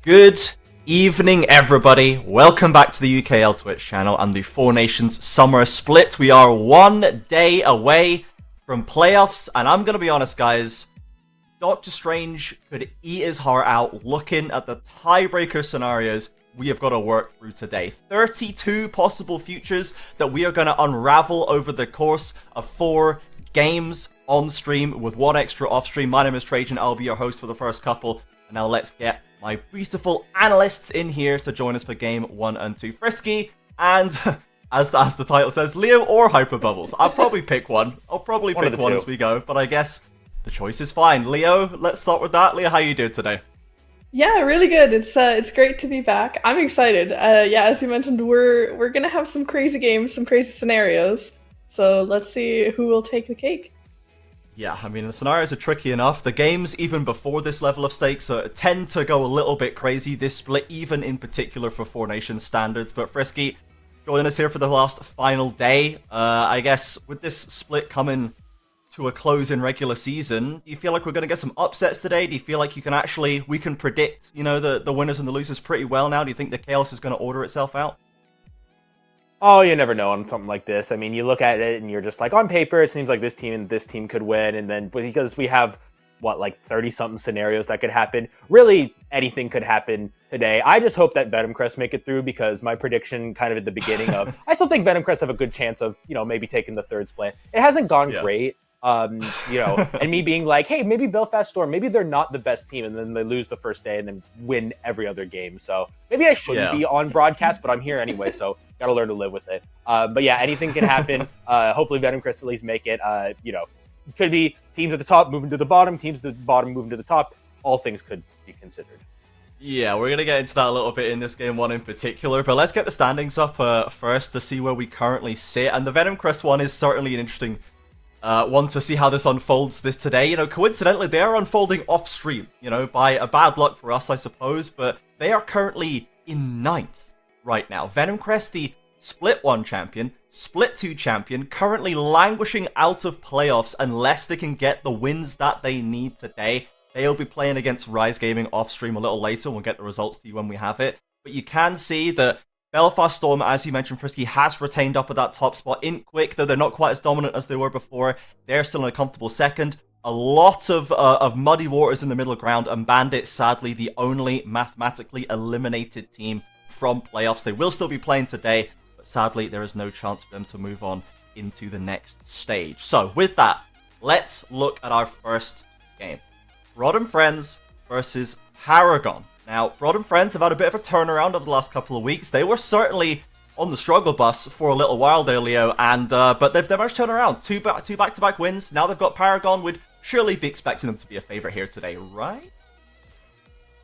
Good evening, everybody. Welcome back to the UKL Twitch channel and the Four Nations Summer Split. We are 1 day away from playoffs, and I'm going to be honest, guys. Doctor Strange could eat his heart out looking at the tiebreaker scenarios we have got to work through today. 32 possible futures that we are going to unravel over the course of 4 games on stream with 1 extra off stream. My name is Trajan. I'll be your host for the first couple. And now let's get my beautiful analysts in here to join us for game 1 and 2. Frisky and, as the title says, Leo or Hyper Bubbles. I'll probably pick one. I'll probably pick one as we go, but I guess the choice is fine. Leo, let's start with that. Leo, how you doing today? Yeah, really good. It's great to be back. I'm excited. Yeah, as you mentioned, we're gonna have some crazy games, some crazy scenarios. So let's see who will take the cake. Yeah, I mean, the scenarios are tricky enough. The games, even before this level of stakes, tend to go a little bit crazy, this split, even in particular for Four Nations standards. But Frisky, joining us here for the last final day. I guess, with this split coming to a close in regular season, do you feel like we're going to get some upsets today? Do you feel like we can predict, the winners and the losers pretty well now? Do you think the chaos is going to order itself out? Oh, you never know on something like this. I mean, you look at it and you're just like, on paper, it seems like this team and this team could win. And then because we have, 30-something scenarios that could happen, really anything could happen today. I just hope that Venomcrest make it through, because my prediction kind of at the beginning of, I still think Venomcrest have a good chance of, maybe taking the third split. It hasn't gone great. And me being like, hey, maybe Belfast Storm, maybe they're not the best team, and then they lose the first day and then win every other game. So maybe I shouldn't be on broadcast, but I'm here anyway, so gotta learn to live with it. But yeah, anything can happen. Hopefully Venomcrest at least make it. Could be teams at the top moving to the bottom, teams at the bottom moving to the top. All things could be considered. Yeah, we're going to get into that a little bit in this game 1 in particular, but let's get the standings up first to see where we currently sit. And the Venomcrest one is certainly an interesting one to see how this unfolds today. Coincidentally, they are unfolding off stream, by a bad luck for us, I suppose, but they are currently in 9th right now. Venomcrest, the Split 1 champion, Split 2 champion, currently languishing out of playoffs unless they can get the wins that they need today. They'll be playing against Rise Gaming off stream a little later. We'll get the results to you when we have it. But you can see that Belfast Storm, as you mentioned, Frisky, has retained up at that top spot. Quick, though they're not quite as dominant as they were before, they're still in a comfortable second. A lot of muddy waters in the middle ground, and Bandit, sadly, the only mathematically eliminated team from playoffs. They will still be playing today, but sadly, there is no chance for them to move on into the next stage. So, with that, let's look at our first game. Rod and Friends versus Paragon. Now, Rod and Friends have had a bit of a turnaround over the last couple of weeks. They were certainly on the struggle bus for a little while there, Leo, and but they've managed to turn around. Two back-to-back wins. Now they've got Paragon. We'd surely be expecting them to be a favorite here today, right?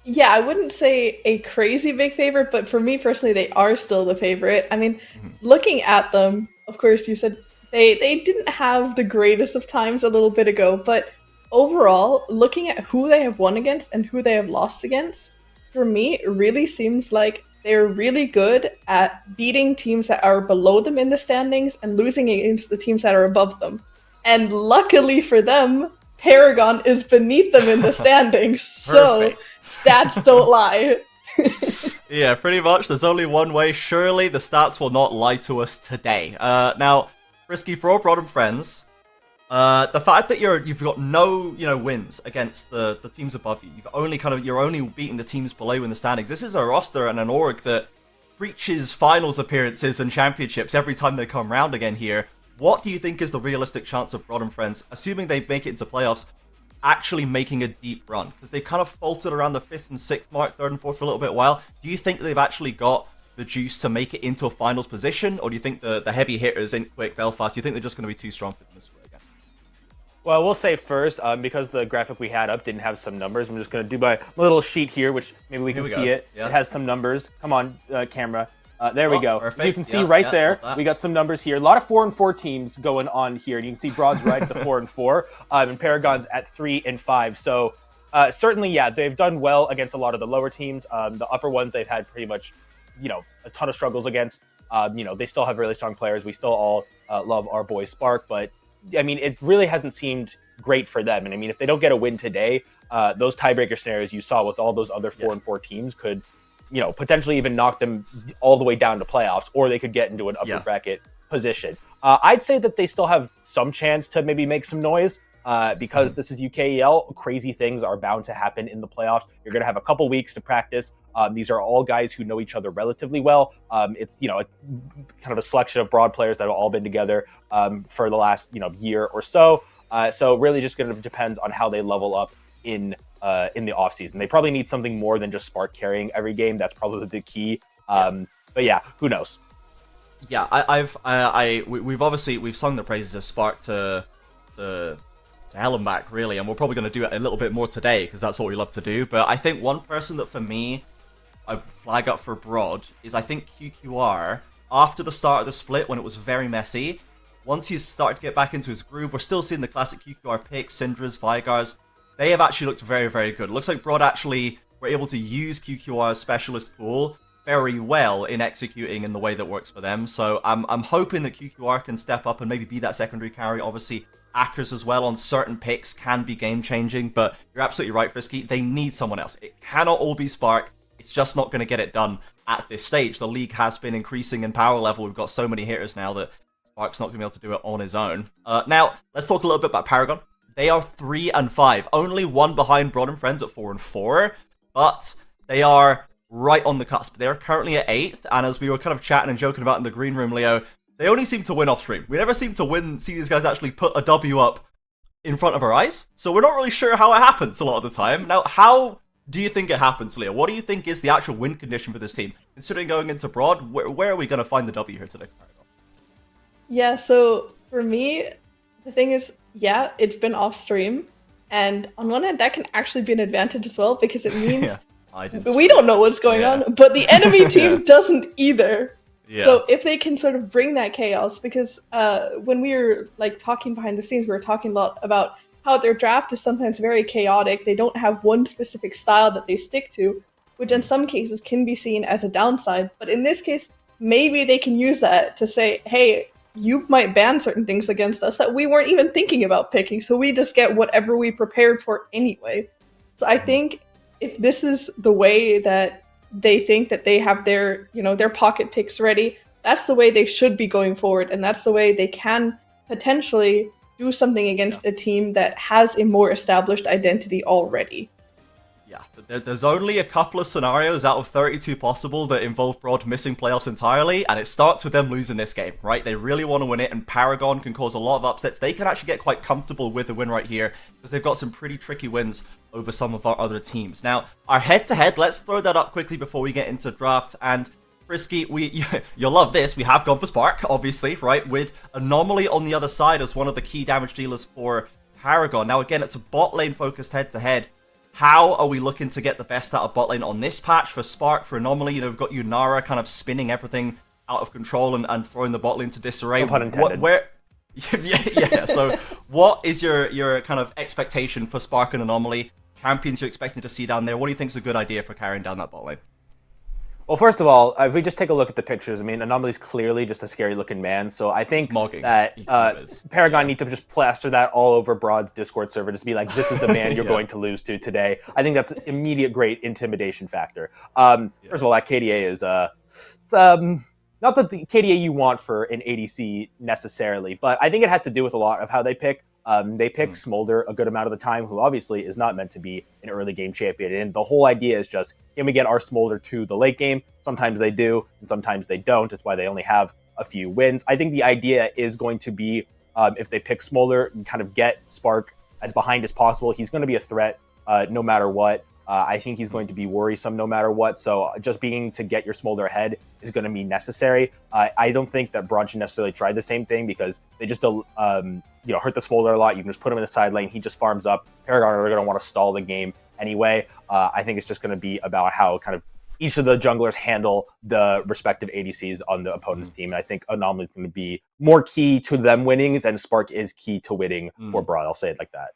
Yeah, I wouldn't say a crazy big favorite, but for me personally, they are still the favorite. I mean, looking at them, of course, you said they didn't have the greatest of times a little bit ago, but overall, looking at who they have won against and who they have lost against, for me, it really seems like they're really good at beating teams that are below them in the standings and losing against the teams that are above them. And luckily for them, Paragon is beneath them in the standings, so stats don't lie. Yeah, pretty much. There's only one way. Surely the stats will not lie to us today. Now, Frisky, for all Rod and Friends, the fact that you've got no wins against the teams above you, you're only beating the teams below you in the standings. This is a roster and an org that reaches finals appearances and championships every time they come round again here. What do you think is the realistic chance of Rod and Friends, assuming they make it into playoffs, actually making a deep run? Because they've kind of faltered around the 5th and 6th mark, 3rd and 4th for a little bit while. Do you think they've actually got the juice to make it into a finals position, or do you think the heavy hitters in Quick, Belfast, do you think they're just going to be too strong for them this way again? Well, we'll say first, because the graphic we had up didn't have some numbers, I'm just going to do my little sheet here, which maybe we can see it. Yeah. It has some numbers. Come on, camera. There we go. Perfect. You can see there, we got some numbers here. A lot of 4 and 4 teams going on here. And you can see Broad's right at the 4 and 4, and Paragon's at 3 and 5. So certainly, yeah, they've done well against a lot of the lower teams. The upper ones they've had pretty much, a ton of struggles against. They still have really strong players. We still all love our boy Spark, but I mean, it really hasn't seemed great for them. And I mean, if they don't get a win today, those tiebreaker scenarios you saw with all those other 4-4 teams could, potentially even knock them all the way down to playoffs, or they could get into an upper bracket position. I'd say that they still have some chance to maybe make some noise. Because this is UKEL, crazy things are bound to happen in the playoffs. You're going to have a couple weeks to practice. These are all guys who know each other relatively well. It's, a kind of a selection of broad players that have all been together for the last, year or so. So really just going to depends on how they level up in the offseason. They probably need something more than just Spark carrying every game. That's probably the key. But yeah, who knows? Yeah, we've sung the praises of Spark to hell and back, really, and we're probably going to do it a little bit more today because that's what we love to do. But I think one person that for me I flag up for Broad is I think QQR after the start of the split when it was very messy. Once he's started to get back into his groove, we're still seeing the classic QQR picks, Syndras, Vigars. They have actually looked very, very good. It looks like Broad actually were able to use QQR's specialist pool very well in executing in the way that works for them. So I'm hoping that QQR can step up and maybe be that secondary carry. Obviously, Akers as well on certain picks can be game-changing, but you're absolutely right, Frisky. They need someone else. It cannot all be Spark. It's just not going to get it done at this stage. The league has been increasing in power level. We've got so many hitters now that Spark's not going to be able to do it on his own. Now, let's talk a little bit about Paragon. They are 3-5, only one behind Broad and Friends at 4-4, but they are right on the cusp. They are currently at 8th, and as we were kind of chatting and joking about in the green room, Leo, they only seem to win off stream. We never seem to see these guys actually put a W up in front of our eyes, so we're not really sure how it happens a lot of the time. Now, how do you think it happens, Leo? What do you think is the actual win condition for this team? Considering going into Broad, where are we going to find the W here today? Yeah, so for me, the thing is, yeah, it's been off stream, and on one hand, that can actually be an advantage as well, because it means we don't know what's going on, but the enemy team doesn't either. Yeah. So if they can sort of bring that chaos, because when we were talking behind the scenes, we were talking a lot about how their draft is sometimes very chaotic. They don't have one specific style that they stick to, which in some cases can be seen as a downside. But in this case, maybe they can use that to say, hey, you might ban certain things against us that we weren't even thinking about picking, so we just get whatever we prepared for anyway. So I think if this is the way that they think that they have their pocket picks ready, that's the way they should be going forward, and that's the way they can potentially do something against a team that has a more established identity already. Yeah, there's only a couple of scenarios out of 32 possible that involve Broad missing playoffs entirely, and it starts with them losing this game, right? They really want to win it, and Paragon can cause a lot of upsets. They can actually get quite comfortable with the win right here, because they've got some pretty tricky wins over some of our other teams. Now, our head-to-head, let's throw that up quickly before we get into draft, and Frisky, you'll love this. We have gone for Spark, obviously, right? With Anomaly on the other side as one of the key damage dealers for Paragon. Now, again, it's a bot lane focused head-to-head. How are we looking to get the best out of bot lane on this patch for Spark, for Anomaly? We've got Yunara kind of spinning everything out of control and throwing the bot lane to disarray. No pun intended. So what is your kind of expectation for Spark and Anomaly? Champions you're expecting to see down there? What do you think is a good idea for carrying down that bot lane? Well, first of all, if we just take a look at the pictures, I mean, Anomaly's clearly just a scary-looking man, so I think that Paragon need to just plaster that all over Broad's Discord server, just be like, this is the man you're going to lose to today. I think that's immediate great intimidation factor. First of all, that KDA is, not that the KDA you want for an ADC necessarily, but I think it has to do with a lot of how they pick. They pick Smolder a good amount of the time, who obviously is not meant to be an early game champion. And the whole idea is just, can we get our Smolder to the late game? Sometimes they do, and sometimes they don't. It's why they only have a few wins. I think the idea is going to be, if they pick Smolder, kind of get Spark as behind as possible. He's going to be a threat no matter what. I think he's going to be worrisome no matter what. So just being to get your Smolder ahead is going to be necessary. I don't think that Broad should necessarily try the same thing, because they just hurt the Smolder a lot. You can just put him in the side lane. He just farms up. Paragon are going to want to stall the game anyway. I think it's just going to be about how kind of each of the junglers handle the respective ADCs on the opponent's team. And I think Anomaly is going to be more key to them winning than Spark is key to winning for Broad. I'll say it like that.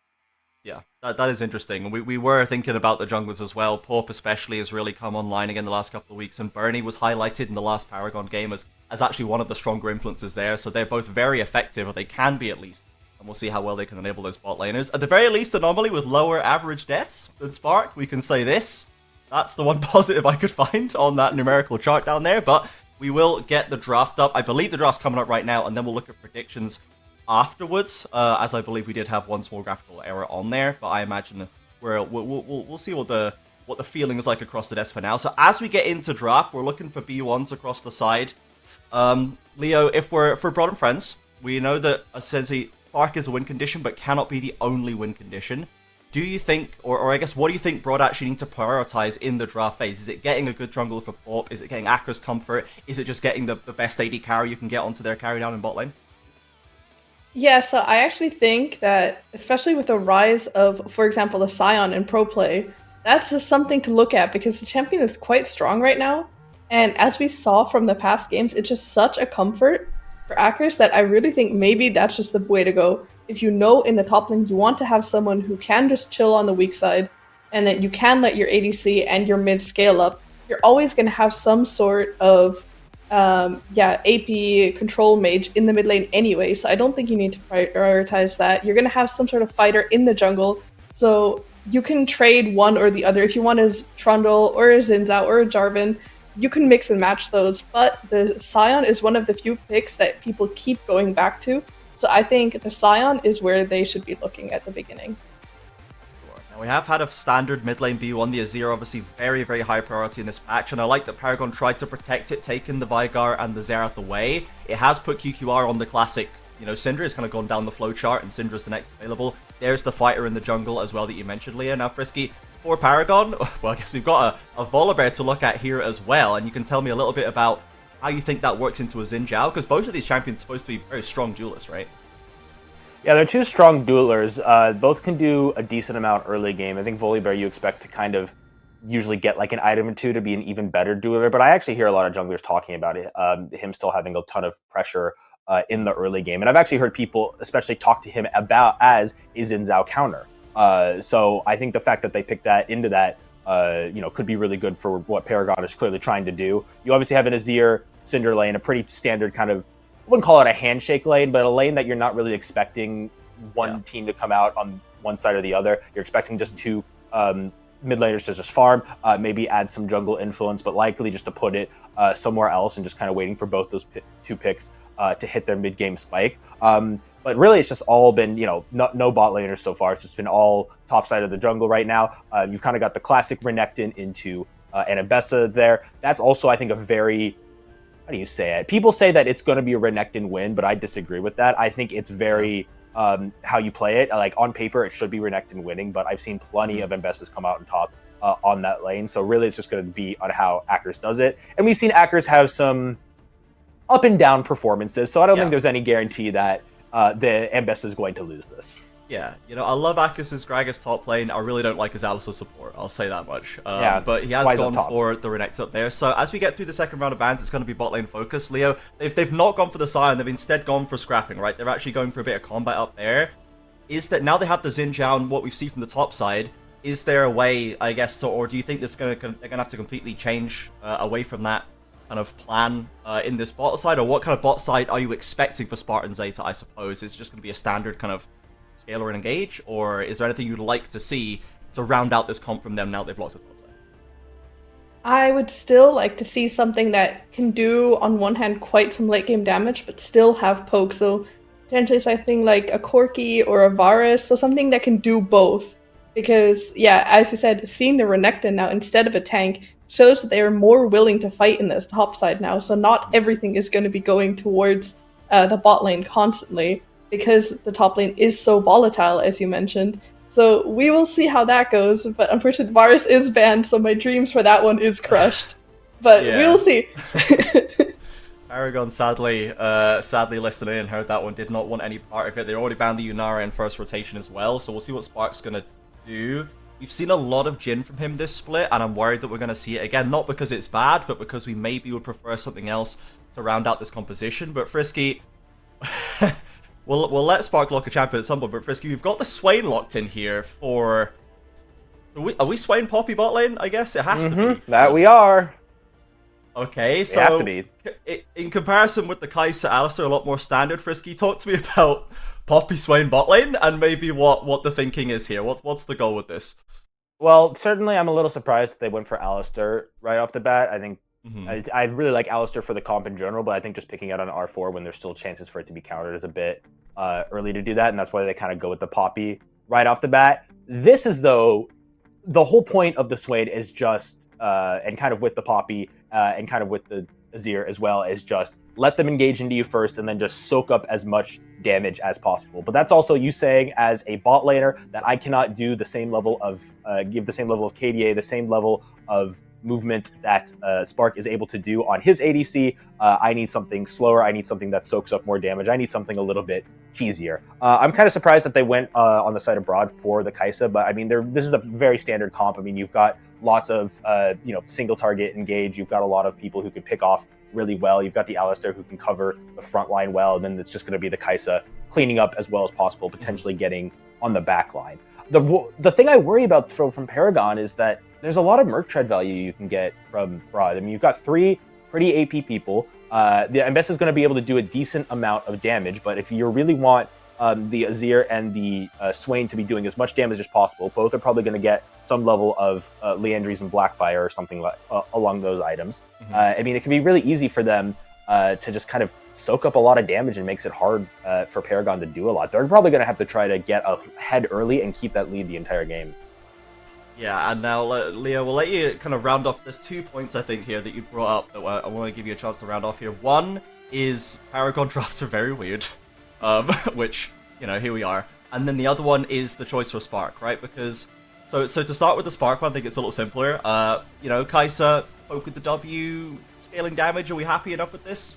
Yeah, that is interesting. We were thinking about the junglers as well. Porp especially has really come online again the last couple of weeks, and Bernie was highlighted in the last Paragon game as actually one of the stronger influences there. So they're both very effective, or they can be at least, and we'll see how well they can enable those bot laners. At the very least, Anomaly with lower average deaths than Spark, we can say this. That's the one positive I could find on that numerical chart down there, but we will get the draft up. I believe the draft's coming up right now, and then we'll look at predictions afterwards, as I believe we did have one small graphical error on there, but I imagine we'll see what the feeling is like across the desk for now. So as we get into draft, we're looking for B1s across the side. Leo, if we're Broad and Friends, we know that essentially Spark is a win condition, but cannot be the only win condition. Do you think, or I guess, what do you think Broad actually need to prioritize in the draft phase? Is it getting a good jungler for Pop? Is it getting Akra's comfort? Is it just getting the best AD carry you can get onto their carry down in bot lane? Yeah, so I actually think that, especially with the rise of, for example, the Scion in pro play, that's just something to look at because the champion is quite strong right now. And as we saw from the past games, it's just such a comfort for Akers that I really think maybe that's just the way to go. If you know in the top lane you want to have someone who can just chill on the weak side and that you can let your ADC and your mid scale up, you're always going to have some sort of AP control mage in the mid lane anyway, so I don't think you need to prioritize that. You're going to have some sort of fighter in the jungle, so you can trade one or the other. If you want a Trundle or a Xin Zhao or a Jarvan, you can mix and match those, but the Scion is one of the few picks that people keep going back to, so I think the Scion is where they should be looking at the beginning. Now we have had a standard mid lane B1, the Azir obviously very, very high priority in this patch, and I like that Paragon tried to protect it, taking the Veigar and the Xerath away. It has put QQR on the classic, Syndra. It's kind of gone down the flowchart, and Syndra's the next available. There's the fighter in the jungle as well that you mentioned, Leah. Now, Frisky, for Paragon, well, I guess we've got a Volibear to look at here as well, and you can tell me a little bit about how you think that works into a Xin Zhao, because both of these champions are supposed to be very strong duelists, right? Yeah, they're two strong duelers. Both can do a decent amount early game. I think Volibear you expect to kind of usually get like an item or two to be an even better dueler, but I actually hear a lot of junglers talking about it, him still having a ton of pressure in the early game. And I've actually heard people especially talk to him about as a Xin Zhao counter. So I think the fact that they picked that into that, could be really good for what Paragon is clearly trying to do. You obviously have an Azir Syndra lane, a pretty standard kind of, I wouldn't call it a handshake lane, but a lane that you're not really expecting one team to come out on one side or the other. You're expecting just two mid laners to just farm, maybe add some jungle influence, but likely just to put it somewhere else and just kind of waiting for both those two picks to hit their mid game spike. But really, it's just all been, no bot laners so far. It's just been all top side of the jungle right now. You've kind of got the classic Renekton into Anabessa there. That's also, I think, a very, how do you say it? People say that it's going to be a Renekton win, but I disagree with that. I think it's very how you play it. Like on paper, it should be Renekton winning, but I've seen plenty of Ambessas come out on top on that lane. So really, it's just going to be on how Akers does it. And we've seen Akers have some up and down performances, so I don't think there's any guarantee that the Ambessa is going to lose this. Yeah, I love Akers' Gragas top lane. I really don't like his Alistar support, I'll say that much. But he has gone for the Renekton up there. So as we get through the second round of bans, it's going to be bot lane focus. Leo, if they've not gone for the Scion, they've instead gone for scrapping, right? They're actually going for a bit of combat up there. Is that now they have the Xin Zhao and what we see from the top side, is there a way, I guess, or do you think they're going to have to completely change away from that kind of plan in this bot side? Or what kind of bot side are you expecting for Spartan Zeta, I suppose? Is it just going to be a standard kind of scaler and engage, or is there anything you'd like to see to round out this comp from them now they've locked it up? I would still like to see something that can do, on one hand, quite some late game damage, but still have poke. So potentially something like a Corki or a Varus, so something that can do both. Because, yeah, as you said, seeing the Renekton now instead of a tank shows that they are more willing to fight in this top side now. So not everything is going to be going towards the bot lane constantly, because the top lane is so volatile, as you mentioned. So we will see how that goes, but unfortunately Varus is banned, so my dreams for that one is crushed. But we will see. Paragon sadly listened in and heard that one, did not want any part of it. They already banned the Yunara in first rotation as well, so we'll see what Spark's going to do. We've seen a lot of Jhin from him this split, and I'm worried that we're going to see it again, not because it's bad, but because we maybe would prefer something else to round out this composition. But Frisky... We'll let Spark lock a champion at some point, but Frisky, we've got the Swain locked in here for... Are we Swain Poppy bot lane? I guess it has to be. That we are. Okay, They have to so be. in comparison with the Kai'Sa Alistar, a lot more standard. Frisky, talk to me about Poppy Swain bot lane and maybe what the thinking is here. What's the goal with this? Well, certainly I'm a little surprised that they went for Alistair right off the bat. I think I really like Alistair for the comp in general, but I think just picking out on R4 when there's still chances for it to be countered is a bit early to do that, and that's why they kind of go with the Poppy right off the bat. This is, though, the whole point of the Swain is just, and kind of with the Poppy and kind of with the Azir as well, is just let them engage into you first and then just soak up as much damage as possible. But that's also you saying as a bot laner that I cannot do the same level of, give the same level of KDA, the same level of movement that Spark is able to do on his ADC. I need something slower. I need something that soaks up more damage. I need something a little bit cheesier. I'm kind of surprised that they went on the side of Broad for the Kai'Sa, but I mean, this is a very standard comp. I mean, you've got lots of single target engage. You've got a lot of people who can pick off really well. You've got the Alistar who can cover the front line well, and then it's just going to be the Kai'Sa cleaning up as well as possible, potentially getting on the back line. The thing I worry about from Paragon is that there's a lot of merc tread value you can get from Broad. I mean, you've got 3 pretty AP people. The Ambessa is going to be able to do a decent amount of damage, but if you really want the Azir and the Swain to be doing as much damage as possible, both are probably going to get some level of Liandry's and Blackfire or something like along those items. I mean, it can be really easy for them to just kind of soak up a lot of damage and makes it hard for Paragon to do a lot. They're probably going to have to try to get ahead early and keep that lead the entire game. Yeah, and now, Leo, we'll let you kind of round off. There's 2 points, I think, here that you brought up that I want to give you a chance to round off here. One is Paragon drafts are very weird, which, here we are. And then the other one is the choice for Spark, right? Because, so to start with the Spark one, I think it's a little simpler. Kai'Sa, poke with the W, scaling damage. Are we happy enough with this?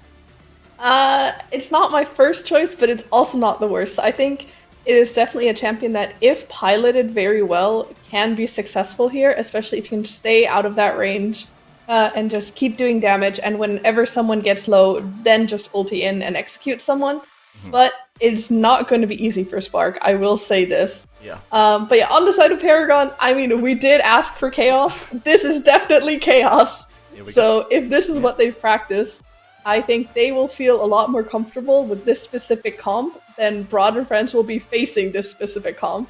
It's not my first choice, but it's also not the worst. I think it is definitely a champion that, if piloted very well, can be successful here, especially if you can stay out of that range and just keep doing damage, and whenever someone gets low, then just ulti in and execute someone. But it's not going to be easy for Spark, I will say this. Yeah. But yeah, on the side of Paragon, I mean, we did ask for chaos. This is definitely chaos. So if this is what they've practiced, I think they will feel a lot more comfortable with this specific comp than Broad and Friends will be facing this specific comp.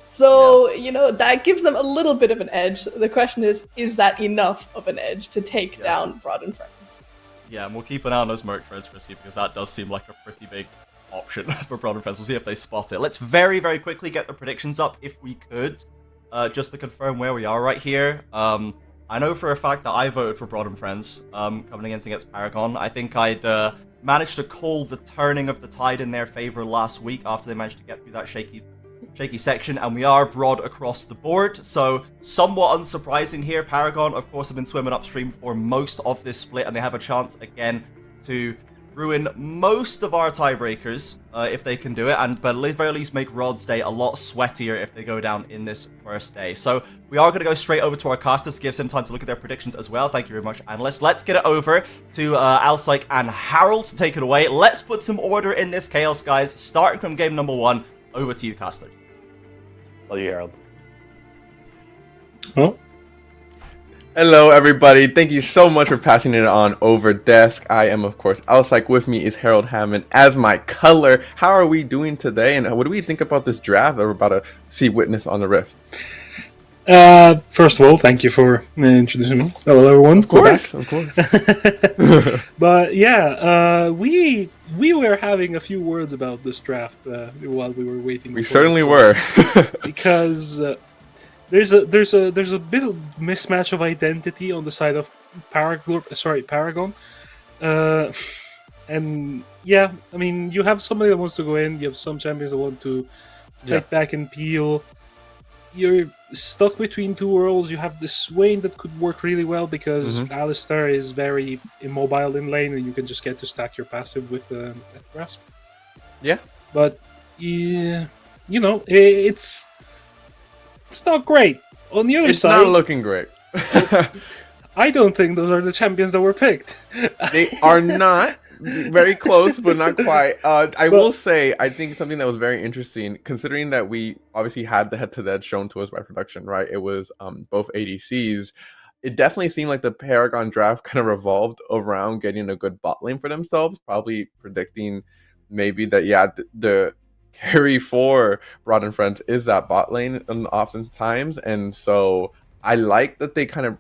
So, that gives them a little bit of an edge. The question is that enough of an edge to take down Broad and Friends? Yeah, and we'll keep an eye on those merc treads for Steve, because that does seem like a pretty big option for Broad and Friends. We'll see if they spot it. Let's very, very quickly get the predictions up, if we could, just to confirm where we are right here. I know for a fact that I voted for Broad and Friends coming against Paragon. I think I'd managed to call the turning of the tide in their favor last week after they managed to get through that shaky section, and we are Broad across the board. So somewhat unsurprising here. Paragon, of course, have been swimming upstream for most of this split, and they have a chance again to ruin most of our tiebreakers if they can do it, but at the very least make Rod's day a lot sweatier if they go down in this first day. So we are going to go straight over to our casters, give them time to look at their predictions as well. Thank you very much, analysts. Let's get it over to Alsyke and Harold to take it away. Let's put some order in this chaos, guys. Starting from game number 1, over to you, casters. Love you, Harold. Well, hello, everybody. Thank you so much for passing it on over desk. I am, of course, Alsyke. With me is Harold Hammond as my color. How are we doing today, and what do we think about this draft that we're about to witness on the Rift? First of all, thank you for introducing me. Hello, everyone. Of course. But yeah, we were having a few words about this draft while we were waiting. We certainly were, because there's a bit of mismatch of identity on the side of Paragon. And yeah, I mean, you have somebody that wants to go in. You have some champions that want to fight back and peel. You're stuck between two worlds. You have the Swain that could work really well because Alistar is very immobile in lane, and you can just get to stack your passive with Grasp. Yeah, but it's not great. On the other side, it's not looking great. I don't think those are the champions that were picked. They are not. Very close, but not quite. I will say, I think something that was very interesting, considering that we obviously had the head-to-head shown to us by production, right? It was both ADCs. it definitely seemed like the Paragon draft kind of revolved around getting a good bot lane for themselves, probably predicting maybe that, yeah, the carry for Broad and Friends is that bot lane oftentimes. And so I like that they kind of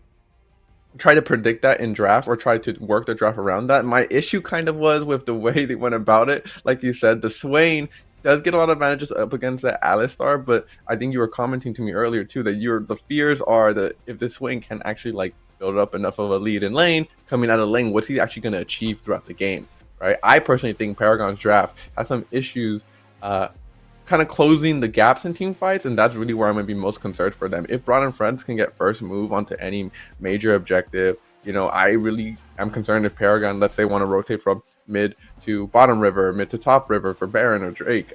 try to predict that in draft or try to work the draft around that. My issue kind of was with the way they went about it. Like you said, the Swain does get a lot of advantages up against that Alistar, but I think you were commenting to me earlier too that the fears are that if this Swain can actually like build up enough of a lead in lane, coming out of lane, what's he actually going to achieve throughout the game, right? I personally think Paragon's draft has some issues kind of closing the gaps in team fights, and that's really where I'm going to be most concerned for them. If Broad and Friends can get first move onto any major objective, you know, I really am concerned if Paragon, let's say, want to rotate from mid to bottom river, mid to top river for Baron or Drake.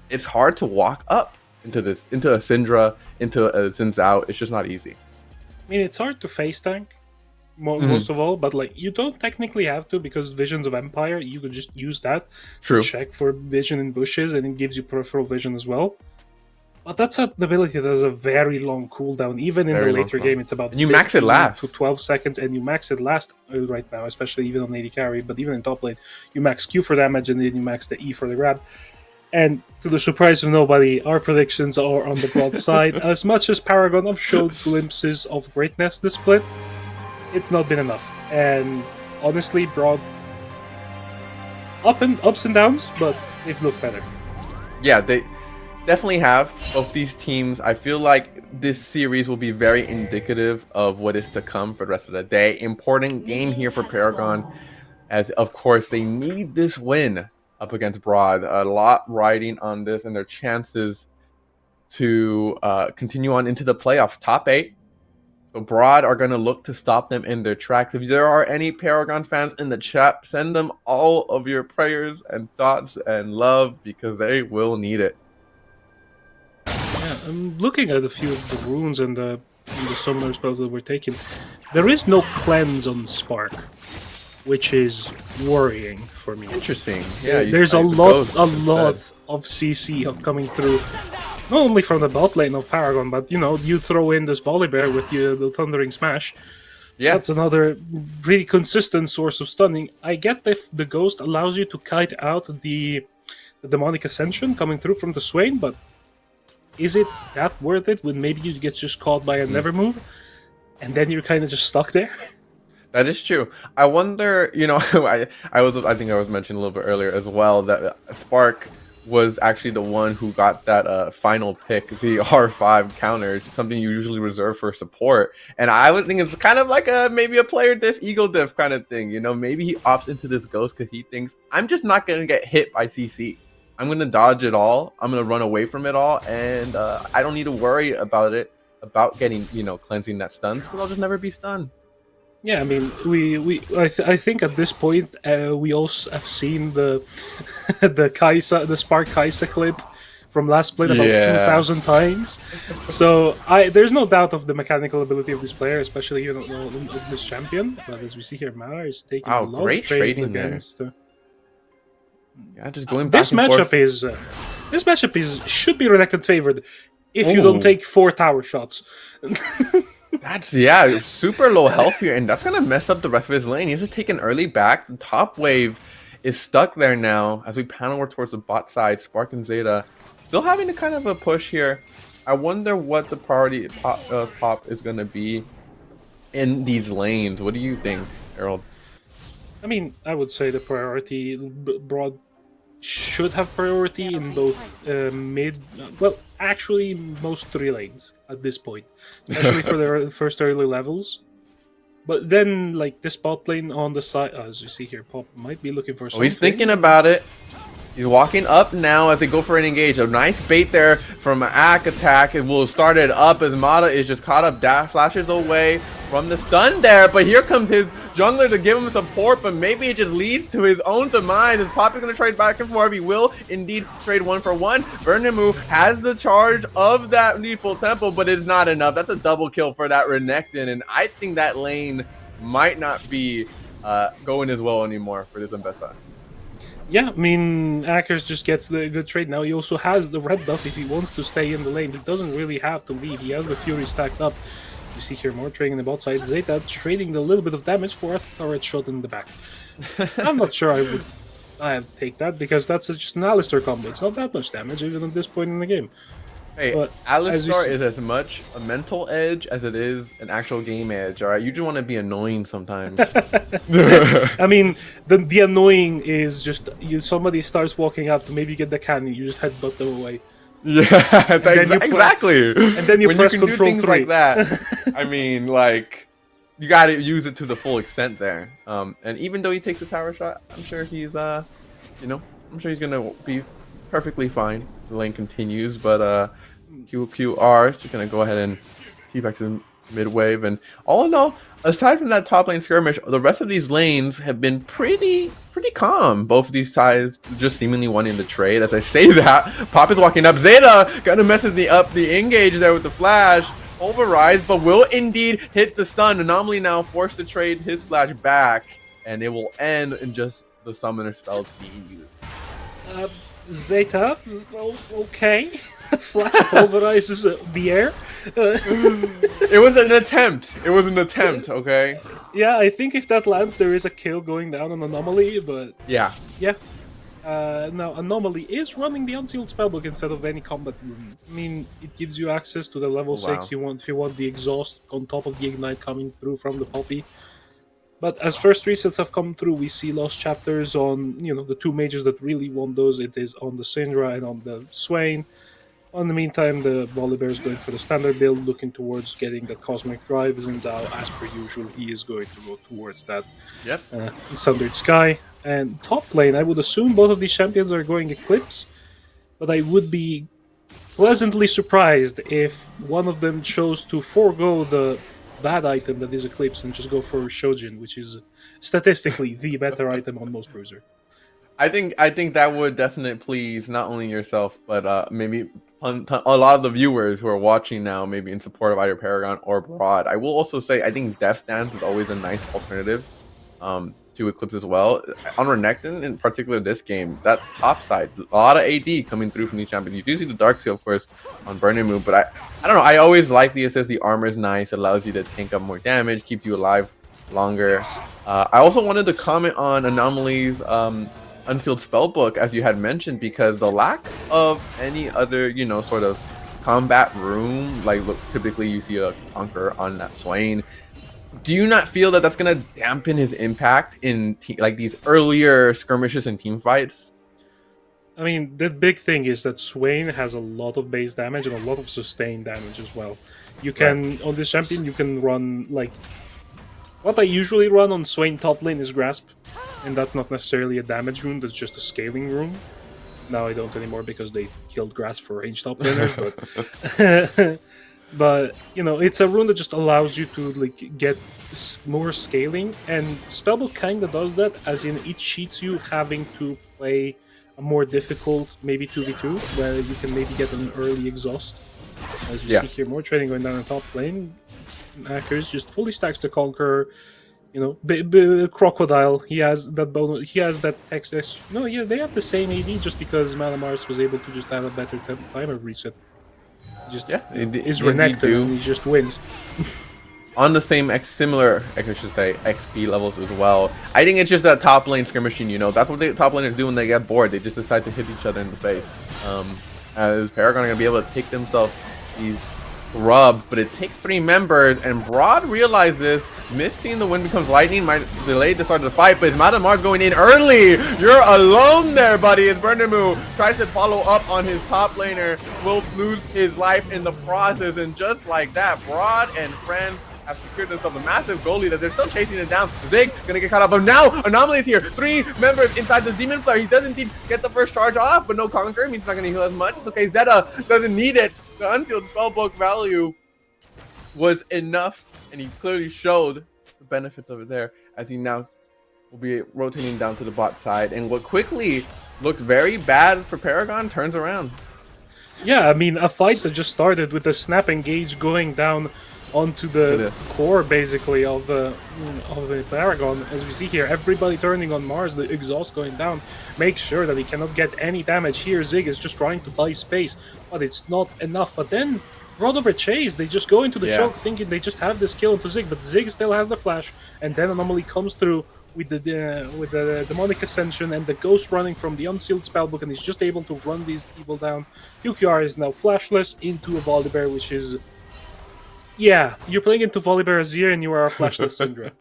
It's hard to walk up into a Syndra, into a Xin Zhao. It's just not easy. I mean, it's hard to face tank, most of all, but like you don't technically have to, because Visions of Empire, you could just use that True. to check for vision in bushes, and it gives you peripheral vision as well. But that's an ability that has a very long cooldown. Even in Very the long later cooldown. game, it's about And you max it 15 last. to 12 seconds, and you max it last right now, especially even on AD carry. But even in top lane, you max Q for damage, and then you max the E for the grab. And to the surprise of nobody, our predictions are on the broad side. As much as Paragon have showed glimpses of greatness this split, it's not been enough. And honestly, Broad, ups and downs, but they've looked better. Yeah, they definitely have. Both these teams, I feel like this series will be very indicative of what is to come for the rest of the day. Important game here for Paragon, as of course they need this win up against Broad. A lot riding on this and their chances to continue on into the playoffs. Top 8. So Broad are going to look to stop them in their tracks. If there are any Paragon fans in the chat, send them all of your prayers and thoughts and love, because they will need it. Yeah, I'm looking at a few of the runes and the summoner spells that were taken. There is no cleanse on Spark, which is worrying for me. Interesting. Yeah, There's a lot of CC coming through, not only from the bot lane of Paragon, but you throw in this Volibear with the Thundering Smash. Yeah, That's another really consistent source of stunning. I get if the Ghost allows you to kite out the Demonic Ascension coming through from the Swain, but is it that worth it when maybe you get just caught by a never move, and then you're kind of just stuck there? that is true. I wonder, I think I was mentioning a little bit earlier as well that Spark was actually the one who got that final pick, the R5 counters, something you usually reserve for support. And I would think it's kind of like maybe a player diff, ego diff kind of thing. Maybe he opts into this Ghost because he thinks, I'm just not going to get hit by CC. I'm going to dodge it all. I'm going to run away from it all. And I don't need to worry about getting, cleansing that stuns, because I'll just never be stunned. Yeah, I mean, I think at this point we also have seen the the Spark Kaisa clip from last split about 2,000 times. So there's no doubt of the mechanical ability of this player, especially of this champion. But as we see here, Mara is taking a lot great of trading against. Yeah, just going this back and matchup forth. this matchup should be Renekton favored if you don't take 4 tower shots. That's super low health here, and that's gonna mess up the rest of his lane. He has to take an early back. The top wave is stuck there now as we panel towards the bot side. Spark and Zeta still having a kind of a push here. I wonder what the priority pop is gonna be in these lanes. What do you think, Harold? I mean, I would say the priority Broad should have priority in both actually most 3 lanes at this point, especially for their first early levels. But then, like, this bot lane on the side, as you see here, Pop might be looking for something. He's thinking about it. He's walking up now as they go for an engage. A nice bait there from an attack. It will start it up as Mata is just caught up. Dash flashes away from the stun there. But here comes his jungler to give him support. But maybe it just leads to his own demise. As Pop is going to trade back and forth. He will indeed trade 1-for-1. Vernimu has the charge of that Needful Temple, but it's not enough. That's a double kill for that Renekton. And I think that lane might not be going as well anymore for this Mbessa. Yeah, I mean, Akers just gets the good trade now. He also has the red buff if he wants to stay in the lane. He doesn't really have to leave. He has the Fury stacked up. you see here, more trading the bot side. Zeta trading a little bit of damage for a turret shot in the back. I'm not sure I'd take that, because that's just an Alistar combo. It's not that much damage even at this point in the game. Hey, But Alistar is as much a mental edge as it is an actual game edge, alright? You just want to be annoying sometimes. I mean, the annoying is just somebody starts walking up to maybe get the cannon, you just headbutt them away. Yeah, exactly. And then you when press you can Control do things 3. like that, I mean, like, you gotta use it to the full extent there. And even though he takes a tower shot, I'm sure he's, I'm sure he's gonna be perfectly fine. The lane continues, but QQR is just gonna go ahead and see back to the mid wave. And all in all, aside from that top lane skirmish, the rest of these lanes have been pretty calm. Both of these sides just seemingly wanting the trade. As I say that, Pop is walking up. Zeta gonna messes up the engage there with the flash. Overrise, but will indeed hit the stun. Anomaly now forced to trade his flash back, and it will end in just the summoner spells being used. Zeta, okay. Flash pulverizes the air. It was an attempt. It was an attempt, okay? Yeah, I think if that lands, there is a kill going down on Anomaly, but Yeah. yeah. Now, Anomaly is running the Unsealed Spellbook instead of any combat rune. I mean, it gives you access to the level 6 you want if you want the exhaust on top of the Ignite coming through from the Poppy. But as first resets have come through, we see lost chapters on, the two mages that really want those. It is on the Syndra and on the Swain. In the meantime, the Volibear is going for the standard build, looking towards getting the Cosmic Drive. Zinzao, as per usual, he is going to go towards that Sundered Sky. And top lane, I would assume both of these champions are going Eclipse, but I would be pleasantly surprised if one of them chose to forego the bad item that is Eclipse and just go for Shojin, which is statistically the better item on most bruiser. I think that would definitely please not only yourself, but maybe a lot of the viewers who are watching now, maybe in support of either Paragon or Broad. I will also say I think Death Dance is always a nice alternative to Eclipse as well. On Renekton, in particular this game, that top side, a lot of AD coming through from these champions. You do see the Darkseal, of course, on Burning Moon, but I don't know. I always like the assist. The armor is nice, allows you to tank up more damage, keeps you alive longer. I also wanted to comment on Anomaly's Unsealed Spellbook, as you had mentioned, because the lack of any other, sort of combat room, like look, typically you see a Conqueror on that Swain. Do you not feel that that's going to dampen his impact in like these earlier skirmishes and team fights? I mean, the big thing is that Swain has a lot of base damage and a lot of sustained damage as well. You can, on this champion, you can run, like, what I usually run on Swain top lane is Grasp, and that's not necessarily a damage rune, that's just a scaling rune. Now I don't anymore because they killed Grasp for range top laners, but... But, it's a rune that just allows you to, like, get more scaling, and Spellbook kind of does that, as in it cheats you having to play a more difficult, maybe 2v2, where you can maybe get an early exhaust. As you see here, more trading going down the top lane. Akers just fully stacks the Conqueror. Crocodile, he has that bonus, he has that text. No, yeah, they have the same AD just because Malamars was able to just have a better timer reset. Is Renekton, and he just wins. On the same similar, I should say, XP levels as well. I think it's just that top lane skirmishing, that's what the top laners do when they get bored. They just decide to hit each other in the face. As Paragon are going to be able to take themselves these rubs, but it takes 3 members, and Broad realizes, missing the wind becomes lightning, might delay the start of the fight, but Madame Mars going in early. You're alone there, buddy. As Bernemu tries to follow up on his top laner, will lose his life in the process, and just like that, Broad and friends have secured themselves a massive goal lead as they're still chasing it down. Zig gonna get caught up, but now Anomaly is here. 3 members inside the Demon Flare. He does indeed get the first charge off, but no Conquer means he's not gonna heal as much. It's okay, Zeta doesn't need it. The Unsealed Spellbook value was enough, and he clearly showed the benefits of it there, as he now will be rotating down to the bot side, and what quickly looked very bad for Paragon turns around. Yeah, I mean, a fight that just started with the snap engage going down onto the core, basically, of the Paragon. As we see here, everybody turning on Mars, the exhaust going down, make sure that he cannot get any damage here. Zig is just trying to buy space, but it's not enough. But then run over Chase. They just go into the Yeah. choke thinking they just have this kill into Zig, but Zig still has the flash, and then Anomaly comes through with the demonic ascension and the ghost running from the unsealed spellbook, and he's just able to run these people down. QQR is now flashless into a Volibear, which is, yeah, you're playing into Volibear Azir and you are a flashless Syndra.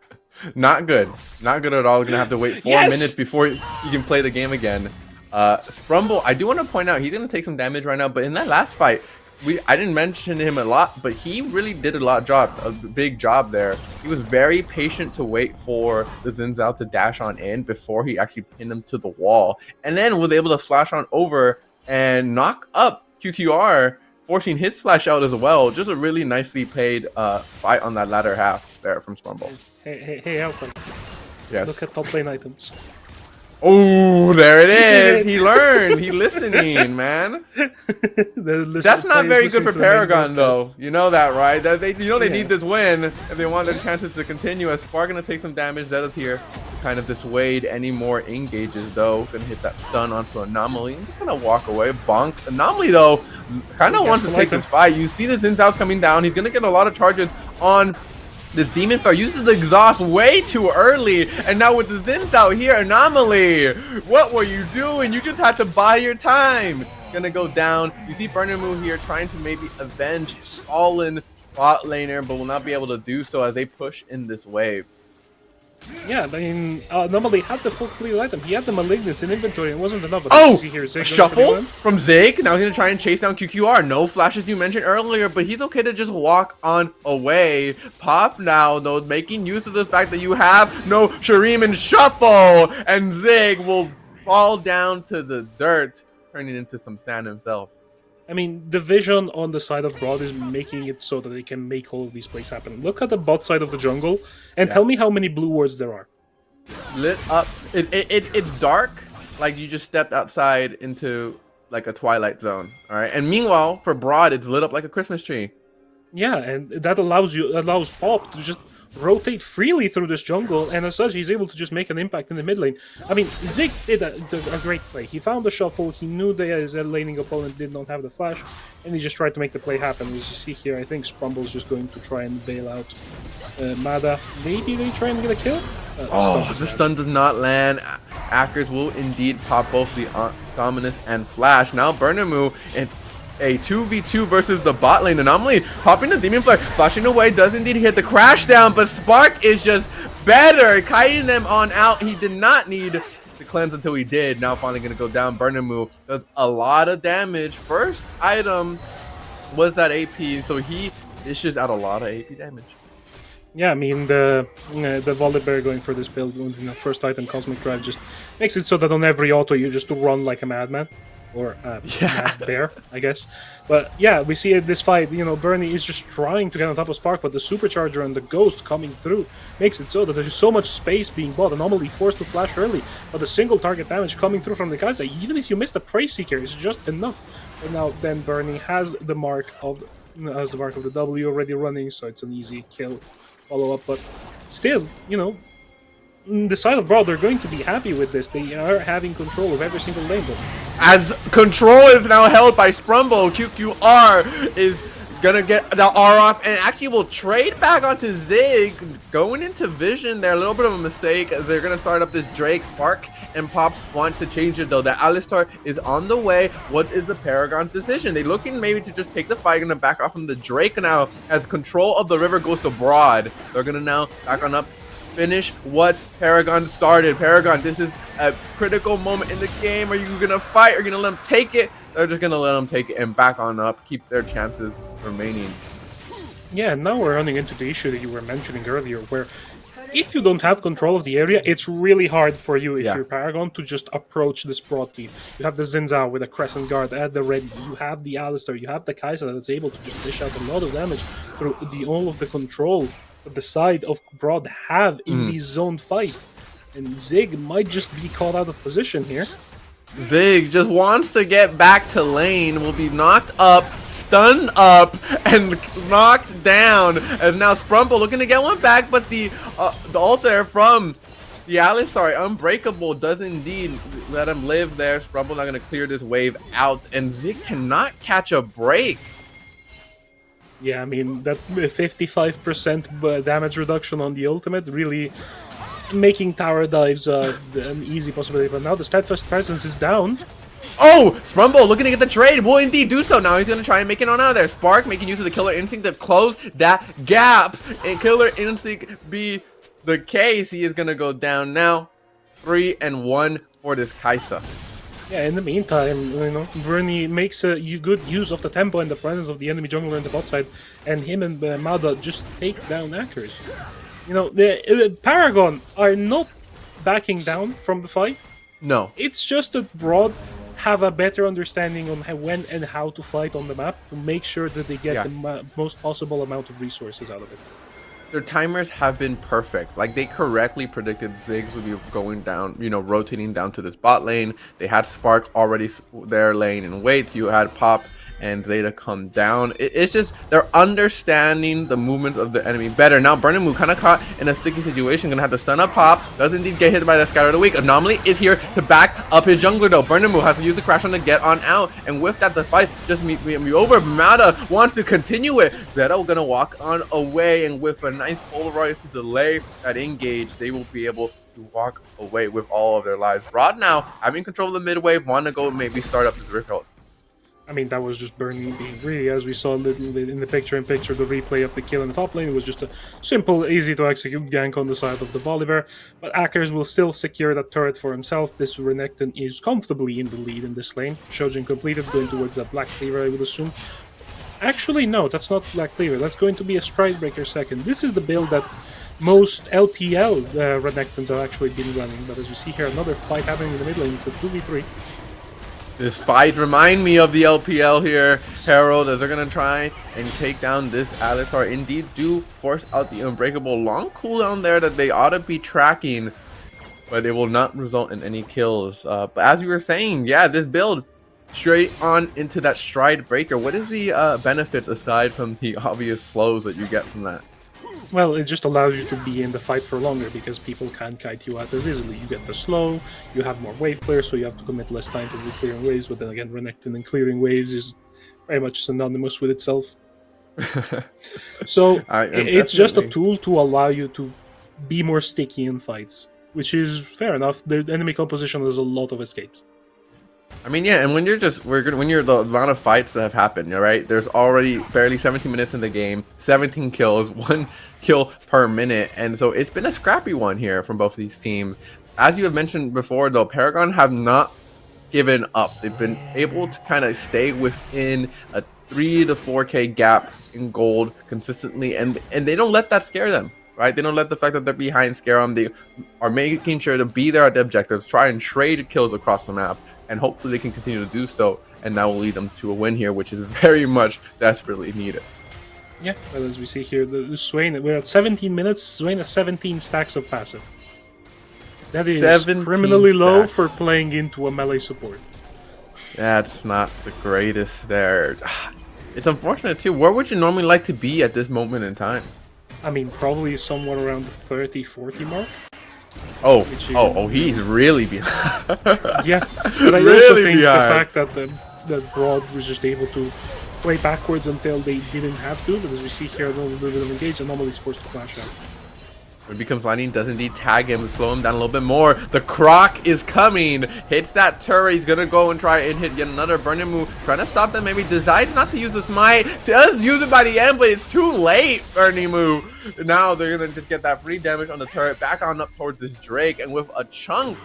Not good. Not good at all. You're gonna have to wait 4 Yes! minutes before you can play the game again. Sprumble, I do want to point out he's gonna take some damage right now, but in that last fight, I didn't mention him a lot, but he really did a big job there. He was very patient to wait for the Xin Zhao to dash on in before he actually pinned him to the wall, and then was able to flash on over and knock up QQR, forcing his flash out as well. Just a really nicely played fight on that latter half there from Sprumble. Hey, Elsa, Yes. look at top lane items. Oh, there it is. He learned. He listening, man. That's not very good for Paragon, though. You know that, right? They need this win if they want their chances to continue. As Spark gonna take some damage. That is here, kind of dissuade any more engages, though. Gonna hit that stun onto Anomaly. He's just gonna walk away. Bonk. Anomaly, though, kind of wants to take this fight. You see the Xin Zhao's coming down. He's gonna get a lot of charges on this Demon Flare. Uses the exhaust way too early, and now with the Zins out here, Anomaly, what were you doing? You just had to buy your time. Gonna go down. You see Burnamu here trying to maybe avenge fallen bot laner, but will not be able to do so as they push in this wave. Yeah, I mean, Anomaly had the full complete item. He had the Malignance in inventory. It wasn't enough. But Oh, you see here, Zig a going for the shuffle win. from Zig. Now he's gonna try and chase down QQR. No flashes you mentioned earlier, but he's okay to just walk on away. Pop now, though, making use of the fact that you have no Shuriman and shuffle, and Zig will fall down to the dirt, turning into some sand himself. I mean, the vision on the side of Broad is making it so that they can make all of these plays happen. Look at the bot side of the jungle, and tell me how many blue wards there are. Lit up. It's dark, like you just stepped outside into like a twilight zone. All right, and meanwhile for Broad, it's lit up like a Christmas tree. Yeah, and that allows Pop to just rotate freely through this jungle, and as such, he's able to just make an impact in the mid lane. I mean, Zig did a great play. He found the shuffle, he knew that his laning opponent did not have the flash, and he just tried to make the play happen. As you see here, I think Sprumble's just going to try and bail out Mada. Maybe they try and get a kill? The stun does not land. Actors will indeed pop both the Dominus and Flash. Now Burnamu and a 2v2 versus the bot lane. Anomaly popping the Demon Flare, flashing away, does indeed hit the crash down, but Spark is just better, kiting them on out. He did not need to cleanse until he did. Now finally gonna go down. Burnamu does a lot of damage. First item was that AP, so he dishes out a lot of AP damage. Yeah, I mean, the Volibear going for this build, first item, Cosmic Drive, just makes it so that on every auto you just run like a madman. Or mad bear, I guess. But yeah, we see in this fight, Bernie is just trying to get on top of Spark, but the Supercharger and the Ghost coming through makes it so that there's so much space being bought. Anomaly forced to flash early, but the single target damage coming through from the Kai'Sa, even if you miss the Prey Seeker, is just enough. And now then Bernie has the mark of the W already running, so it's an easy kill follow-up, but still, the side of Broad, they're going to be happy with this. They are having control of every single lane. But as control is now held by Sprumble, QQR is gonna get the R off and actually will trade back onto Zig. Going into Vision there, a little bit of a mistake. They're gonna start up this Drake. Spark and Pop want to change it though. The Alistar is on the way. What is the Paragon's decision? They looking maybe to just take the fight, gonna back off from the Drake now as control of the river goes to Broad. They're gonna now back on up, finish what Paragon started. Paragon, this is a critical moment in the game. Are you gonna fight? Are you gonna let them take it? They're just gonna let them take it and back on up, keep their chances remaining. yeah, now we're running into the issue that you were mentioning earlier, where if you don't have control of the area, it's really hard for you, if you're Paragon, to just approach this Broad team. You have the Xin Zhao with a Crescent Guard at the ready. You have the Alistar. You have the Kai'Sa that's able to just dish out a lot of damage through all of the control that the side of Broad have in these zoned fights. And Zig might just be caught out of position here. Zig just wants to get back to lane, will be knocked up, stunned up, and knocked down. And now Sprumble looking to get one back, but the ult there from the Alistar, Unbreakable, does indeed let him live there. Sprumble not going to clear this wave out, and Zig cannot catch a break. Yeah, I mean, that 55% damage reduction on the ultimate really making tower dives an easy possibility. But now the Steadfast Presence is down. Oh, Sprumble looking to get the trade. Will indeed do so. Now he's going to try and make it on out of there. Spark making use of the Killer Instinct to close that gap. And Killer Instinct be the case. He is going to go down now. 3-1 for this Kaisa. Yeah, in the meantime, Bernie makes a good use of the tempo and the presence of the enemy jungler in the bot side, and him and Mada just take down Akers. The Paragon are not backing down from the fight. No. It's just that Broad have a better understanding on when and how to fight on the map to make sure that they get the most possible amount of resources out of it. Their timers have been perfect. Like, they correctly predicted Ziggs would be going down, rotating down to this bot lane. They had Spark already there laying in wait. You had Pop and Zeta come down. It's just they're understanding the movements of the enemy better. Now Burning kind of caught in a sticky situation, gonna have to stun up Pop. Does indeed get hit by the Scatter of the Week. Anomaly is here to back up his jungler though. Burning has to use the crash on to get on out, and with that the fight just me over. Mata wants to continue it. Zeta gonna walk on away, and with a nice Polaroid to delay that engage, they will be able to walk away with all of their lives. Rod now having control of the mid wave, want to go maybe start up this Rift Hold. I mean, that was just Bernie being greedy, as we saw a little bit in the picture-in-picture, the replay of the kill in the top lane. It was just a simple, easy-to-execute gank on the side of the Volibear, but Akers will still secure that turret for himself. This Renekton is comfortably in the lead in this lane. Shojin completed, going towards that Black Cleaver, I would assume. Actually, no, that's not Black Cleaver. That's going to be a Stridebreaker second. This is the build that most LPL Renektons have actually been running, but as we see here, another fight happening in the mid lane. It's a 2v3. This fight remind me of the LPL here, Harold, as they're going to try and take down this Alistar. Indeed, do force out the Unbreakable. Long cooldown there that they ought to be tracking, but it will not result in any kills. But as you were saying, yeah, this build straight on into that Stride Breaker. What is the benefits aside from the obvious slows that you get from that? Well, it just allows you to be in the fight for longer because people can't kite you out as easily. You get the slow, you have more wave clear, so you have to commit less time to do clearing waves, but then again, Renekton and clearing waves is very much synonymous with itself. So, it's just a tool to allow you to be more sticky in fights, which is fair enough. The enemy composition has a lot of escapes. I mean, yeah, and when you're the amount of fights that have happened, right? There's already barely 17 minutes in the game, 17 kills, 1 kill per minute, and so it's been a scrappy one here from both of these teams. As you have mentioned before, though, Paragon have not given up. They've been able to kind of stay within a 3 to 4K gap in gold consistently, and they don't let that scare them. Right? They don't let the fact that they're behind scare them. They are making sure to be there at the objectives, try and trade kills across the map, and hopefully they can continue to do so, and that will lead them to a win here, which is very much desperately needed. Yeah, well, as we see here, the Swain, we're at 17 minutes, Swain has 17 stacks of passive. That is criminally low for playing into a melee support. That's not the greatest there. It's unfortunate too. Where would you normally like to be at this moment in time? I mean, probably somewhere around the 30-40 mark. He's really behind. Yeah, but I really also think behind. the fact that that Broad was just able to play backwards until they didn't have to, but as we see here, a little bit of engage, Anomaly's forced to flash out. When it becomes lightning, does indeed tag him and slow him down a little bit more. The Croc is coming, hits that turret. He's gonna go and try and hit yet another burning move, trying to stop them. Maybe decides not to use the smite, does use it by the end, but it's too late. Burning move. Now they're gonna just get that free damage on the turret, back on up towards this Drake, and with a chunk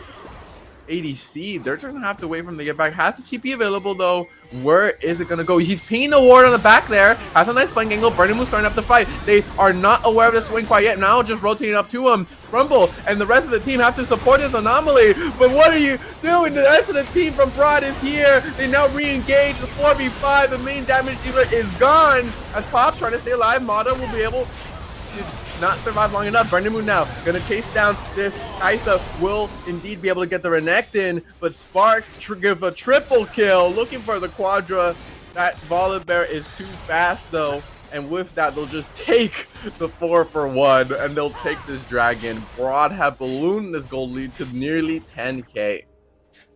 ADC, they're just gonna have to wait for him to get back. Has the TP available though. Where is it gonna go? He's pinging the ward on the back there. Has a nice flank angle. Burning Moose starting up the fight. They are not aware of the swing quite yet. Now just rotating up to him. Rumble and the rest of the team have to support this Anomaly. But what are you doing? The rest of the team from Broad is here. They now re-engage the 4v5. The main damage dealer is gone. As Pop's trying to stay alive, Mata will be able to not survive long enough. Burning Moon now gonna chase down this Kaisa, will indeed be able to get the Renekton, but Spark give a triple kill, looking for the Quadra. That Volibear is too fast though, and with that they'll just take the 4-for-1 and they'll take this dragon. Broad have ballooned this gold lead to nearly 10k.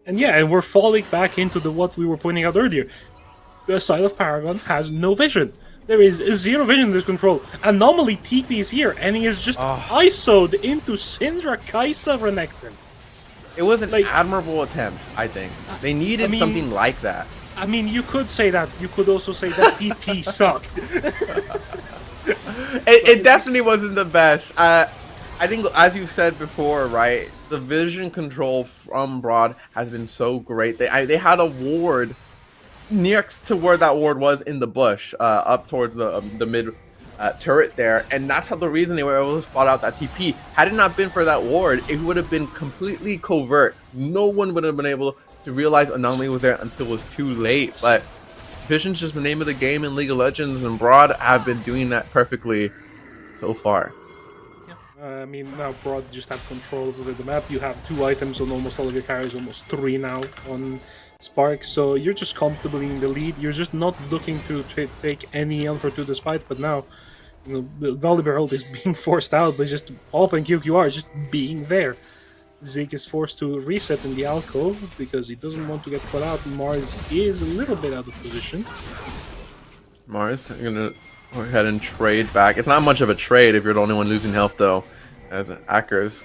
And yeah, and we're falling back into what we were pointing out earlier. The side of Paragon has no vision. There is zero vision in this control. Anomaly TP is here, and he is just ISO'd into Syndra Kaisa Renekton. It was an Like- admirable attempt, I think. They needed I mean- something like that. I mean, you could say that. You could also say that TP sucked. It definitely wasn't the best. I think, as you said before, right, the vision control from Broad has been so great. They had a ward next to where that ward was in the bush, up towards the mid turret there, and that's how the reason they were able to spot out that TP. Had it not been for that ward, it would have been completely covert. No one would have been able to realize Anomaly was there until it was too late. But vision's just the name of the game in League of Legends, and Broad have been doing that perfectly so far. I mean, now Broad just have control over the map. You have 2 items on almost all of your carries, almost 3 now on Spark, so you're just comfortably in the lead. You're just not looking to take any L for 2 this fight, but now, you know, the Volibear ult is being forced out by just Pop and QQR just being there. Zig is forced to reset in the alcove because he doesn't want to get caught out. Mars is a little bit out of position. Mars, you're gonna go ahead and trade back. It's not much of a trade if you're the only one losing health, though, as Akers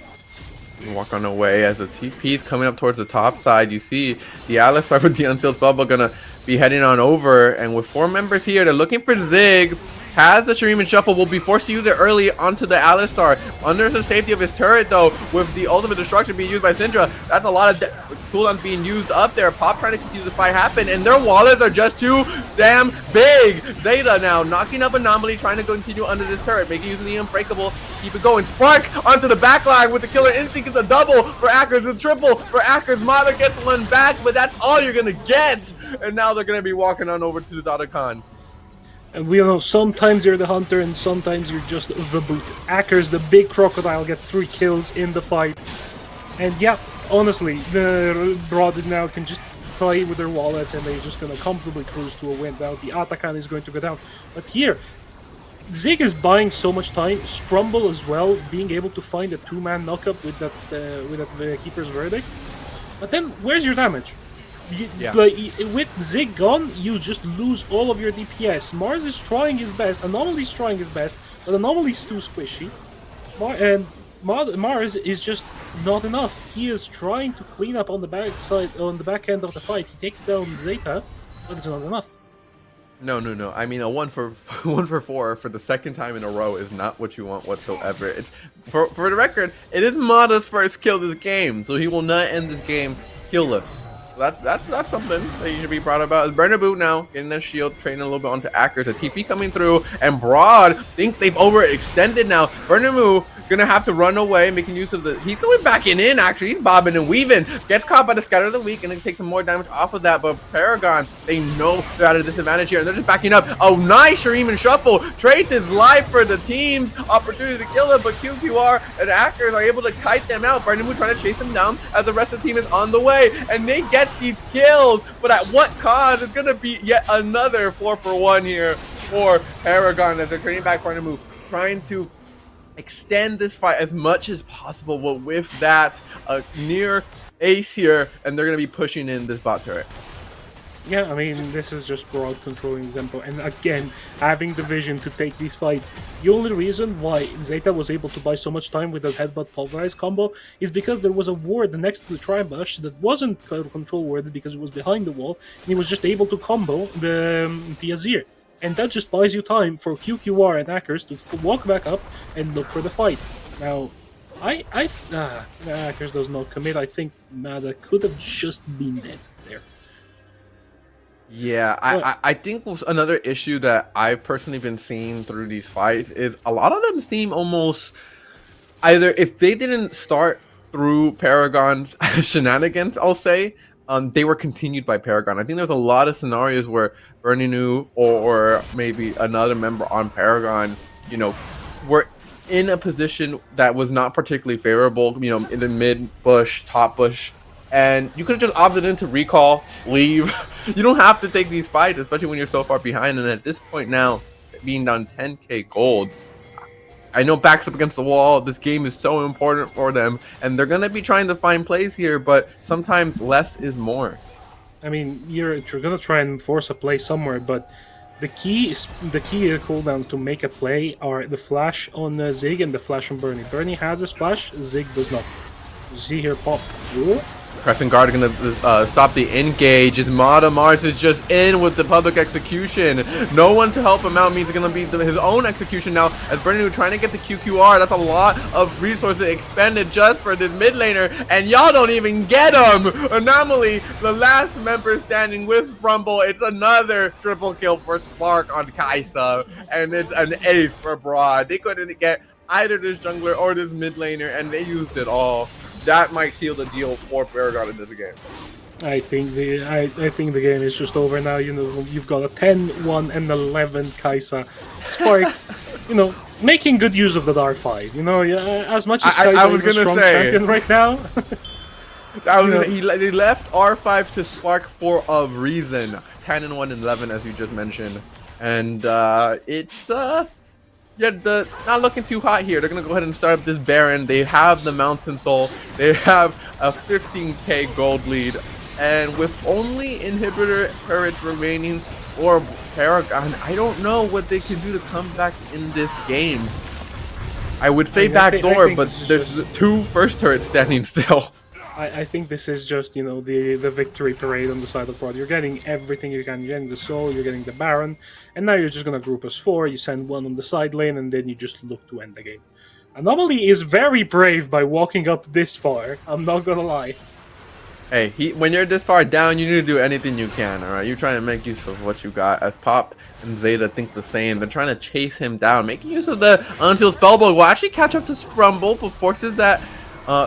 walk on away as the TP is coming up towards the top side. You see the Alistar with the Unsealed Bubble gonna be heading on over, and with 4 members here, they're looking for Zig. Has the Shuriman Shuffle, will be forced to use it early onto the Alistar. Under the safety of his turret, though, with the Ultimate Destruction being used by Syndra, that's a lot of cooldowns being used up there. Pop trying to continue the fight happen, and their wallets are just too damn big. Zeta now knocking up Anomaly, trying to continue under this turret, making using the Unbreakable, keep it going. Spark onto the back line with the Killer Instinct. It's a double for Akers, a triple for Akers. Mata gets one back, but that's all you're gonna get. And now they're gonna be walking on over to the Dotacon. And we know sometimes you're the hunter and sometimes you're just the boot. Akers, the big crocodile, gets 3 kills in the fight. And yeah, honestly, the Broad now can just play with their wallets and they're just gonna comfortably cruise to a win. Now the Atakan is going to go down. But here, Zig is buying so much time. Sprumble as well, being able to find a 2-man knockup with that Keeper's Verdict. But then, where's your damage? Like, with Zig gone, you just lose all of your DPS. Mars is trying his best, Anomaly's trying his best, but Anomaly's too squishy. Mars is just not enough. He is trying to clean up on the back end of the fight. He takes down Zeta, but it's not enough. No. I mean, a 1 for 4 for the second time in a row is not what you want whatsoever. It's for the record, it is Mata's first kill this game, so he will not end this game killless. That's something that you should be proud about. Burnabout now getting that shield, training a little bit onto Akers. A TP coming through, and Broad thinks they've overextended now. Burnabout gonna have to run away, making use of the. He's going back in. Actually, he's bobbing and weaving. Gets caught by the Scatter of the Weak, and then takes some more damage off of that. But Paragon, they know they're at a disadvantage here, and they're just backing up. Oh, nice Shuriman Shuffle trades his life for the team's opportunity to kill him, but QQR and Akers are able to kite them out. Burnabout trying to chase them down as the rest of the team is on the way, and they get these kills. But at what cost? It's gonna be yet another 4 for 1 here for Paragon as they're trading back Burnabout, trying to extend this fight as much as possible, but with that near ace here, and they're going to be pushing in this bot turret. Yeah, I mean, this is just Broad controlling the tempo, and again, having the vision to take these fights. The only reason why Zeta was able to buy so much time with the Headbutt Pulverize combo is because there was a ward next to the Tribush that wasn't control warded because it was behind the wall, and he was just able to combo the Azir. And that just buys you time for QQR and Akers to walk back up and look for the fight. Now, Akers does not commit. I think Nada could have just been dead there. Yeah, I think another issue that I've personally been seeing through these fights is a lot of them seem almost either, if they didn't start through Paragon's shenanigans, I'll say, they were continued by Paragon. I think there's a lot of scenarios where Berninu or maybe another member on Paragon, you know, were in a position that was not particularly favorable, you know, in the mid bush, top bush, and you could have just opted in to recall, leave. You don't have to take these fights, especially when you're so far behind. And at this point now, being down 10k gold, I know backs up against the wall. This game is so important for them, and they're gonna be trying to find plays here, but sometimes less is more. I mean, you're gonna try and force a play somewhere, but the key cooldowns to make a play are the flash on Zig and the flash on Bernie. Bernie has his flash, Zig does not. You see here, Pop. Ooh. Crescent Guard are gonna stop the engage. It's Mata Mars is just in with the public execution. No one to help him out means it's gonna be his own execution now. As Bernie trying to get the QQR, that's a lot of resources expended just for this mid laner, and y'all don't even get him. Anomaly, the last member standing with Sprumble. It's another triple kill for Spark on Kaisa, and it's an ace for Broad. They couldn't get either this jungler or this mid laner, and they used it all. That might seal the deal for Paragon in this game. I think the game is just over now. You know, you've got a 10-1 and 11 Kaisa. Spark, you know, making good use of the R5. You know, as much as Kaisa is a strong champion right now. They left R5 to Spark for a reason. 10-1 and 11, as you just mentioned, and it's yeah, not looking too hot here. They're gonna go ahead and start up this Baron. They have the Mountain Soul. They have a 15k gold lead, and with only inhibitor turrets remaining or Paragon, I don't know what they can do to come back in this game. I would say backdoor, but there's two first turrets standing still. I think this is just, you know, the victory parade on the side of Broad. You're getting everything you can. You're getting the Soul, you're getting the Baron, and now you're just going to group as 4. You send one on the side lane, and then you just look to end the game. Anomaly is very brave by walking up this far. I'm not going to lie. Hey, when you're this far down, you need to do anything you can, alright? You're trying to make use of what you got. As Pop and Zeta think the same. They're trying to chase him down, making use of the Unsealed Spellbook. Will actually catch up to Sprumble, but forces that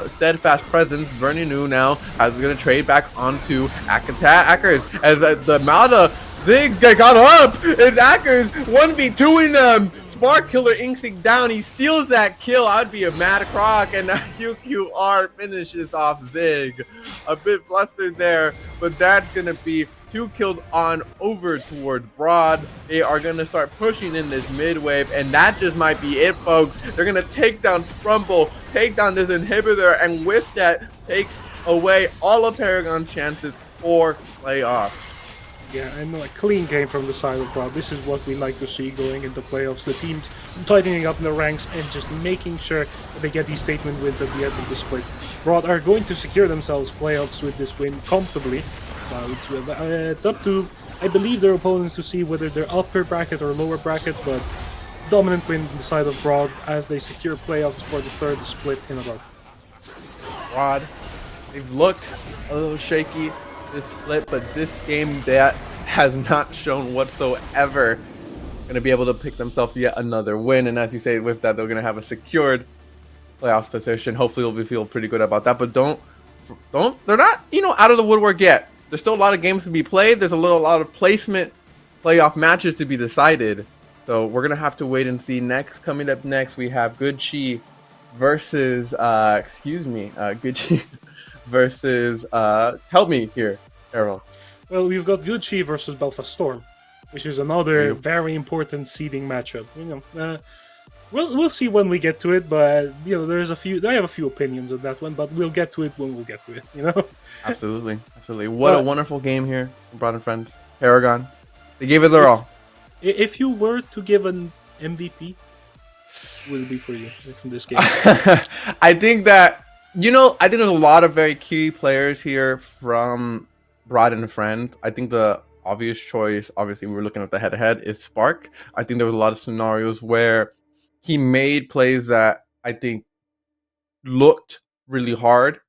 steadfast presence. Bernie New now is going to trade back onto Ackers as the Malda Zig got up. It's Ackers 1v2ing them. Spark Killer Inksink down. He steals that kill. I'd be a mad croc, and QQR finishes off Zig. A bit flustered there, but that's going to be 2 kills on over towards Broad. They are going to start pushing in this mid wave, and that just might be it, folks. They're going to take down Sprumble, take down this inhibitor, and with that, take away all of Paragon's chances for playoffs. Yeah, and a clean game from the side of Broad. This is what we like to see going into playoffs. The teams tightening up in the ranks and just making sure that they get these statement wins at the end of the split. Broad are going to secure themselves playoffs with this win comfortably. It's up to, I believe, their opponents to see whether they're upper bracket or lower bracket, but dominant win on the side of Broad as they secure playoffs for the 3rd split in a row. Broad, they've looked a little shaky this split, but this game that has not shown whatsoever. Going to be able to pick themselves yet another win, and as you say, with that, they're going to have a secured playoffs position. Hopefully, we'll feel pretty good about that, but they're not, you know, out of the woodwork yet. There's still a lot of games to be played. There's a lot of placement playoff matches to be decided. So we're gonna have to wait and see. Coming up next, we have Good Chi versus Good Chi versus help me here, Errol. Well, we've got Good Chi versus Belfast Storm, which is another very important seeding matchup. You know, we'll see when we get to it, but you know, I have a few opinions on that one, but we'll get to it when we'll get to it. You know. Absolutely. What a wonderful game here, Broad and Friends. Paragon, they gave it their all. If you were to give an MVP, what would it be for you from this game? I think that, I think there's a lot of very key players here from Broad and Friend. I think the obvious choice, obviously we were looking at the head-to-head, is Spark. I think there was a lot of scenarios where he made plays that I think looked really hard.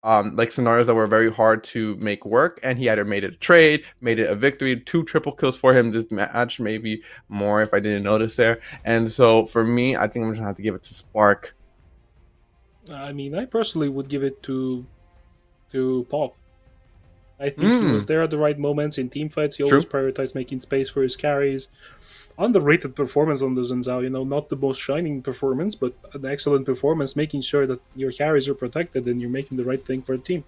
Like scenarios that were very hard to make work, and he either made it a trade, made it a victory, 2 triple kills for him this match, maybe more if I didn't notice there. And so for me, I think I'm just gonna have to give it to Spark. I mean, I personally would give it to Pop. I think he was there at the right moments in team fights. He always prioritized making space for his carries. Underrated performance on the Zenzao, not the most shining performance, but an excellent performance, making sure that your carries are protected and you're making the right thing for the team.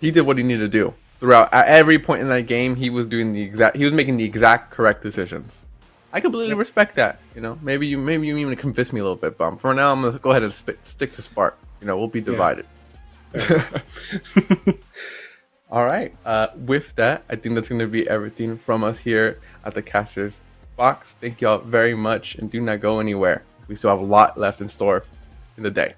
He did what he needed to do throughout. At every point in that game, he was making the exact correct decisions. I completely respect that. Maybe you even convince me a little bit, but for now, I'm gonna go ahead and stick to Spark. We'll be divided. Yeah. All right. With that, I think that's going to be everything from us here at the Casters Box. Thank y'all very much, and do not go anywhere. We still have a lot left in store in the day.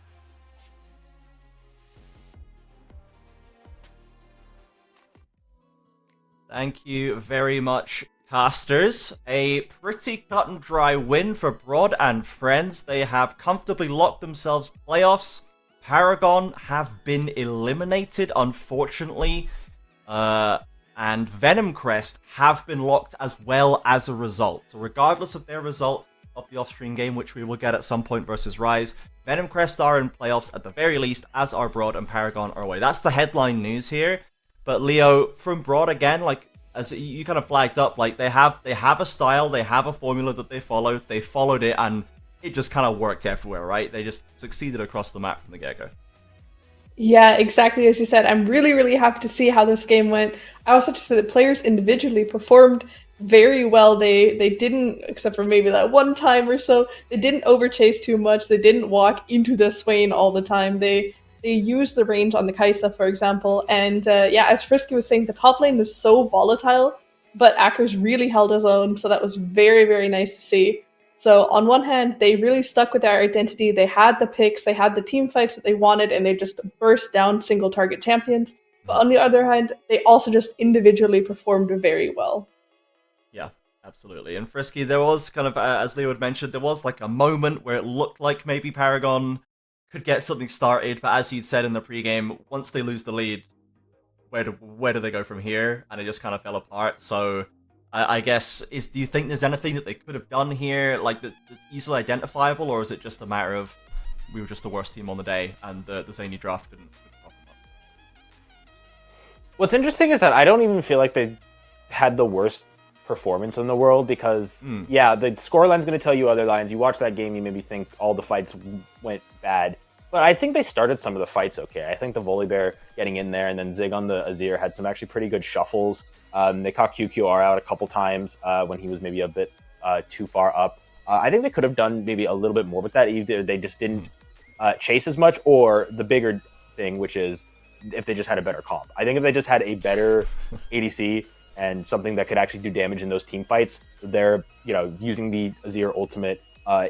Thank you very much, casters. A pretty cut and dry win for Broad and friends. They have comfortably locked themselves playoffs. Paragon have been eliminated, unfortunately. And Venom Crest have been locked as well as a result. So regardless of their result of the off-stream game, which we will get at some point versus Rise, Venom Crest are in playoffs at the very least, as are Broad and Paragon are away. That's the headline news here. But Leo, from Broad again, like as you kind of flagged up, like they have a style, they have a formula that they followed it, and it just kind of worked everywhere, right? They just succeeded across the map from the get-go. Yeah, exactly as you said. I'm really, really happy to see how this game went. I also have to say the players individually performed very well. They didn't, except for maybe that one time or so, they didn't overchase too much. They didn't walk into the Swain all the time. They used the range on the Kaisa, for example. And yeah, as Frisky was saying, the top lane was so volatile, but Akers really held his own. So that was very, very nice to see. So on one hand, they really stuck with their identity. They had the picks, they had the team fights that they wanted, and they just burst down single target champions. But on the other hand, they also just individually performed very well. Yeah, absolutely. And Frisky, there was kind of, as Leo had mentioned, there was like a moment where it looked like maybe Paragon could get something started, but as you'd said in the pregame, once they lose the lead, where do they go from here? And it just kind of fell apart. So I guess, do you think there's anything that they could have done here, like that's easily identifiable, or is it just a matter of we were just the worst team on the day and the Zany draft didn't prop them up? What's interesting is that I don't even feel like they had the worst performance in the world because, yeah, the scoreline's going to tell you other lines. You watch that game, you maybe think all the fights went bad. But I think they started some of the fights okay. I think the Volibear getting in there and then Zig on the Azir had some actually pretty good shuffles. They caught QQR out a couple times when he was maybe a bit too far up. I think they could have done maybe a little bit more with that. Either they just didn't chase as much, or the bigger thing, which is if they just had a better comp. I think if they just had a better ADC and something that could actually do damage in those team fights, they're using the Azir ultimate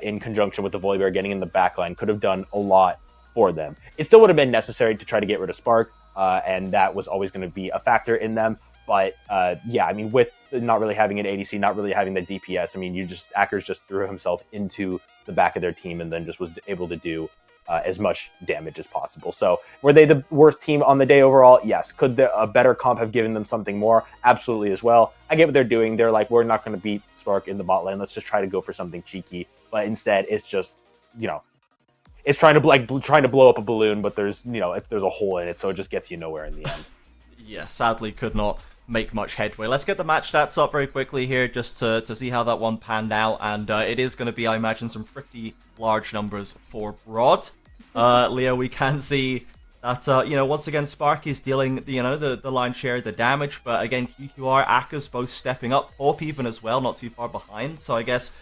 in conjunction with the Volibear getting in the backline could have done a lot for them. It still would have been necessary to try to get rid of Spark, and that was always going to be a factor in them. But yeah, I mean, with not really having an ADC, not really having the DPS, I mean, Akers just threw himself into the back of their team and then just was able to do as much damage as possible. So were they the worst team on the day overall? Yes. Could a better comp have given them something more? Absolutely as well. I get what they're doing. They're like, we're not going to beat Spark in the bot lane. Let's just try to go for something cheeky. But instead, it's just, it's trying to blow up a balloon, but there's a hole in it, so it just gets you nowhere in the end. Yeah, sadly could not make much headway. Let's get the match stats up very quickly here just to see how that one panned out, and it is going to be, I imagine, some pretty large numbers for Broad. Leo, we can see that, once again, Spark is dealing, the lion's share of the damage, but again, QQR, Akers both stepping up, Pop even as well, not too far behind, so I guess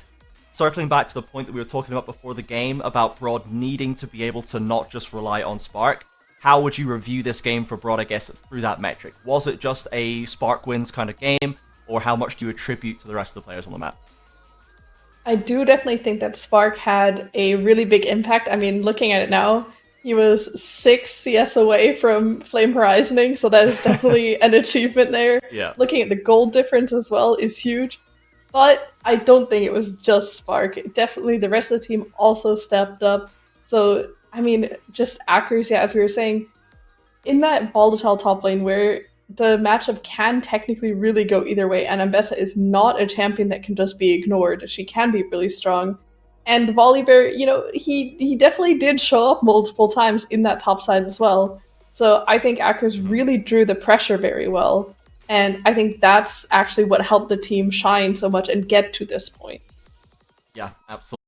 circling back to the point that we were talking about before the game about Broad needing to be able to not just rely on Spark, how would you review this game for Broad, I guess, through that metric? Was it just a Spark wins kind of game, or how much do you attribute to the rest of the players on the map? I do definitely think that Spark had a really big impact. I mean, looking at it now, he was 6 CS away from Flame Horizoning, so that is definitely an achievement there. Yeah. Looking at the gold difference as well is huge. But I don't think it was just Spark. Definitely the rest of the team also stepped up. So, I mean, just accuracy, as we were saying, in that volatile top lane where the matchup can technically really go either way, and Ambessa is not a champion that can just be ignored. She can be really strong. And the Volibear, he definitely did show up multiple times in that top side as well. So I think Akers really drew the pressure very well. And I think that's actually what helped the team shine so much and get to this point. Yeah, absolutely.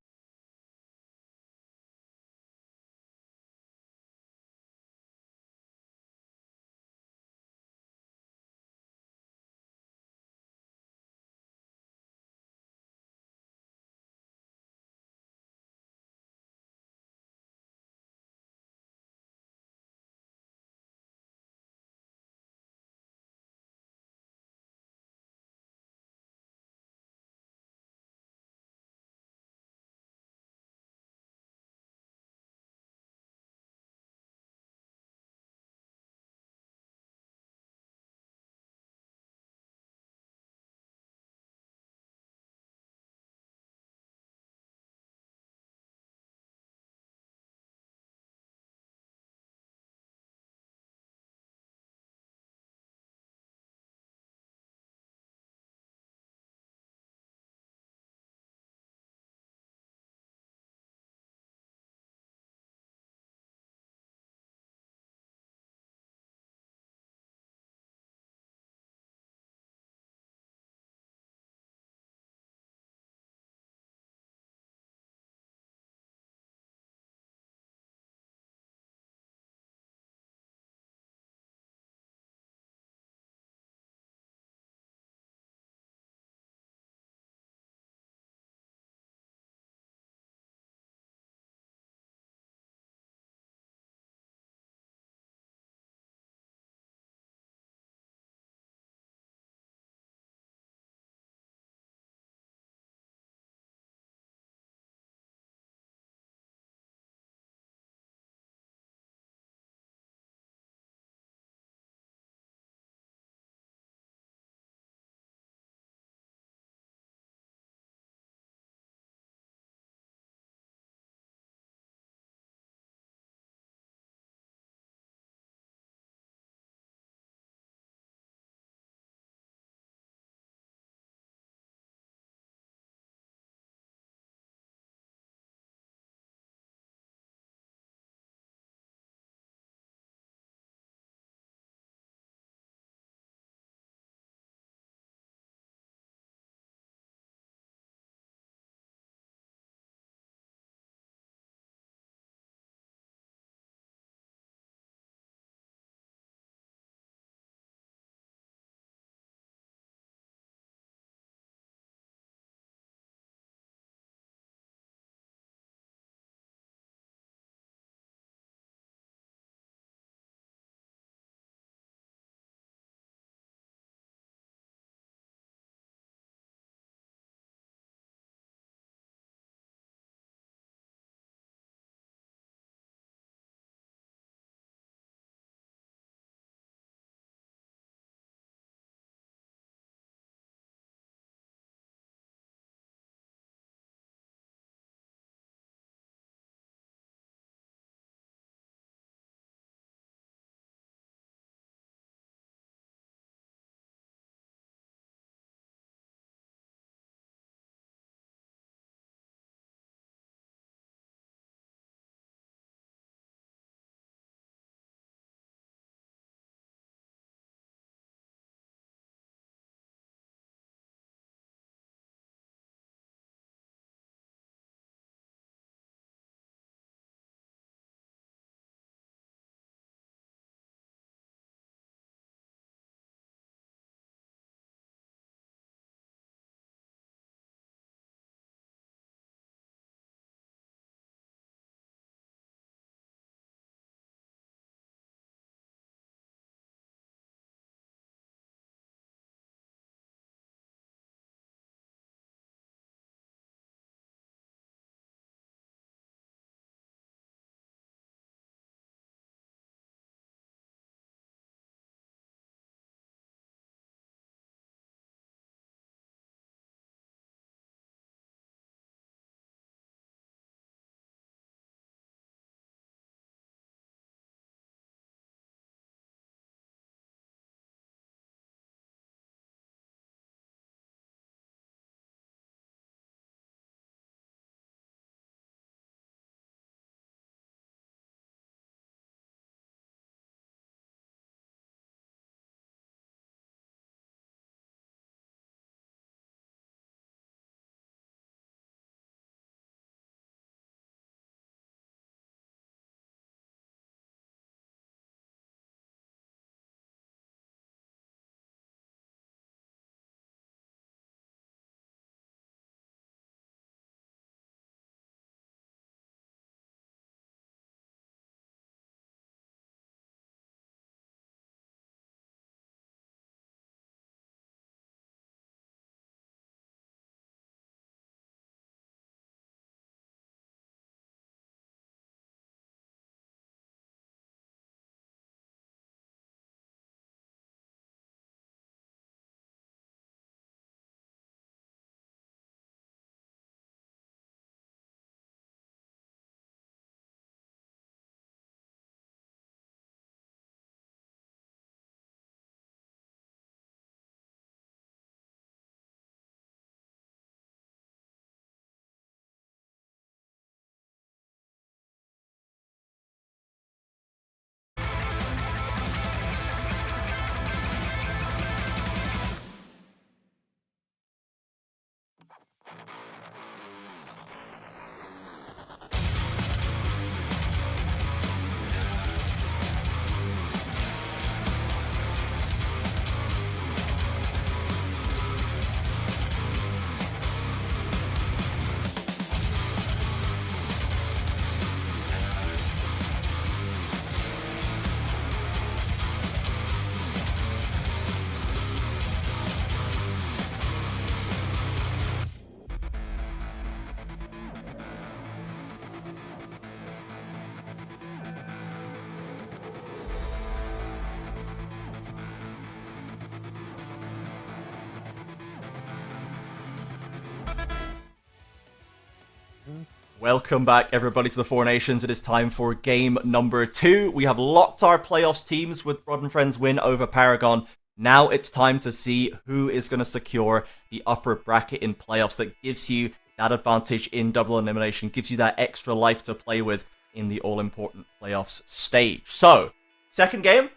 Welcome back, everybody, to the Four Nations. It is time for game number 2. We have locked our playoffs teams with Broad and Friends win over Paragon. Now it's time to see who is going to secure the upper bracket in playoffs that gives you that advantage in double elimination, gives you that extra life to play with in the all-important playoffs stage. So, second game,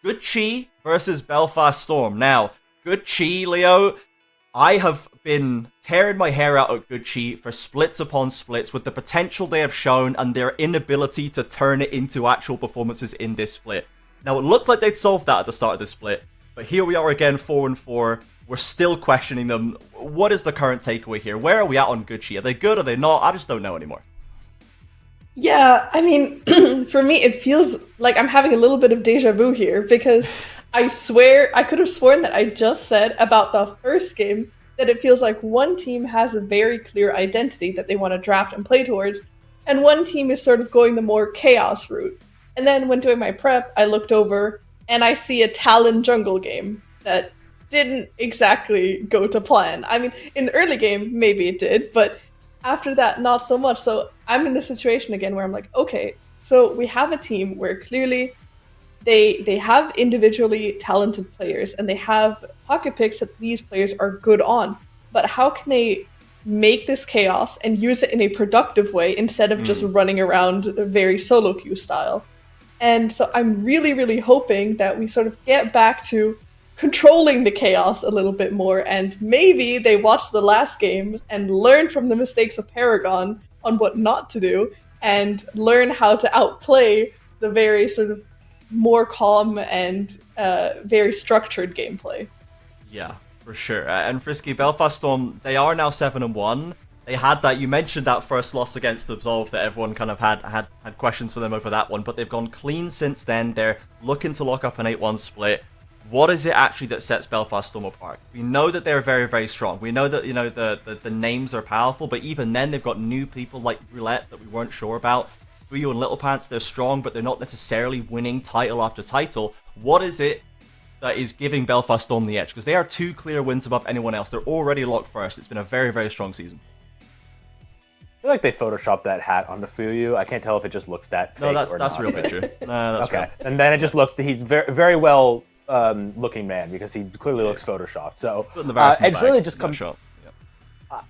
Good Chi versus Belfast Storm. Now, Good Chi, Leo, I have been tearing my hair out at Good Chi for splits upon splits with the potential they have shown and their inability to turn it into actual performances in this split. Now, it looked like they'd solved that at the start of this split, but here we are again, 4-4. We're still questioning them. What is the current takeaway here? Where are we at on Good Chi? Are they good? Are they not? I just don't know anymore. Yeah, I mean, for me, it feels like I'm having a little bit of deja vu here because I swear I could have sworn that I just said about the first game that it feels like one team has a very clear identity that they want to draft and play towards, and one team is sort of going the more chaos route. And then when doing my prep, I looked over and I see a Talon jungle game that didn't exactly go to plan. I mean, in the early game, maybe it did, but after that, not so much. So I'm in this situation again where I'm like, okay, so we have a team where clearly they have individually talented players and they have pocket picks that these players are good on. But how can they make this chaos and use it in a productive way instead of just running around a very solo queue style? And so I'm really, really hoping that we sort of get back to controlling the chaos a little bit more, and maybe they watch the last games and learn from the mistakes of Paragon on what not to do and learn how to outplay the very sort of more calm and very structured gameplay. Yeah, for sure. And Frisky, Belfast Storm, they are now 7-1. They had that, you mentioned that first loss against Absolve that everyone kind of had questions for them over that one, but they've gone clean since then. They're looking to lock up an 8-1 split. What is it actually that sets Belfast Storm apart? We know that they're very, very strong. We know that, you know, the names are powerful, but even then they've got new people like Roulette that we weren't sure about. Buyo and Little Pants, they're strong, but they're not necessarily winning title after title. What is it that is giving Belfast Storm the edge? Because they are 2 clear wins above anyone else. They're already locked first. It's been a very, very strong season. I feel like they photoshopped that hat onto Fuyu. I can't tell if it just looks that fake or that's not. real picture. No, that's okay. real. And then it just looks, he's very, very well looking man because he clearly looks photoshopped. So it's really just comes.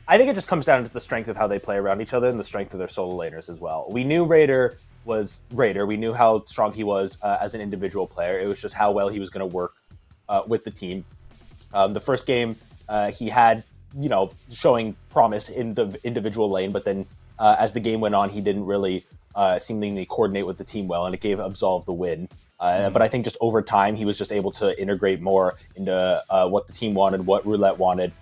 I think it just comes down to the strength of how they play around each other and the strength of their solo laners as well. We knew Raider was Raider. We knew how strong he was as an individual player. It was just how well he was going to work with the team. The first game he had, you know, showing promise in the individual lane, but then as the game went on, he didn't really seemingly coordinate with the team well, and it gave Absolve the win. But I think just over time, he was just able to integrate more into what the team wanted, what Roulette wanted.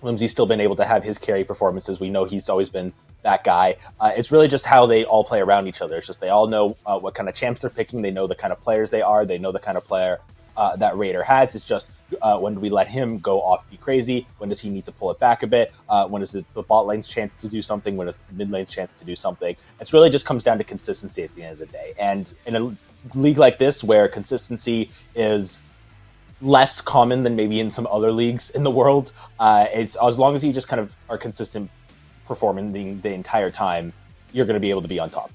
Limsey's still been able to have his carry performances. We know he's always been that guy. It's really just how they all play around each other. It's just they all know what kind of champs they're picking. They know the kind of players they are. They know the kind of player that Raider has. It's just when do we let him go off, be crazy? When does he need to pull it back a bit? When is it the bot lane's chance to do something? When is the mid lane's chance to do something? It's really just comes down to consistency at the end of the day. And in a league like this, where consistency is less common than maybe in some other leagues in the world, it's as long as you just kind of are consistent performing the entire time, you're going to be able to be on top.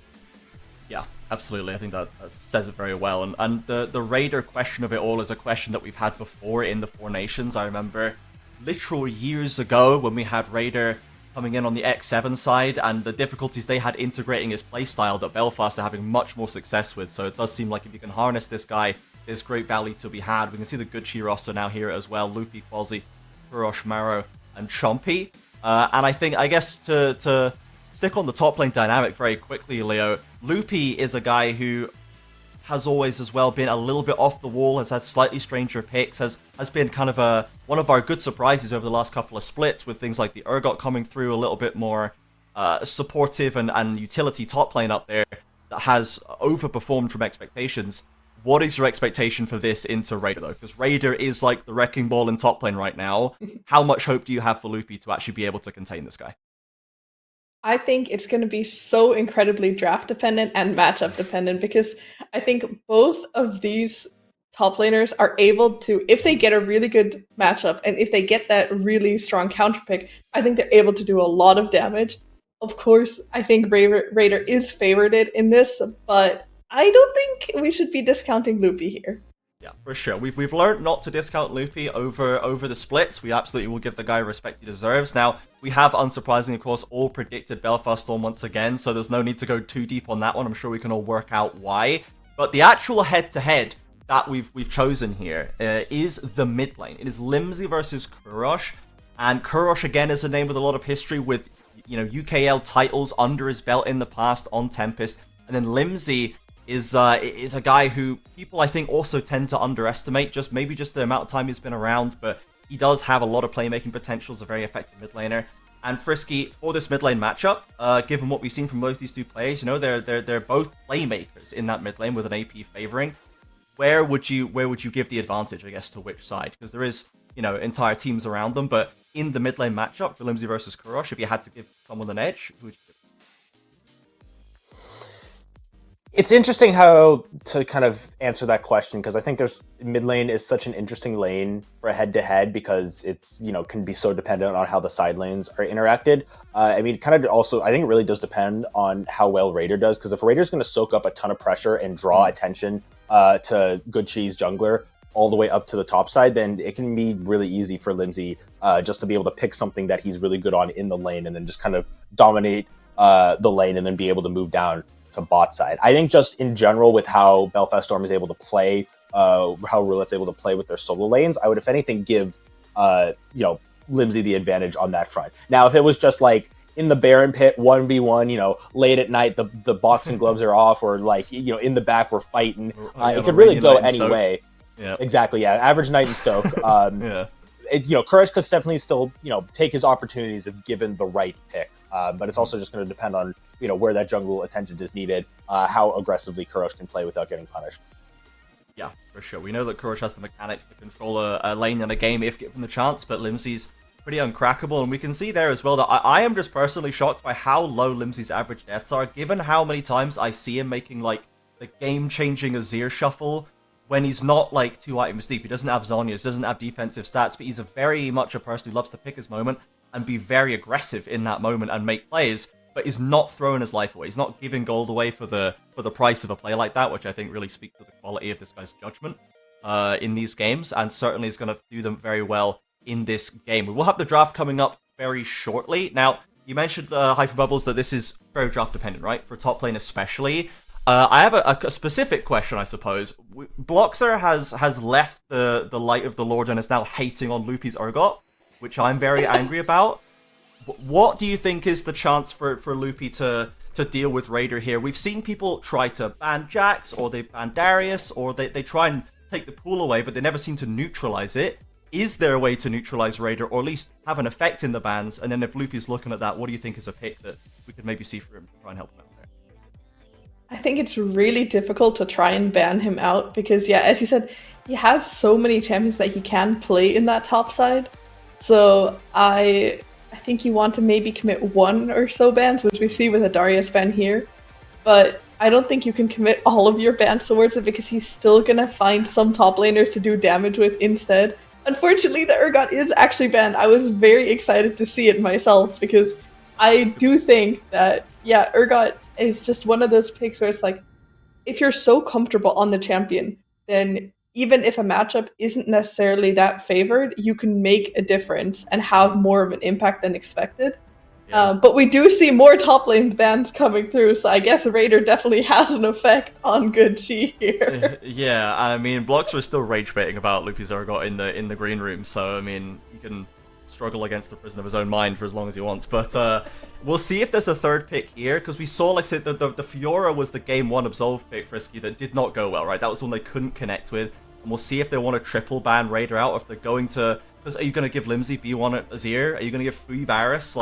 Yeah, absolutely. I think that says it very well. And the Raider question of it all is a question that we've had before in the Four Nations. I remember literal years ago when we had Raider coming in on the X7 side and the difficulties they had integrating his playstyle that Belfast are having much more success with. So it does seem like if you can harness this guy, there's great value to be had. We can see the Good Chi roster now here as well. Loopy, Quasi, Kurosh, Maro, and Chompy. And I guess to stick on the top lane dynamic very quickly, Leo, Loopy is a guy who has always as well been a little bit off the wall, has had slightly stranger picks, has been kind of one of our good surprises over the last couple of splits with things like the Urgot coming through a little bit more supportive and utility top lane up there that has overperformed from expectations. What is your expectation for this into Raider, though? Because Raider is like the wrecking ball in top lane right now. How much hope do you have for Loopy to actually be able to contain this guy? I think it's going to be so incredibly draft dependent and matchup dependent because I think both of these top laners are able to, if they get a really good matchup and if they get that really strong counter pick, I think they're able to do a lot of damage. Of course, I think Raider is favorited in this, but I don't think we should be discounting Loopy here. Yeah, for sure. We've learned not to discount Loopy over the splits. We absolutely will give the guy respect he deserves. Now, we have, unsurprisingly, of course, all predicted Belfast Storm once again, so there's no need to go too deep on that one. I'm sure we can all work out why. But the actual head-to-head that we've chosen here is the mid lane. It is Limsey versus Kurosh, and Kurosh, again, is a name with a lot of history with, UKL titles under his belt in the past on Tempest, and then Limsey is a guy who people, I think, also tend to underestimate, maybe just the amount of time he's been around, but he does have a lot of playmaking potential as a very effective mid laner. And Frisky, for this mid lane matchup, given what we've seen from both these two players, they're both playmakers in that mid lane with an AP favoring. Where would you give the advantage, I guess, to which side? Because there is, entire teams around them, but in the mid lane matchup for Limsey versus Kurosh, if you had to give someone an edge, who would you give? It's interesting how to kind of answer that question, because I think mid lane is such an interesting lane for a head-to-head because it's, can be so dependent on how the side lanes are interacted. I think it really does depend on how well Raider does, because if Raider's going to soak up a ton of pressure and draw attention to Good Cheese jungler all the way up to the top side, then it can be really easy for Limsey just to be able to pick something that he's really good on in the lane and then just kind of dominate the lane and then be able to move down to bot side. I think just in general with how Belfast Storm is able to play, how Roulette's able to play with their solo lanes, I would, if anything, give Limsey the advantage on that front. Now, if it was just like in the Baron pit 1v1, late at night, the boxing gloves are off, or in the back we're fighting, it could really go any way. Yeah, exactly. Yeah, average night in Stoke. yeah. Courage could definitely still, take his opportunities if given the right pick. But it's also just going to depend on, where that jungle attention is needed, how aggressively Kurosh can play without getting punished. Yeah, for sure. We know that Kurosh has the mechanics to control a lane in a game if given the chance, but Limsey's pretty uncrackable, and we can see there as well that I am just personally shocked by how low Limsey's average deaths are, given how many times I see him making, the game-changing Azir shuffle when he's not, 2 items deep. He doesn't have Zhonya's, doesn't have defensive stats, but he's very much a person who loves to pick his moment and be very aggressive in that moment and make plays, but is not throwing his life away. He's not giving gold away for the price of a play like that, which I think really speaks to the quality of this guy's judgment in these games, and certainly is going to do them very well in this game. We will have the draft coming up very shortly. Now, you mentioned, Hyperbubbles, that this is very draft dependent, right? For top lane especially. I have a specific question, I suppose. Bloxer has left the light of the Lord and is now hating on Loopy's Urgot, which I'm very angry about. What do you think is the chance for Loopy to deal with Raider here? We've seen people try to ban Jax, or they ban Darius, or they try and take the pool away, but they never seem to neutralize it. Is there a way to neutralize Raider, or at least have an effect in the bans? And then if Loopy's looking at that, what do you think is a pick that we could maybe see for him to try and help him out there? I think it's really difficult to try and ban him out because, yeah, as you said, he has so many champions that he can play in that top side. So I think you want to maybe commit one or so bans, which we see with a Darius ban here. But I don't think you can commit all of your bans towards it because he's still going to find some top laners to do damage with instead. Unfortunately, the Urgot is actually banned. I was very excited to see it myself because I do think that, yeah, Urgot is just one of those picks where it's if you're so comfortable on the champion, then even if a matchup isn't necessarily that favored, you can make a difference and have more of an impact than expected. Yeah. But we do see more top lane bans coming through, so I guess Raider definitely has an effect on Good Chi here. Yeah, I mean, Bloxer was still rage baiting about Loopy's Urgot in the green room, so I mean, you can struggle against the prison of his own mind for as long as he wants. But we'll see if there's a third pick here, because we saw, like I said, the Fiora was the game 1 Absolve pick, Frisky, that did not go well, right? That was one they couldn't connect with. And we'll see if they want to triple ban Raider out, or if they're going to... Because are you going to give Limsey B1 at Azir? Are you going to give Free Varus?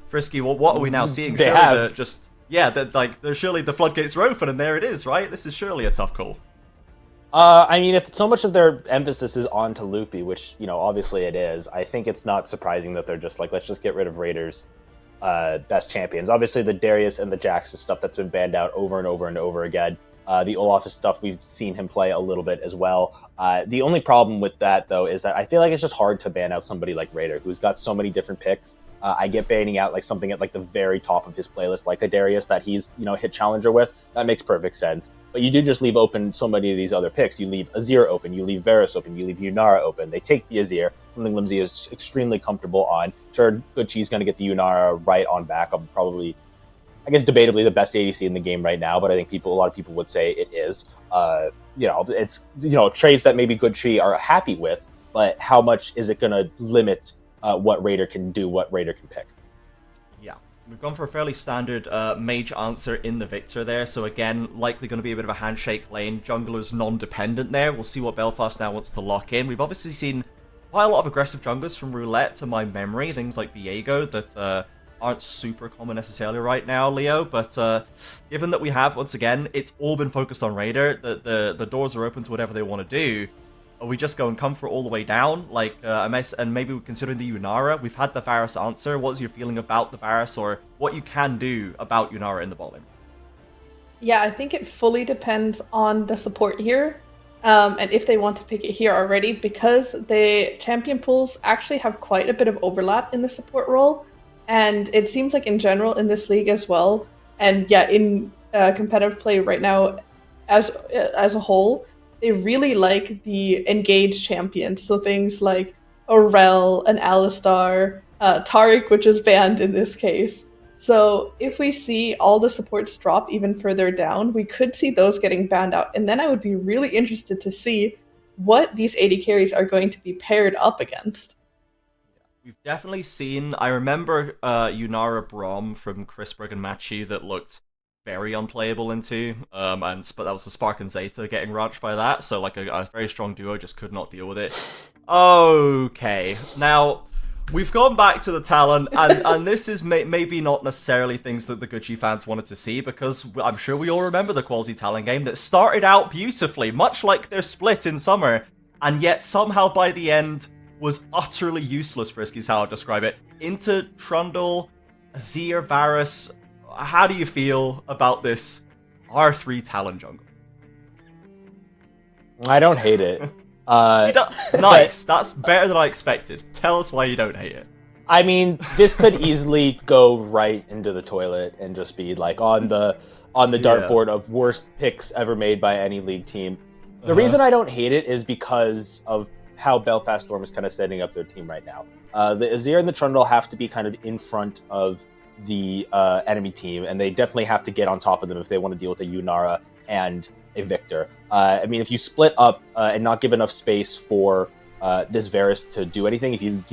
Frisky, what are we now seeing? They surely have. there's surely the floodgates are open, and there it is, right? This is surely a tough call. I mean, if so much of their emphasis is on to Loopy, which, obviously it is, I think it's not surprising that they're just let's just get rid of Raiders' best champions. Obviously, the Darius and the Jax is stuff that's been banned out over and over and over again. The Olaf stuff, we've seen him play a little bit as well. The only problem with that, though, is that I feel like it's just hard to ban out somebody like Raider, who's got so many different picks. I get banning out like something at like the very top of his playlist, like a Darius that he's hit challenger with. That makes perfect sense. But you do just leave open so many of these other picks. You leave Azir open, you leave Varus open, you leave Yunara open. They take the Azir, something Limsey is extremely comfortable on. Sure, Gucci's going to get the Yunara right on back. I'm probably, I guess, debatably the best ADC in the game right now, but I think a lot of people would say it is. It's trades that maybe Gucci are happy with, but how much is it going to limit what Raider can do, what Raider can pick? Yeah, we've gone for a fairly standard mage answer in the Victor there, so again, likely going to be a bit of a handshake lane. Jungler's non-dependent there. We'll see what Belfast now wants to lock in. We've obviously seen quite a lot of aggressive junglers from Roulette to my memory, things like Viego that aren't super common necessarily right now, Leo, but given that we have, once again, it's all been focused on Raider, the doors are open to whatever they want to do. Are we just going comfort all the way down, like and maybe considering the Yunara? We've had the Varus answer. What's your feeling about the Varus, or what you can do about Yunara in the bot lane? Yeah, I think it fully depends on the support here, and if they want to pick it here already, because the champion pools actually have quite a bit of overlap in the support role, and it seems like in general in this league as well, and yeah, in competitive play right now as a whole, they really like the engaged champions. So things like Aurel and Alistar, Taric, which is banned in this case. So if we see all the supports drop even further down, we could see those getting banned out. And then I would be really interested to see what these AD carries are going to be paired up against. We've definitely seen, I remember Yunara Braum from Chrisberg and Machi that looked very unplayable into, but that was the Spark and Zeta getting runched by that, so like a very strong duo just could not deal with it. Okay, now we've gone back to the Talon, and this is maybe not necessarily things that the Gucci fans wanted to see, because I'm sure we all remember the Quality Talon game that started out beautifully, much like their split in summer, and yet somehow by the end was utterly useless, Frisky is how I'd describe it. Into Trundle, Azir, Varus. How do you feel about this R3 Talon jungle? I don't hate it. Nice, that's better than I expected. Tell us why you don't hate it. I mean, this could easily go right into the toilet and just be like on the dartboard of worst picks ever made by any league team. The reason I don't hate it is because of how Belfast Storm is kind of setting up their team right now. The Azir and the Trundle have to be kind of in front of the enemy team, and they definitely have to get on top of them if they want to deal with a Yunara and a Victor. I mean, if you split up and not give enough space for this Varus to do anything, if you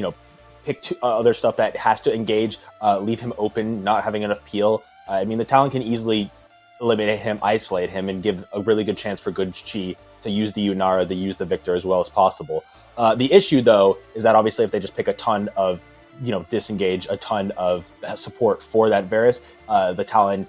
pick other stuff that has to engage, leave him open, not having enough peel, I mean, the Talon can easily eliminate him, isolate him, and give a really good chance for Good Chi to use the Yunara, to use the Victor as well as possible. The issue, though, is that obviously if they just pick a ton of disengage, a ton of support for that Varus, the Talon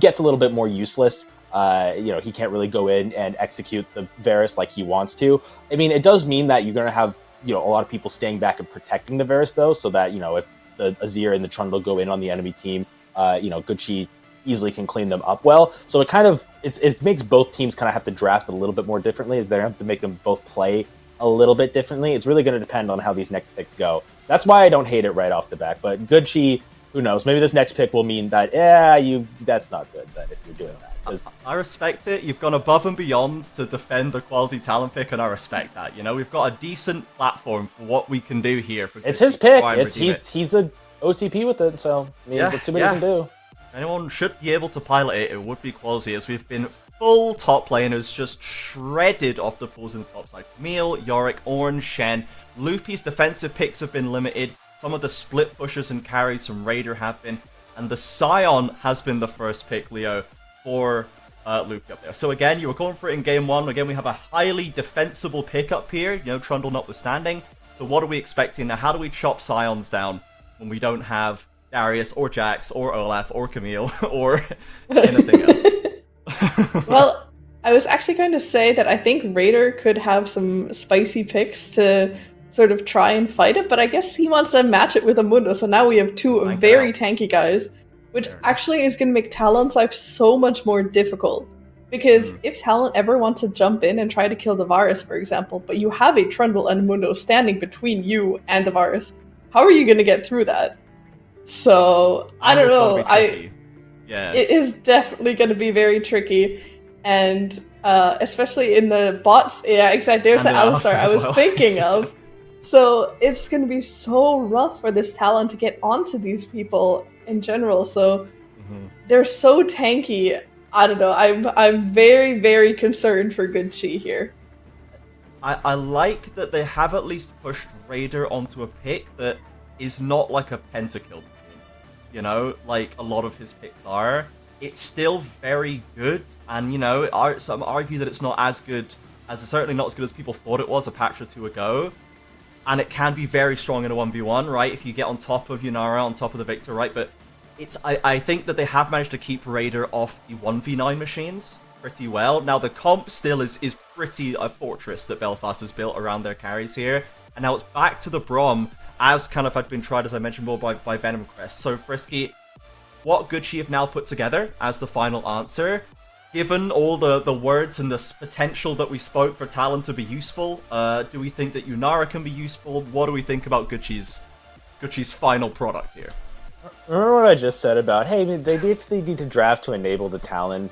gets a little bit more useless. He can't really go in and execute the Varus like he wants to. I mean, it does mean that you're going to have, a lot of people staying back and protecting the Varus, though, so that, if the Azir and the Trundle go in on the enemy team, Gucci easily can clean them up well. So it makes both teams kind of have to draft a little bit more differently. They have to make them both play a little bit differently. It's really going to depend on how these next picks go. That's why I don't hate it right off the bat. But Gucci, who knows? Maybe this next pick will mean that that's not good. That if you're doing that, I respect it. You've gone above and beyond to defend the Quality Talon pick, and I respect that. We've got a decent platform for what we can do here. It's his pick. He's a OCP with it. So let's see what he can do. If anyone should be able to pilot it, it would be Quality, as we've been full top laners just shredded off the pools in the top side. Camille, Yorick, Ornn, Shen. Loopy's defensive picks have been limited. Some of the split pushes and carries from Raider have been. And the Scion has been the first pick, Leo, for Loopy up there. So again, you were going for it in game one. Again, we have a highly defensible pick up here, Trundle notwithstanding. So what are we expecting now? How do we chop Scions down when we don't have Darius or Jax or Olaf or Camille or anything else? Well, I was actually going to say that I think Raider could have some spicy picks to sort of try and fight it, but I guess he wants to match it with Amundo, so now we have two very tanky guys, which actually is going to make Talon's life so much more difficult. Because if Talon ever wants to jump in and try to kill the Varus, for example, but you have a Trundle and Mundo standing between you and the Varus, how are you going to get through that? So, I don't Angle's know. gotta be tricky. Yeah. It is definitely going to be very tricky. And especially in the bots. Yeah, exactly. There's And the Alistar I was well. thinking of. So it's going to be so rough for this Talon to get onto these people in general. So they're so tanky. I don't know. I'm very, very concerned for Good Chi here. I like that they have at least pushed Raider onto a pick that is not like a pentakill machine. You know, like a lot of his picks are. It's still very good, and you know, some argue that it's not as good as certainly not as good as people thought it was a patch or two ago. And it can be very strong in a 1v1, right? If you get on top of Yunara, on top of the Victor, right? But I think that they have managed to keep Raider off the 1v9 machines pretty well. Now, the comp still is pretty a fortress that Belfast has built around their carries here. And now it's back to the Braum, as kind of had been tried, as I mentioned, more by Venom Crest. So, Frisky, what Good Chi have now put together as the final answer, given all the words and the potential that we spoke for Talon to be useful, do we think that Yunara can be useful? What do we think about Good Chi's final product here? Remember what I just said about, hey, they need to draft to enable the Talon.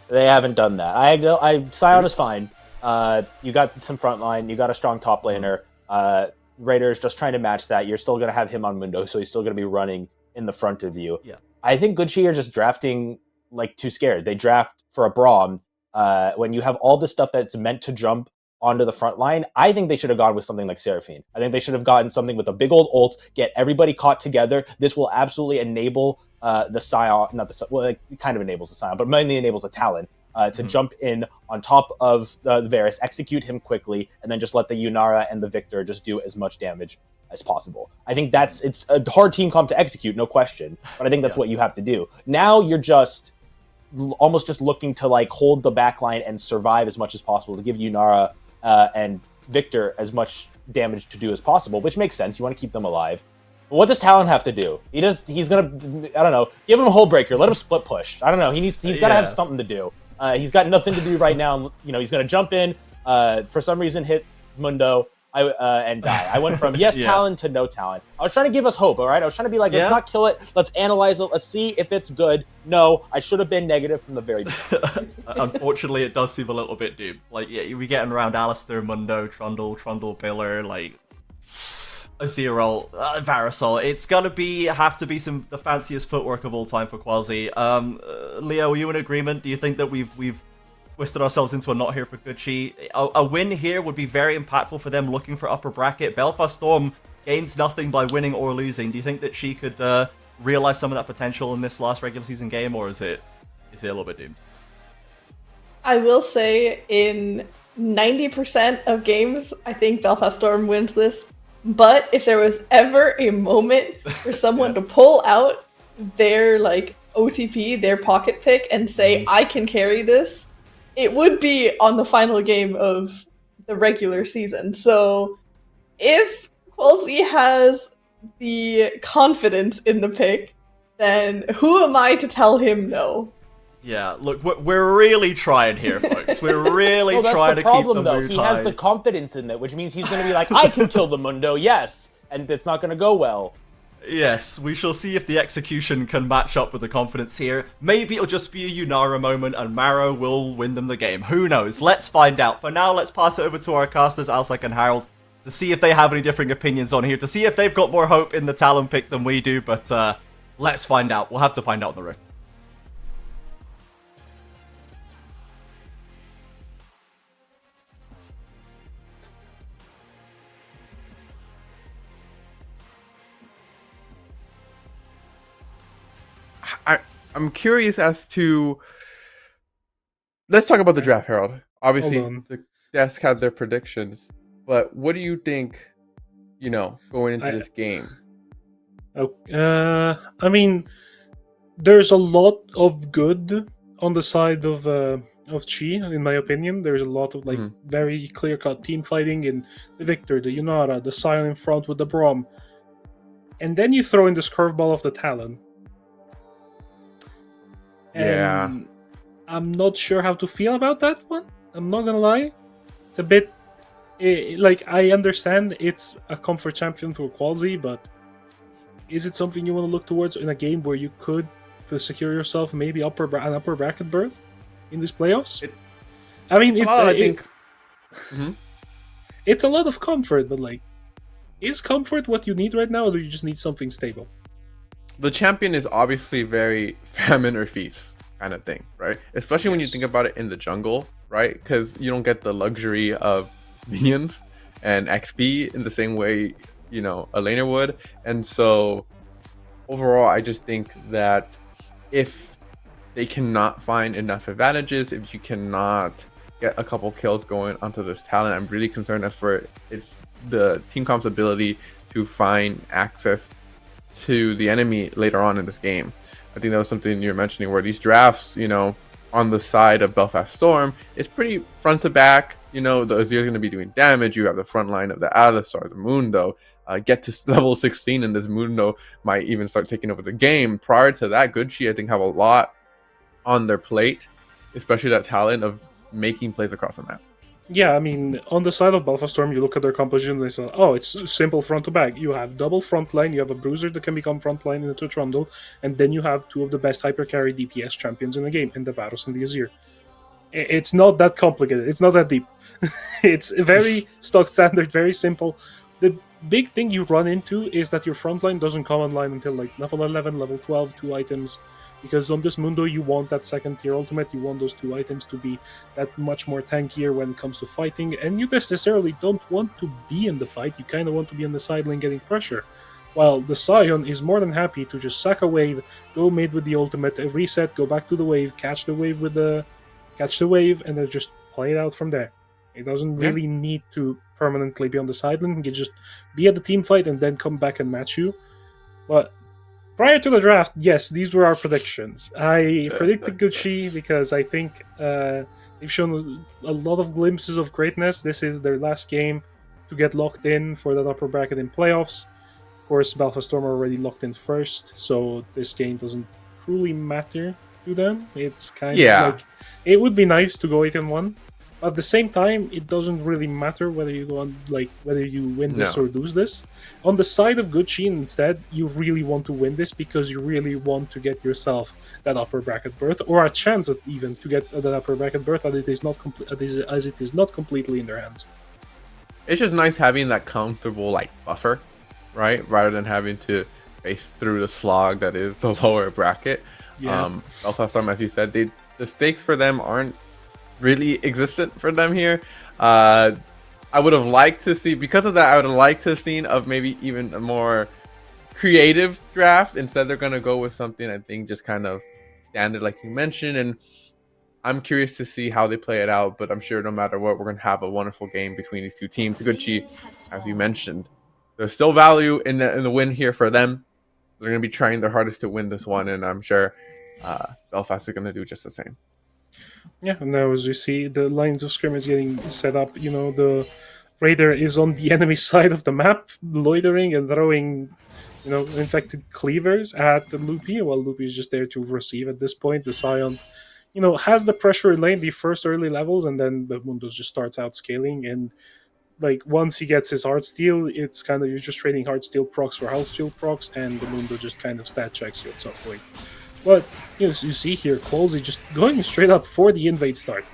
They haven't done that. Scion is fine. You got some frontline, you got a strong top laner. Raider's just trying to match that. You're still going to have him on Mundo, so he's still going to be running in the front of you. Yeah. I think Good Chi are just drafting like too scared. They draft for a Braum when you have all this stuff that's meant to jump onto the front line. I think they should have gone with something like Seraphine. I think they should have gotten something with a big old ult, get everybody caught together. This will absolutely enable the Scion, it kind of enables the Scion, but mainly enables the Talon to jump in on top of the Varus, execute him quickly, and then just let the Yunara and the Victor just do as much damage as possible. I think it's a hard team comp to execute, no question, but I think that's what you have to do. Now you're just almost just looking to like hold the backline and survive as much as possible to give Yunara and Victor as much damage to do as possible, which makes sense. You want to keep them alive. But what does Talon have to do? He's gonna, I don't know, give him a hole breaker, let him split push. I don't know. He's got to have something to do. He's got nothing to do right now. You know, he's gonna jump in, for some reason hit Mundo, and die. I went from Talon to no Talon. I was trying to give us hope, all right? I was trying to be like, let's not kill it. Let's analyze it. Let's see if it's good. No, I should have been negative from the very beginning. Unfortunately, it does seem a little bit doomed. Like, we getting around Alistair, Mundo, Trundle, Pillar, like Azirol, Varusol. It's gonna have to be the fanciest footwork of all time for Quasi. Leo, are you in agreement? Do you think that we've twisted ourselves into a knot here for Good Chi? A win here would be very impactful for them looking for upper bracket. Belfast Storm gains nothing by winning or losing. Do you think that she could realize some of that potential in this last regular season game, or is it a little bit doomed? I will say in 90% of games, I think Belfast Storm wins this. But if there was ever a moment for someone to pull out their like OTP, their pocket pick, and say, I can carry this, it would be on the final game of the regular season. So if Qualzy has the confidence in the pick, then who am I to tell him no? Yeah, look, we're really trying here, folks. We're really trying to keep the mood He high. has the confidence in it, which means he's going to be like, I can kill the Mundo, yes, and it's not going to go well. Yes, we shall see if the execution can match up with the confidence here. Maybe it'll just be a Yunara moment and Maro will win them the game. Who knows? Let's find out. For now, let's pass it over to our casters, Alsec and Harold, to see if they have any differing opinions on here, to see if they've got more hope in the Talon pick than we do, but let's find out. We'll have to find out in the Rift. I'm curious as to. Let's talk about the draft, Harold. Obviously, the desk had their predictions, but what do you think? You know, going into this game. I mean, there's a lot of good on the side of Chi, in my opinion. There's a lot of like very clear-cut team fighting in the Victor, the Yunara, the Sion in front with the Braum, and then you throw in this curveball of the Talon. And I'm not sure how to feel about that one. I'm not gonna lie. It's a bit like I understand it's a comfort champion for Qualzy, but is it something you want to look towards in a game where you could secure yourself maybe an upper bracket berth in these playoffs? I mean, I think. it's a lot of comfort, but like, is comfort what you need right now, or do you just need something stable? The champion is obviously very famine or feast kind of thing, right? Especially when you think about it in the jungle, right? Because you don't get the luxury of minions and XP in the same way, you know, a laner would. And so overall, I just think that if they cannot find enough advantages, if you cannot get a couple kills going onto this talent, I'm really concerned as for it's the team comp's ability to find access to the enemy later on in this game. I think that was something you were mentioning where these drafts, you know, on the side of Belfast Storm, it's pretty front to back. You know, the Azir is going to be doing damage. You have the front line of the Alistar, the Mundo. Get to level 16 and this Mundo might even start taking over the game. Prior to that, Gucci, I think, have a lot on their plate, especially that talent of making plays across the map. Yeah, I mean, on the side of Belfast Storm, you look at their composition and they say, oh, it's simple front to back. You have double front line, you have a Bruiser that can become front line in the Trundle, and then you have two of the best hyper carry DPS champions in the game, in the Varus and the Azir. It's not that complicated, it's not that deep. It's very stock standard, very simple. The big thing you run into is that your front line doesn't come online until like level 11, level 12, 2 items. Because on this Mundo, you want that second tier ultimate, you want those 2 items to be that much more tankier when it comes to fighting, and you necessarily don't want to be in the fight, you kind of want to be on the side lane getting pressure. While the Scion is more than happy to just sack a wave, go mid with the ultimate, reset, go back to the wave, catch the wave, and then just play it out from there. It doesn't really need to permanently be on the sideline, you can just be at the team fight and then come back and match you. But prior to the draft, yes, these were our predictions. I predicted Gucci because I think they've shown a lot of glimpses of greatness. This is their last game to get locked in for that upper bracket in playoffs. Of course, Belfast Storm are already locked in first, so this game doesn't truly matter to them. It's kind of like, it would be nice to go 8-1. At the same time, it doesn't really matter whether you go on, like, whether you win this or lose this. On the side of Gucci, instead, you really want to win this because you really want to get yourself that upper bracket berth, or a chance at even to get that upper bracket berth, as it is not completely in their hands. It's just nice having that comfortable like buffer, right? Rather than having to face through the slog that is the lower bracket. Belfast Storm, as you said, the stakes for them aren't really existent for them here. I would have liked to see, because of that, I would have liked to have seen of maybe even a more creative draft. Instead, they're going to go with something, I think, just kind of standard, like you mentioned. And I'm curious to see how they play it out, but I'm sure no matter what, we're going to have a wonderful game between these two teams. Gucci, as you mentioned, there's still value in the win here for them. They're going to be trying their hardest to win this one, and I'm sure Belfast is going to do just the same. Yeah, and now as we see the lines of scrimmage getting set up, you know, the Raider is on the enemy side of the map, loitering and throwing, you know, infected cleavers at the Loopy, while Loopy is just there to receive at this point. The Scion, you know, has the pressure in lane the first early levels, and then the Mundos just starts out scaling, and like once he gets his Heartsteel, it's kind of, you're just trading Heartsteel procs for Heartsteel procs, and the Mundo just kind of stat checks you at some point. But you know, you see here, Qualzy just going straight up for the invade start.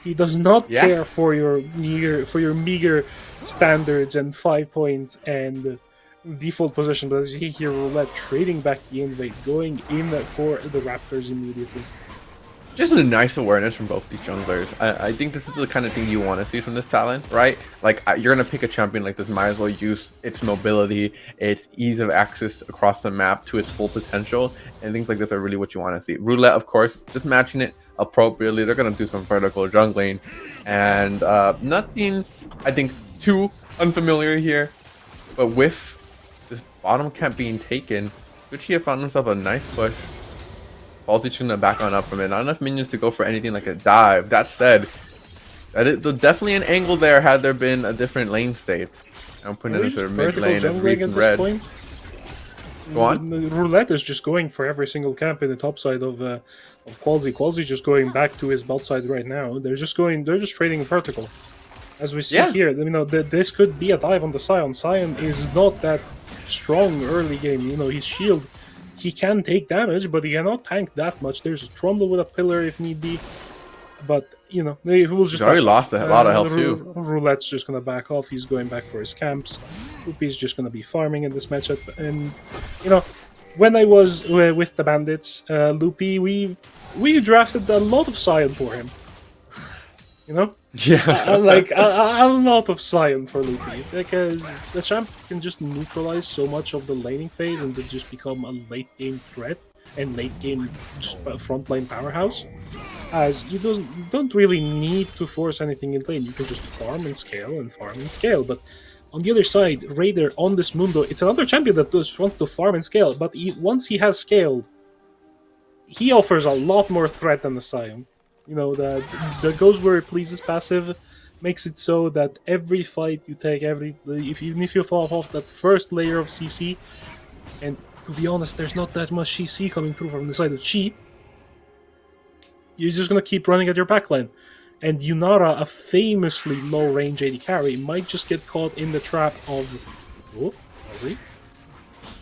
He does not care for your meager standards and 5 points and default position. But as you see here, Roulette trading back the invade, going in for the Raptors immediately. Just a nice awareness from both these junglers. I think this is the kind of thing you want to see from this talent, right? Like, you're going to pick a champion like this, might as well use its mobility, its ease of access across the map to its full potential, and things like this are really what you want to see. Roulette, of course, just matching it appropriately. They're going to do some vertical jungling, and nothing, I think, too unfamiliar here, but with this bottom camp being taken, Gucci found himself a nice push. Qualzy going to back on up from it. Not enough minions to go for anything like a dive. That said, there's definitely an angle there had there been a different lane state. I'm putting it into a mid lane of green and red. Go on. Roulette is just going for every single camp in the top side of Qualzy. Qualzy just going back to his bot side right now. They're just trading vertical. As we see Yeah. here, this could be a dive on the Sion. Sion is not that strong early game. His shield, he can take damage, but he cannot tank that much. There's a Trundle with a pillar if need be. But, they will just... He's already lost a lot of health, too. Roulette's just going to back off. He's going back for his camps. Loopy's just going to be farming in this matchup. And, when I was with the Bandits, Loopy, we drafted a lot of Sion for him. Yeah. Like a lot of Sion for Loopy, because the champ can just neutralize so much of the laning phase and then just become a late game threat and late game just a frontline powerhouse. As you don't really need to force anything in lane. You can just farm and scale and farm and scale. But on the other side, Raider on this Mundo, it's another champion that just wants to farm and scale. But once he has scaled, he offers a lot more threat than the Sion. The goes where it pleases passive makes it so that every fight you take, even if you fall off that first layer of CC, and to be honest, there's not that much CC coming through from the side of Chi, you're just gonna keep running at your backline. And Yunara, a famously low range AD carry, might just get caught in the trap of... Oh, Qualzy.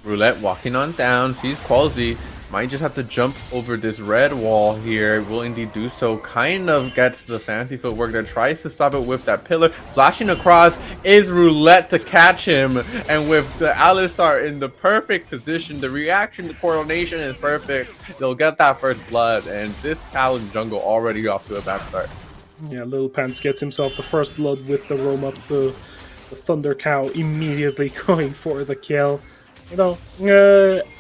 Roulette walking on down, sees Qualzy, might just have to jump over this red wall here, will indeed do so, kind of gets the fancy footwork there, tries to stop it with that pillar, flashing across is Roulette to catch him, and with the Alistar in the perfect position, the reaction to coordination is perfect, they'll get that first blood, and this Talon jungle already off to a bad start. Yeah, Little Pants gets himself the first blood with the roam up, the Thunder Cow immediately going for the kill. A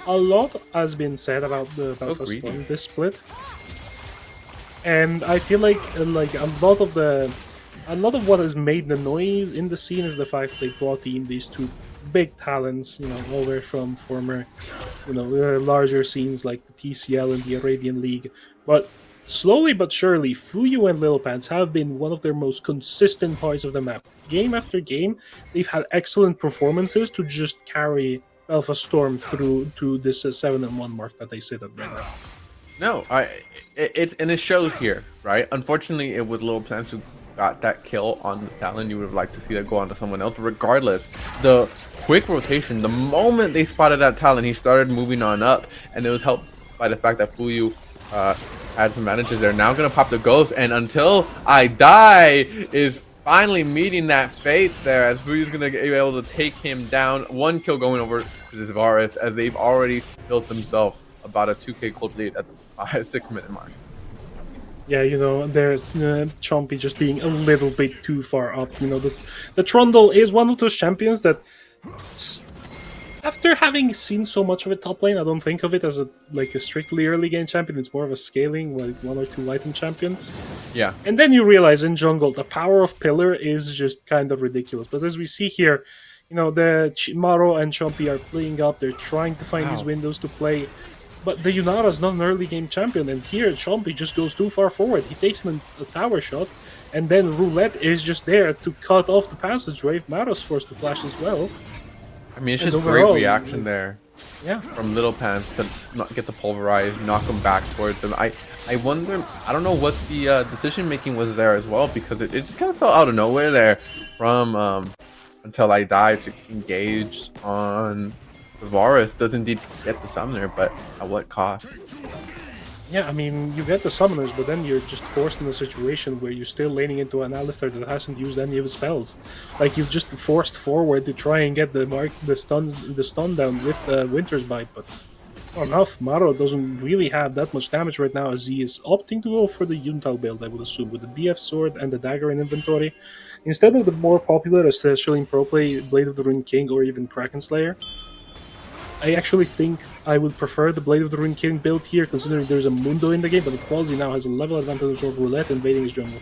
lot has been said about this split, and I feel like a lot of what has made the noise in the scene is the fact they brought in these two big talents, over from former, larger scenes like the TCL and the Arabian League. But slowly but surely, Fuyu and Little Pants have been one of their most consistent parts of the map. Game after game, they've had excellent performances to just carry Alpha Storm through to this 7-1 mark that they sit at right now. No, it shows here, right? Unfortunately, it was Little Plants who got that kill on the Talon. You would have liked to see that go on to someone else. Regardless, the quick rotation, the moment they spotted that Talon, he started moving on up, and it was helped by the fact that Fuyu had some manages there. Now gonna pop the ghost, and Until I Die is finally meeting that fate there, as Fuyu's gonna be able to take him down. One kill going over to this Varus, as they've already built themselves about a 2k cold lead at the 6-minute mark. Yeah, there's Chompy just being a little bit too far up. The Trundle is one of those champions that, after having seen so much of it top lane, I don't think of it as a strictly early game champion. It's more of a scaling, like 1 or 2 item champion. Yeah. And then you realize in jungle, the power of Pillar is just kind of ridiculous. But as we see here, the Maro and Chompy are playing up. They're trying to find these windows to play. But the Yunara is not an early game champion. And here, Chompy just goes too far forward. He takes a tower shot. And then Roulette is just there to cut off the passageway. Maro's forced to flash as well. I mean, it's And just overall, great reaction there. Yeah. From Little Pants to not get the pulverize, knock him back towards them. I wonder, I don't know what the decision making was there as well, because it just kind of felt out of nowhere there from Until I Die to engage on Varus. Does indeed get the summoner, but at what cost? Yeah, I mean, you get the summoners, but then you're just forced in a situation where you're still laning into an Alistar that hasn't used any of his spells. Like, you've just forced forward to try and get the stun down with Winter's Bite, but not enough. Maro doesn't really have that much damage right now, as he is opting to go for the Yuntal build, I would assume, with the BF sword and the dagger in inventory, instead of the more popular, especially in pro play, Blade of the Ruined King or even Kraken Slayer. I actually think I would prefer the Blade of the Ruined King build here, considering there's a Mundo in the game, but the Qualzy now has a level advantage over Roulette invading his jungle.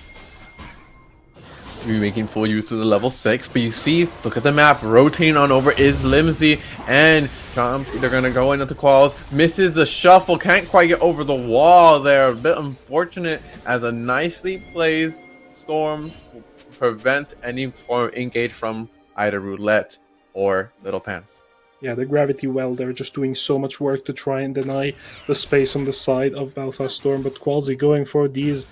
We're making full use of the level 6, but you see, look at the map, rotating on over is Limsy, and they're gonna go into the Qualls, misses the shuffle, can't quite get over the wall there, a bit unfortunate, as a nicely placed Storm will prevent any form of engage from either Roulette or Little Pants. Yeah, the gravity well, they're just doing so much work to try and deny the space on the side of Belfast Storm, but Qualzy going for these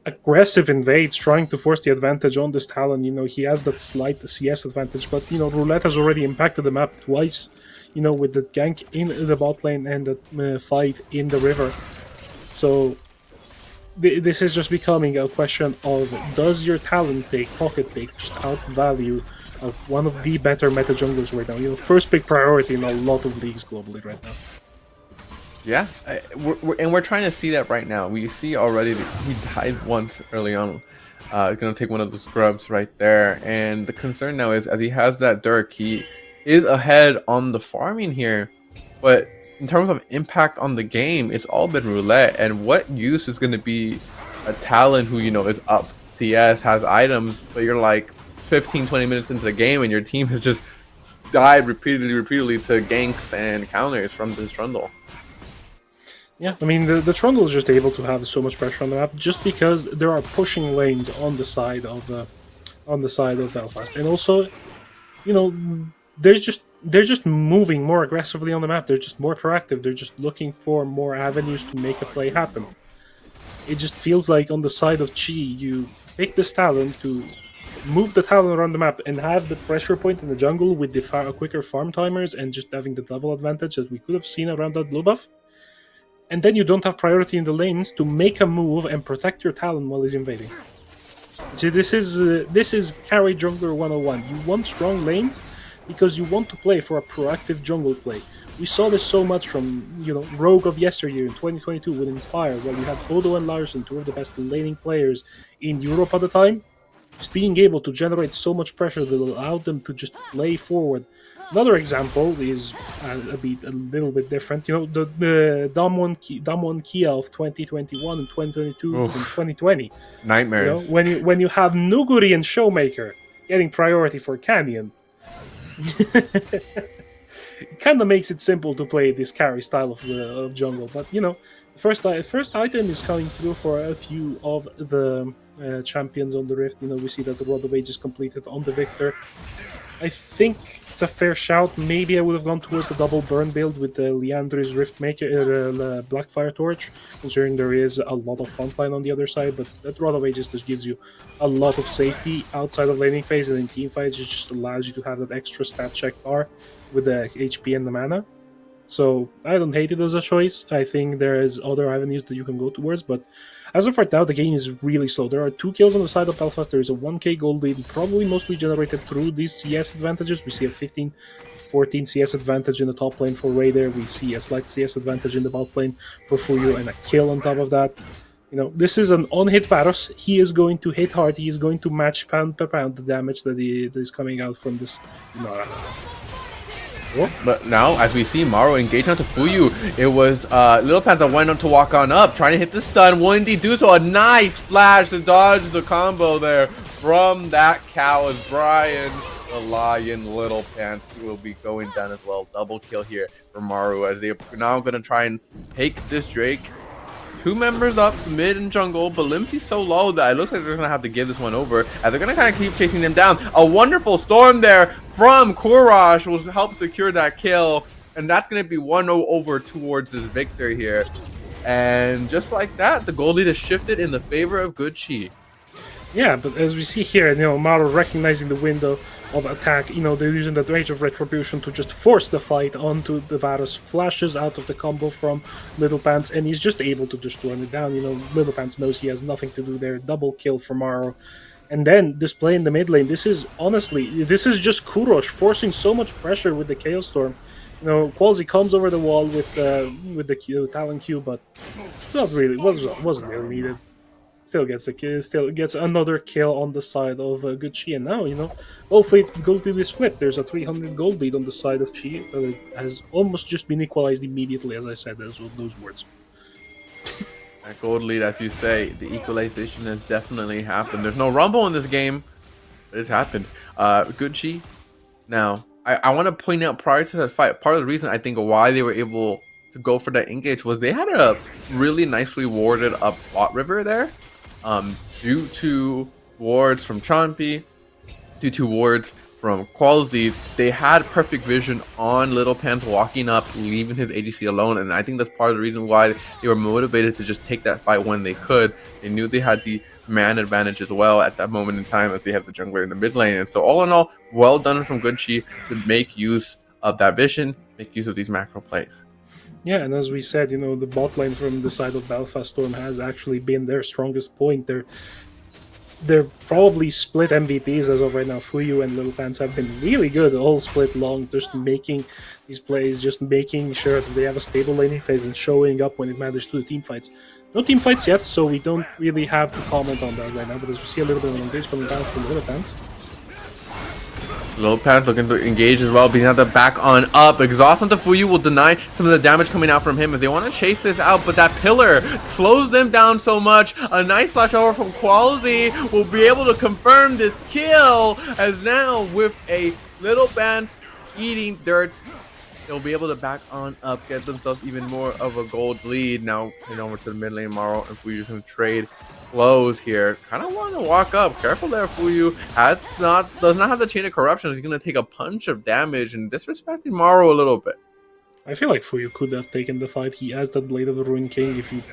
aggressive invades, trying to force the advantage on this Talon. He has that slight CS advantage, but Roulette has already impacted the map twice, with the gank in the bot lane and the fight in the river. So this is just becoming a question of, does your Talon pick, pocket pick, just outvalue one of the better meta junglers right now? First pick priority in a lot of leagues globally right now. Yeah, we're trying to see that right now. We see already that he died once early on. He's going to take one of the scrubs right there. And the concern now is, as he has that Dirk, he is ahead on the farming here. But in terms of impact on the game, it's all been Roulette. And what use is going to be a Talon who, is up CS, has items, but you're like 15, 20 minutes into the game and your team has just died repeatedly to ganks and counters from this Trundle. Yeah, I mean, the Trundle is just able to have so much pressure on the map just because there are pushing lanes on the side of Belfast, and also, they're just moving more aggressively on the map. They're just more proactive. They're just looking for more avenues to make a play happen. It just feels like on the side of Chi, you pick this Talon to move the Talon around the map and have the pressure point in the jungle with the quicker farm timers and just having the level advantage that we could have seen around that blue buff. And then you don't have priority in the lanes to make a move and protect your Talon while he's invading. See, this is carry jungler 101. You want strong lanes because you want to play for a proactive jungle play. We saw this so much from Rogue of yesteryear in 2022 with Inspire, where you had Odo and Larson, two of the best laning players in Europe at the time, just being able to generate so much pressure that allowed them to just play forward. Another example is a little bit different. The Dom1 Kia of 2021 and 2022 and 2020. Nightmares. When you have Nuguri and Showmaker getting priority for Canyon, it kind of makes it simple to play this carry style of jungle. But the first item is coming through for a few of the champions on the Rift. We see that the Rod of Age is completed on the Victor. I think it's a fair shout. Maybe I would have gone towards the double burn build with the Leandri's Riftmaker, Blackfire Torch, considering there is a lot of frontline on the other side. But that Rod of Ages just gives you a lot of safety outside of laning phase, and in team fights it just allows you to have that extra stat check bar with the HP and the mana. So I don't hate it as a choice. I think there is other avenues that you can go towards, but as of right now, the game is really slow. There are 2 kills on the side of Belfast. There is a 1k gold lead, probably mostly generated through these CS advantages. We see a 15-14 CS advantage in the top lane for Raider. We see a slight CS advantage in the bot lane for Fuyu, and a kill on top of that. This is an on-hit Varus. He is going to hit hard. He is going to match pound per pound the damage that is coming out from this. But now, as we see Maro engage onto Fuyu, it was Little Panther went up to walk on up, trying to hit the stun. Will indeed do so. A nice flash to dodge the combo there from that cow as Brian, the Lion, Little Pants will be going down as well. Double kill here for Maru as they're now going to try and take this Drake. 2 members up mid and jungle, but Limpsy's so low that it looks like they're going to have to give this one over as they're going to kind of keep chasing them down. A wonderful storm there from Courage will help secure that kill, and that's going to be 1-0 over towards this Victor here. And just like that, the goal lead is shifted in the favor of Good Chi. Yeah, but as we see here, Maro recognizing the window of attack, they're using that Rage of Retribution to just force the fight onto the Varus, flashes out of the combo from Little Pants, and he's just able to just run it down. Little Pants knows he has nothing to do there. Double kill for Maro. And then display in the mid lane. This is just Kurosh forcing so much pressure with the Chaos Storm. Qualzy comes over the wall with the Talon Q, but it's not really wasn't really needed. Still gets a kill, still gets another kill on the side of Good Chi, and now hopefully gold lead is flipped. There's a 300 gold lead on the side of Chi that has almost just been equalized immediately, as I said those words. That gold lead, as you say, the equalization has definitely happened. There's no rumble in this game, but it's happened. Good Chi. Now, I want to point out prior to that fight, part of the reason I think why they were able to go for that engage was they had a really nicely warded up bot river there. Due to wards from Chompy, due to wards from Quality, they had perfect vision on Little Pants walking up, leaving his ADC alone, and I think that's part of the reason why they were motivated to just take that fight when they could. They knew they had the man advantage as well at that moment in time, as they have the jungler in the mid lane. And so all in all, well done from Good Chi to make use of that vision, make use of these macro plays. Yeah, and as we said, the bot lane from the side of Belfast Storm has actually been their strongest point. They're probably split MVPs as of right now. Fuyu and Little Fans have been really good all split long, just making these plays, just making sure that they have a stable laning phase and showing up when it matters to the team fights. No team fights yet, so we don't really have to comment on that right now, but as we see a little bit of an engage coming down from Little Fans. Little Pants looking to engage as well, being at the back on up. Exhaust onto Fuyu will deny some of the damage coming out from him if they want to chase this out, but that pillar slows them down so much. A nice flash over from Quality will be able to confirm this kill, as now with a Little Pants eating dirt, they'll be able to back on up, get themselves even more of a gold lead. Now heading over to the mid lane, Maro and Fuyu going to trade blows here. Kind of want to walk up. Careful there, Fuyu. Does not have the chain of corruption. He's going to take a punch of damage and disrespecting Maro a little bit. I feel like Fuyu could have taken the fight. He has that Blade of the Ruined King if he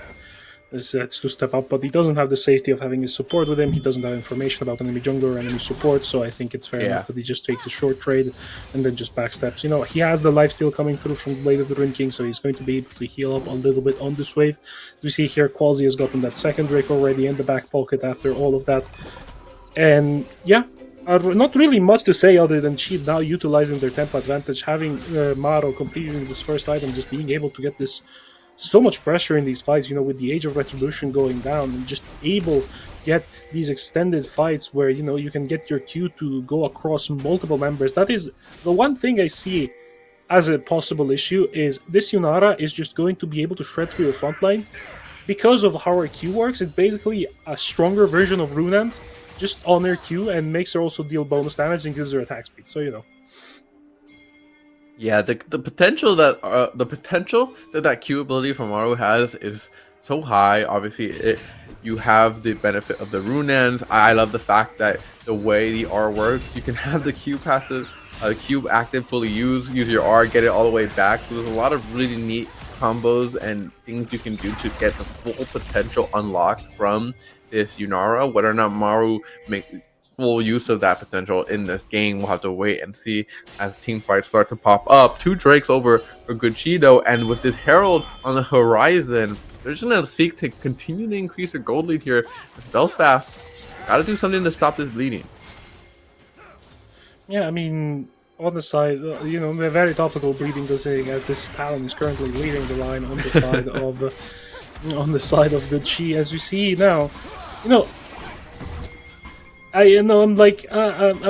decides to step up, but he doesn't have the safety of having his support with him. He doesn't have information about enemy jungler or enemy support, so I think it's fair enough that he just takes a short trade and then just backsteps. He has the lifesteal coming through from the Blade of the Ruined King, so he's going to be able to heal up a little bit on this wave. As we see here, Qualzy has gotten that second Drake already in the back pocket after all of that. And yeah, not really much to say other than Cheat now utilizing their tempo advantage, having Maro completing this first item, just being able to get this so much pressure in these fights, with the Age of Retribution going down, and just able to get these extended fights where, you can get your Q to go across multiple members. That is the one thing I see as a possible issue, is this Yunara is just going to be able to shred through your front line. Because of how her Q works, it's basically a stronger version of Runans, just on her Q, and makes her also deal bonus damage and gives her attack speed, so Yeah, the potential that Q ability from Maru has is so high. Obviously, you have the benefit of the Runans. I love the fact that the way the R works, you can have the Q passive, Q active, fully use your R, get it all the way back. So there's a lot of really neat combos and things you can do to get the full potential unlocked from this Yunara. Whether or not Maru makes full use of that potential in this game, we'll have to wait and see as team fights start to pop up. 2 Drakes over for Good Chi though, and with this Herald on the horizon, they're just gonna seek to continue to increase their gold lead here. Belfast gotta do something to stop this bleeding. Yeah, I mean, on the side, the very topical bleeding considering as this Talon is currently leading the line on the side of Good Chi. As you see now, I'm a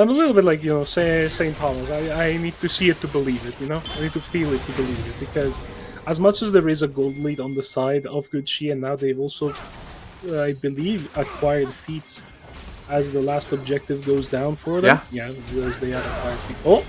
little bit like Saint Thomas. I need to see it to believe it. I need to feel it to believe it, because as much as there is a gold lead on the side of Good Chi, and now they've also, I believe, acquired feats as the last objective goes down for them. Yeah, because they have acquired feats.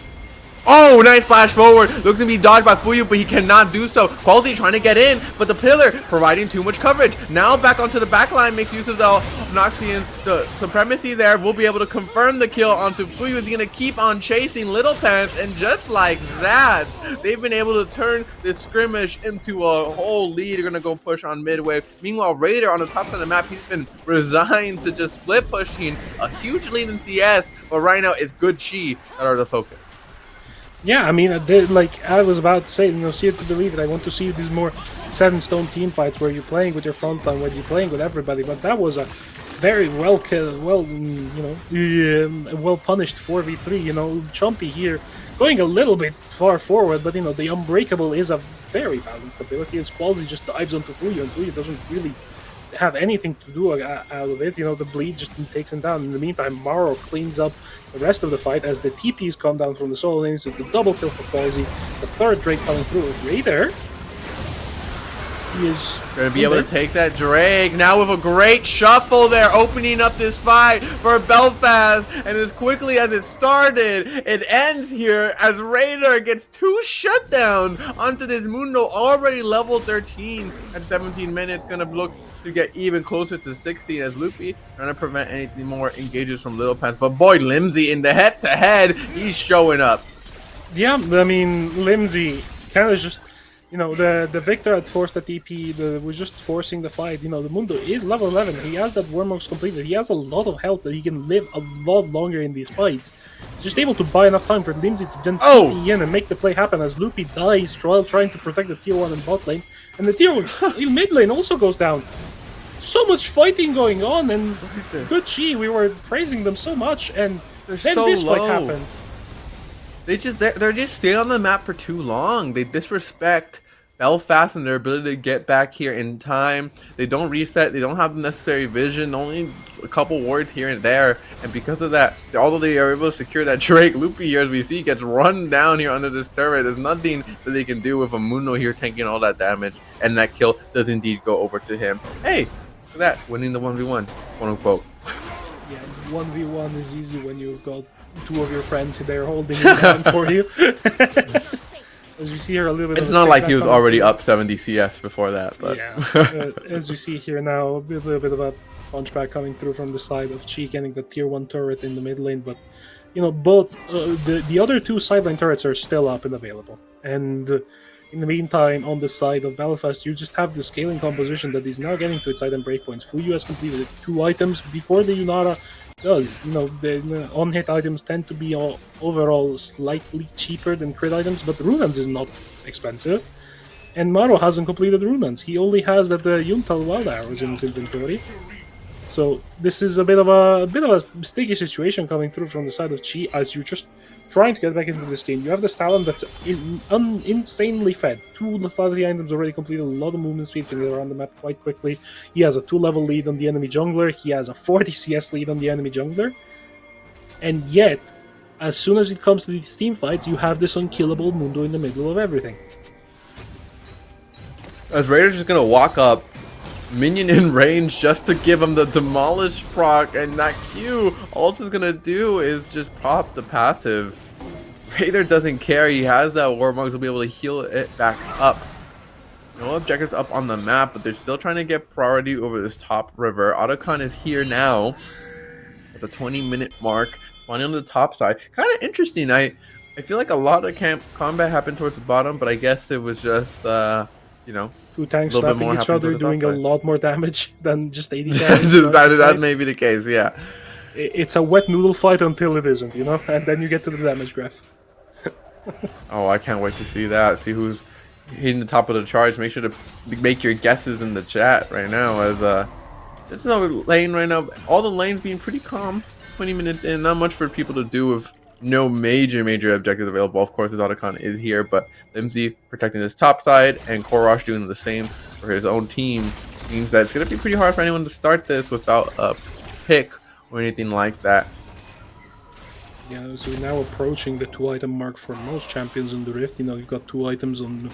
Oh, nice flash forward. Looks to be dodged by Fuyu, but he cannot do so. Quality trying to get in, but the pillar providing too much coverage. Now back onto the back line, makes use of the Noxian, the supremacy there. Will be able to confirm the kill onto Fuyu. He's going to keep on chasing Little Pants, and just like that, they've been able to turn this skirmish into a whole lead. They're going to go push on midway. Meanwhile, Raider on the top side of the map, he's been resigned to just split pushing a huge lead in CS, but right now it's Good Chi that are the focus. Yeah, I mean, like I was about to say, see it to believe it. I want to see these more set-in-stone team fights where you're playing with your front line, where you're playing with everybody. But that was a very well punished 4v3. Chompy here going a little bit far forward, but the Unbreakable is a very balanced ability. As Qualzy just dives onto Fuyu, and Fuyu doesn't really have anything to do out of it. The bleed just takes him down. In the meantime, Maro cleans up the rest of the fight as the TPs come down from the solo lanes with the double kill for Qualzy. The third Drake coming through with Raider. He is Gonna be able to take that Drake now with a great shuffle there, opening up this fight for Belfast. And as quickly as it started, it ends here as Raider gets 2 shutdown onto this Mundo, already level 13 at 17 minutes. Gonna look to get even closer to 16 as Loopy trying to prevent anything more engages from Little Pants. But boy, Limsy in the head-to-head, he's showing up. Yeah, I mean, Limsy kind of just, you know, the Victor had forced the TP, was just forcing the fight. You know, the Mundo is level 11. He has that Wormhogs completed. He has a lot of health that he can live a lot longer in these fights. Just able to buy enough time for Limsy to then TP in and make the play happen as Loopy dies while trying to protect the tier 1 in bot lane. And the tier 1 in mid lane also goes down. So much fighting going on, and good Chi, we were praising them so much, and then so this fight low. happens. They're just staying on the map for too long. They disrespect Belfast and their ability to get back here in time. They don't reset. They don't have the necessary vision. Only a couple wards here and there. And because of that, although they are able to secure that Drake, Loopy here, as we see, gets run down here under this turret. There's nothing that they can do with a Mundo here tanking all that damage. And that kill does indeed go over to him. Hey, look at that. Winning the 1v1, quote unquote. Yeah, 1v1 is easy when you've got 2 of your friends there holding it down for you. As we see here, a little bit. It's not like he was already up 70 CS before that, but yeah. As we see here now, a little bit of a punchback coming through from the side of Chi, getting the tier 1 turret in the mid lane. But you know, both the other 2 sideline turrets are still up and available. And in the meantime, on the side of Belfast, you just have the scaling composition that is now getting to its item breakpoints. Fuyu has completed 2 items before the Yunara does. You know, the on-hit items tend to be overall slightly cheaper than crit items, but Runans is not expensive. And Maro hasn't completed Runans. He only has that Yuntal Wild Arrows in his inventory. So this is a bit of a sticky situation coming through from the side of Chi as you're just trying to get back into this game. You have the Stalin that's insanely fed. 2 lethality items already completed, a lot of movement speed, can get around the map quite quickly. He has a 2-level lead on the enemy jungler. He has a 40 CS lead on the enemy jungler. And yet, as soon as it comes to these team fights, you have this unkillable Mundo in the middle of everything. As Raider's just gonna walk up, minion in range just to give him the demolish proc, and that Q all it's gonna do is just pop the passive. Raider doesn't care, he has that Warmogs, will be able to heal it back up. No objectives up on the map, but they're still trying to get priority over this top river. Otacon is here now at the 20-minute mark, finally on the top side. Kind of interesting. I feel like a lot of combat happened towards the bottom, but I guess it was just you know, 2 tanks slapping each other, doing a lot more damage than just 80 damage. that may be the case, yeah. It's a wet noodle fight until it isn't, you know? And then you get to the damage graph. Oh, I can't wait to see that. See who's hitting the top of the charts. Make sure to make your guesses in the chat right now. As there's no lane right now. All the lanes being pretty calm. 20 minutes in, not much for people to do with no major objectives available. Of course, his Otacon is here, but Limsy protecting his top side and Korosh doing the same for his own team means that it's going to be pretty hard for anyone to start this without a pick or anything like that. Yeah, so we're now approaching the 2-item mark for most champions in the Rift. You know, you've got 2 items on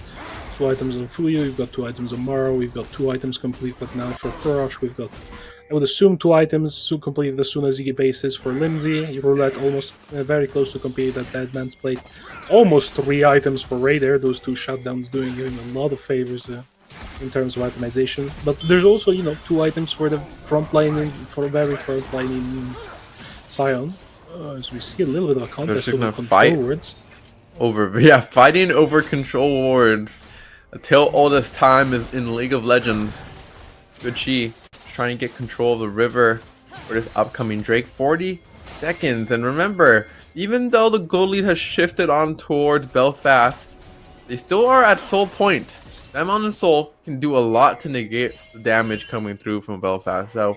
Fuyu, you've got 2 items on Maro, we've got 2 items completed now for Korosh, we've got, I would assume, 2 items completed as soon as he bases for Limsy. Roulette almost very close to complete at Dead Man's Plate. Almost 3 items for Raider, those 2 shutdowns doing him a lot of favors in terms of itemization. But there's also, you know, 2 items for the front line, for the very front line in Sion. As we see a little bit of a contest over control wards. Fighting over control wards. Until all this time is in League of Legends. Good Chi trying to get control of the river for this upcoming Drake. 40 seconds. And remember, even though the gold lead has shifted on towards Belfast, they still are at soul point. Them on the soul can do a lot to negate the damage coming through from Belfast. So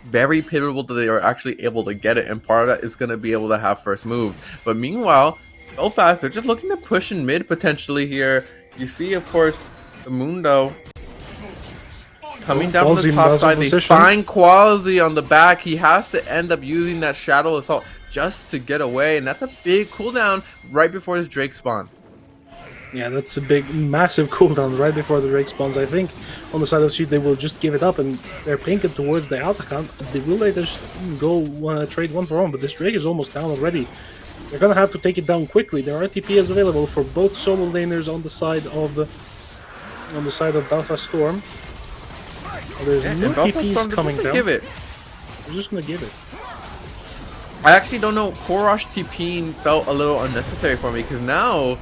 very pivotal that they are actually able to get it, and part of that is going to be able to have first move. But meanwhile, Belfast, they're just looking to push in mid potentially here. You see, of course, the Mundo coming down from the top side. They find Quality on the back. He has to end up using that Shadow Assault just to get away, and that's a big cooldown right before his Drake spawns. Yeah, that's a big, massive cooldown right before the Drake spawns. I think on the side of Sheet they will just give it up and they're pinking towards the Altacan. They will later go trade 1 for 1, but this Drake is almost down already. They're gonna have to take it down quickly. There are TPs available for both solo laners on the side of Belfast Storm. There's no TPs coming down. Give it. We're just gonna give it. I actually don't know. Korosh TPing felt a little unnecessary for me because now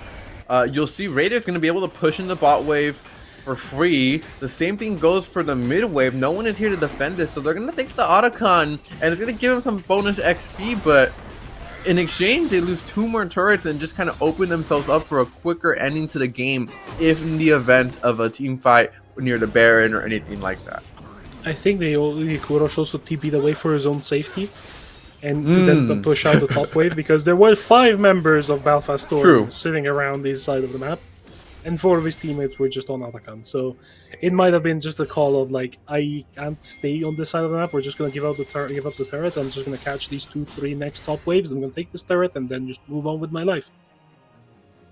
you'll see Raider's going to be able to push in the bot wave for free. The same thing goes for the mid wave. No one is here to defend this, so they're going to take the Otacon and it's going to give them some bonus XP, but in exchange they lose 2 more turrets and just kind of open themselves up for a quicker ending to the game if in the event of a team fight near the Baron or anything like that. I think Korosh also TP'd away for his own safety and to then push out the top wave because there were 5 members of Belfast Storm sitting around this side of the map, and 4 of his teammates were just on Otacon. So it might have been just a call of like, I can't stay on this side of the map. We're just gonna give up the turrets. I'm just gonna catch these 2-3 next top waves. I'm gonna take this turret and then just move on with my life.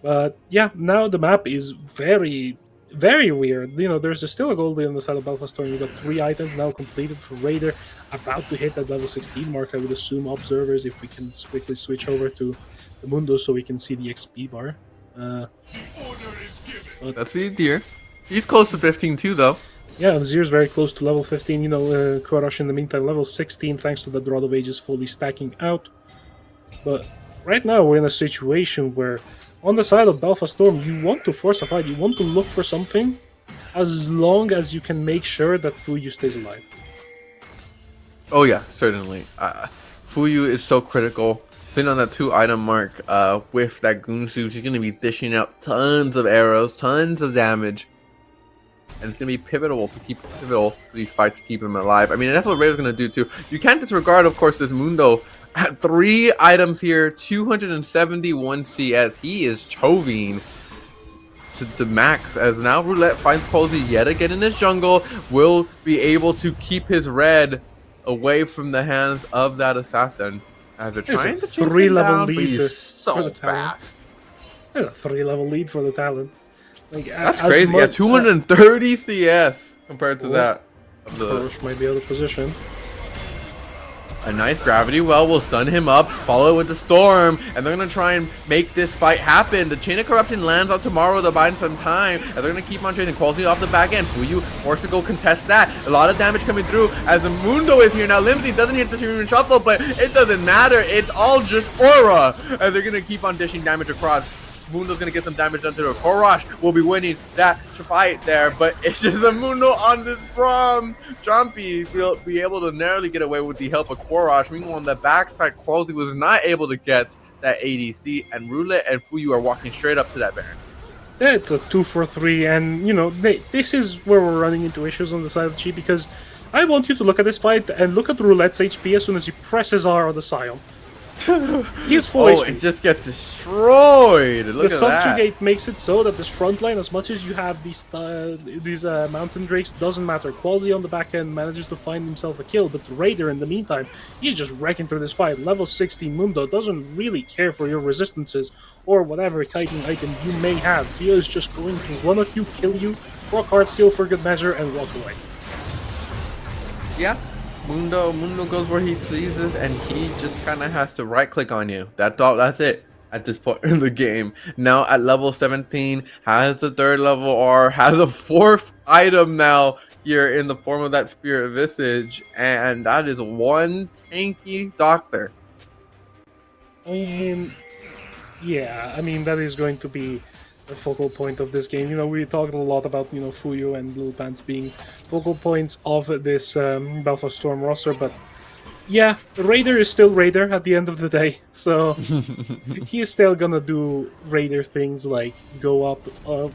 But yeah, now the map is very, very weird. You know, there's still a gold on the side of Belfast Storm. You got 3 items now completed for Raider, about to hit that level 16 mark. I would assume observers, if we can quickly switch over to the Mundo so we can see the XP bar. That's the idea. He's close to 15 too, though. Yeah, Zir's very close to level 15. You know, Korosh in the meantime level 16 thanks to the Rod of Ages fully stacking out. But right now we're in a situation where on the side of Belfast Storm, you want to force a fight, you want to look for something as long as you can make sure that Fuyu stays alive. Oh yeah, certainly. Fuyu is so critical. Sitting on that 2 item mark with that Goonsu, she's going to be dishing out tons of arrows, tons of damage. And it's going to be pivotal for these fights to keep him alive. I mean, that's what Raider's going to do too. You can't disregard, of course, this Mundo. At 3 items here, 271 CS. He is choving to max as now Roulette finds Cozy yet again in this jungle. Will be able to keep his red away from the hands of that assassin. As they're trying to chase him 3-level down, lead but he's for so the Talon. fast. There's a 3-level lead for the Talon. Like, That's crazy. Yeah, 230 CS compared to that. Korosh might be out of position. A nice gravity well will stun him up, follow with the storm, and they're going to try and make this fight happen. The Chain of Corruption lands on tomorrow to buy some time, and they're going to keep on chasing Quality off the back end. Fuyu forced to go contest that. A lot of damage coming through as the Mundo is here. Now Limsey doesn't hit the Shuriken Shuffle, but it doesn't matter. It's all just aura, as they're going to keep on dishing damage across. Mundo's gonna get some damage done to her. Korosh will be winning that fight there, but it's just the Mundo on this from Jumpy will be able to narrowly get away with the help of Korosh. Meanwhile, on the backside, Quality was not able to get that ADC, and Roulette and Fuyu are walking straight up to that Baron. Yeah, it's a 2-for-3, and you know, this is where we're running into issues on the side of Chi, because I want you to look at this fight and look at Roulette's HP as soon as he presses R on the Scion. He's full HP. It just gets destroyed. Look the at that. subjugate makes it so that this front line, as much as you have these mountain drakes, doesn't matter. Quality on the back end manages to find himself a kill, but the Raider in the meantime, he's just wrecking through this fight. Level 16 Mundo doesn't really care for your resistances or whatever kiting item you may have. He is just going to run at you, kill you, rock hard steal for good measure, and walk away. Yeah. Mundo goes where he pleases, and he just kind of has to right click on you. That's it at this point in the game. Now at level 17, has the 3rd level R, has a 4th item now here in the form of that Spirit Visage, and that is one tanky doctor. Yeah, I mean, that is going to be the focal point of this game. You know, we talked a lot about, you know, Fuyu and Little Pants being focal points of this Belfast Storm roster, but yeah, Raider is still Raider at the end of the day, so he is still gonna do Raider things like go up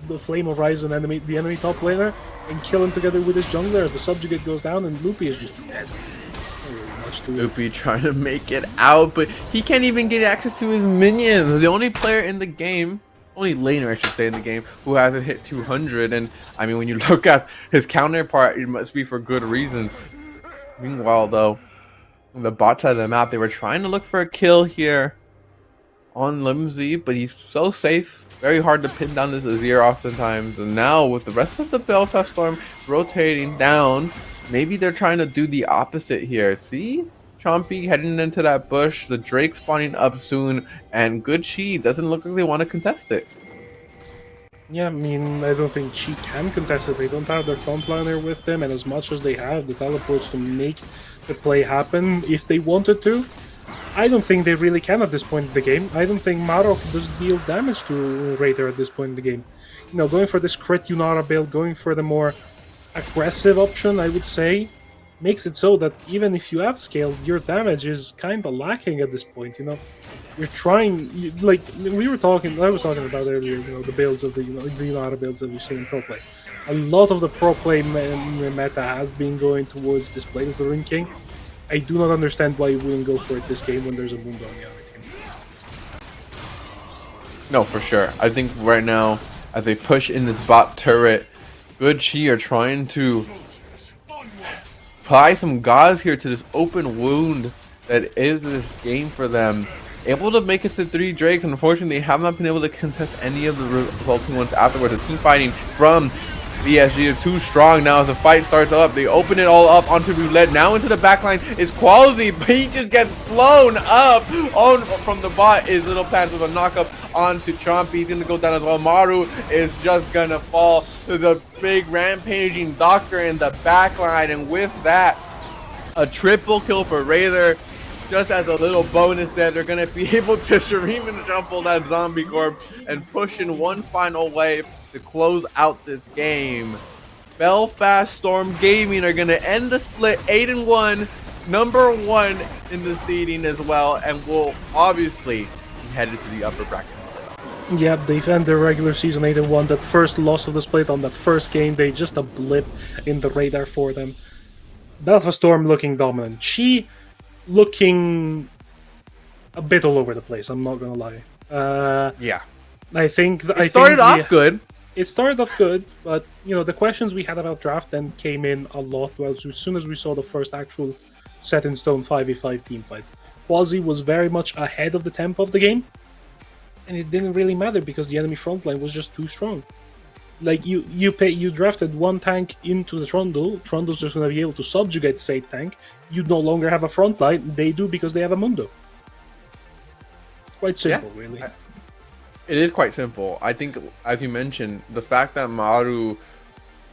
the Flame of Rise on the enemy top laner and kill him together with his jungler. The subjugate goes down and Loopy is just dead. Loopy trying to make it out, but he can't even get access to his minions. The only player in the game, only laner I should say in the game, who hasn't hit 200, and I mean when you look at his counterpart, it must be for good reason. Meanwhile though, on the bot side of the map, they were trying to look for a kill here on Limsey, but he's so safe. Very hard to pin down this Azir oftentimes. And now with the rest of the Belfast Storm rotating down, maybe they're trying to do the opposite here. See? Chompy heading into that bush, the Drake spawning up soon, and Good Chi doesn't look like they want to contest it. Yeah, I mean, I don't think she can contest it. They don't have their frontliner with them, and as much as they have the teleports to make the play happen if they wanted to, I don't think they really can at this point in the game. I don't think Marok deals damage to Raider at this point in the game. You know, going for this crit Yunara build, going for the more aggressive option, I would say, makes it so that even if you have scale, your damage is kind of lacking at this point, you know? You're trying, like, I was talking about earlier, you know, the builds of the Yunara builds that we've seen in pro play. A lot of the pro play meta has been going towards this Blade of the Ruined King. I do not understand why you wouldn't go for it this game when there's a Mundo on the other team. No, for sure. I think right now, as they push in this bot turret, Good Chi are trying to apply some gauze here to this open wound that is this game for them. Able to make it to 3 Drakes, and unfortunately they have not been able to contest any of the resulting ones afterwards. The team fighting from BSG is too strong now as the fight starts up. They open it all up onto Roulette. Now into the backline is Qualzy, but he just gets blown up on from the bot. Is Little Pants with a knockup onto Chompy. He's gonna go down as well. Maru is just gonna fall to the big rampaging Doctor in the backline, and with that, a triple kill for Raider. Just as a little bonus there, they're going to be able to Shreem and Shuffle that Zombie Corp and push in one final wave to close out this game. Belfast Storm Gaming are going to end the split 8-1, number 1 in the seeding as well, and will obviously be headed to the upper bracket. Yeah, they've ended their regular season 8-1. That first loss of the split on that first game, they just a blip in the radar for them. Belfast Storm looking dominant. She looking a bit all over the place, I'm not gonna lie. Yeah. I think It started off good. It started off good, but you know, the questions we had about draft then came in a lot well as soon as we saw the first actual set in stone 5v5 team fights. Quasi was very much ahead of the tempo of the game, and it didn't really matter because the enemy frontline was just too strong. Like you drafted one tank into the Trundle. Trundle's just gonna be able to subjugate said tank. You no longer have a front line. They do because they have a Mundo. Quite simple, yeah. Really. It is quite simple. I think, as you mentioned, the fact that Maru,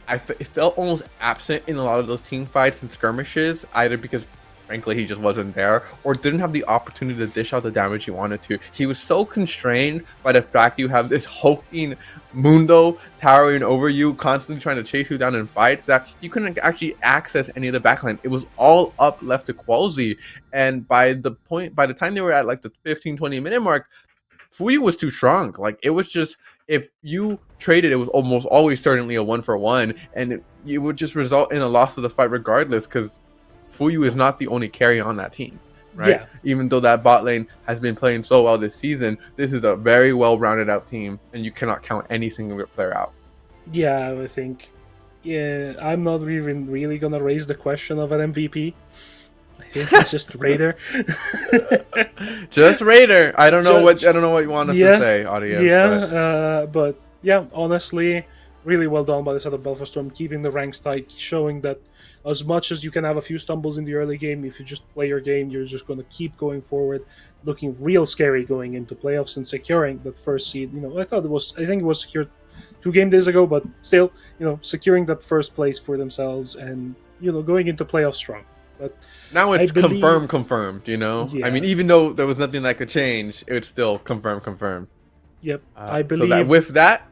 it felt almost absent in a lot of those team fights and skirmishes, either because frankly he just wasn't there, or didn't have the opportunity to dish out the damage he wanted to. He was so constrained by the fact you have this hulking Mundo towering over you, constantly trying to chase you down in fights, that you couldn't actually access any of the backline. It was all up left to Qualzy, and by the time they were at like the 15-20 minute mark, Fuyu was too strong. Like, it was just, if you traded, it was almost always certainly a 1-for-1, and it would just result in a loss of the fight regardless, because Fuyu is not the only carry on that team, right? Yeah. Even though that bot lane has been playing so well this season, this is a very well-rounded out team, and you cannot count any single player out. Yeah, I think, I'm not even really gonna raise the question of an MVP. I think it's just Raider. Just Raider. I don't know what you want us to say, audience. Yeah, but yeah, honestly, really well done by the side of Belfast Storm, keeping the ranks tight, showing that as much as you can have a few stumbles in the early game, if you just play your game, you're just going to keep going forward, looking real scary going into playoffs and securing that first seed. You know, I think it was secured 2 game days ago, but still, you know, securing that first place for themselves and, you know, going into playoffs strong. But now it's confirmed, you know? Yeah. I mean, even though there was nothing that could change, it's still confirmed. Yep. I believe so with that,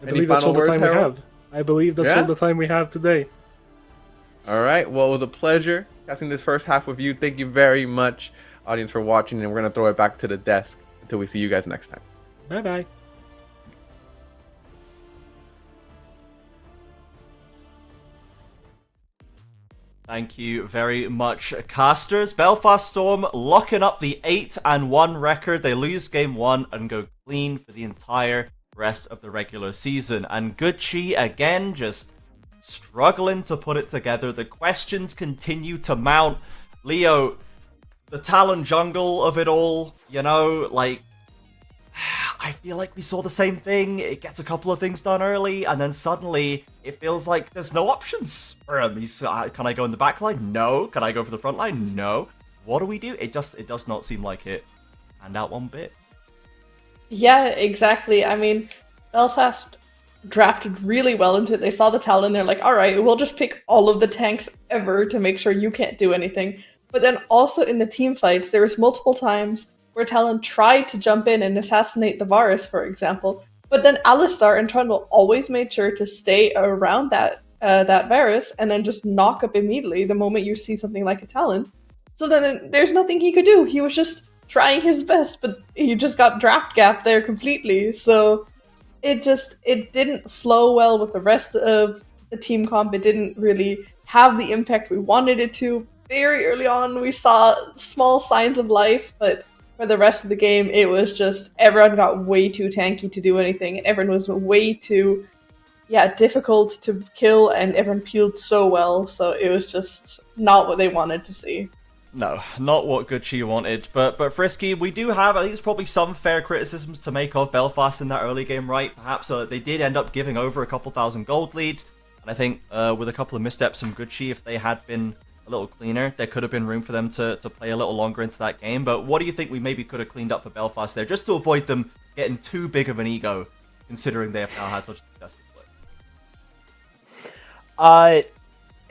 any final words, Harold? I believe that's all the time we have today. All right. Well, it was a pleasure casting this first half with you. Thank you very much, audience, for watching, and we're going to throw it back to the desk until we see you guys next time. Bye-bye. Thank you very much, casters. Belfast Storm locking up the 8-1 record. They lose game 1 and go clean for the entire rest of the regular season. And Good Chi, again, just struggling to put it together. The questions continue to mount. Leo, the Talon jungle of it all, you know, like, I feel like we saw the same thing. It gets a couple of things done early, and then suddenly it feels like there's no options for him. Can I go in the back line? No. Can I go for the front line? No. What do we do? It does not seem like it panned out one bit. Yeah, exactly. I mean, Belfast drafted really well into it. They saw the Talon, they're like, all right, we'll just pick all of the tanks ever to make sure you can't do anything. But then also in the team fights, there was multiple times where Talon tried to jump in and assassinate the Varus, for example. But then Alistar and Trundle always made sure to stay around that Varus and then just knock up immediately the moment you see something like a Talon. So then there's nothing he could do. He was just trying his best, but he just got draft gapped there completely. So it didn't flow well with the rest of the team comp. It didn't really have the impact we wanted it to. Very early on, we saw small signs of life, but for the rest of the game, it was just everyone got way too tanky to do anything, and everyone was way too, difficult to kill, and everyone peeled so well, so it was just not what they wanted to see. No, not what Gucci wanted, but Frisky, we do have, I think it's probably some fair criticisms to make of Belfast in that early game, right? Perhaps they did end up giving over a couple thousand gold lead, and I think with a couple of missteps from Gucci, if they had been a little cleaner, there could have been room for them to play a little longer into that game. But what do you think we maybe could have cleaned up for Belfast there, just to avoid them getting too big of an ego, considering they have now had such a successful play?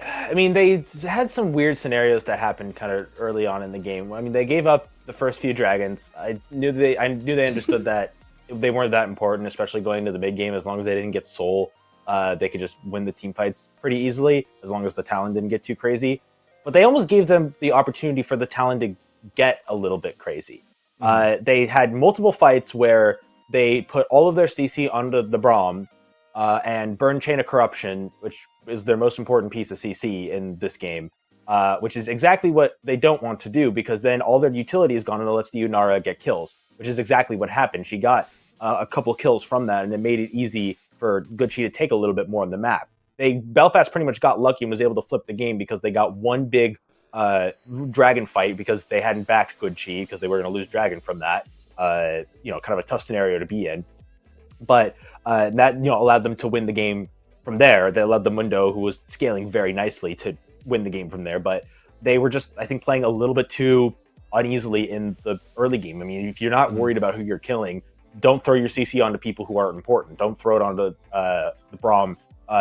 I mean, they had some weird scenarios that happened kind of early on in the game. I mean, they gave up the first few dragons. I knew they understood that they weren't that important, especially going into the mid game. As long as they didn't get soul, they could just win the team fights pretty easily, as long as the Talon didn't get too crazy. But they almost gave them the opportunity for the Talon to get a little bit crazy. They had multiple fights where they put all of their CC onto the Braum and burn Chain of Corruption, which is their most important piece of CC in this game, which is exactly what they don't want to do, because then all their utility is gone and it lets the Yunara get kills, which is exactly what happened. She got a couple kills from that, and it made it easy for Gucci to take a little bit more on the map. Belfast pretty much got lucky and was able to flip the game because they got one big dragon fight because they hadn't backed Gucci, because they were going to lose dragon from that. Kind of a tough scenario to be in. But that allowed them to win the game from there. They allowed the Mundo, who was scaling very nicely, to win the game from there. But they were just, I think, playing a little bit too uneasily in the early game. I mean, if you're not worried about who you're killing, don't throw your CC onto people who aren't important. Don't throw it onto the Braum.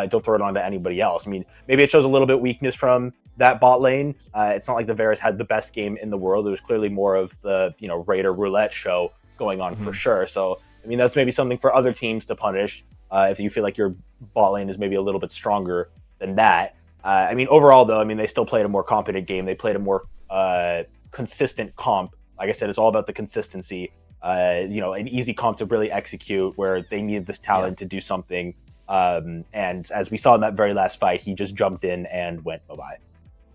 Don't throw it onto anybody else. I mean, maybe it shows a little bit weakness from that bot lane. It's not like the Varus had the best game in the world. It was clearly more of the Raider roulette show going on for sure. So I mean, that's maybe something for other teams to punish if you feel like your bot lane is maybe a little bit stronger than that. I mean, overall though, I mean, they still played a more competent game. They played a more consistent comp. Like I said, it's all about the consistency. An easy comp to really execute, where they needed this talent to do something. And as we saw in that very last fight, he just jumped in and went bye-bye.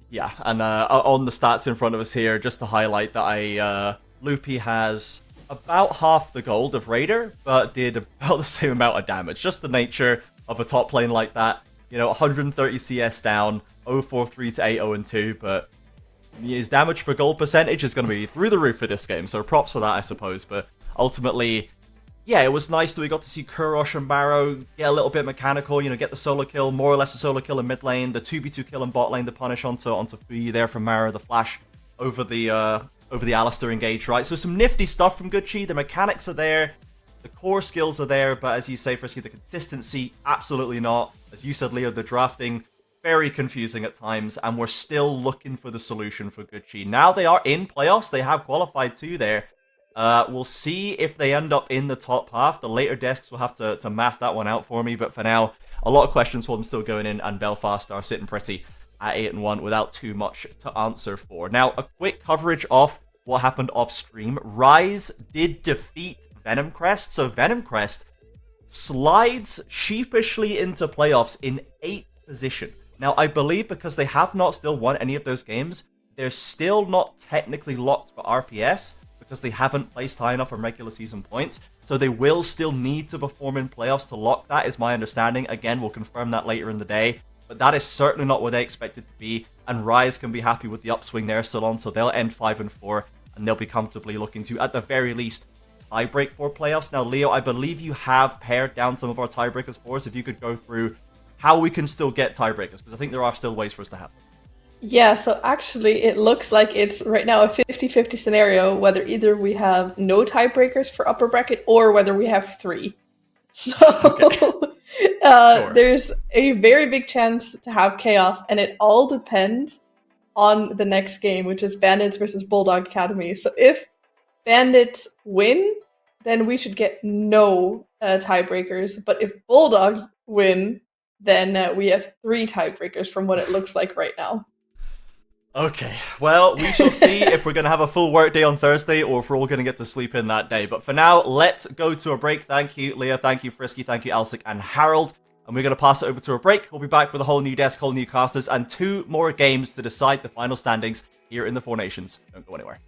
Yeah, and on the stats in front of us here, just to highlight that Loopy has about half the gold of Raider, but did about the same amount of damage. Just the nature of a top lane like that. 130 CS down, 043 to 8-0-2, but his damage for gold percentage is going to be through the roof for this game, so props for that, I suppose. But ultimately, yeah, it was nice that we got to see Kurosh and Barrow get a little bit mechanical, get the solo kill, more or less a solo kill in mid lane, the 2v2 kill in bot lane, the punish onto Fuyi there from Marrow, the flash over the Alistar engage, right? So some nifty stuff from Gucci, the mechanics are there, the core skills are there, but as you say, Frisky, the consistency, absolutely not. As you said, Leo, the drafting, very confusing at times, and we're still looking for the solution for Gucci. Now they are in playoffs, they have qualified too there. We'll see if they end up in the top half. The later desks will have to math that one out for me, but for now, a lot of questions for them still going in, and Belfast are sitting pretty at 8-1 without too much to answer for. Now, a quick coverage of what happened off stream. Rise did defeat Venom Crest, so Venom Crest slides sheepishly into playoffs in 8th position. Now, I believe because they have not still won any of those games, they're still not technically locked for RPS, because they haven't placed high enough on regular season points, so they will still need to perform in playoffs to lock that, is my understanding. Again, we'll confirm that later in the day. but that is certainly not where they expect it to be. And Rise can be happy with the upswing they're still on, so they'll end 5-4, and they'll be comfortably looking to, at the very least, tiebreak for playoffs. Now, Leo, I believe you have pared down some of our tiebreakers for us. If you could go through how we can still get tiebreakers, because I think there are still ways for us to have them. Yeah, so actually it looks like it's right now a 50-50 scenario, whether either we have no tiebreakers for upper bracket or whether we have 3. So Sure. there's a very big chance to have chaos, and it all depends on the next game, which is Bandits versus Bulldog Academy. So if Bandits win, then we should get no tiebreakers. But if Bulldogs win, then we have 3 tiebreakers from what it looks like right now. Okay, well, we shall see if we're going to have a full work day on Thursday or if we're all going to get to sleep in that day. But for now, let's go to a break. Thank you, Leah. Thank you, Frisky. Thank you, Alsic and Harold. And we're going to pass it over to a break. We'll be back with a whole new desk, whole new casters, and 2 more games to decide the final standings here in the Four Nations. Don't go anywhere.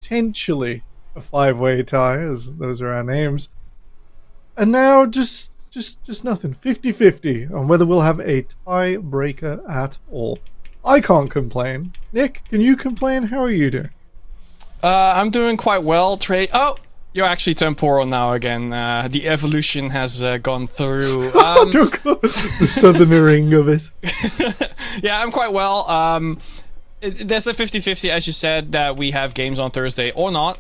potentially a 5-way tie, as those are our names. And now just nothing. 50-50 on whether we'll have a tiebreaker at all. I can't complain. Nick, can you complain? How are you doing? I'm doing quite well, Trey. Oh, you're actually temporal now again. The evolution has gone through. The southernering of it. Yeah, I'm quite well. There's a 50-50, as you said, that we have games on Thursday or not.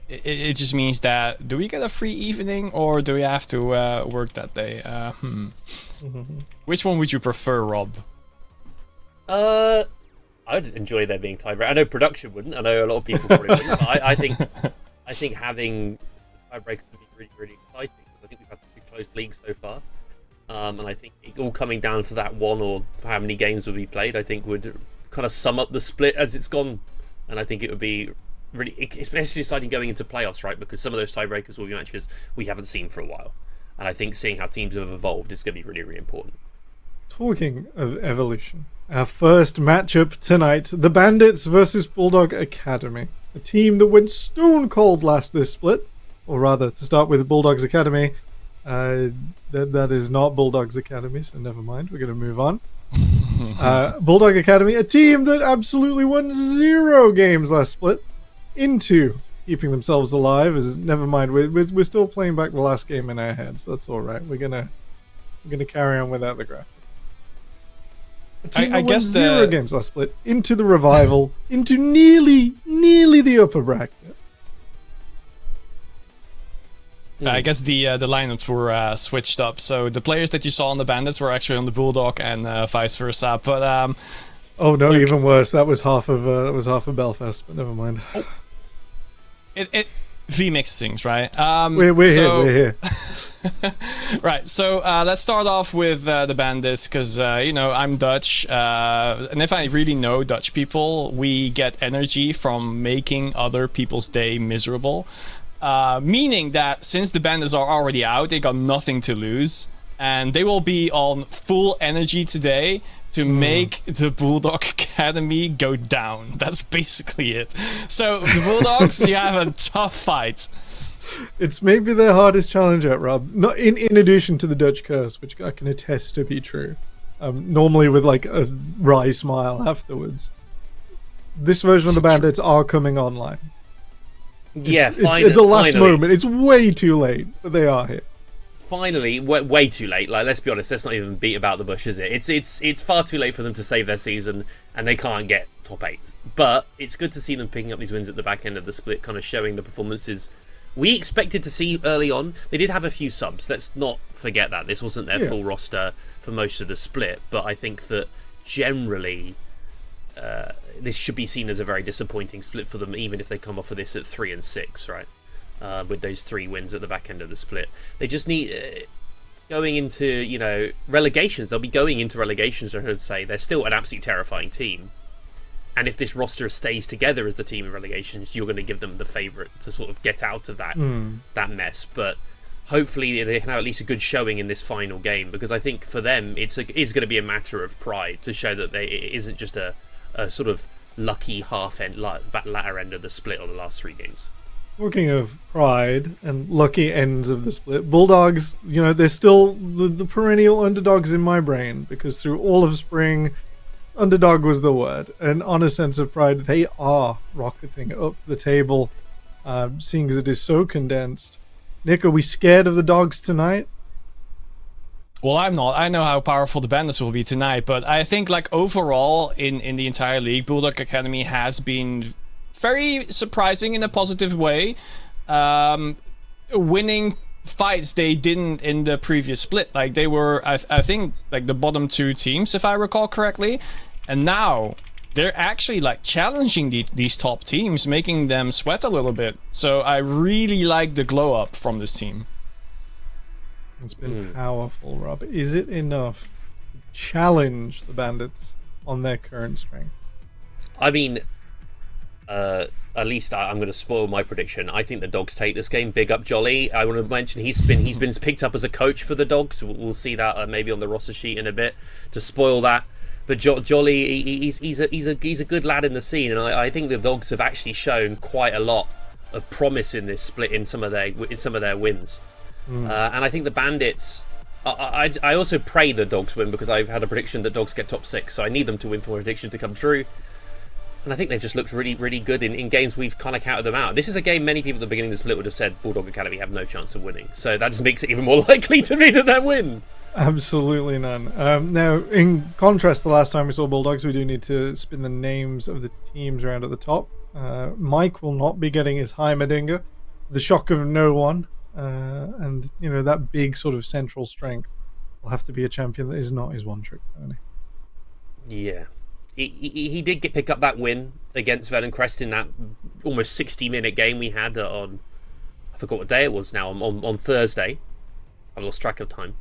It just means that, do we get a free evening or do we have to work that day? Which one would you prefer, Rob? I'd enjoy there being tiebreak. I know production wouldn't. I know a lot of people probably wouldn't. But I think having tiebreakers would be really, really exciting. I think we've had two close leagues so far, and I think it all coming down to that one or how many games will be played, I think would kind of sum up the split as it's gone. And I think it would be really, especially exciting going into playoffs, right? Because some of those tiebreakers will be matches we haven't seen for a while, and I think seeing how teams have evolved is going to be really, really important. Talking of evolution, our first matchup tonight, the Bandits versus Bulldog Academy. A team that went stone cold last this split. Or rather, to start with, Bulldogs Academy. That is not Bulldogs Academy, so never mind. We're going to move on. Bulldog Academy, a team that absolutely won 0 games last split into keeping themselves alive. Never mind, we're still playing back the last game in our heads. That's all right. We're gonna carry on without the graphic. I guess 0 games last split into the revival, into nearly the upper bracket. I guess the lineups were switched up, so the players that you saw on the Bandits were actually on the Bulldog and vice versa. But oh no, even worse. That was half of Belfast, but never mind. It V-mix things, right? We're here. Right, so let's start off with the Bandits, because, I'm Dutch, and if I really know Dutch people, we get energy from making other people's day miserable. Meaning that since the Bandits are already out, they got nothing to lose, and they will be on full energy today to make the Bulldog Academy go down. That's basically it. So, the Bulldogs, you have a tough fight. It's maybe their hardest challenge yet, Rob. Not in addition to the Dutch curse, which I can attest to be true. Normally with like a wry smile afterwards. This version of the Bandits are coming online. It's at the last moment. It's way too late, but they are here. Finally, way too late. Like, let's be honest, let's not even beat about the bush, is it? It's far too late for them to save their season, and they can't get top 8. But it's good to see them picking up these wins at the back end of the split, kind of showing the performances we expected to see early on. They did have a few subs. Let's not forget that. This wasn't their full roster for most of the split, but I think that generally this should be seen as a very disappointing split for them, even if they come off of this at 3 and 6, right? With those 3 wins at the back end of the split. They just need going into, relegations. They'll be going into relegations, I would say. They're still an absolutely terrifying team. And if this roster stays together as the team in relegations, you're going to give them the favourite to sort of get out of that mess. But hopefully they can have at least a good showing in this final game, because I think for them it is going to be a matter of pride to show that it isn't just a sort of lucky latter end of the split on the last 3 games. Talking of pride and lucky ends of the split, Bulldogs, they're still the perennial underdogs in my brain, because through all of spring, underdog was the word. And on a sense of pride, they are rocketing up the table, seeing as it is so condensed. Nick, are we scared of the Dogs tonight? Well, I'm not. I know how powerful the Bandits will be tonight, but I think overall in the entire league, Bulldog Academy has been very surprising in a positive way. Winning fights they didn't in the previous split. They were, I think, the bottom 2 teams, if I recall correctly. And now they're actually challenging these top teams, making them sweat a little bit. So I really like the glow up from this team. It's been powerful, Rob. Is it enough to challenge the Bandits on their current strength? I mean, at least I'm going to spoil my prediction. I think the Dogs take this game. Big up Jolly. I want to mention he's been picked up as a coach for the Dogs. We'll see that maybe on the roster sheet in a bit to spoil that. But Jolly, he's a good lad in the scene, and I think the Dogs have actually shown quite a lot of promise in this split in some of their wins. And I think the Bandits. I also pray the Dogs win because I've had a prediction that Dogs get top 6, so I need them to win for my prediction to come true. And I think they've just looked really, really good in games we've kind of counted them out. This is a game many people at the beginning of the split would have said Bulldog Academy have no chance of winning. So that just makes it even more likely to me that they'll win. Absolutely none. Now, in contrast, the last time we saw Bulldogs, we do need to spin the names of the teams around at the top. Mike will not be getting his Heimerdinger. The shock of no one. And, that big sort of central strength will have to be a champion that is not his one-trick pony. Yeah. He did pick up that win against Venom Crest in that almost 60-minute game we had on... I forgot what day it was now, on Thursday. I lost track of time.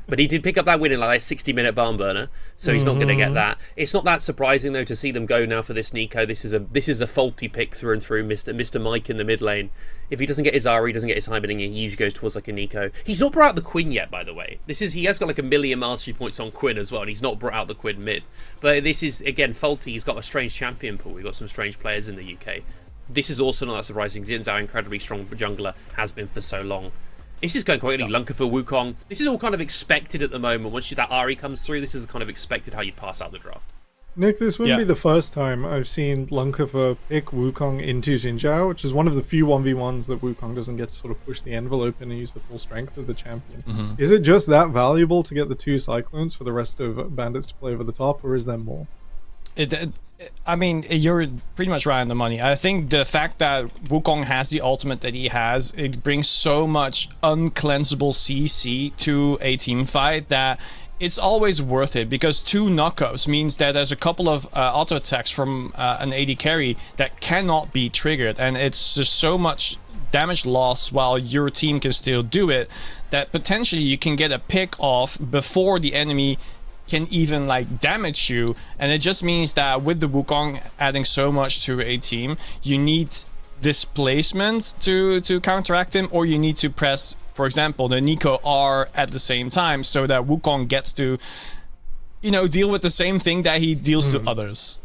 But he did pick up that win in like a 60-minute barn burner, so he's not going to get that. It's not that surprising though to see them go now for this Nico. This is a faulty pick through and through. Mr. Mike in the mid lane. If he doesn't get his Ari, he doesn't get his Heimerdinger, he usually goes towards like a Nico. He's not brought out the Quinn yet, by the way. He has got like 1 million mastery points on Quinn as well, and he's not brought out the Quinn mid. But this is again faulty. He's got a strange champion pool. We've got some strange players in the UK. This is also not that surprising. Zin's our incredibly strong jungler, has been for so long. This is going quickly. Lunker for Wukong. This is all kind of expected at the moment. Once that Ari comes through, this is kind of expected how you pass out the draft. Nick, this wouldn't be the first time I've seen Lunker pick Wukong into Xinjiao, which is one of the few 1v1s that Wukong doesn't get to sort of push the envelope in and use the full strength of the champion. Is it just that valuable to get the 2 Cyclones for the rest of Bandits to play over the top, or is there more? I mean, you're pretty much right on the money. I think the fact that Wukong has the ultimate that he has, it brings so much uncleansable CC to a team fight that it's always worth it, because 2 knockups means that there's a couple of auto attacks from an AD carry that cannot be triggered, and it's just so much damage loss while your team can still do it that potentially you can get a pick off before the enemy can even like damage you. And it just means that with the Wukong adding so much to a team, you need displacement to counteract him, or you need to press, for example, the Nico R at the same time so that Wukong gets to deal with the same thing that he deals to others.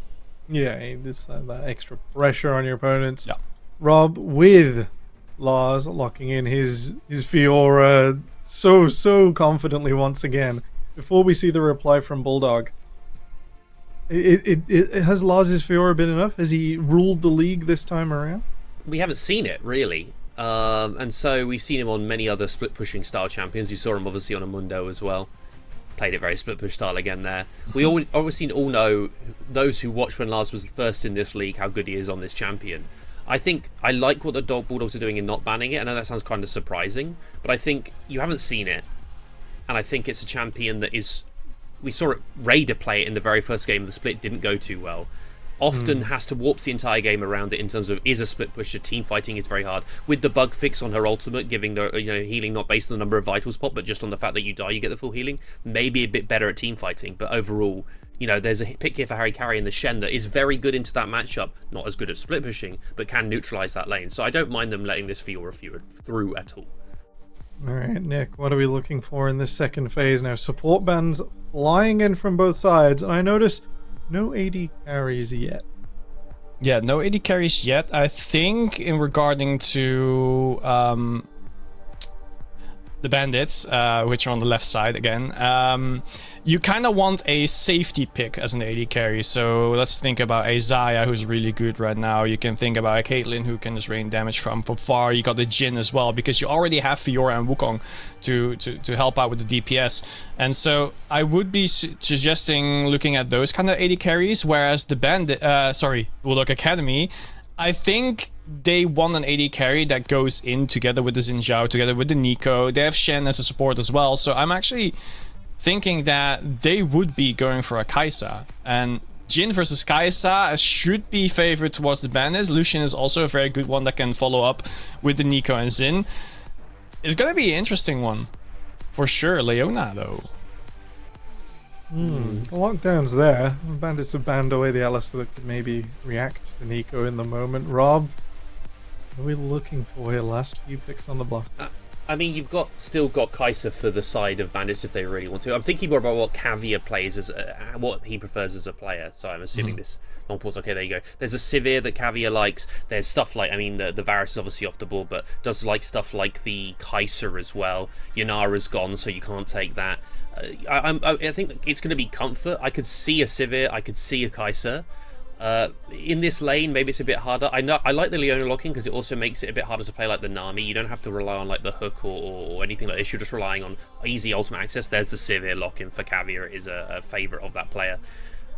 Yeah, it's that extra pressure on your opponents. Yeah. Rob, with Lars locking in his Fiora so confidently once again, before we see the reply from Bulldog, has Lars' Fiora been enough? Has he ruled the league this time around? We haven't seen it, really. And so we've seen him on many other split-pushing style champions. You saw him, obviously, on a Mundo as well. Played it very split-push style again there. We obviously all know, those who watched when Lars was first in this league, how good he is on this champion. I think I like what the Bulldogs are doing in not banning it. I know that sounds kind of surprising, but I think you haven't seen it. And I think it's a champion that is... We saw it Raider play it in the very first game of the split, didn't go too well. Often has to warp the entire game around it in terms of, is a split pusher, team fighting is very hard. With the bug fix on her ultimate, giving the healing not based on the number of vitals pop, but just on the fact that you die, you get the full healing. Maybe a bit better at team fighting, but overall, there's a pick here for Harry Carey and the Shen that is very good into that matchup. Not as good at split pushing, but can neutralize that lane. So I don't mind them letting this Fiora through at all. All right, Nick, what are we looking for in this second phase now? Support bands flying in from both sides, and I notice no AD carries yet. Yeah, no AD carries yet. I think in regarding to the Bandits, which are on the left side again, you kind of want a safety pick as an AD carry. So let's think about a Xayah, who's really good right now. You can think about a Caitlyn, who can just rain damage from far. You got the Jhin as well, because you already have Fiora and Wukong to help out with the DPS. And so I would be suggesting looking at those kind of AD carries, whereas the Bulldog Academy, I think they want an AD carry that goes in together with the Xinjiao, together with the Nico. They have Shen as a support as well. So I'm actually thinking that they would be going for a Kai'Sa. And Jhin versus Kai'Sa should be favored towards the Bandits. Lucian is also a very good one that can follow up with the Nico and Xin. It's going to be an interesting one. For sure. Leona, though. The lockdown's there. The Bandits have banned away the Alistair that could maybe react to Nico in the moment. Rob, what are we looking for here? Last few picks on the block. I mean, you've still got Kaiser for the side of Bandits if they really want to. I'm thinking more about what Caviar plays as what he prefers as a player. So I'm assuming this long pause. Okay, there you go. There's a Sivir that Caviar likes. There's stuff like, I mean, the Varus is obviously off the board, but does like stuff like the Kaiser as well. Yanara's gone, so you can't take that. I think it's going to be comfort. I could see a Sivir. I could see a Kaiser. In this lane, maybe it's a bit harder. I like the Leona locking because it also makes it a bit harder to play like the Nami. You don't have to rely on like the hook or anything like this. You're just relying on easy ultimate access. There's the Sivir lock-in for Caviar. It is a favourite of that player.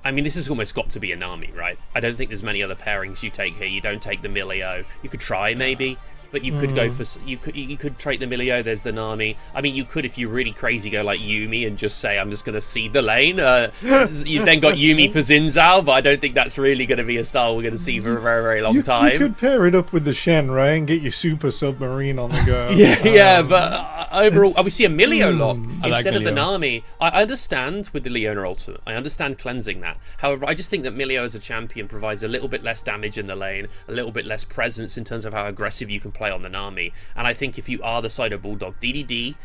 I mean, this has almost got to be a Nami, right? I don't think there's many other pairings you take here. You don't take the Milio. You could try maybe, but you could go for you could trade the Milio. There's the Nami. I mean, you could, if you're really crazy, go like Yuumi and just say, I'm just going to seed the lane. You've then got Yuumi for Xin Zhao, but I don't think that's really going to be a style we're going to see for a very, very long time. You could pair it up with the Shen, right, and get your super submarine on the go. But overall, we see a Milio lock instead of the Milio. Nami. I understand with the Leona ultimate. I understand cleansing that. However, I just think that Milio as a champion provides a little bit less damage in the lane, a little bit less presence in terms of how aggressive you can play on the Nami. And I think if you are the side of Bulldog, DDD,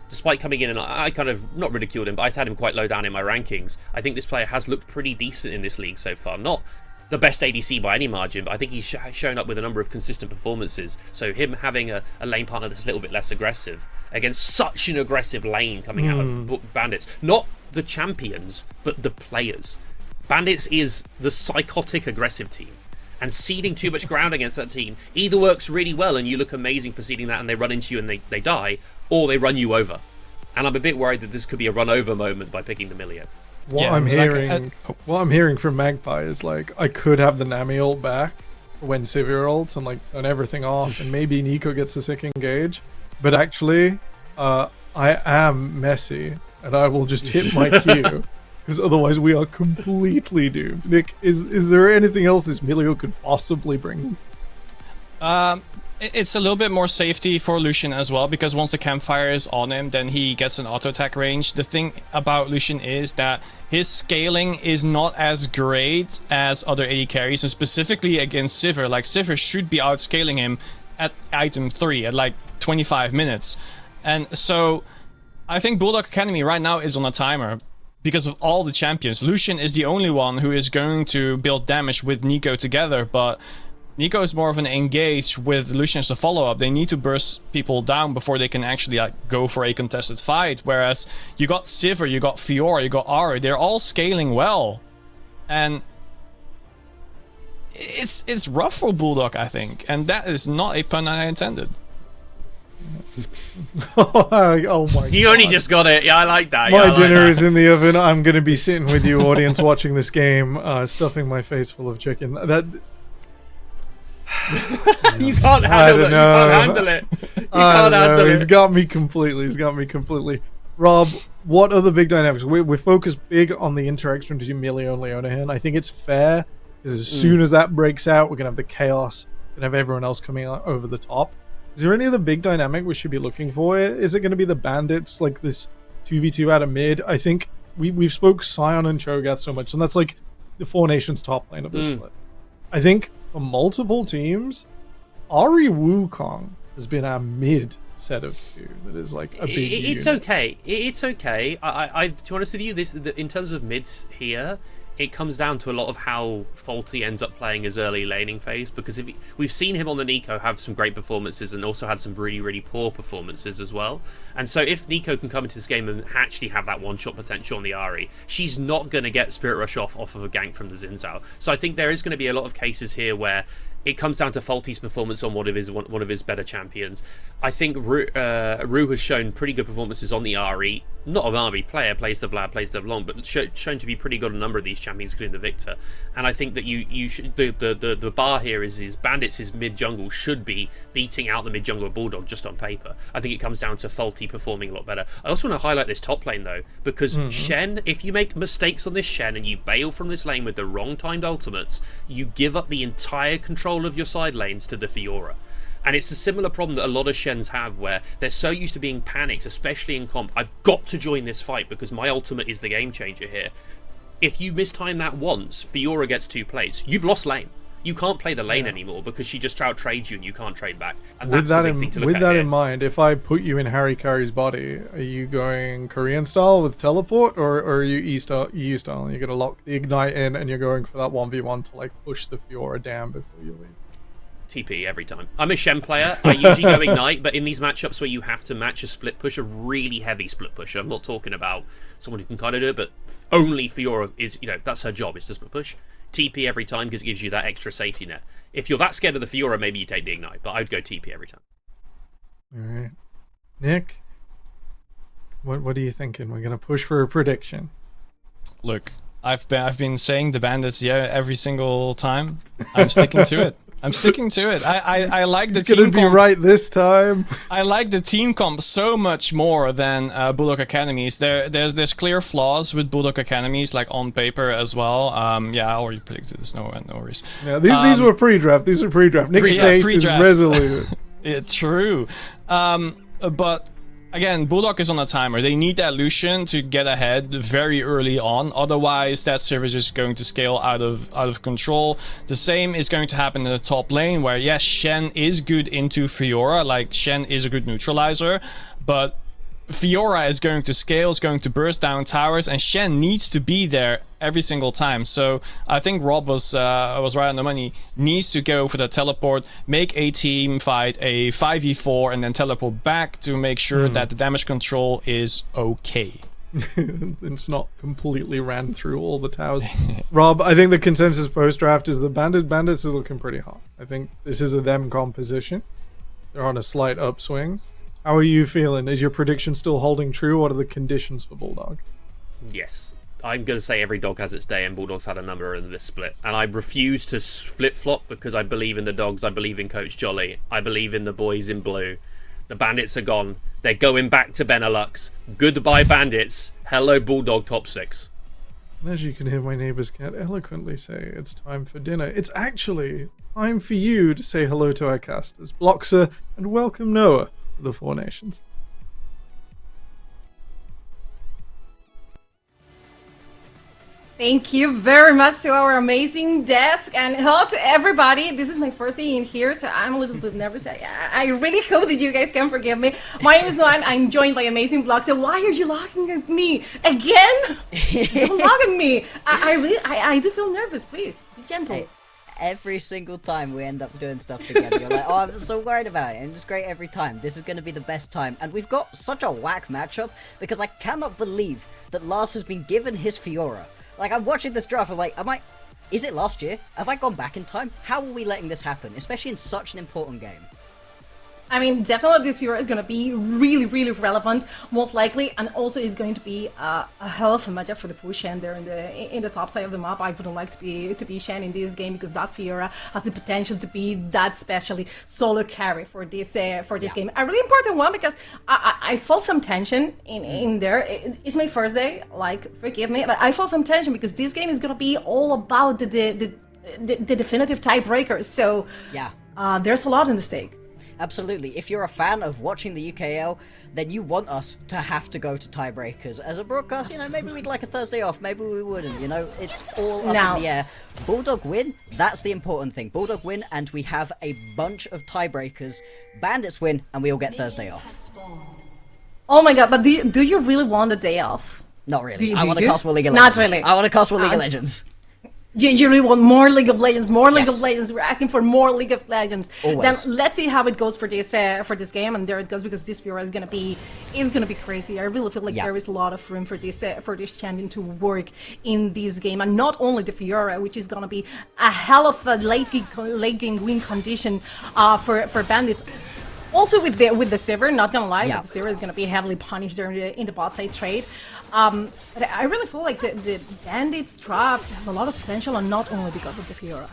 despite coming in, and I kind of not ridiculed him, but I've had him quite low down in my rankings. I think this player has looked pretty decent in this league so far. Not the best ADC by any margin, but I think he's shown up with a number of consistent performances. So him having a lane partner that's a little bit less aggressive against such an aggressive lane coming out of Bandits, not the champions, but the players. Bandits is the psychotic aggressive team. And ceding too much ground against that team either works really well and you look amazing for ceding that and they run into you and they die, or they run you over. And I'm a bit worried that this could be a run over moment by picking the Milio. What I'm hearing from Magpie is like, I could have the Nami ult back when Sivir ults and like turn everything off, and maybe Nico gets a sick engage. But actually, I am messy, and I will just hit my Q, because otherwise we are completely doomed. Nick, is there anything else this Milio could possibly bring? It's a little bit more safety for Lucian as well, because once the campfire is on him, then he gets an auto attack range. The thing about Lucian is that his scaling is not as great as other AD carries, and specifically against Sivir. Like, Sivir should be outscaling him at item 3 at like 25 minutes. And so I think Bulldog Academy right now is on a timer because of all the champions. Lucian is the only one who is going to build damage with Nico together, but Nico is more of an engage with Lucian as a follow-up. They need to burst people down before they can actually go for a contested fight. Whereas you got Sivir, you got Fiora, you got Ari. They're all scaling well. And it's rough for Bulldog, I think. And that is not a pun I intended. Oh my god. You only just got it. Yeah, I like that. My dinner is in the oven. I'm going to be sitting with you, audience, watching this game, stuffing my face full of chicken. You can't handle it. You can't handle it. You can't handle it. He's got me completely. Rob, what are the big dynamics? We're focused big on the interaction between Milio and Leona here, and I think it's fair, because as soon as that breaks out, we're going to have the chaos and have everyone else coming out over the top. Is there any other big dynamic we should be looking for? Is it going to be the Bandits, like this 2v2 out of mid? I think we've spoke Sion and Cho'Gath so much, and that's like the Four Nations top lane of this split. I think for multiple teams, Ari Wukong has been our mid set of two. That is like a big It's unit. okay. It's okay. I to be honest with you, in terms of mids here, it comes down to a lot of how Faulty ends up playing his early laning phase, because we've seen him on the Nico have some great performances and also had some really, really poor performances as well. And so if Nico can come into this game and actually have that one-shot potential on the Ahri, she's not going to get Spirit Rush off of a gank from the Xin Zhao. So I think there is going to be a lot of cases here where it comes down to Faulty's performance on one of his better champions. I think Rue has shown pretty good performances on the Ahri. Not an Ahri player, plays the Vlad, plays the Long, but shown to be pretty good on a number of these champions, including the Victor. And I think that you should, the bar here is Bandits' mid jungle should be beating out the mid jungle of Bulldog just on paper. I think it comes down to Faulty performing a lot better. I also want to highlight this top lane though, because Shen, if you make mistakes on this Shen and you bail from this lane with the wrong timed ultimates, you give up the entire control of your side lanes to the Fiora. And it's a similar problem that a lot of Shens have, where they're so used to being panicked, especially in comp. I've got to join this fight because my ultimate is the game changer here. If you mistime that once, Fiora gets 2 plates, you've lost lane. You can't play the lane anymore because she just out trades you and you can't trade back. And With that's that the big thing to look with at that here. in mind, if I put you in Harry Carey's body, are you going Korean style with teleport, or are you EU style? EU style, and you're gonna lock the ignite in, and you're going for that 1v1 to like push the Fiora down before you leave? TP every time. I'm a Shen player. I usually go Ignite, but in these matchups where you have to match a split push, a really heavy split pusher, I'm not talking about someone who can kind of do it, but only Fiora is, that's her job, is to split push. TP every time because it gives you that extra safety net. If you're that scared of the Fiora, maybe you take the Ignite, but I'd go TP every time. Alright. Nick, what are you thinking? We're gonna push for a prediction. Look, I've been saying the bandits every single time. I'm sticking to it. I'm sticking to it. I like the It's gonna team be comp. right this time. I like the team comp so much more than Bulldog Academies. There's clear flaws with Bulldog Academies, like on paper as well. I already predicted this. No worries. Yeah, these were pre-draft. These are pre-draft. Nick's faith is pre-draft. resolute. It's true. But again, Bulldog is on a timer. They need that Lucian to get ahead very early on. Otherwise, that service is going to scale out of control. The same is going to happen in the top lane, where yes, Shen is good into Fiora. Like, Shen is a good neutralizer, but Fiora is going to scale, is going to burst down towers, and Shen needs to be there every single time. So I think Rob was right on the money. Needs to go for the teleport, make a team fight a 5v4, and then teleport back to make sure that the damage control is okay. It's not completely ran through all the towers. Rob, I think the consensus post-draft is the bandits is looking pretty hot. I think this is a them composition. They're on a slight upswing. How are you feeling? Is your prediction still holding true? What are the conditions for Bulldog? Yes. I'm going to say every dog has its day, and Bulldogs had a number in this split. And I refuse to flip-flop because I believe in the dogs, I believe in Coach Jolly, I believe in the boys in blue. The bandits are gone. They're going back to Benelux. Goodbye, bandits. Hello, Bulldog top 6. And as you can hear my neighbor's cat eloquently say, it's time for dinner. It's actually time for you to say hello to our casters, Bloxer, and welcome Noah to the Four Nations. Thank you very much to our amazing desk, and hello to everybody. This is my first day in here, so I'm a little bit nervous. I really hope that you guys can forgive me. My name is Noah. I'm joined by amazing blogs. So why are you laughing at me again? Don't laugh at me. I do feel nervous. Please be gentle. Hey, every single time we end up doing stuff together, you're like, oh, I'm so worried about it, and it's great every time. This is going to be the best time, and we've got such a whack matchup because I cannot believe that Lars has been given his Fiora. Like, I'm watching this draft, I'm like, is it last year? Have I gone back in time? How are we letting this happen, especially in such an important game? I mean, definitely this Fiora is going to be really, really relevant, most likely, and also is going to be a hell of a matchup for the push Shen there in the top side of the map. I wouldn't like to be Shen in this game because that Fiora has the potential to be that specially solo carry for this game. A really important one because I felt some tension in there. It's my first day, like, forgive me, but I felt some tension because this game is going to be all about the definitive tiebreakers. So yeah, there's a lot in the stake. Absolutely. If you're a fan of watching the UKL, then you want us to have to go to tiebreakers. As a broadcast, maybe we'd like a Thursday off, maybe we wouldn't, it's all up in the air. Bulldog win, that's the important thing. Bulldog win, and we have a bunch of tiebreakers. Bandits win, and we all get Thursday off. Oh my god, but do you really want a day off? Not really. Do I want to you? cast more League of Legends. Not really. I want to cast more League of Legends. You really want more League of Legends, League Yes. of Legends. We're asking for more League of Legends. Always. Then let's see how it goes for this game, and there it goes because this Fiora is gonna be crazy. I really feel like there is a lot of room for this champion to work in this game, and not only the Fiora, which is gonna be a hell of a late game win condition for bandits. Also with the Sivir, not gonna lie, but the Sivir is gonna be heavily punished there in the bot side trade. But I really feel like the Bandits draft has a lot of potential, and not only because of the Fiora.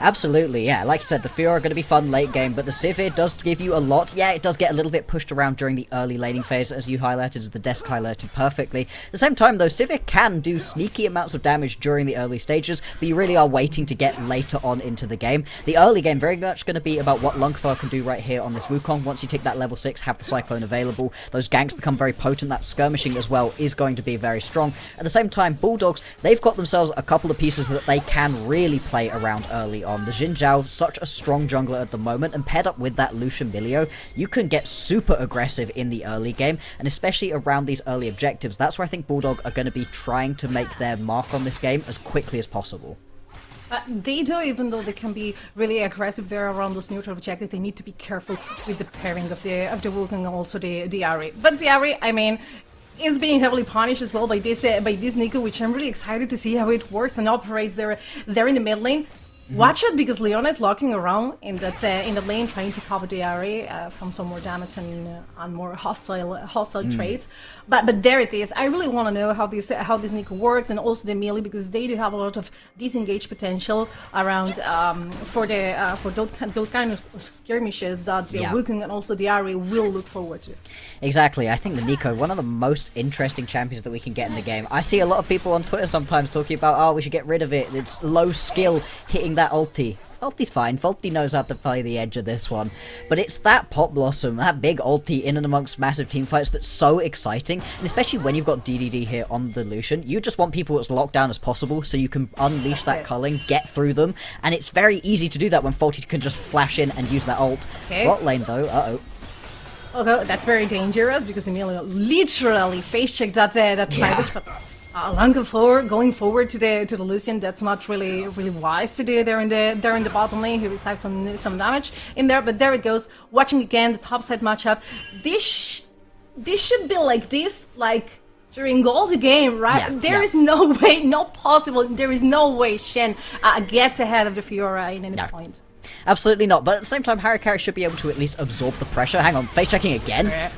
Absolutely, yeah. Like I said, the Fiora are going to be fun late game, but the Sivir does give you a lot. Yeah, it does get a little bit pushed around during the early laning phase, as you highlighted, as the desk highlighted perfectly. At the same time, though, Sivir can do sneaky amounts of damage during the early stages, but you really are waiting to get later on into the game. The early game very much going to be about what Lungfar can do right here on this Wukong. Once you take that level 6, have the Cyclone available, those ganks become very potent. That skirmishing as well is going to be very strong. At the same time, Bulldogs, they've got themselves a couple of pieces that they can really play around early on. The Xin Zhao, such a strong jungler at the moment, and paired up with that Lucian Milio, you can get super aggressive in the early game, and especially around these early objectives. That's where I think Bulldog are going to be trying to make their mark on this game as quickly as possible. They do, even though they can be really aggressive there around those neutral objectives, they need to be careful with the pairing of the Wukong and also the Ahri. But the Ahri, I mean, is being heavily punished as well by this Nico, which I'm really excited to see how it works and operates there in the mid lane. Watch it, because Leona is locking around in the lane, trying to cover the Ahri from some more damage and more hostile trades. But there it is. I really want to know how this Nico works, and also the melee, because they do have a lot of disengage potential around for those kind of skirmishes that the Wukong and also the Ahri will look forward to. Exactly. I think the Nico, one of the most interesting champions that we can get in the game. I see a lot of people on Twitter sometimes talking about, oh, we should get rid of it. It's low skill hitting that ulti. Ulti's fine. Ulti knows how to play the edge of this one. But it's that Pop Blossom, that big ulti in and amongst massive team fights that's so exciting. And especially when you've got DDD here on the Lucian, you just want people as locked down as possible so you can unleash that culling, get through them. And it's very easy to do that when Faulty can just flash in and use that ult. Okay. Bot lane though, Okay, that's very dangerous, because Emilio literally face-checked that Tribage, but going forward to the Lucian, that's not really wise to do there in the bottom lane. He receives some damage in there, but there it goes. Watching again the top side matchup, this should be like this, like during all the game, right? There is no way, there is no way Shen gets ahead of the Fiora in any point. Absolutely not, but at the same time, Harikari should be able to at least absorb the pressure. Hang on, face checking again.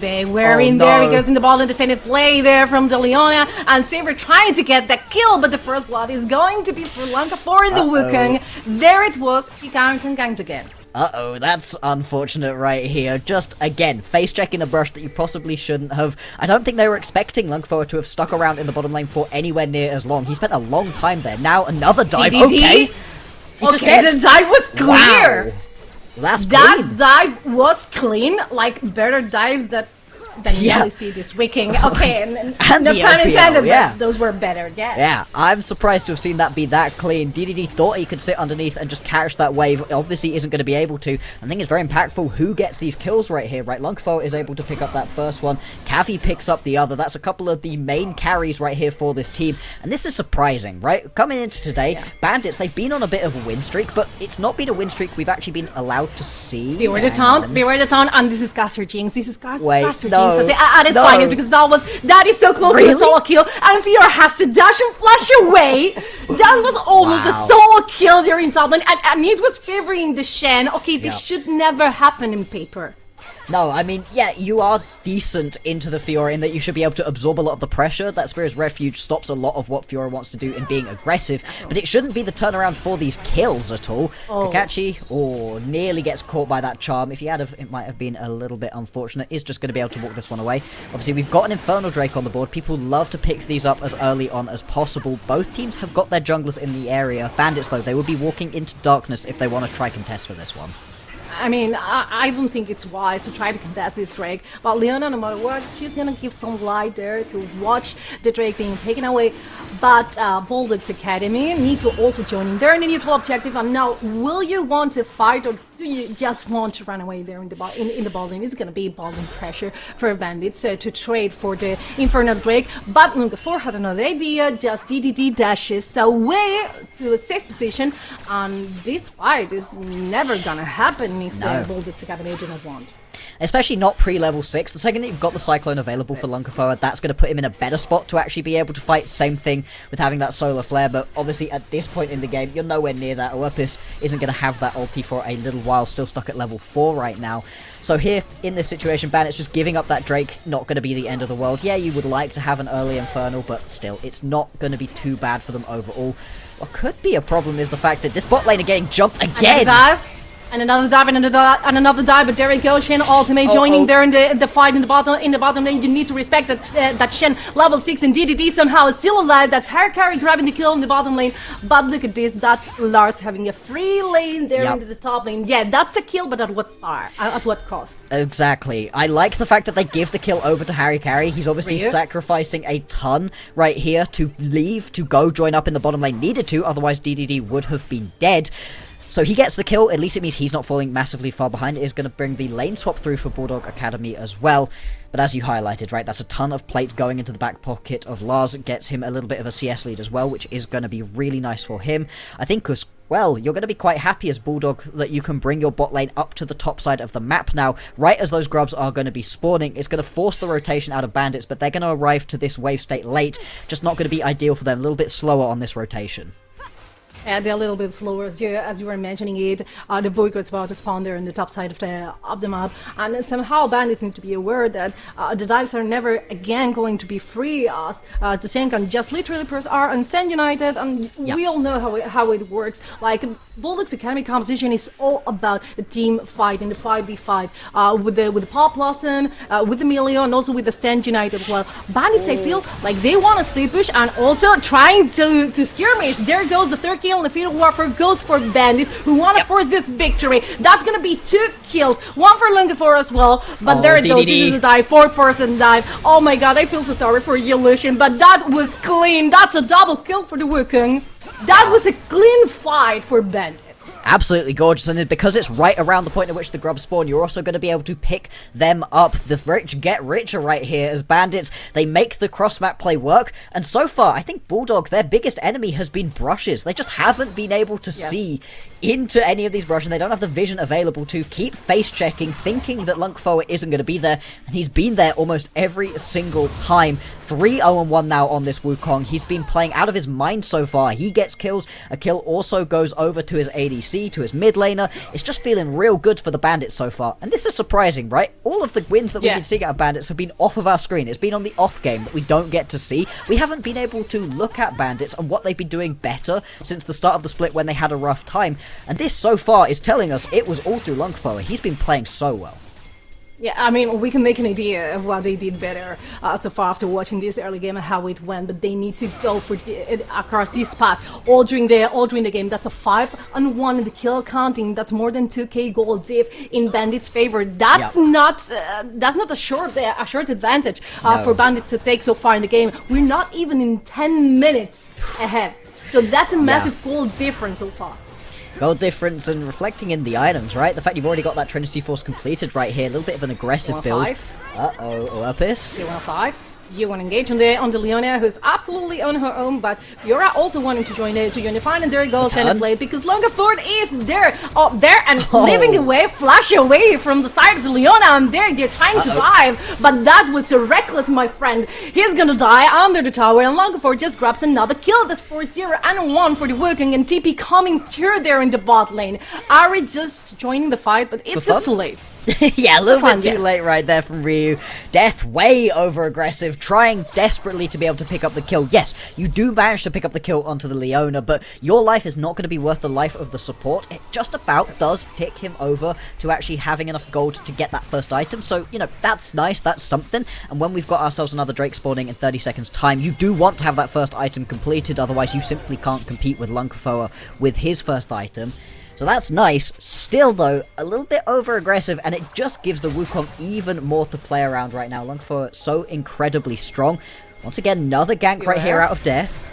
They were in there, because in the ball independent play there from De Leona, and Saber trying to get that kill, but the first blood is going to be for Lanka for the Wukong. There it was, he counted and ganked again. That's unfortunate right here. Just, again, face-checking the brush that you possibly shouldn't have. I don't think they were expecting Lungfoa to have stuck around in the bottom lane for anywhere near as long. He spent a long time there. Now, another dive. DDD? Okay. He's just dead. The dive was clear! Wow. That's that clean. dive was clean, like better dives than you really see this Wicking. Okay, and no the pun LPL, intended, yeah. but those were better, Yeah, I'm surprised to have seen that be that clean. DDD thought he could sit underneath and just catch that wave. Obviously isn't going to be able to. I think it's very impactful who gets these kills right here, right? Lungfo is able to pick up that first one. Cavi picks up the other. That's a couple of the main carries right here for this team. And this is surprising, right? Coming into today, Bandits, they've been on a bit of a win streak, but it's not been a win streak we've actually been allowed to see. Beware the town, and this is Caster Jinx. This is Caster Jinx. And it's No. fine, because that is so close to the solo kill, and Fiora has to dash and flash away. That was almost a solo kill there in top lane, and it was favoring the Shen. Okay, this should never happen in paper. No, I mean, yeah, you are decent into the Fiora in that you should be able to absorb a lot of the pressure. That Spear's Refuge stops a lot of what Fiora wants to do in being aggressive, but it shouldn't be the turnaround for these kills at all. Kakashi, nearly gets caught by that charm. If he had, it might have been a little bit unfortunate. Is just going to be able to walk this one away. Obviously, we've got an Infernal Drake on the board. People love to pick these up as early on as possible. Both teams have got their junglers in the area. Bandits, though, they will be walking into darkness if they want to try contest for this one. I mean, I don't think it's wise to try to contest this Drake, but Leona, no matter what, she's gonna give some light there to watch the Drake being taken away. But Bulldog's Academy, Nico also joining there in the neutral objective, and now, will you want to fight, or do you just want to run away there in the ball lane? It's gonna be ball lane pressure for Bandits to trade for the Infernal Drake, but Nunca4 had another idea, just DDD dashes away to a safe position, and this fight is never gonna happen if the Bulldog's Academy do not want. Especially not pre-level 6. The second that you've got the Cyclone available for Lunkafoa, that's going to put him in a better spot to actually be able to fight. Same thing with having that Solar Flare, but obviously at this point in the game, you're nowhere near that. Oepis isn't going to have that ulti for a little while, still stuck at level 4 right now. So here, in this situation, Bandit's just giving up that Drake, not going to be the end of the world. Yeah, you would like to have an early Infernal, but still, it's not going to be too bad for them overall. What could be a problem is the fact that this bot lane are getting jumped again. And another dive and another dive, but there you go, Shen ultimate joining there in the fight in the bottom lane. You need to respect that Shen level 6 and DDD somehow is still alive. That's Harikari grabbing the kill in the bottom lane. But look at this, that's Lars having a free lane there into the top lane. Yeah, that's a kill, but at what cost? Exactly. I like the fact that they give the kill over to Harikari. He's obviously sacrificing a ton right here to leave, to go join up in the bottom lane. Needed to, otherwise DDD would have been dead. So he gets the kill, at least it means he's not falling massively far behind. It is going to bring the lane swap through for Bulldog Academy as well. But as you highlighted, right, that's a ton of plates going into the back pocket of Lars. It gets him a little bit of a CS lead as well, which is going to be really nice for him. I think as well, you're going to be quite happy as Bulldog that you can bring your bot lane up to the top side of the map now. Right as those grubs are going to be spawning, it's going to force the rotation out of bandits, but they're going to arrive to this wave state late. Just not going to be ideal for them, a little bit slower on this rotation. And they're a little bit slower, as you were mentioning it. The Void was about to spawn there on the top side of the map, and somehow bandits need to be aware that the dives are never again going to be free. As the Shen can just literally press R and stand united, and we all know how it works. Like Bulldog's Academy composition is all about a team fight in the 5v5 with the Pop Blossom, with the Melio, and also with the stand united as well. Bandits, I feel like they want to split push and also trying to skirmish. There goes the third kill. And the Fatal Warfare goes for Bandits, who want to force this victory. That's going to be 2 kills. 1 for Lungafor as well. But there it goes. This is a dive. 4-person dive. Oh my god, I feel so sorry for Lucian. But that was clean. That's a double kill for the Wukong. That was a clean fight for Bandits. Absolutely gorgeous, and because it's right around the point at which the grubs spawn, you're also going to be able to pick them up. The rich get richer right here as bandits. They make the cross-map play work, and so far, I think Bulldog, their biggest enemy has been brushes. They just haven't been able to see into any of these brushes. They don't have the vision available to keep face-checking, thinking that Lunkfoa isn't going to be there, and he's been there almost every single time. 3-0-1 now on this Wukong. He's been playing out of his mind so far. He gets kills. A kill also goes over to his ADC, to his mid laner. It's just feeling real good for the Bandits so far. And this is surprising, right? All of the wins that we've been seeing out of Bandits have been off of our screen. It's been on the off game that we don't get to see. We haven't been able to look at Bandits and what they've been doing better since the start of the split when they had a rough time. And this so far is telling us it was all through Lunkfoa. He's been playing so well. Yeah, I mean, we can make an idea of what they did better so far after watching this early game and how it went, but they need to go for across this path all during the game. That's a 5-on-1 in the kill counting. That's more than 2k gold diff in Bandits' favor. That's not a short advantage for Bandits to take so far in the game. We're not even in 10 minutes ahead, so that's a massive gold difference so far. Gold difference and reflecting in the items, right? The fact you've already got that Trinity Force completed right here, a little bit of an aggressive build. Uh-oh, Olympus. You want to fight? You want to engage on the Leona, who's absolutely on her own, but Fiora also wanting to join the fight, and there goes Senate Blade, because Longaford is there, and living away, flash away from the side of the Leona, and they're trying to dive, but that was reckless, my friend. He's gonna die under the tower, and Longaford just grabs another kill. That's 4-0-1 for the Wukong, and TP coming through there in the bot lane. Ari just joining the fight, but it's just too late. Yeah, a little bit too late right there from Ryu. Death way over aggressive, trying desperately to be able to pick up the kill. Yes, you do manage to pick up the kill onto the Leona, but your life is not going to be worth the life of the support. It just about does tick him over to actually having enough gold to get that first item. So, you know, that's nice, that's something. And when we've got ourselves another Drake spawning in 30 seconds time, you do want to have that first item completed, otherwise you simply can't compete with Lunkafoa with his first item. So that's nice. Still, though, a little bit over-aggressive, and it just gives the Wukong even more to play around right now. Lungfor so incredibly strong. Once again, another gank right here out of death.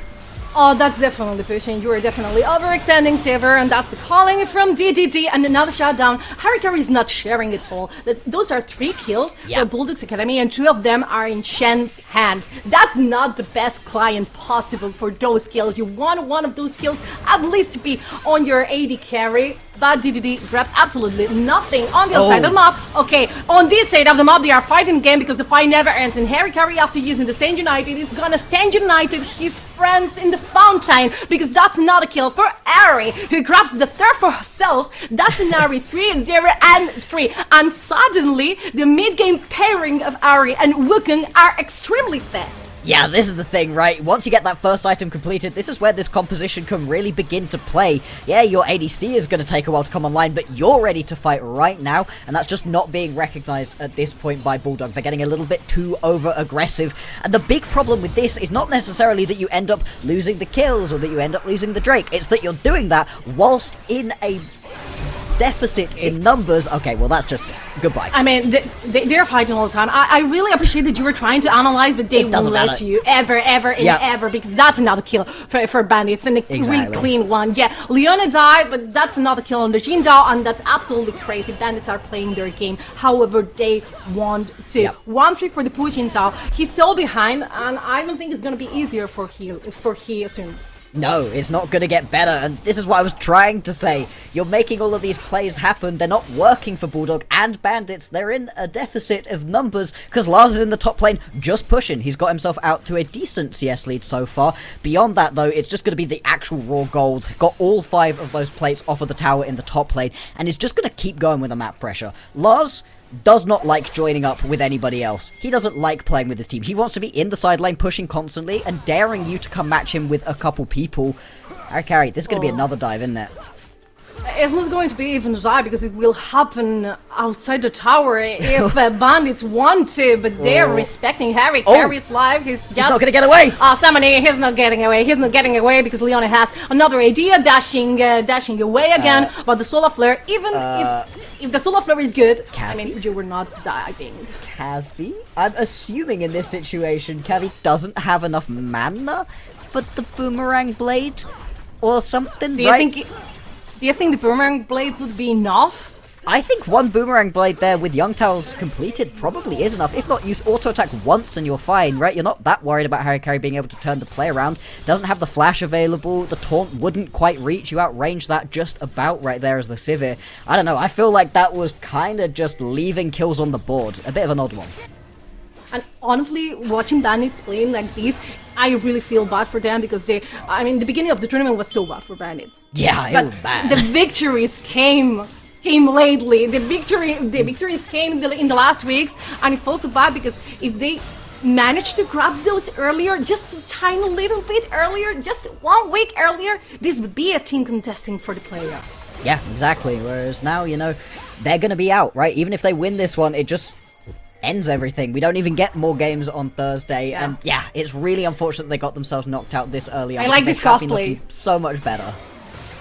Oh, that's definitely pushing. You are definitely overextending Saver, and that's the calling from DDD, and another shutdown. Harikari is not sharing at all. Those are 3 kills for Bulldog's Academy, and 2 of them are in Shen's hands. That's not the best client possible for those kills. You want one of those kills at least to be on your AD carry. But DDD grabs absolutely nothing on the other side of the map. Okay, on this side of the map, they are fighting again because the fight never ends. And Harikari, after using the Stand United, is gonna Stand United his friends in the fountain, because that's not a kill for Ari, who grabs the third for herself. That's an Ari 3-0-3. And suddenly, the mid-game pairing of Ari and Wukong are extremely fast. Yeah, this is the thing, right? Once you get that first item completed, this is where this composition can really begin to play. Yeah, your ADC is going to take a while to come online, but you're ready to fight right now, and that's just not being recognized at this point by Bulldog. They're getting a little bit too over-aggressive, and the big problem with this is not necessarily that you end up losing the kills or that you end up losing the Drake. It's that you're doing that whilst in a deficit in numbers. Okay, well, that's just goodbye. I mean, they're fighting all the time. I really appreciate that you were trying to analyze, but they won't let you ever, because that's another kill for Bandits, and a really clean one. Yeah, Leona died, but that's another kill on the Jin Dao, and that's absolutely crazy. Bandits are playing their game however they want to. 1-3 for the push in Dao. He's still behind, and I don't think it's going to be easier for he soon. No, it's not going to get better, and this is what I was trying to say. You're making all of these plays happen, they're not working for Bulldog and Bandits, they're in a deficit of numbers, because Lars is in the top lane just pushing. He's got himself out to a decent CS lead so far. Beyond that, though, it's just going to be the actual raw gold. Got all 5 of those plates off of the tower in the top lane, and is just going to keep going with the map pressure. Lars does not like joining up with anybody else. He doesn't like playing with his team. He wants to be in the side lane pushing constantly and daring you to come match him with a couple people. Harry, this is going to be another dive, isn't it? It's not going to be even a dive because it will happen outside the tower if Bandits want to, but they're respecting Harry. Harry's life. He's not going to get away. Somebody, he's not getting away. He's not getting away because Leona has another idea, dashing away again. But the solar flare, even if the solar flare is good, I mean, you were not diving. Cavi? I'm assuming in this situation, Cavi doesn't have enough mana for the boomerang blade or something, Do you think the boomerang blade would be enough? I think one boomerang blade there with Young Tails completed probably is enough. If not, use auto attack once and you're fine, right? You're not that worried about Harry being able to turn the play around. Doesn't have the flash available. The taunt wouldn't quite reach. You outrange that just about right there as the Sivir. I don't know. I feel like that was kind of just leaving kills on the board. A bit of an odd one. And honestly, watching Bandits playing like this, I really feel bad for them because the beginning of the tournament was so bad for Bandits. Yeah, it was bad. The victories came lately. The victories came in the last weeks, and it feels so bad because if they managed to grab those earlier, just a tiny little bit earlier, just 1 week earlier, this would be a team contesting for the playoffs. Yeah, exactly. Whereas now, they're going to be out, right? Even if they win this one, it just ends everything. We don't even get more games on Thursday, and it's really unfortunate they got themselves knocked out this early on. I like this cosplay. So much better.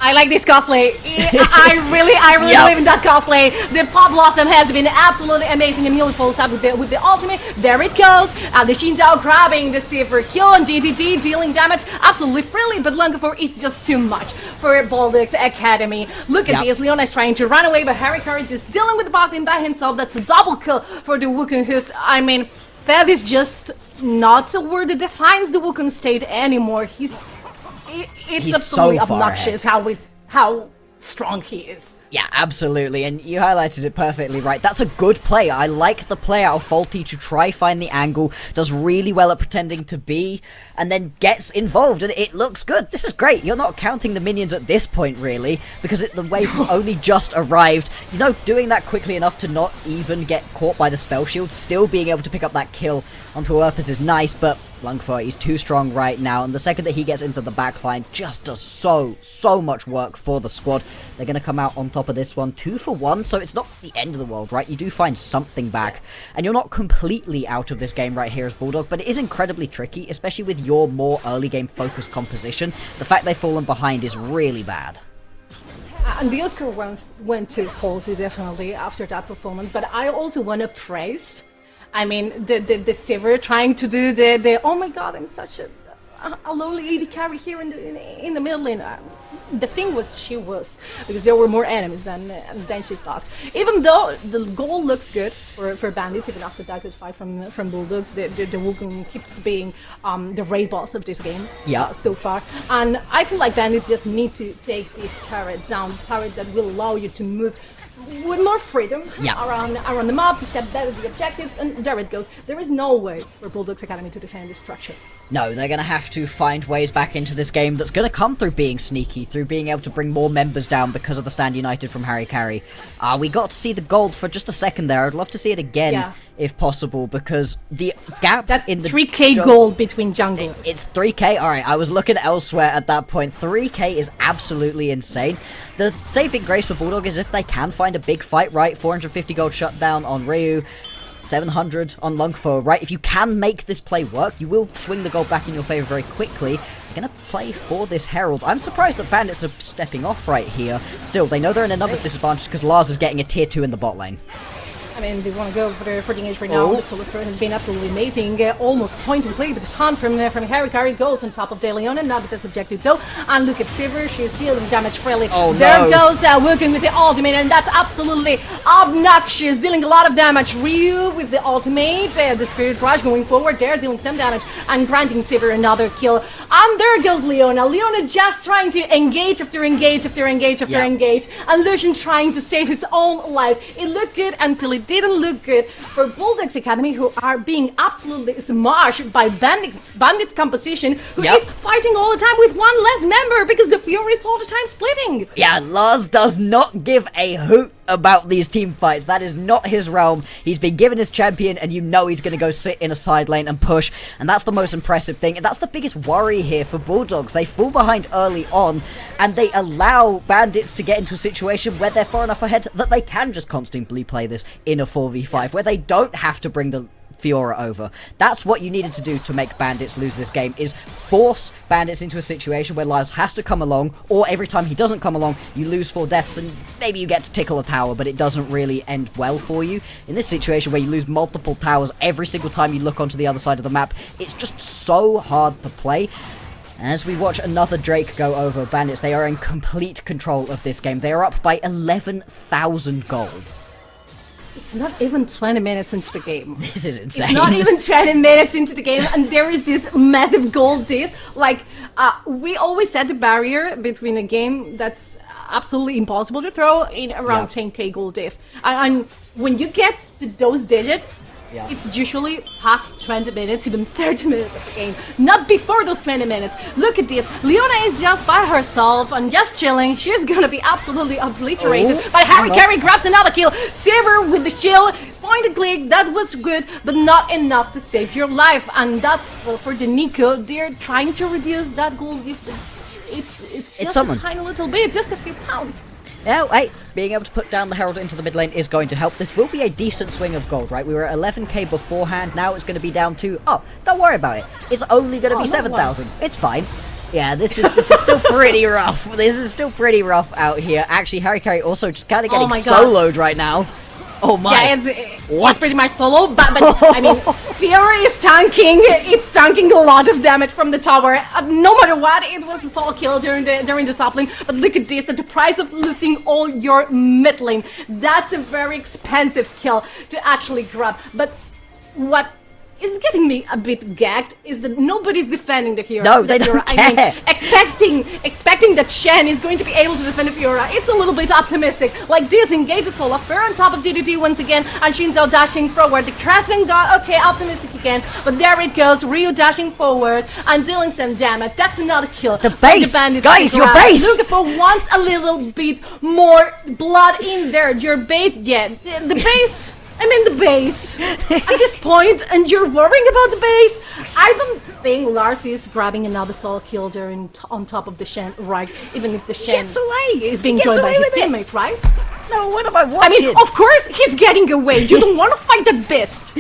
I like this cosplay. I really believe in that cosplay. The Pop Blossom has been absolutely amazing. Immediately follows up with the ultimate. There it goes. The Xin Zhao grabbing the Silver kill on DDD, dealing damage absolutely freely, but Lungafor is just too much for Bulldog's Academy. Look at this. Leona is trying to run away, but Harry Courage is dealing with the bot lane by himself. That's a double kill for the Wukong, who's, Fed is just not a word that defines the Wukong state anymore. He's absolutely so obnoxious how strong he is. Yeah, absolutely, and you highlighted it perfectly right. That's a good play. I like the play out of Faulty to try find the angle, does really well at pretending to be, and then gets involved, and it looks good. This is great. You're not counting the minions at this point, really, because the wave has only just arrived. Doing that quickly enough to not even get caught by the spell shield, still being able to pick up that kill onto Erpus is nice, but Lungfor, he's too strong right now, and the second that he gets into the backline, just does so much work for the squad. They're going to come out on top of this one, 2 for 1, so it's not the end of the world, right? You do find something back, and you're not completely out of this game right here as Bulldog, but it is incredibly tricky, especially with your more early game focused composition. The fact they've fallen behind is really bad. And the Oscar went to Faulty definitely after that performance, but I also want to praise the Sivir trying to do the oh my god, I'm such a lowly AD carry here in the middle lane. The thing was, she was, because there were more enemies than she thought. Even though the goal looks good for Bandits, even after that good fight from Bulldogs, the Wukong keeps being the raid boss of this game so far. And I feel like Bandits just need to take these turrets down, turrets that will allow you to move with more freedom around the map, to set better the objectives, and there it goes. There is no way for Bulldogs Academy to defend this structure. No, they're going to have to find ways back into this game that's going to come through being sneaky, through being able to bring more members down because of the Stand United from Harry Carey. We got to see the gold for just a second there. I'd love to see it again. if possible, because the gap That's in the 3k gold between jungle. It's 3k. All right, I was looking elsewhere at that point. 3k is absolutely insane. The saving grace for Bulldog is if they can find a big fight, right? 450 gold shutdown on Ryu. 700 on Lungfo, right? If you can make this play work, you will swing the gold back in your favor very quickly. They're gonna play for this Herald. I'm surprised that Bandits are stepping off right here. Still, they know they're in a numbers disadvantage because Lars is getting a tier 2 in the bot lane. I mean, they want to go for the engage right now. The solo throw has been absolutely amazing. Almost point and click, but the taunt from Harry Carey goes on top of De Leon, and not with this objective though. And look at Sivir, she's dealing damage freely. Oh, there no. goes working with the ultimate, and that's absolutely obnoxious, dealing a lot of damage. Ryu with the ultimate, the Spirit Rush going forward there, dealing some damage, and granting Sivir another kill. And there goes Leona. Leona just trying to engage after engage after engage after engage, and Lucian trying to save his own life. It looked good until it didn't look good for Bulldogs Academy, who are being absolutely smashed by Bandit's composition, who is fighting all the time with one less member because the Fury is all the time splitting. Yeah, Lars does not give a hoot about these team fights. That is not his realm. He's been given his champion, and you know he's going to go sit in a side lane and push, and that's the most impressive thing, and that's the biggest worry here for Bulldogs. They fall behind early on, and they allow Bandits to get into a situation where they're far enough ahead that they can just constantly play this in a 4v5, where they don't have to bring the Fiora over. That's what you needed to do to make Bandits lose this game, is force Bandits into a situation where Lars has to come along, or every time he doesn't come along, you lose 4 deaths, and maybe you get to tickle a tower, but it doesn't really end well for you. In this situation where you lose multiple towers every single time you look onto the other side of the map, it's just so hard to play. As we watch another Drake go over, Bandits, they are in complete control of this game. They are up by 11,000 gold. It's not even 20 minutes into the game. This is insane. It's not even 20 minutes into the game, and there is this massive gold dip. Like, we always set the barrier between a game that's absolutely impossible to throw in around 10k gold diff. And when you get to those digits, it's usually past 20 minutes, even 30 minutes of the game. Not before those 20 minutes. Look at this. Leona is just by herself and just chilling. She's gonna be absolutely obliterated. But Harry Carey grabs another kill. Sivir with the shield. Point and click, that was good, but not enough to save your life. And that's for the Nico. They're trying to reduce that gold. It's just a tiny little bit. It's just a few pounds. Now, hey, being able to put down the Herald into the mid lane is going to help. This will be a decent swing of gold, right? We were at 11k beforehand, now it's going to be down to, don't worry about it. It's only going to be 7,000. It's fine. Yeah, this is still pretty rough. This is still pretty rough out here. Actually, Harry Carey also just kind of getting soloed right now. Oh my. Yeah, it's pretty much solo, but I mean, Fury is tanking. It's tanking a lot of damage from the tower. No matter what, it was a solo kill during the top lane. But look at this, at the price of losing all your mid lane. That's a very expensive kill to actually grab. But what is getting me a bit gagged is that nobody's defending the hero. No, they don't care. I mean, expecting that Shen is going to be able to defend the Fiora, it's a little bit optimistic. Like this, engages Olafur on top of DDD once again, and Shinzo dashing forward. The Crescent got, okay, optimistic again, but there it goes, Ryu dashing forward and dealing some damage. That's another kill. The base! Guys, your base! Looking wants a little bit more blood in there. Your base, yeah, the base... I'm in the base at this point, and you're worrying about the base? I don't think Lars is grabbing another solo kill there on top of the Shen, right? Even if the Shen is being joined by his teammate, right? No, what am I watching? I mean, of course he's getting away. You don't want to fight the beast.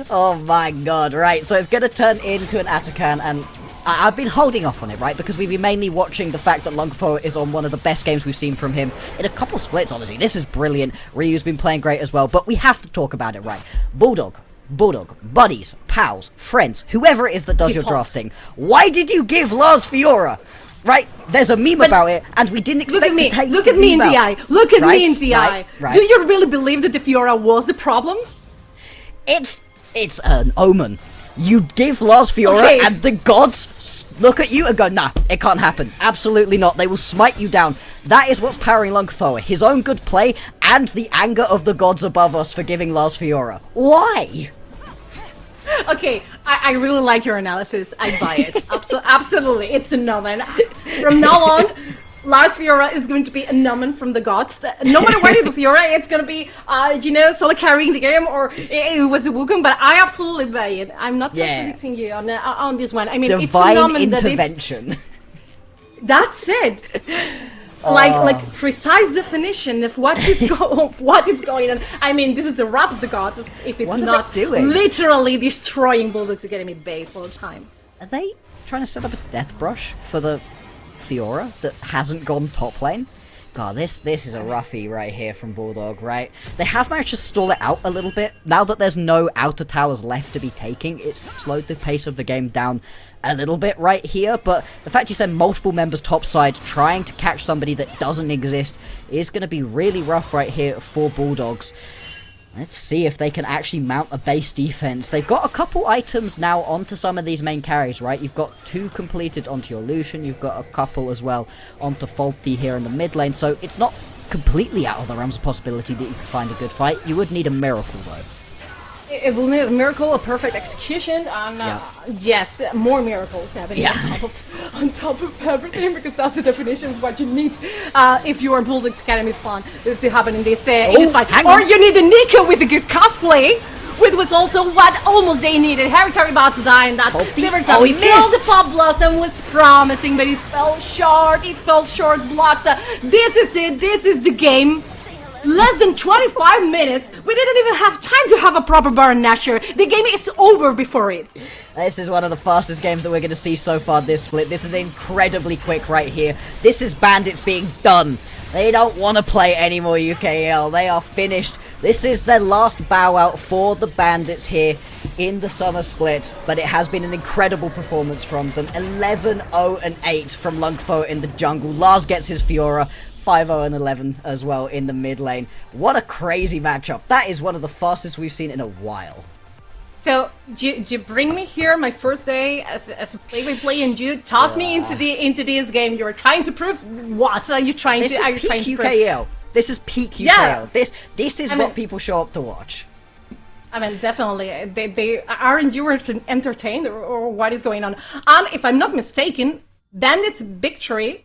Oh my god, right. So it's going to turn into an Atakan, and I've been holding off on it, right? Because we've been mainly watching the fact that Lungfo is on one of the best games we've seen from him in a couple splits, honestly. This is brilliant. Ryu's been playing great as well, but we have to talk about it, right? Bulldog, buddies, pals, friends, whoever it is that does your drafting. Why did you give Lars Fiora? Right, there's a meme about it, and we didn't expect to take Look at me in the eye. Look at me in the eye. Right. Do you really believe that the Fiora was the problem? It's an omen. You give Lars Fiora and the gods look at you and go, nah, it can't happen. Absolutely not. They will smite you down. That is what's powering Lungfo. His own good play and the anger of the gods above us for giving Lars Fiora. Why? Okay, I really like your analysis. I buy it. Absolutely. It's a no, man. From now on, Lars Fiora is going to be a numbing from the gods. No matter what is the Fiora, it's going to be, solo carrying the game, or it was a Wukong, but I absolutely buy it. I'm not contradicting you on this one. I mean, divine it's a intervention. That's it. Like precise definition of what is going on. I mean, this is the wrath of the gods if it's not literally destroying Bulldog's Academy base all the time. Are they trying to set up a death brush for the Fiora that hasn't gone top lane? God, this is a roughie right here from Bulldog, right? They have managed to stall it out a little bit. Now that there's no outer towers left to be taking, it's slowed the pace of the game down a little bit right here, but the fact you send multiple members topside trying to catch somebody that doesn't exist is going to be really rough right here for Bulldogs. Let's see if they can actually mount a base defense. They've got a couple items now onto some of these main carries, right? You've got 2 completed onto your Lucian. You've got a couple as well onto Faulty here in the mid lane. So it's not completely out of the realms of possibility that you can find a good fight. You would need a miracle, though. It will need a miracle, a perfect execution, and yes, more miracles happening on top of everything, because that's the definition of what you need if you are Bulldog's Academy fan to happen in this fight. Or you need a Nico with a good cosplay, which was also what almost they needed. Harry Carey about to die, and that Silver Cup killed the Pop Blossom was promising, but it fell short. It fell short blocks. This is it. This is the game. Less than 25 minutes. We didn't even have time to have a proper Baron Nashor. The game is over before it. This is one of the fastest games that we're going to see so far this split. This is incredibly quick right here. This is Bandits being done. They don't want to play any more UKL. They are finished. This is their last bow out for the Bandits here in the summer split, but it has been an incredible performance from them. 11-0-8 from Lungfo in the jungle. Lars gets his Fiora. 5-0-11 as well in the mid lane. What a crazy matchup. That is one of the fastest we've seen in a while. So, you bring me here my first day as a play-by-play, and you toss me into this game. You're trying to prove what? Are you trying this to? This is peak UKL. This is peak UKL. Yeah. This is what people show up to watch. I mean, definitely. They aren't you entertained or what is going on? And if I'm not mistaken, Bandit's victory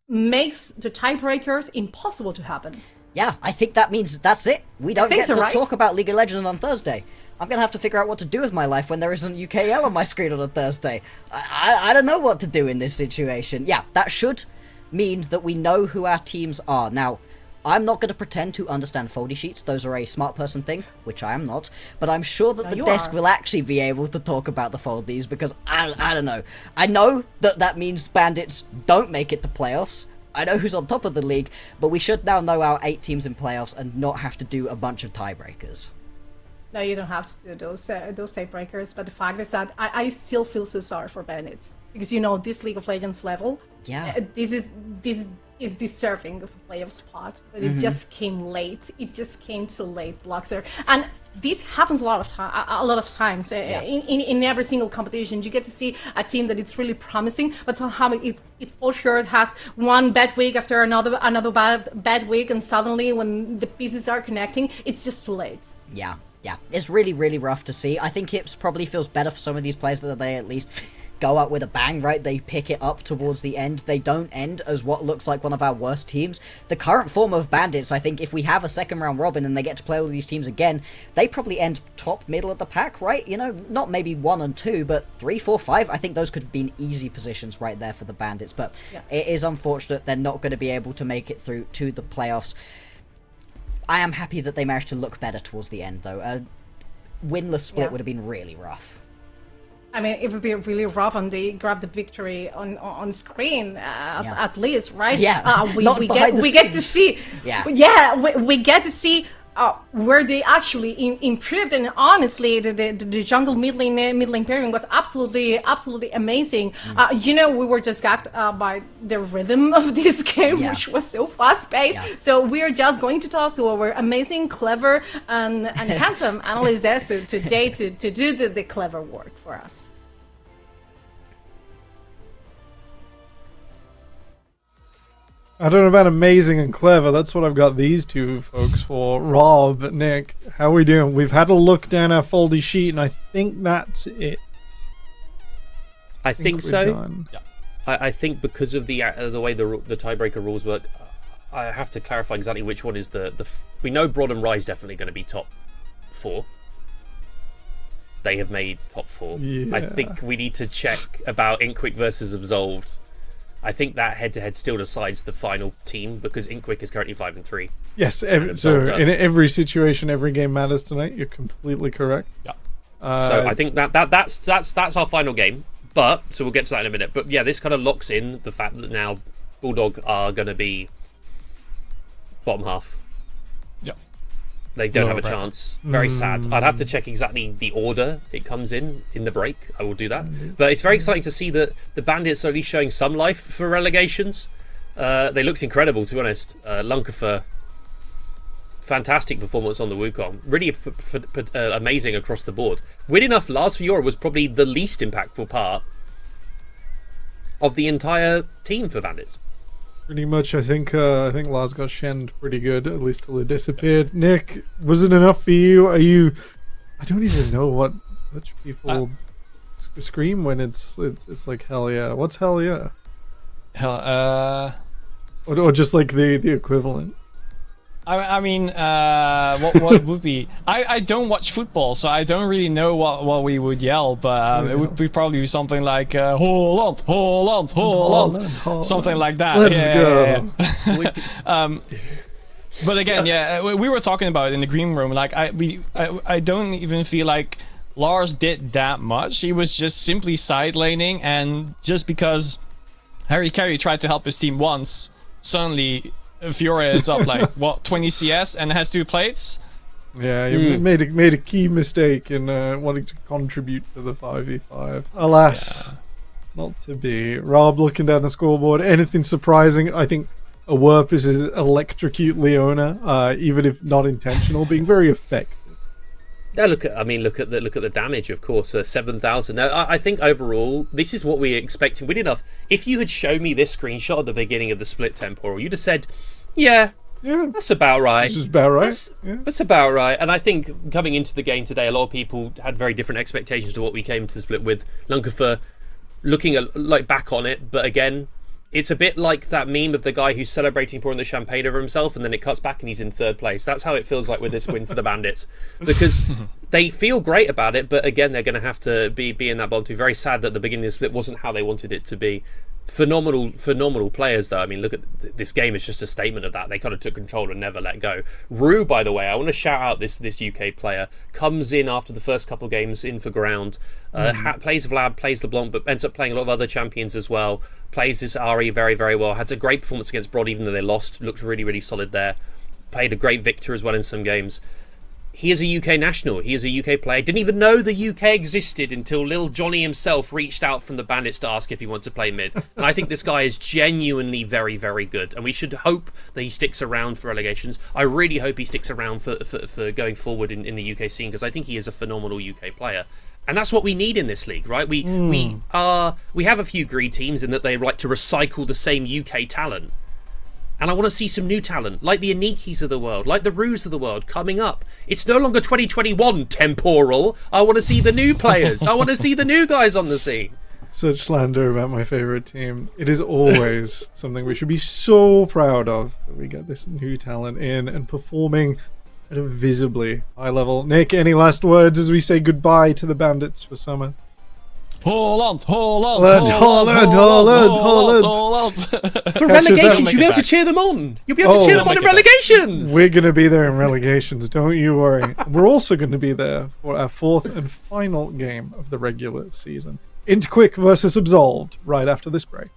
makes the tiebreakers impossible to happen. Yeah, I think that means that's it. We don't get to talk about League of Legends on Thursday. I'm going to have to figure out what to do with my life when there isn't UKL on my screen on a Thursday. I don't know what to do in this situation. Yeah, that should mean that we know who our teams are. Now, I'm not going to pretend to understand foldy sheets. Those are a smart person thing, which I am not. But I'm sure that the desk will actually be able to talk about the foldies, because I don't know. I know that means Bandits don't make it to playoffs. I know who's on top of the league, but we should now know our 8 teams in playoffs and not have to do a bunch of tiebreakers. No, you don't have to do those tiebreakers, but the fact is that I still feel so sorry for Bandits, because this League of Legends level, this is deserving of a playoff spot, but it just came late. It just came too late, Bloxer. And this happens a lot of times in every single competition. You get to see a team that it's really promising, but somehow it falls short. Has one bad week after another bad week, and suddenly when the pieces are connecting, it's just too late. Yeah, it's really, really rough to see. I think it probably feels better for some of these players that they at least go out with a bang, right? They pick it up towards the end. They don't end as what looks like one of our worst teams. The current form of Bandits, I think if we have a second round robin and they get to play all these teams again, they probably end top, middle of the pack, right? Not maybe 1 and 2, but 3, 4, 5. I think those could have been easy positions right there for the Bandits, but it is unfortunate they're not going to be able to make it through to the playoffs. I am happy that they managed to look better towards the end, though. A winless split would have been really rough. I mean, it would be really rough, and they grab the victory on screen at least, right? Yeah, we get to see. We get to see where they actually improved, and honestly, the jungle mid lane pairing was absolutely amazing. We were just gagged by the rhythm of this game, which was so fast paced. So we're just going to toss to our amazing, clever, and handsome analyst there today to do the clever work for us. I don't know about amazing and clever. That's what I've got these two folks for. Rob, Nick, how are we doing? We've had a look down our foldy sheet, and I think that's it. I think so. Yeah. I think because of the way the tiebreaker rules work, I have to clarify exactly which one is we know Broad and Rise definitely going to be top 4. They have made top 4. Yeah. I think we need to check about Inkwick versus Absolved. I think that head-to-head still decides the final team because Inkwick is currently 5-3. Yes, so Absolved in every situation, every game matters tonight. You're completely correct. Yeah. So I think that's our final game. But so we'll get to that in a minute. But yeah, this kind of locks in the fact that now Bulldog are going to be bottom half. Yeah. They don't have a chance. Very sad. I'd have to check exactly the order it comes in the break. I will do that. But it's very exciting to see that the Bandits are at least showing some life for relegations. They looked incredible, to be honest. Lunkerfer, fantastic performance on the Wukong. Really amazing across the board. Weird enough, Lars Fiora was probably the least impactful part of the entire team for Bandits. Pretty much, I think Lars got shenned pretty good, at least till it disappeared. Nick, was it enough for you? I don't even know what Dutch people scream when it's like hell yeah. What's hell yeah? Or just like the equivalent. I mean, what would be? I don't watch football, so I don't really know what we would yell, but it would be probably something like Holland, Holland, Holland, something like that. Let's go. But again, we were talking about it in the green room. Like I don't even feel like Lars did that much. He was just simply side laning, and just because Harry Carey tried to help his team once, suddenly Fiora is up like what 20 CS and has 2 plates. Yeah, you made a key mistake in wanting to contribute to the 5v5. Alas, not to be. Rob, looking down the scoreboard, anything surprising? I think a Werpus is electrocute Leona, even if not intentional, being very effective. Yeah, look at the damage, of course. 7,000. Now, I think overall, this is what we're expecting. Weird enough, if you had shown me this screenshot at the beginning of the split temporal, you'd have said, "Yeah, that's about right. This is about right. That's about right." And I think coming into the game today, a lot of people had very different expectations to what we came to the split with. Lunkerfer looking like back on it, but again, it's a bit like that meme of the guy who's celebrating pouring the champagne over himself and then it cuts back and he's in 3rd place. That's how it feels like with this win for the Bandits. Because they feel great about it, but again, they're going to have to be in that bottom two. Very sad that the beginning of the split wasn't how they wanted it to be. Phenomenal players, though. I mean, look at this game is just a statement of that. They kind of took control and never let go. Rue, by the way, I want to shout out this UK player. Comes in after the first couple of games in for ground. Plays Vlad, plays LeBlanc, but ends up playing a lot of other champions as well. Plays this Ari very, very well. Had a great performance against Broad, even though they lost. Looked really, really solid there. Played a great Victor as well in some games. He is a UK national. He is a UK player. Didn't even know the UK existed until Lil Johnny himself reached out from the Bandits to ask if he wanted to play mid. And I think this guy is genuinely very, very good. And we should hope that he sticks around for relegations. I really hope he sticks around for going forward in the UK scene, because I think he is a phenomenal UK player. And that's what we need in this league, right? We have a few greed teams in that they like to recycle the same UK talent. And I want to see some new talent, like the Anikis of the world, like the Rues of the world, coming up. It's no longer 2021 temporal. I want to see the new players. I want to see the new guys on the scene. Such slander about my favorite team. It is always something we should be so proud of, that we get this new talent in and performing at a visibly high level. Nick, any last words as we say goodbye to the Bandits for summer? Holland. Holland. For relegations, you'll be able to cheer them on. You'll be able to cheer them on in relegations. We're going to be there in relegations, don't you worry. We're also going to be there for our 4th and final game of the regular season. Inkwick versus Absolved, right after this break.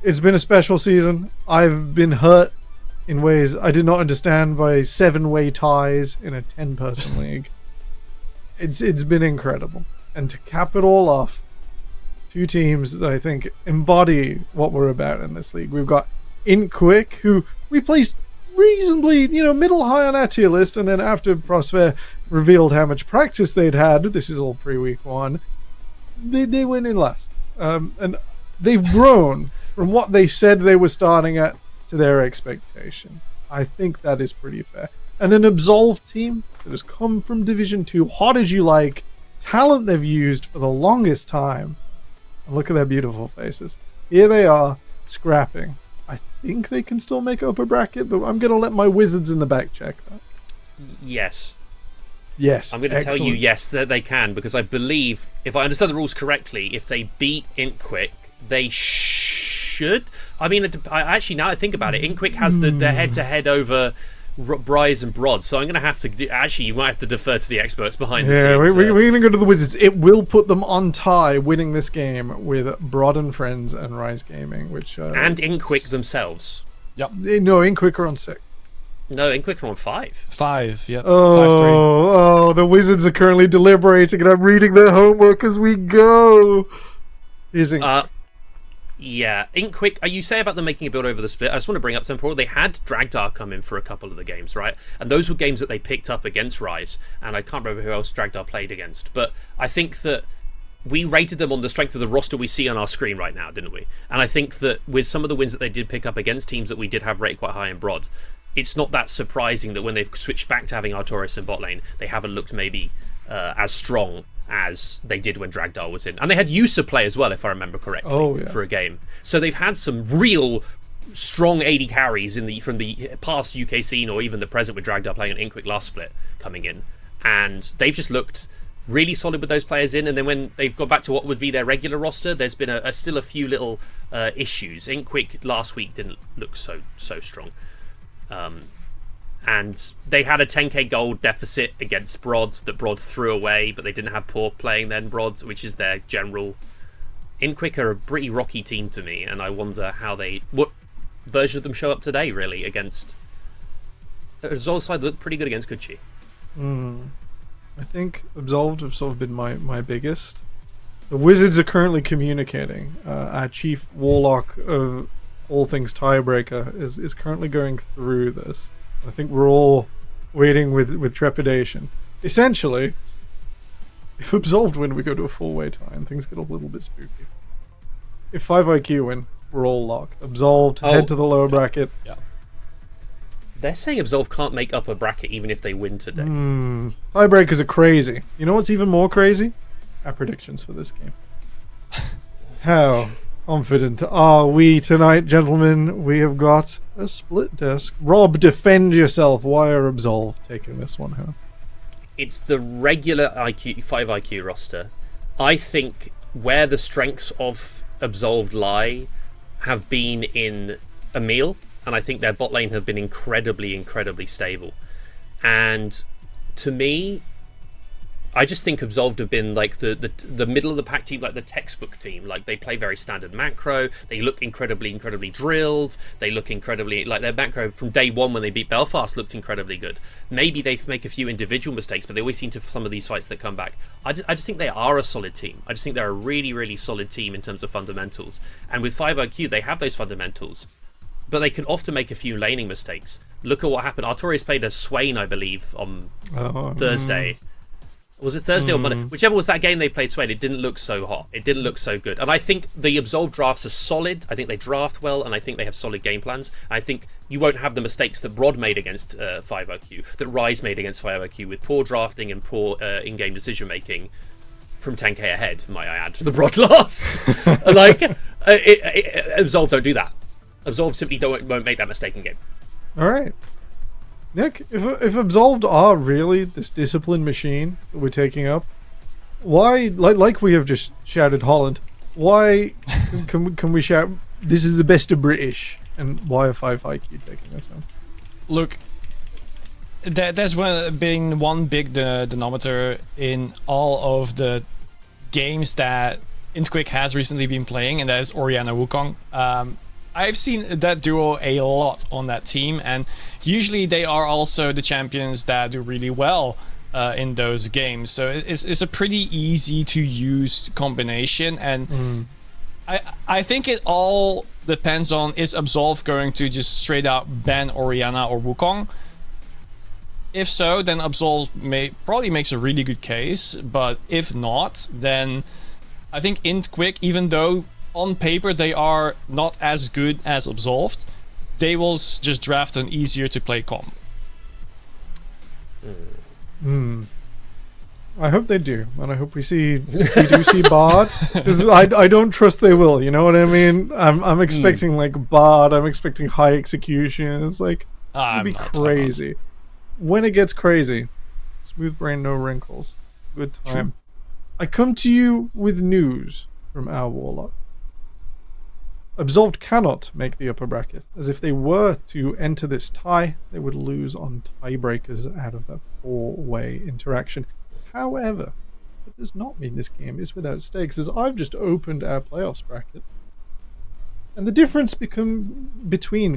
it's been a special season. I've been hurt in ways I did not understand by 7-way ties in a 10-person league. It's been incredible. And to cap it all off, two teams that I think embody what we're about in this league. We've got Inkquick, who we placed reasonably, middle high on our tier list, and then after Prosper revealed how much practice they'd had, this is all pre-week 1, they went in last. And they've grown from what they said they were starting at to their expectation. I think that is pretty fair. And an Absolved team that has come from Division 2, hot as you like, talent they've used for the longest time. And look at their beautiful faces. Here they are, scrapping. I think they can still make up a bracket, but I'm going to let my wizards in the back check that. Yes. Yes. I'm going to tell you yes that they can, because I believe, if I understand the rules correctly, if they beat Inkquick, they should. I mean, I actually, now I think about it, Inkquick has the head-to-head over Bryce and Brod, so I'm going to have to actually, you might have to defer to the experts behind the scenes. Yeah, we're going to go to the Wizards. It will put them on tie, winning this game with Brod and Friends and Rise Gaming, which and Inkquick themselves. Yep. No, Inkquick are on 6. No, Inkquick are on 5. 5. Yep. 5-3. Oh, the Wizards are currently deliberating, and I'm reading their homework as we go. Here's Inkquick. Yeah, Inkquick, you say about them making a build over the split. I just want to bring up Temporal. They had Dragdar come in for a couple of the games, right? And those were games that they picked up against Rise. And I can't remember who else Dragdar played against. But I think that we rated them on the strength of the roster we see on our screen right now, didn't we? And I think that with some of the wins that they did pick up against teams that we did have rated quite high in Brod, it's not that surprising that when they've switched back to having Artorias in bot lane, they haven't looked maybe as strong as they did when Dragdar was in. And they had Yusa play as well, if I remember correctly, for a game. So they've had some real strong AD carries from the past UK scene, or even the present with Dragdar playing an Inkquick last split coming in. And they've just looked really solid with those players in. And then when they've got back to what would be their regular roster, there's been still a few little issues. Inkquick last week didn't look so strong. And they had a 10k gold deficit against Brods that Brods threw away, but they didn't have Poor playing then Brods, which is their general. Inkquick are a pretty rocky team to me, and I wonder what version of them show up today, really, against the Absolved side that looked pretty good against Gucci. I think Absolved have sort of been my biggest. The Wizards are currently communicating. Our chief warlock of all things tiebreaker is currently going through this. I think we're all waiting with trepidation. Essentially, if Absolved win, we go to a 4-way tie, and things get a little bit spooky. If 5IQ win, we're all locked. Absolved, head to the lower bracket. Yeah. They're saying Absolved can't make up a bracket even if they win today. Tiebreakers are crazy. You know what's even more crazy? Our predictions for this game. How confident are we tonight, gentlemen? We have got a split desk. Rob, defend yourself. Why are Absolved taking this one home? It's the regular 5IQ roster. I think where the strengths of Absolved lie have been in Emil, and I think their bot lane have been incredibly stable. And to me, I just think Absolved have been like the middle of the pack team, like the textbook team. Like, they play very standard macro. They look incredibly drilled. They look incredibly, like, their macro from day one when they beat Belfast looked incredibly good. Maybe they make a few individual mistakes, but they always seem to, some of these fights that come back. I just think they are a solid team. I just think they're a really solid team in terms of fundamentals. And with 5IQ, they have those fundamentals, but they can often make a few laning mistakes. Look at what happened. Artorias played a Swain, I believe, on Thursday. Was it Thursday or Monday? Whichever was that game they played Swain, it didn't look so hot. It didn't look so good. And I think the Absolved drafts are solid. I think they draft well, and I think they have solid game plans. I think you won't have the mistakes that Brod made against 5IQ, that Rise made against 5IQ, with poor drafting and poor in-game decision-making from 10k ahead, might I add, the Brod loss. Absolved don't do that. Absolved simply won't make that mistake in game. All right. Nick, if Absolved are really this disciplined machine that we're taking up, why, like we have just shouted Holland, why can we shout this is the best of British, and why are 5IQ taking this home? Look, there's been one big denominator in all of the games that Inkquick has recently been playing, and that is Orianna Wukong. I've seen that duo a lot on that team, and usually they are also the champions that do really well in those games. So it's a pretty easy to use combination, and I think it all depends on, is Absolve going to just straight out ban Orianna or Wukong? If so, then Absolve probably makes a really good case, but if not, then I think Int Quick, even though on paper they are not as good as Absolved, they will just draft an easier to play comp. I hope they do, and I hope we do see Bard. 'Cause I don't trust they will. You know what I mean? I'm expecting like Bard. I'm expecting high execution. It's like it'd be crazy. When it gets crazy, smooth brain, no wrinkles. Good time. I come to you with news from our Warlock. Absolved cannot make the upper bracket, as if they were to enter this tie, they would lose on tiebreakers out of that 4-way interaction. However, that does not mean this game is without stakes, as I've just opened our playoffs bracket. And the difference between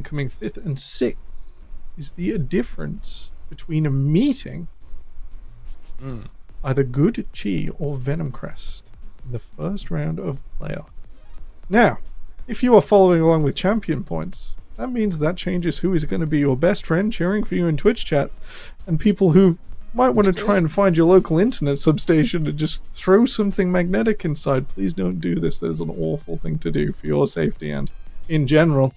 coming 5th and 6th is the difference between a meeting either Good Chi or Venom Crest in the first round of playoff. Now, if you are following along with champion points, that means that changes who is going to be your best friend cheering for you in Twitch chat, and people who might want to try and find your local internet substation and just throw something magnetic inside. Please don't do this. That is an awful thing to do for your safety and in general.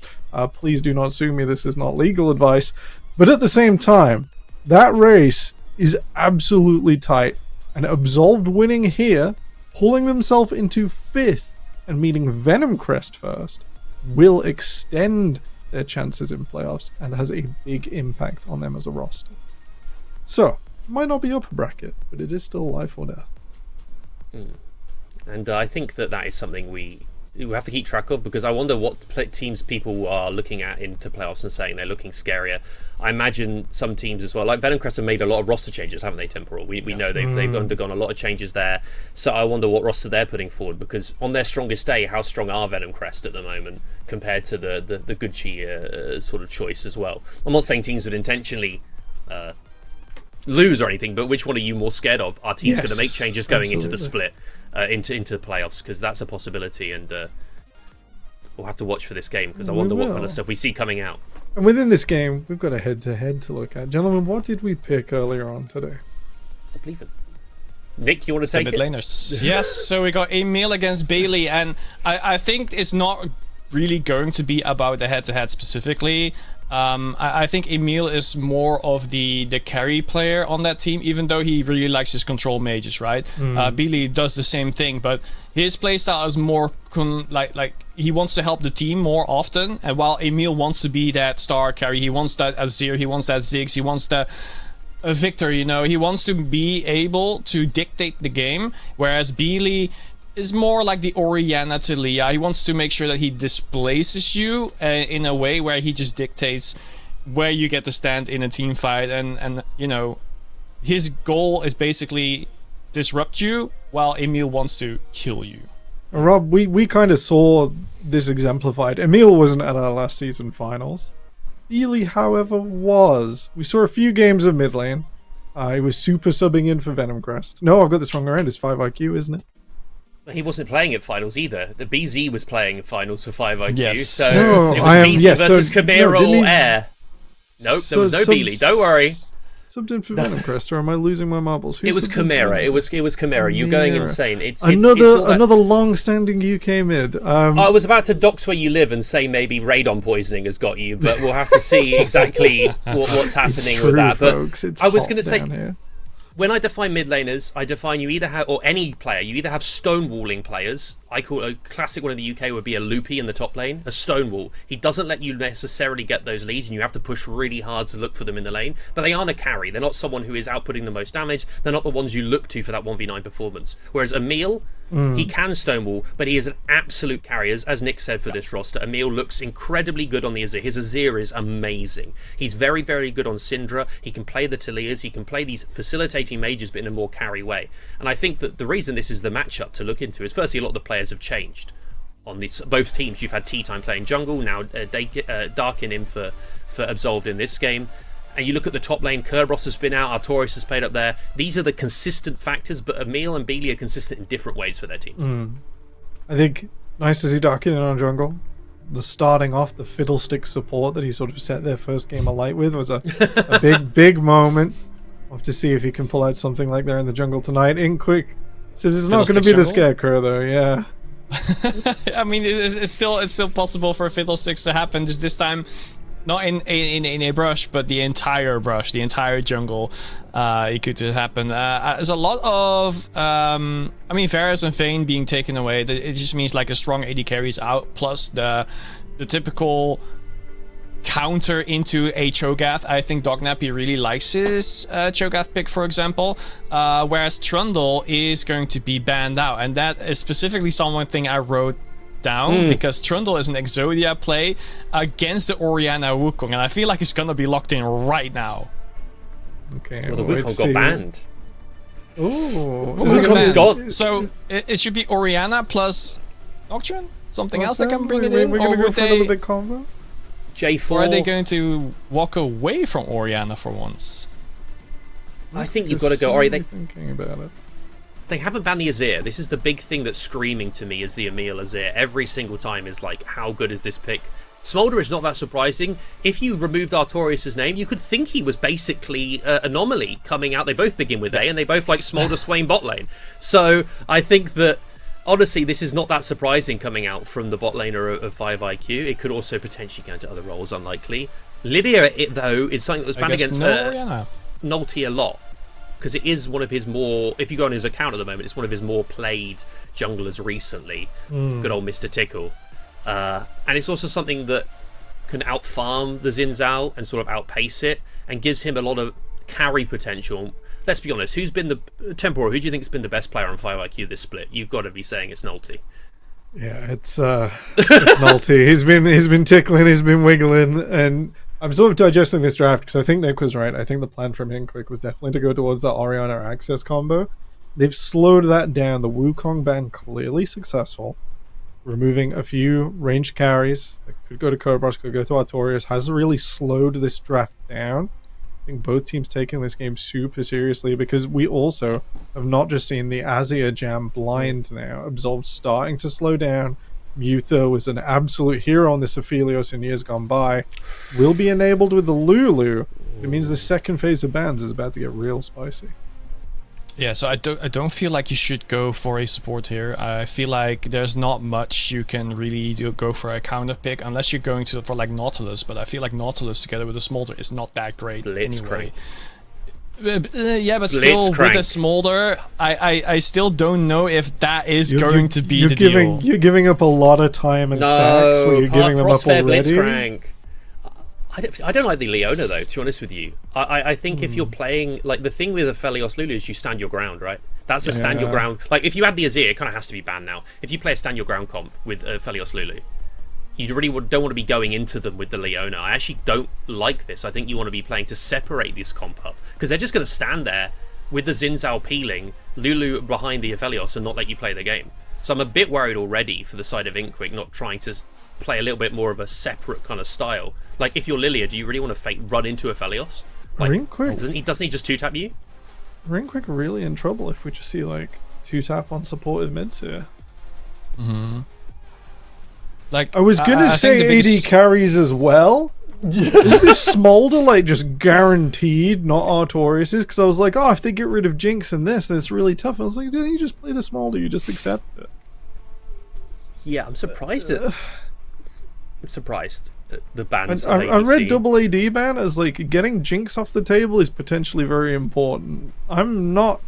Please do not sue me. This is not legal advice. But at the same time, that race is absolutely tight. And Absolved winning here, pulling themselves into 5th and meeting Venom Crest first, will extend their chances in playoffs and has a big impact on them as a roster. So, might not be upper bracket, but it is still life or death. And I think that is something we have to keep track of, because I wonder what teams people are looking at into playoffs and saying they're looking scarier. I imagine some teams as well, like Venom Crest, have made a lot of roster changes, haven't they, Temporal? We know they've undergone a lot of changes there. So I wonder what roster they're putting forward, because on their strongest day, how strong are Venom Crest at the moment compared to the Good Chi sort of choice as well? I'm not saying teams would intentionally lose or anything, but which one are you more scared of? Our team's going to make changes going into the split, into the playoffs, because that's a possibility, and we'll have to watch for this game, because I wonder what kind of stuff we see coming out. And within this game, we've got a head-to-head to look at. Gentlemen, what did we pick earlier on today? I believe it. Nick, do you want to take mid it? Laners. Yes, so we got Emil against Bailey, and I think it's not really going to be about the head-to-head specifically. I think Emil is more of the carry player on that team, even though he really likes his control mages, right? Bailey does the same thing, but his playstyle is more like he wants to help the team more often, and while Emil wants to be that star carry, he wants that Azir, he wants that Ziggs, he wants that Victor, you know, he wants to be able to dictate the game, whereas Bailey is more like the Orianna to Leah. He wants to make sure that he displaces you in a way where he just dictates where you get to stand in a team fight, and you know, his goal is basically disrupt you, while Emil wants to kill you. Rob, we kind of saw this exemplified. Emil wasn't at our last season finals. Bailey, however, was. We saw a few games of mid lane. He was super subbing in for Venom Crest. No, I've got this wrong around. It's 5 IQ, isn't it? He wasn't playing at finals either. The BZ was playing finals for 5 IQ. Yes. So No, it was BZ versus so- Chimera no, didn't or he- Air. Nope, there was no Beely. Don't worry. Subbed in for Venom Crest, or am I losing my marbles? Who It was subbed in for Chimera. Venom It was Chimera. You're going Chimera. insane. It's another all that- another long-standing UK mid. I was about to dox where you live and say maybe radon poisoning has got you, but we'll have to see exactly what's happening it's with true, that. But folks. It's I was hot going to say, down here. when I define mid laners, I define you either have, or any player, you either have stonewalling players. I call a classic one in the UK would be a loopy in the top lane, a stonewall. He doesn't let you necessarily get those leads, and you have to push really hard to look for them in the lane. But they aren't a carry. They're not someone who is outputting the most damage. They're not the ones you look to for that 1v9 performance. Whereas Emil, he can stonewall, but he is an absolute carry. As Nick said for this roster, Emil looks incredibly good on the Azir. His Azir is amazing. He's very, very good on Syndra. He can play the Talias. He can play these facilitating mages, but in a more carry way. And I think that the reason this is the matchup to look into is, firstly, a lot of the players have changed. on both teams. You've had Tea Time playing jungle, now Darkin in for Absolved in this game. And you look at the top lane, Kerberos has been out, Artorias has played up there. These are the consistent factors, but Emil and Beely are consistent in different ways for their teams. I think nice to see Darkin in on jungle. The starting off, the fiddlestick support that he sort of set their first game alight with was a big moment. We'll have to see if he can pull out something like that in the jungle tonight. Inquick says it's not going to be the Scarecrow though, yeah. I mean, it's still possible for Fiddlesticks to happen, just this time not in a brush, but the entire brush, the entire jungle, it could happen. There's a lot of, I mean, Varus and Vayne being taken away. It just means like a strong AD carries out, plus the typical counter into a Cho'Gath. I think Dognappy really likes his Cho'Gath pick, for example, whereas Trundle is going to be banned out, and that is specifically thing I wrote down because Trundle is an Exodia play against the Orianna Wukong, and I feel like it's gonna be locked in right now. Okay, well, the Wukong got banned. Ooh, Wukong's got. So it should be Orianna plus Nocturne, something else that can bring it We're in, gonna or go would for another they? big combo. J4. Or are they going to walk away from Orianna for once? I think you've got to go. Alright, Thinking about it. they haven't banned the Azir. This is the big thing that's screaming to me is the Emil Azir. Every single time is like, how good is this pick? Smolder is not that surprising. If you removed Artorias' name, you could think he was basically Anomaly coming out. They both begin with A, and they both like Smolder Swain bot lane. So I think that, honestly, this is not that surprising coming out from the bot laner of 5IQ. It could also potentially go into other roles, unlikely. Lydia, though, is something that was banned against Nolty a lot. Because it is one of his more, if you go on his account at the moment, it's one of his more played junglers recently. Good old Mr. Tickle. And it's also something that can out-farm the Xin Zhao and sort of outpace it, and gives him a lot of carry potential. Let's be honest, who's been the Temporal? Who do you think's been the best player on 5IQ this split? You've got to be saying it's Nolty. Yeah, it's Nolty. He's been tickling, he's been wiggling, and I'm sort of digesting this draft because I think Nick was right. I think the plan from Inquick was definitely to go towards that Orianna Access combo. They've slowed that down. The Wukong ban clearly successful, removing a few ranged carries. That could go to Kerberos, could go to Artorias. Has really slowed this draft down. I think both teams taking this game super seriously, because we also have not just seen the Azir jam blind now. Absolved starting to slow down. Muta was an absolute hero on this Aphelios in years gone by. Will be enabled with the Lulu. It means the second phase of bans is about to get real spicy. Yeah, so I don't feel like you should go for a support here. I feel like there's not much you can really go for a counter pick unless you're going for like Nautilus, but I feel like Nautilus together with a Smolder is not that great anyway. Yeah, but still with a Smolder, I still don't know if that is going to be the deal. You're giving up a lot of time and stacks, so you're giving them up already. Blitzcrank. I don't like the Leona though, to be honest with you. I think if you're playing, like, the thing with Aphelios Lulu is you stand your ground, right? That's a stand your ground. Like, if you add the Azir, it kind of has to be banned now. If you play a stand your ground comp with Aphelios Lulu, you really don't want to be going into them with the Leona. I actually don't like this. I think you want to be playing to separate this comp up, because they're just going to stand there with the Xin Zhao peeling, Lulu behind the Aphelios, and not let you play the game. So I'm a bit worried already for the side of Inquick not trying to play a little bit more of a separate kind of style. Like, if you're Lilia, do you really want to run into Aphelios? Like, doesn't he just two-tap you? Inquick really in trouble if we just see, like, two-tap on supported mids here. Like, I was gonna say AD carries as well. Is this Smolder like just guaranteed, not Artorias? Because I was like, oh, if they get rid of Jinx and this, then it's really tough. I was like, do you just play the Smolder? You just accept it. Yeah, I'm surprised at the bans. I read double AD ban as like getting Jinx off the table is potentially very important. I'm not.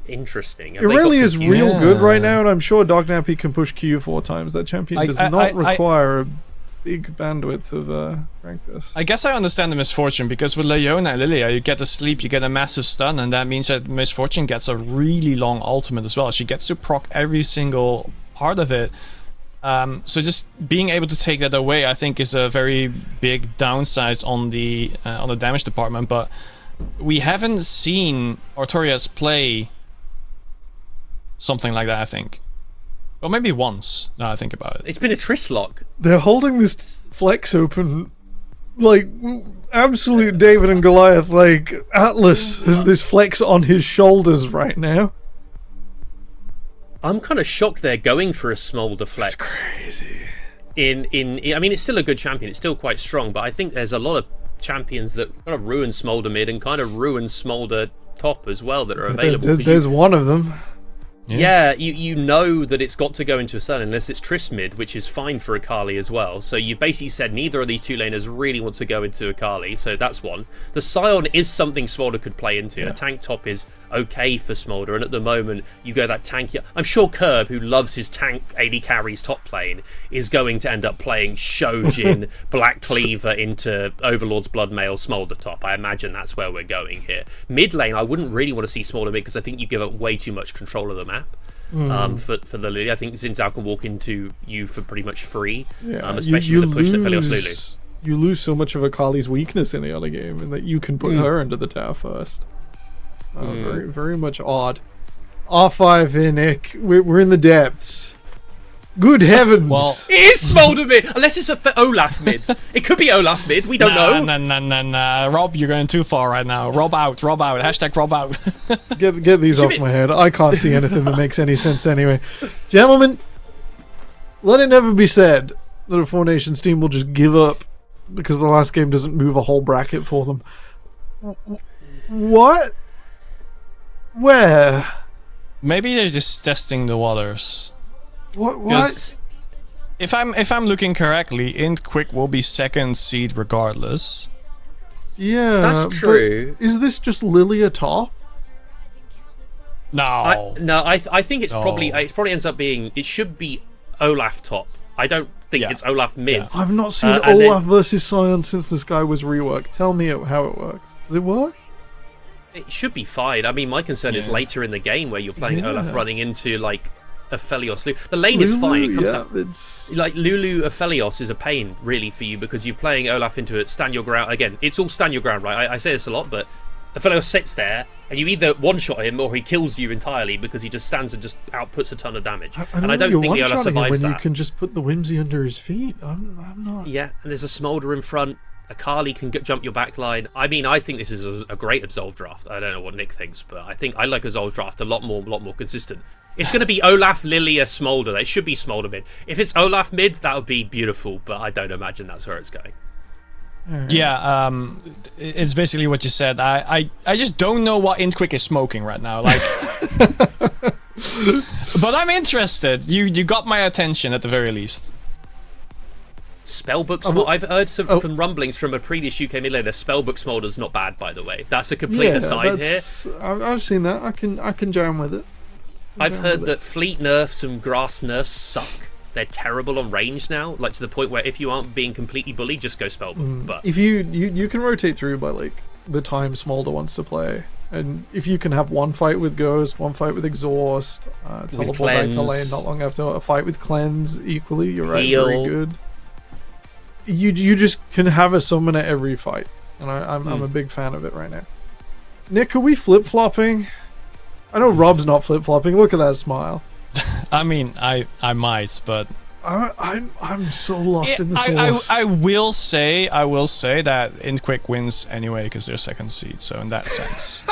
Interesting. It really is real good right now, and I'm sure Dognappy can push Q 4 times. That champion does not require a big bandwidth of practice. I guess I understand the Misfortune, because with Leona and Lilia, you get a sleep, you get a massive stun, and that means that Misfortune gets a really long ultimate as well. She gets to proc every single part of it. So just being able to take that away, I think, is a very big downside on the damage department. But we haven't seen Artorias play something like that. I think, or maybe once. Now I think about it. It's been a Triss lock. They're holding this flex open, like absolute David and Goliath. Like Atlas has this flex on his shoulders right now. I'm kind of shocked they're going for a Smolder flex. It's crazy. I mean, it's still a good champion. It's still quite strong, but I think there's a lot of champions that kind of ruin Smolder mid and kind of ruin Smolder top as well that are available. There's one of them. Yeah, you know that it's got to go into a Sun unless it's Triss mid, which is fine for Akali as well. So you've basically said neither of these two laners really want to go into Akali, so that's one. The Scion is something Smolder could play into. Yeah. A tank top is okay for Smolder, and at the moment you go that tanky. I'm sure Curb, who loves his tank AD carries top lane, is going to end up playing Shojin, Black Cleaver into Overlord's Bloodmail, Smolder top. I imagine that's where we're going here. Mid lane, I wouldn't really want to see Smolder mid because I think you give up way too much control of the map. For the Lulu. I think Xin Zhao can walk into you for pretty much free, especially with the push that Phelios Lulu. You lose so much of Akali's weakness in the early game, and that you can put her into the tower first. Very, very much odd. R5 here, Nick. We're in the depths. Good heavens! Well, It is Smolder mid, unless it's a Olaf mid. It could be Olaf mid. We don't know. Nah. Rob, you're going too far right now. Rob out. Hashtag Rob out. Get these off my head. I can't see anything that makes any sense anyway. Gentlemen, let it never be said that a Four Nations team will just give up because the last game doesn't move a whole bracket for them. What? Where? Maybe they're just testing the waters. What? If I'm looking correctly, Int Quick will be second seed regardless. Yeah, That's true. Is this just Lilia top? No. I think it's No. probably ends up being, it should be Olaf top. I don't think Yeah. it's Olaf mid. Yeah. I've not seen and Olaf versus Sion since this guy was reworked. Tell me how it works. Does it work? It should be fine. I mean, my concern is Yeah. later in the game where you're playing Yeah. Olaf running into like Aphelios. The lane is fine. It comes up like Lulu Aphelios is a pain really for you because you're playing Olaf into it. Stand your ground again. It's all stand your ground, right? I say this a lot, but Aphelios sits there and you either one shot him or he kills you entirely because he just stands and just outputs a ton of damage. And I don't think the Olaf survives when that. you can just put the Whimsy under his feet. I'm not. Yeah, and there's a Smolder in front. Akali can jump your back line. I mean, I think this is a great Absolve draft. I don't know what Nick thinks, but I think I like Absolve draft a lot more consistent. It's going to be Olaf, Lilia, Smolder. It should be Smolder mid. If it's Olaf mid, that would be beautiful, but I don't imagine that's where it's going. Yeah, it's basically what you said. I just don't know what Int Quick is smoking right now. Like, but I'm interested. You got my attention at the very least. Spellbook Smolder. I've heard some rumblings from a previous UK mid laner. Spellbook Smolder's not bad, by the way. That's a complete aside here. I've seen that. I can jam with it. I've heard that fleet nerfs and grasp nerfs suck. They're terrible on range now, like to the point where if you aren't being completely bullied, just go Spellbook. But If you can rotate through by like the time Smolder wants to play, and if you can have one fight with Ghost, one fight with Exhaust, teleport back to lane not long after a fight with Cleanse equally, you're right, Heal. very good. You just can have a summon at every fight, and I'm a big fan of it right now. Nick, are we flip flopping? I know Rob's not flip flopping. Look at that smile. I mean, I might, but I'm so lost in the sauce. I will say that Int Quick wins anyway because they're second seed. So in that sense,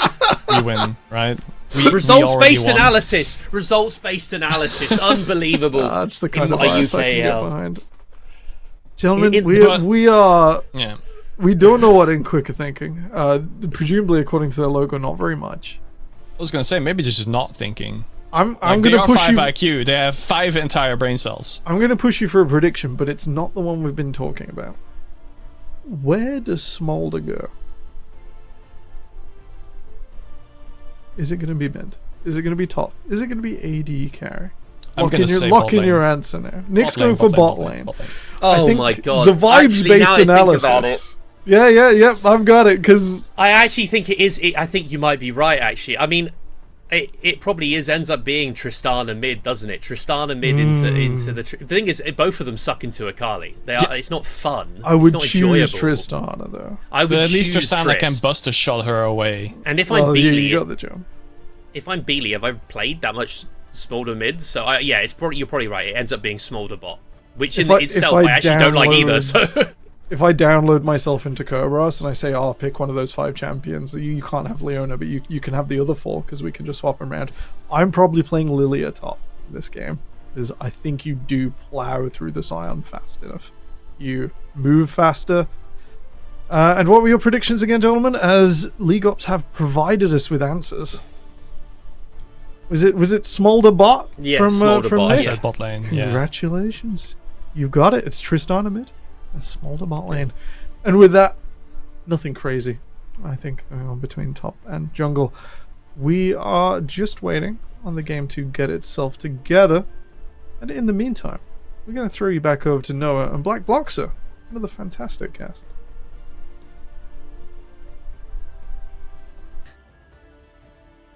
we win, right? Results-based analysis. Unbelievable. That's the kind in of my bias I can get UKL. behind. Gentlemen, but- we don't know what Int Quick are thinking. Presumably, according to their logo, not very much. I was gonna say maybe they're just not thinking. I'm They gonna are push 5 you. IQ. They have 5 entire brain cells. I'm gonna push you for a prediction, but it's not the one we've been talking about. Where does Smolder go? Is it gonna be mid? Is it gonna be top? Is it gonna be AD carry? I'm gonna say lock bot in lane. your answer now. Nick's Bot lane, going for bot lane, lane. bot lane. I Oh think my god. The vibes-based Actually, now I think analysis. about it, Yeah, I've got it, because I actually think it is. I think you might be right. Actually, I mean, it probably ends up being Tristana mid, doesn't it? Tristana mid into the. The thing is, both of them suck into Akali. They are. It's not fun. I would it's not choose enjoyable. Tristana, though. I would But at least choose Tristana can Trist. Buster shot her away. And if I'm Well, yeah, Beely, you got the job. if I'm Beely, have I played that much Smolder mid. So yeah, you're probably right. It ends up being Smolder bot, which in If itself I actually don't like either. So if I download myself into Kerberos and I say, "Oh, pick one of those 5 champions," you can't have Leona, but you can have the other 4 because we can just swap them around. I'm probably playing Lilia top this game because I think you do plow through the Sion fast enough. You move faster. And what were your predictions again, gentlemen? As League Ops have provided us with answers. Was it Smolder bot? Yeah, from Smolder from bot. Nick? I said bot lane. Yeah. Congratulations. You've got it. It's Tristana mid. That's Smolder bot lane. And with that, nothing crazy, I think, going on between top and jungle. We are just waiting on the game to get itself together. And in the meantime, we're going to throw you back over to Noah and Black Bloxer. Another fantastic cast.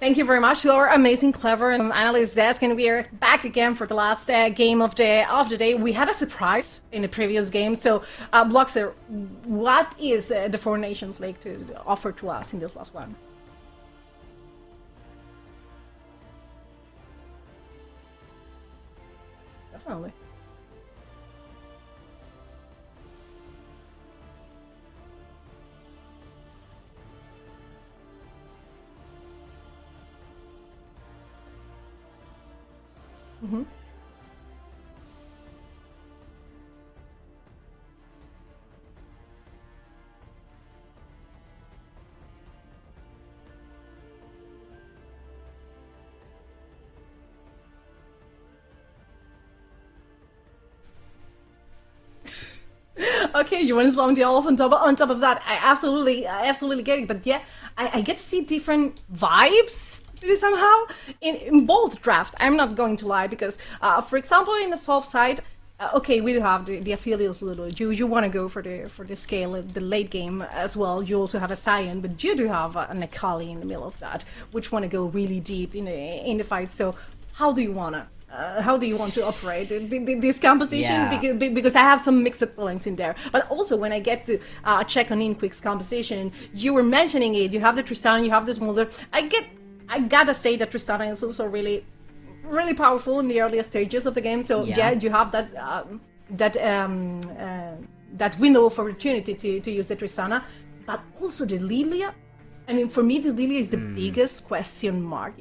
Thank you very much to our amazing, clever analyst desk, and we are back again for the last game of the day. We had a surprise in the previous game, so Bloxer, what is the Four Nations League to offer to us in this last one? Definitely. Mm-hmm. Okay, you want to slam the olive on top of that. I absolutely get it. But yeah, I get to see different vibes somehow in both drafts. I'm not going to lie, because for example, in the soft side, okay, we do have the affiliates little. You want to go for the scale of the late game as well. You also have a Sion, but you do have an Akali in the middle of that, which want to go really deep in the fight. So how do you want to operate this composition? Yeah. Because I have some mixed feelings in there. But also when I get to check on Inquick's composition, you were mentioning it. You have the Tristana, you have the Smolder. I gotta say that Tristana is also really, really powerful in the earlier stages of the game. So yeah you have that window of opportunity to use the Tristana, but also the Lilia. I mean, for me, the Lilia is the biggest question mark.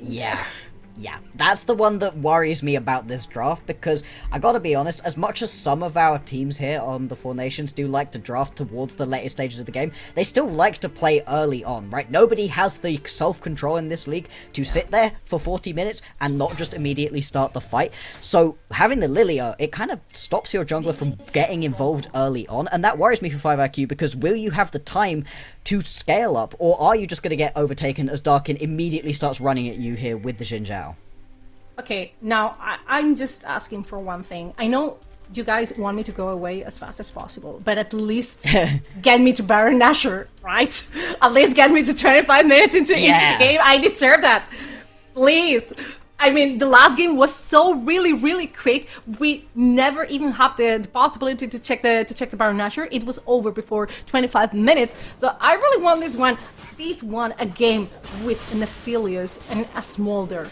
Yeah, that's the one that worries me about this draft, because I gotta be honest, as much as some of our teams here on the Four Nations do like to draft towards the later stages of the game, they still like to play early on, right? Nobody has the self-control in this league to sit there for 40 minutes and not just immediately start the fight. So having the Lilia, it kind of stops your jungler from getting involved early on, and that worries me for 5IQ, because will you have the time to scale up, or are you just going to get overtaken as Darkin immediately starts running at you here with the Xin Zhao? Okay, now I'm just asking for one thing. I know you guys want me to go away as fast as possible, but at least get me to Baron Nashor, right? At least get me to 25 minutes into the game. I deserve that. Please. I mean, the last game was so really quick. We never even have the possibility to check the Baron Nashor. It was over before 25 minutes. So I really want this one a game with an Aphelios and a Smolder.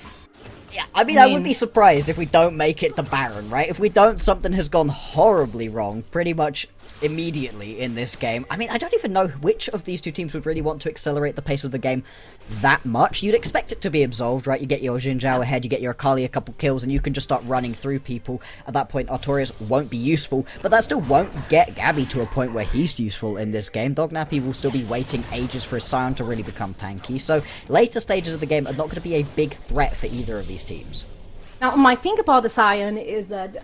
Yeah, I mean, I would be surprised if we don't make it the Baron, right? If we don't, something has gone horribly wrong pretty much immediately in this game. I mean, I don't even know which of these two teams would really want to accelerate the pace of the game that much. You'd expect it to be absolved, right? You get your Xin Zhao ahead, you get your Akali a couple kills, and you can just start running through people. At that point, Artorias won't be useful, but that still won't get Gabby to a point where he's useful in this game. Dognappy will still be waiting ages for his Sion to really become tanky, so later stages of the game are not going to be a big threat for either of these teams. Now, my thing about the Sion is that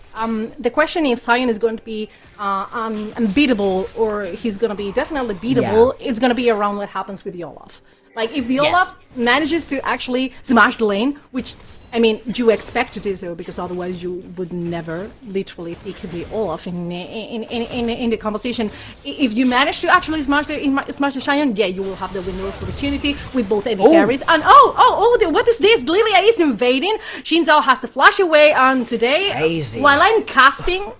the question if Sion is going to be unbeatable or he's going to be definitely beatable, it's going to be around what happens with the Olaf. Like, if the Olaf manages to actually smash the lane, which, I mean, you expect to do so, because otherwise you would never literally pick the Olaf in the conversation. If you manage to actually smash the Sion, yeah, you will have the window of opportunity with both heavy carries. And what is this? Lilia is invading. Xin Zhao has to flash away on today. Crazy. While I'm casting.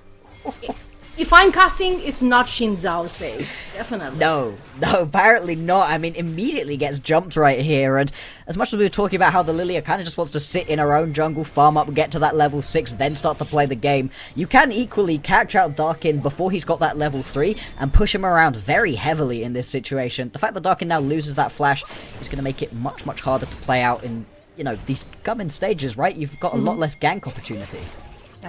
if I'm casting, it's not Xin Zhao's day. Definitely. No, apparently not. I mean, immediately gets jumped right here, and as much as we were talking about how the Lilia kind of just wants to sit in her own jungle, farm up, get to that level 6, then start to play the game, you can equally catch out Darkin before he's got that level 3, and push him around very heavily in this situation. The fact that Darkin now loses that flash is going to make it much, much harder to play out in, you know, these coming stages, right? You've got a lot less gank opportunity.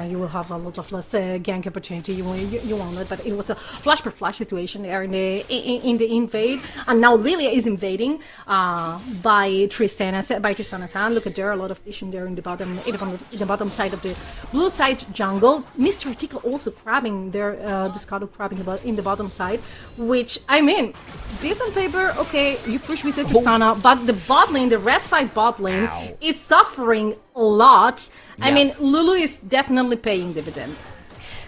You will have a lot of less gank opportunity. You won't know, but it was a flash per flash situation there in the invade, and now Lilia is invading by Tristana's hand. Look at there, a lot of vision there in the bottom side of the blue side jungle. Mr. Tickle also crabbing there, the Scuttle crabbing in the bottom side, which I mean, based on paper, okay, you push with the Tristana, but the bot lane, the red side bot lane, is suffering a lot. I mean, Lulu is definitely paying dividends.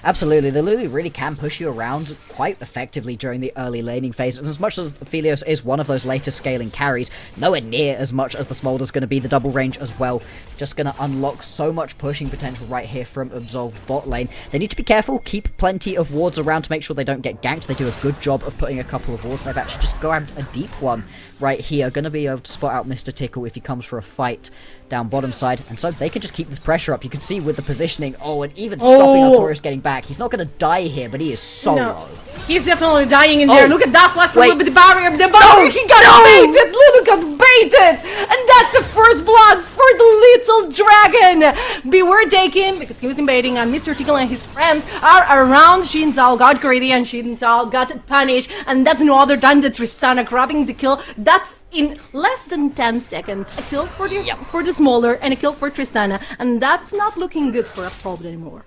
Absolutely, the Lulu really can push you around quite effectively during the early laning phase, and as much as Aphelios is one of those later scaling carries, nowhere near as much as the Smolder's going to be the double range as well. Just going to unlock so much pushing potential right here from Absolved bot lane. They need to be careful, keep plenty of wards around to make sure they don't get ganked. They do a good job of putting a couple of wards. They've actually just grabbed a deep one right here. Going to be able to spot out Mr. Tickle if he comes for a fight down bottom side, and so they can just keep this pressure up. You can see with the positioning, and even stopping Artorias getting back. He's not going to die here, but he is so low. He's definitely dying in there. Look at that flash wait. with the barrier. The barrier, he got baited. Lulu got baited. And that's the first blood for the little dragon. Beware Dakin, because he was invading, and Mr. Tickle and his friends are around. Xin Zhao got greedy, and Xin Zhao got punished. And that's no other than the Tristana grabbing the kill. That's in less than 10 seconds. A kill for the Smolder and a kill for Tristana. And that's not looking good for Absolved anymore.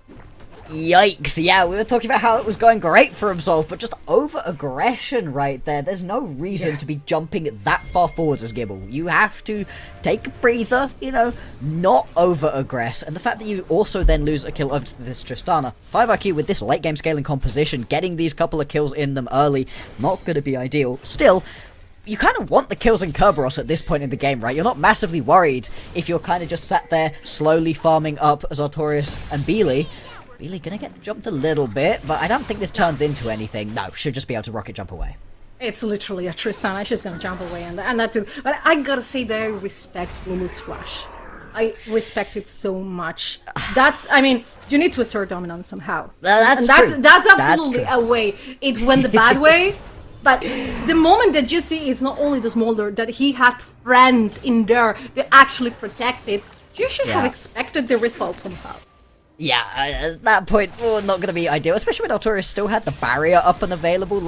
Yikes, yeah, we were talking about how it was going great for Absolved, but just over-aggression right there. There's no reason to be jumping that far forwards as Gibble. You have to take a breather, not over-aggress. And the fact that you also then lose a kill over to this Tristana. 5 IQ with this late-game scaling composition, getting these couple of kills in them early, not going to be ideal. Still, you kind of want the kills in Kerberos at this point in the game, right? You're not massively worried if you're kind of just sat there slowly farming up as Artorias and Beely. Really gonna get jumped a little bit, but I don't think this turns into anything. No, should just be able to rocket jump away. It's literally a Tristana. She's gonna jump away, and that's it. But I gotta say that I respect Lulu's flash. I respect it so much. You need to assert dominance somehow. That's true. That's absolutely a way. It went the bad way. But the moment that you see it's not only the Smolder, that he had friends in there that actually protected, you should have expected the result somehow. Yeah, at that point, not going to be ideal, especially when Artorias still had the barrier up and available.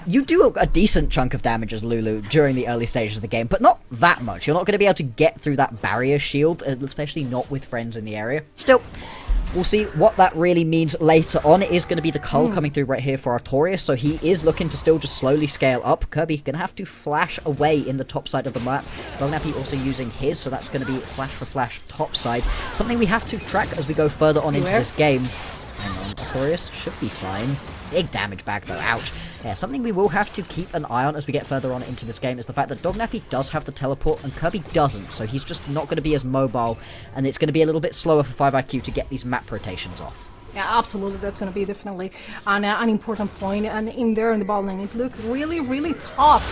You do a decent chunk of damage as Lulu during the early stages of the game, but not that much. You're not going to be able to get through that barrier shield, especially not with friends in the area. Still, we'll see what that really means later on. It is going to be the cull coming through right here for Artorias, so he is looking to still just slowly scale up. Kirby going to have to flash away in the top side of the map. Dognappy also using his, so that's going to be flash for flash top side. Something we have to track as we go further on into this game. Hang on, Artorias should be fine. Big damage back though, ouch. Yeah, something we will have to keep an eye on as we get further on into this game is the fact that Dognappy does have the teleport and Kirby doesn't, so he's just not going to be as mobile, and it's going to be a little bit slower for 5 IQ to get these map rotations off. Yeah, absolutely. That's going to be definitely an important point. And in there in the bot lane, it looked really, really tough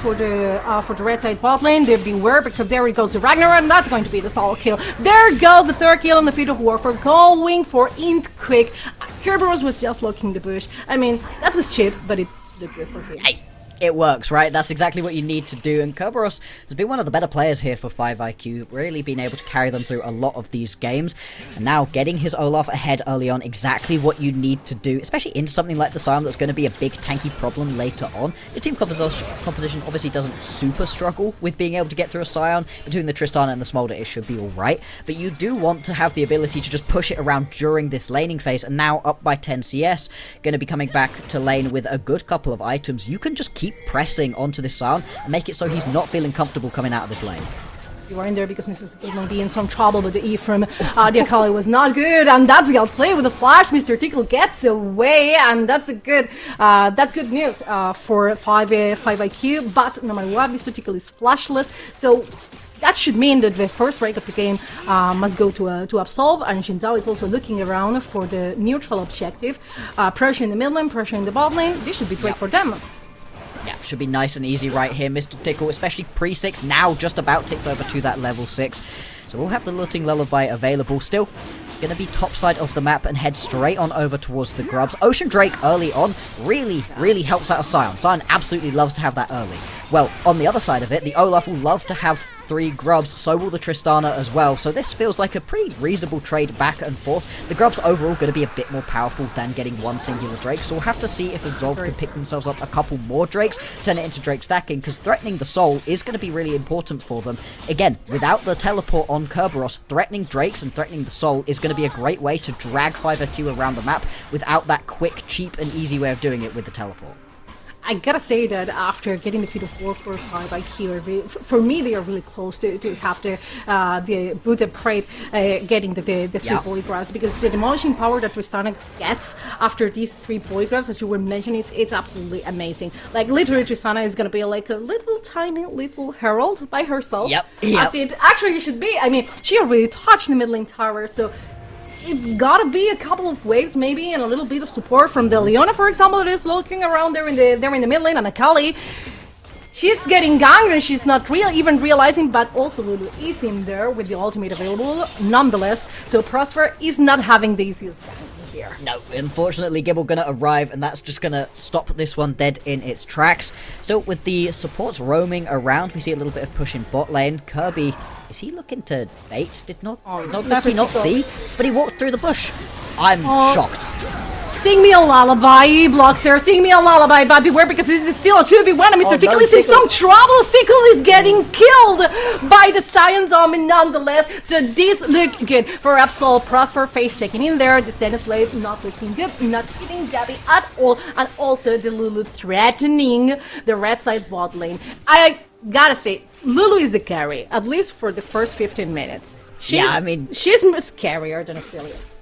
for the red side bot lane. They beware, because there it goes the Ragnar, and that's going to be the solo kill. There goes the third kill on the feet of Warford, going for int quick. Kerberos was just looking the bush. I mean, that was cheap, but it looked good for him. Hey. It works, right? That's exactly what you need to do, and Kerberos has been one of the better players here for 5 IQ, really been able to carry them through a lot of these games, and now getting his Olaf ahead early on, exactly what you need to do, especially into something like the Scion that's going to be a big tanky problem later on. Your team composition obviously doesn't super struggle with being able to get through a Scion. Between the Tristana and the Smolder, it should be alright, but you do want to have the ability to just push it around during this laning phase, and now up by 10 CS, going to be coming back to lane with a good couple of items. You can just keep pressing onto this Scion and make it so he's not feeling comfortable coming out of this lane. You are in there because Mr. Tickle might be in some trouble with the E from the Akali was not good, and that's the outplay with the flash. Mr. Tickle gets away, and that's good news for 5 IQ. But no matter what, Mr. Tickle is flashless, so that should mean that the first rate of the game must go to Absolve, and Shinzao is also looking around for the neutral objective. Pressure in the mid lane, pressure in the bot lane. This should be great for them. Yeah, should be nice and easy right here. Mr. Tickle, especially pre-6, now just about ticks over to that level 6. So we'll have the Looting Lullaby available. Still going to be top side of the map and head straight on over towards the Grubs. Ocean Drake early on really helps out a Scion. Scion absolutely loves to have that early. Well, on the other side of it, the Olaf will love to have 3 Grubs, so will the Tristana as well. So this feels like a pretty reasonable trade back and forth. The Grubs overall going to be a bit more powerful than getting one singular Drake, so we'll have to see if Absolve can pick themselves up a couple more Drakes, turn it into Drake stacking, because threatening the Soul is going to be really important for them. Again, without the teleport on Kerberos, threatening Drakes and threatening the Soul is going to be a great way to drag 5FQ around the map without that quick, cheap and easy way of doing it with the teleport. I gotta say that after getting the feat of 4-4-5 IQ, for me they are really close to have the boot of Crepe getting the 3 polygraphs, because the demolishing power that Tristana gets after these 3 polygraphs, as you were mentioning, it's absolutely amazing. Like literally Tristana is gonna be like a tiny little herald by herself. Yep. As it actually should be. I mean, she already touched the mid lane tower, so it's gotta be a couple of waves maybe, and a little bit of support from the Leona, for example, that is looking around there in the mid lane, and Akali. She's getting ganked and she's not even realizing, but also Lulu is in there with the ultimate available nonetheless, so Prosper is not having the easiest gank here. No, unfortunately Gibble gonna arrive, and that's just gonna stop this one dead in its tracks. Still, with the supports roaming around, we see a little bit of push in bot lane. Kirby, is he looking to bait? Did not see? But he walked through the bush. I'm shocked. Sing me a lullaby, he blocks her. Sing me a lullaby, but beware, because this is still a 2v1 and Mr. Tickle is in some trouble. Tickle is getting killed by the Scion Zombie nonetheless. So this look good for Absolve. Prosper face checking in there. The Zenith Blade not looking good, not hitting Gabby at all. And also the Lulu threatening the red side bot lane. I gotta say, Lulu is the carry, at least for the first 15 minutes. She's scarier than Aphelios.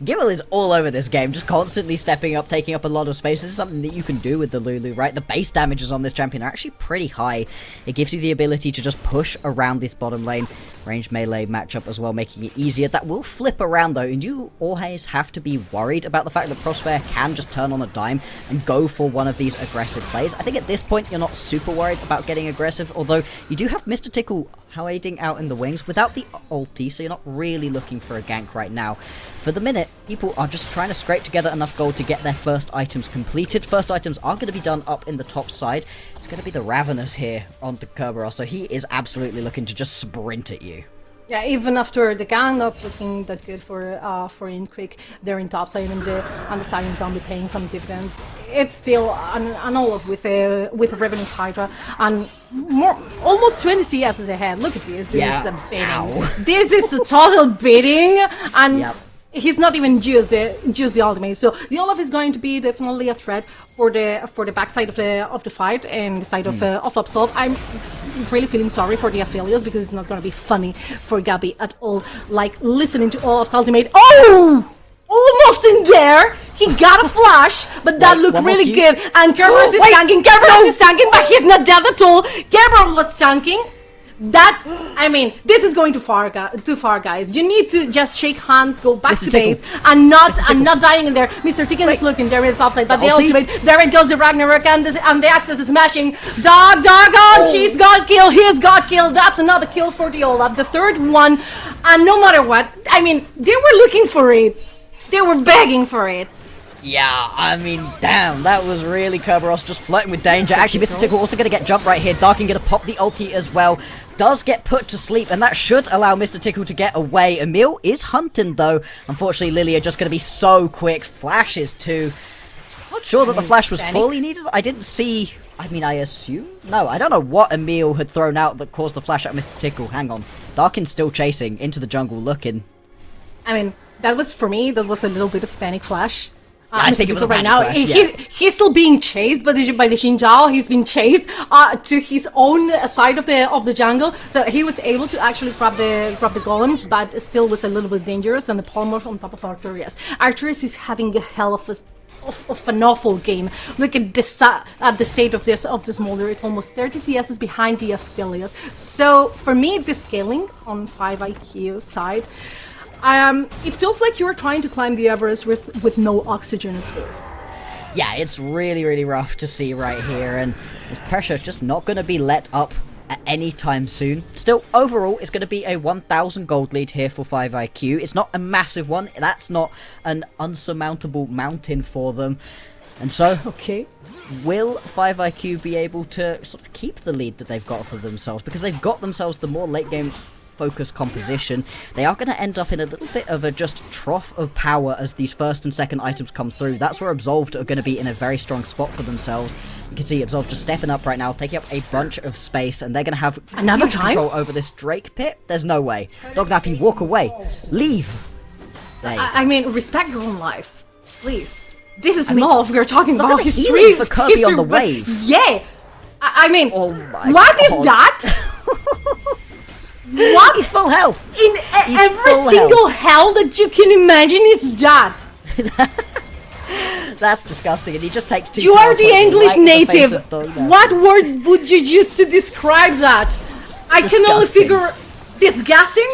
Gibble is all over this game, just constantly stepping up, taking up a lot of space. This is something that you can do with the Lulu, right? The base damages on this champion are actually pretty high. It gives you the ability to just push around this bottom lane. Range melee matchup as well, making it easier. That will flip around though, and you always have to be worried about the fact that Prosper can just turn on a dime and go for one of these aggressive plays. I think at this point you're not super worried about getting aggressive, although you do have Mr. Tickle hiding out in the wings without the ulti, so you're not really looking for a gank right now. For the minute, people are just trying to scrape together enough gold to get their first items completed. First items are going to be done up in the top side. It's going to be the Ravenous here on the Kerberos, so he is absolutely looking to just sprint at you. Yeah, even after the gang not looking that good for Inquick, they're in top side, and the Scion Zombie paying some dividends. It's still an Olaf with a Ravenous Hydra and almost 20 CSs ahead. Look at this. This is a bidding. Ow. This is a total bidding, and he's not even used the ultimate. So the Olaf is going to be definitely a threat for the backside of the fight and the side of Absolve. I'm really feeling sorry for the Aphelios, because it's not going to be funny for Gabby at all. Like listening to Olaf's ultimate. Oh! Almost in there! He got a flash, but that looked really good. And Kerberos is tanking. Kerberos is tanking, but he's not dead at all. Kerberos was tanking. This is going too far, guys. You need to just shake hands, go back to base, and not dying in there. Mr. Tickle is looking there in the top side, but the ultimate, there it goes, the Ragnarok, and the Axis is smashing. Doggone, she's got killed, he's got killed. That's another kill for the Olaf, the third one. And no matter what, they were looking for it. They were begging for it. Yeah, damn, that was really Kerberos just flirting with danger. Actually, Mr. Tickle also going to get jumped right here. Darkin going to pop the ulti as well. Does get put to sleep, and that should allow Mr. Tickle to get away. Emil is hunting, though. Unfortunately, Lilia just going to be so quick. Flashes, too. Not sure that the flash was fully needed. I didn't see... I assume? No, I don't know what Emil had thrown out that caused the flash at Mr. Tickle. Hang on. Darkin's still chasing into the jungle, looking. That was, for me, that was a little bit of panic flash. I think it was a right now. flash, yeah. He's still being chased by the Xinjiao. He's been chased to his own side of the jungle. So he was able to actually grab the golems, but still was a little bit dangerous. And the polymorph on top of Arcturus. Arcturus is having a hell of of an awful game. Look at this at the state of this Molder. It's almost 30 CSs behind the Aphelios. So for me, the scaling on 5IQ side, it feels like you're trying to climb the Everest with no oxygen at all. Yeah, it's really, really rough to see right here, and this pressure just not going to be let up at any time soon. Still, overall, it's going to be a 1,000 gold lead here for 5IQ. It's not a massive one. That's not an unsurmountable mountain for them. And so, okay, will 5IQ be able to sort of keep the lead that they've got for themselves? Because they've got themselves the more late game focused composition. They are going to end up in a little bit of a just trough of power as these first and second items come through. That's where Absolved are going to be in a very strong spot for themselves. You can see Absolved just stepping up right now, taking up a bunch of space, and they're going to have another huge control over this Drake pit. There's no way. Dognappy, walk away. Leave. I mean, respect your own life, please. This is Molv. We're talking look about at the history healing for Kirby on the wave. Yeah. I mean, oh my what God. is that? What? He's full health. In every single hell that you can imagine, it's that. That's disgusting, and he just takes two. You are the points English right in the face native. of Dognappy. What word would you use to describe that? I can only Disgusting. figure disgusting.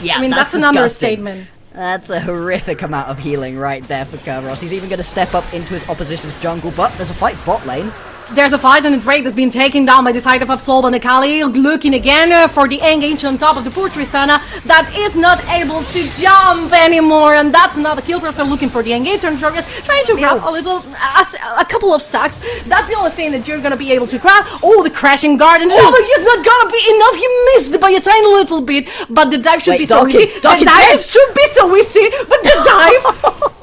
Yeah, I mean that's an disgusting. understatement. That's a horrific amount of healing right there for Kerberos. He's even going to step up into his opposition's jungle, but there's a fight bot lane. There's a fight and a Drake that's been taken down by the side of Absol and Akali, looking again for the engage on top of the poor Tristana that is not able to jump anymore, and that's another kill. They're looking for the engage on progress, trying to grab a couple of stacks. That's the only thing that you're gonna be able to grab. Oh, the crashing guard, and it's not gonna be enough. He missed by a tiny little bit, but the dive should be so easy. The dive should be so easy, but the dive.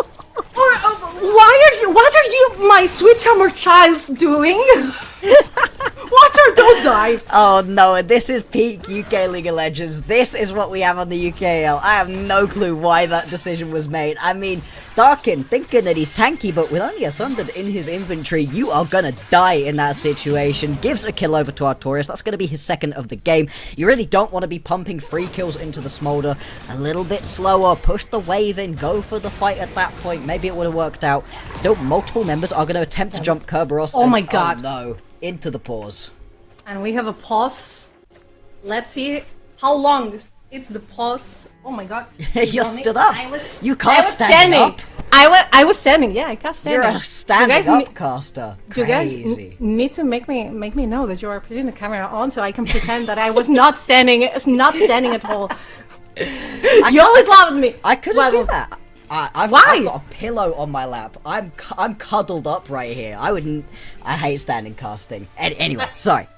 What are you, my sweet summer child, doing? What are those dives? Oh no, this is peak UK League of Legends. This is what we have on the UKL. I have no clue why that decision was made. I mean, Darkin thinking that he's tanky, but with only a Sundered in his inventory, you are gonna die in that situation. Gives a kill over to Artorias. That's gonna be his second of the game. You really don't want to be pumping free kills into the Smolder. A little bit slower, push the wave in, go for the fight at that point. Maybe it would have worked out. Still, multiple members are gonna attempt to jump Kerberos. Oh my god. Oh no. Into the pause. And we have a pause. Let's see how long it's the pause. Oh my god. You're stood up. You can't I was stand standing. up. I was standing. Yeah, I can't stand You're up. a standing up caster. You guys Crazy. need to make me know that you are putting the camera on so I can pretend that I was not standing at all. You always laugh at me. I couldn't do that. I've got a pillow on my lap. I'm cuddled up right here. I hate standing casting. Anyway, sorry.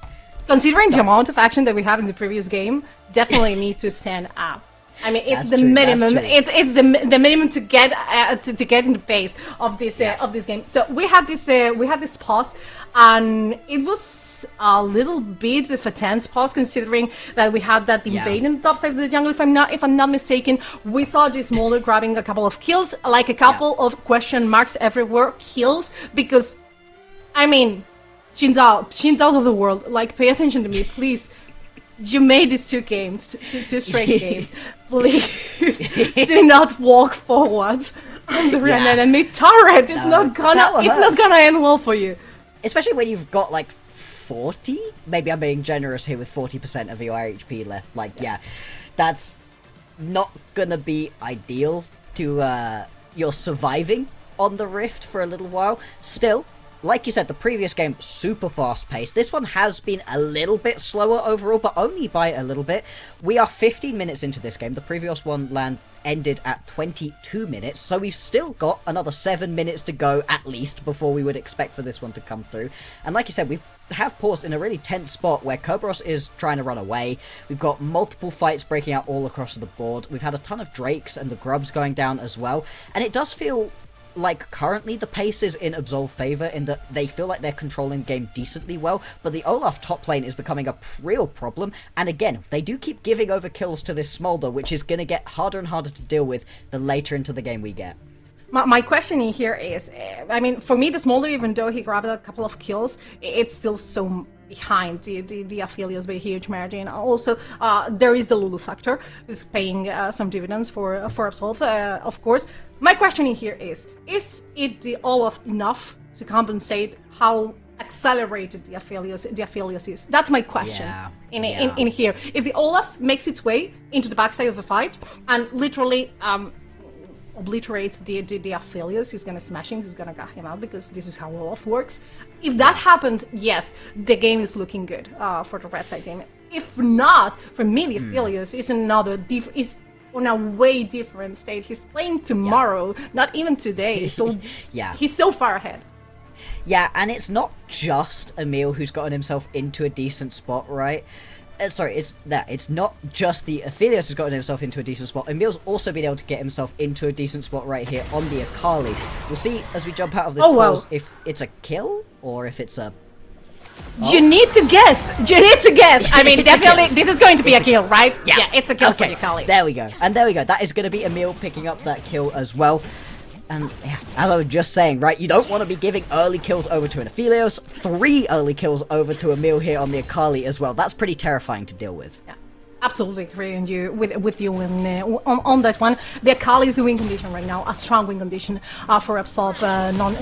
Considering the amount of action that we have in the previous game, definitely need to stand up. I mean, it's the minimum. It's the minimum to get to get in the pace of this game. So we had this pause, and it was a little bit of a tense pause considering that we had that invade in the top side of the jungle. If I'm not mistaken, we saw this Molder grabbing a couple of kills, like a couple of question marks everywhere, kills because, I mean, Shin's out of the world. Like, pay attention to me, please. You made these two games, two straight games. Please do not walk forward under an enemy turret. It's not gonna end well for you. Especially when you've got like 40. Maybe I'm being generous here with 40% of your HP left. Like, yeah, that's not gonna be ideal to your surviving on the Rift for a little while. Still, like you said, the previous game, super fast-paced. This one has been a little bit slower overall, but only by a little bit. We are 15 minutes into this game. The previous one ended at 22 minutes, so we've still got another 7 minutes to go, at least, before we would expect for this one to come through. And like you said, we have paused in a really tense spot where Kerberos is trying to run away. We've got multiple fights breaking out all across the board. We've had a ton of Drakes and the Grubs going down as well. And it does feel like currently the pace is in Absolve favor in that they feel like they're controlling the game decently well, but the Olaf top lane is becoming a real problem, and again, they do keep giving over kills to this Smolder, which is going to get harder and harder to deal with the later into the game we get. My question here is, I mean, for me, the Smolder, even though he grabbed a couple of kills, it's still so behind the Aphelios by a huge margin. Also, there is the Lulu factor, who's paying some dividends for Absolve, of course. My question in here is it the Olaf enough to compensate how accelerated the Aphelios is? That's my question in here. If the Olaf makes its way into the backside of the fight and literally obliterates the Aphelios, he's gonna smash him, he's gonna gut him out, because this is how Olaf works. If that happens, yes, the game is looking good for the red side team. If not, for me, the Aphelios is is on a way different state. He's playing tomorrow, not even today. So he's so far ahead. Yeah, and it's not just Emil who's gotten himself into a decent spot, right? It's not just the Aphelios who's gotten himself into a decent spot. Emil's also been able to get himself into a decent spot right here on the Akali. We'll see as we jump out of this pause if it's a kill or if it's a... You need to guess. I mean, definitely, this is going to be a kill, right? Yeah, it's a kill for the Akali. There we go. That is going to be Emil picking up that kill as well. And yeah, as I was just saying, right, you don't want to be giving early kills over to an Aphelios, 3 early kills over to Emil here on the Akali as well. That's pretty terrifying to deal with. Yeah, absolutely agree with you on that one. The Akali is a win condition right now, a strong win condition for Absolve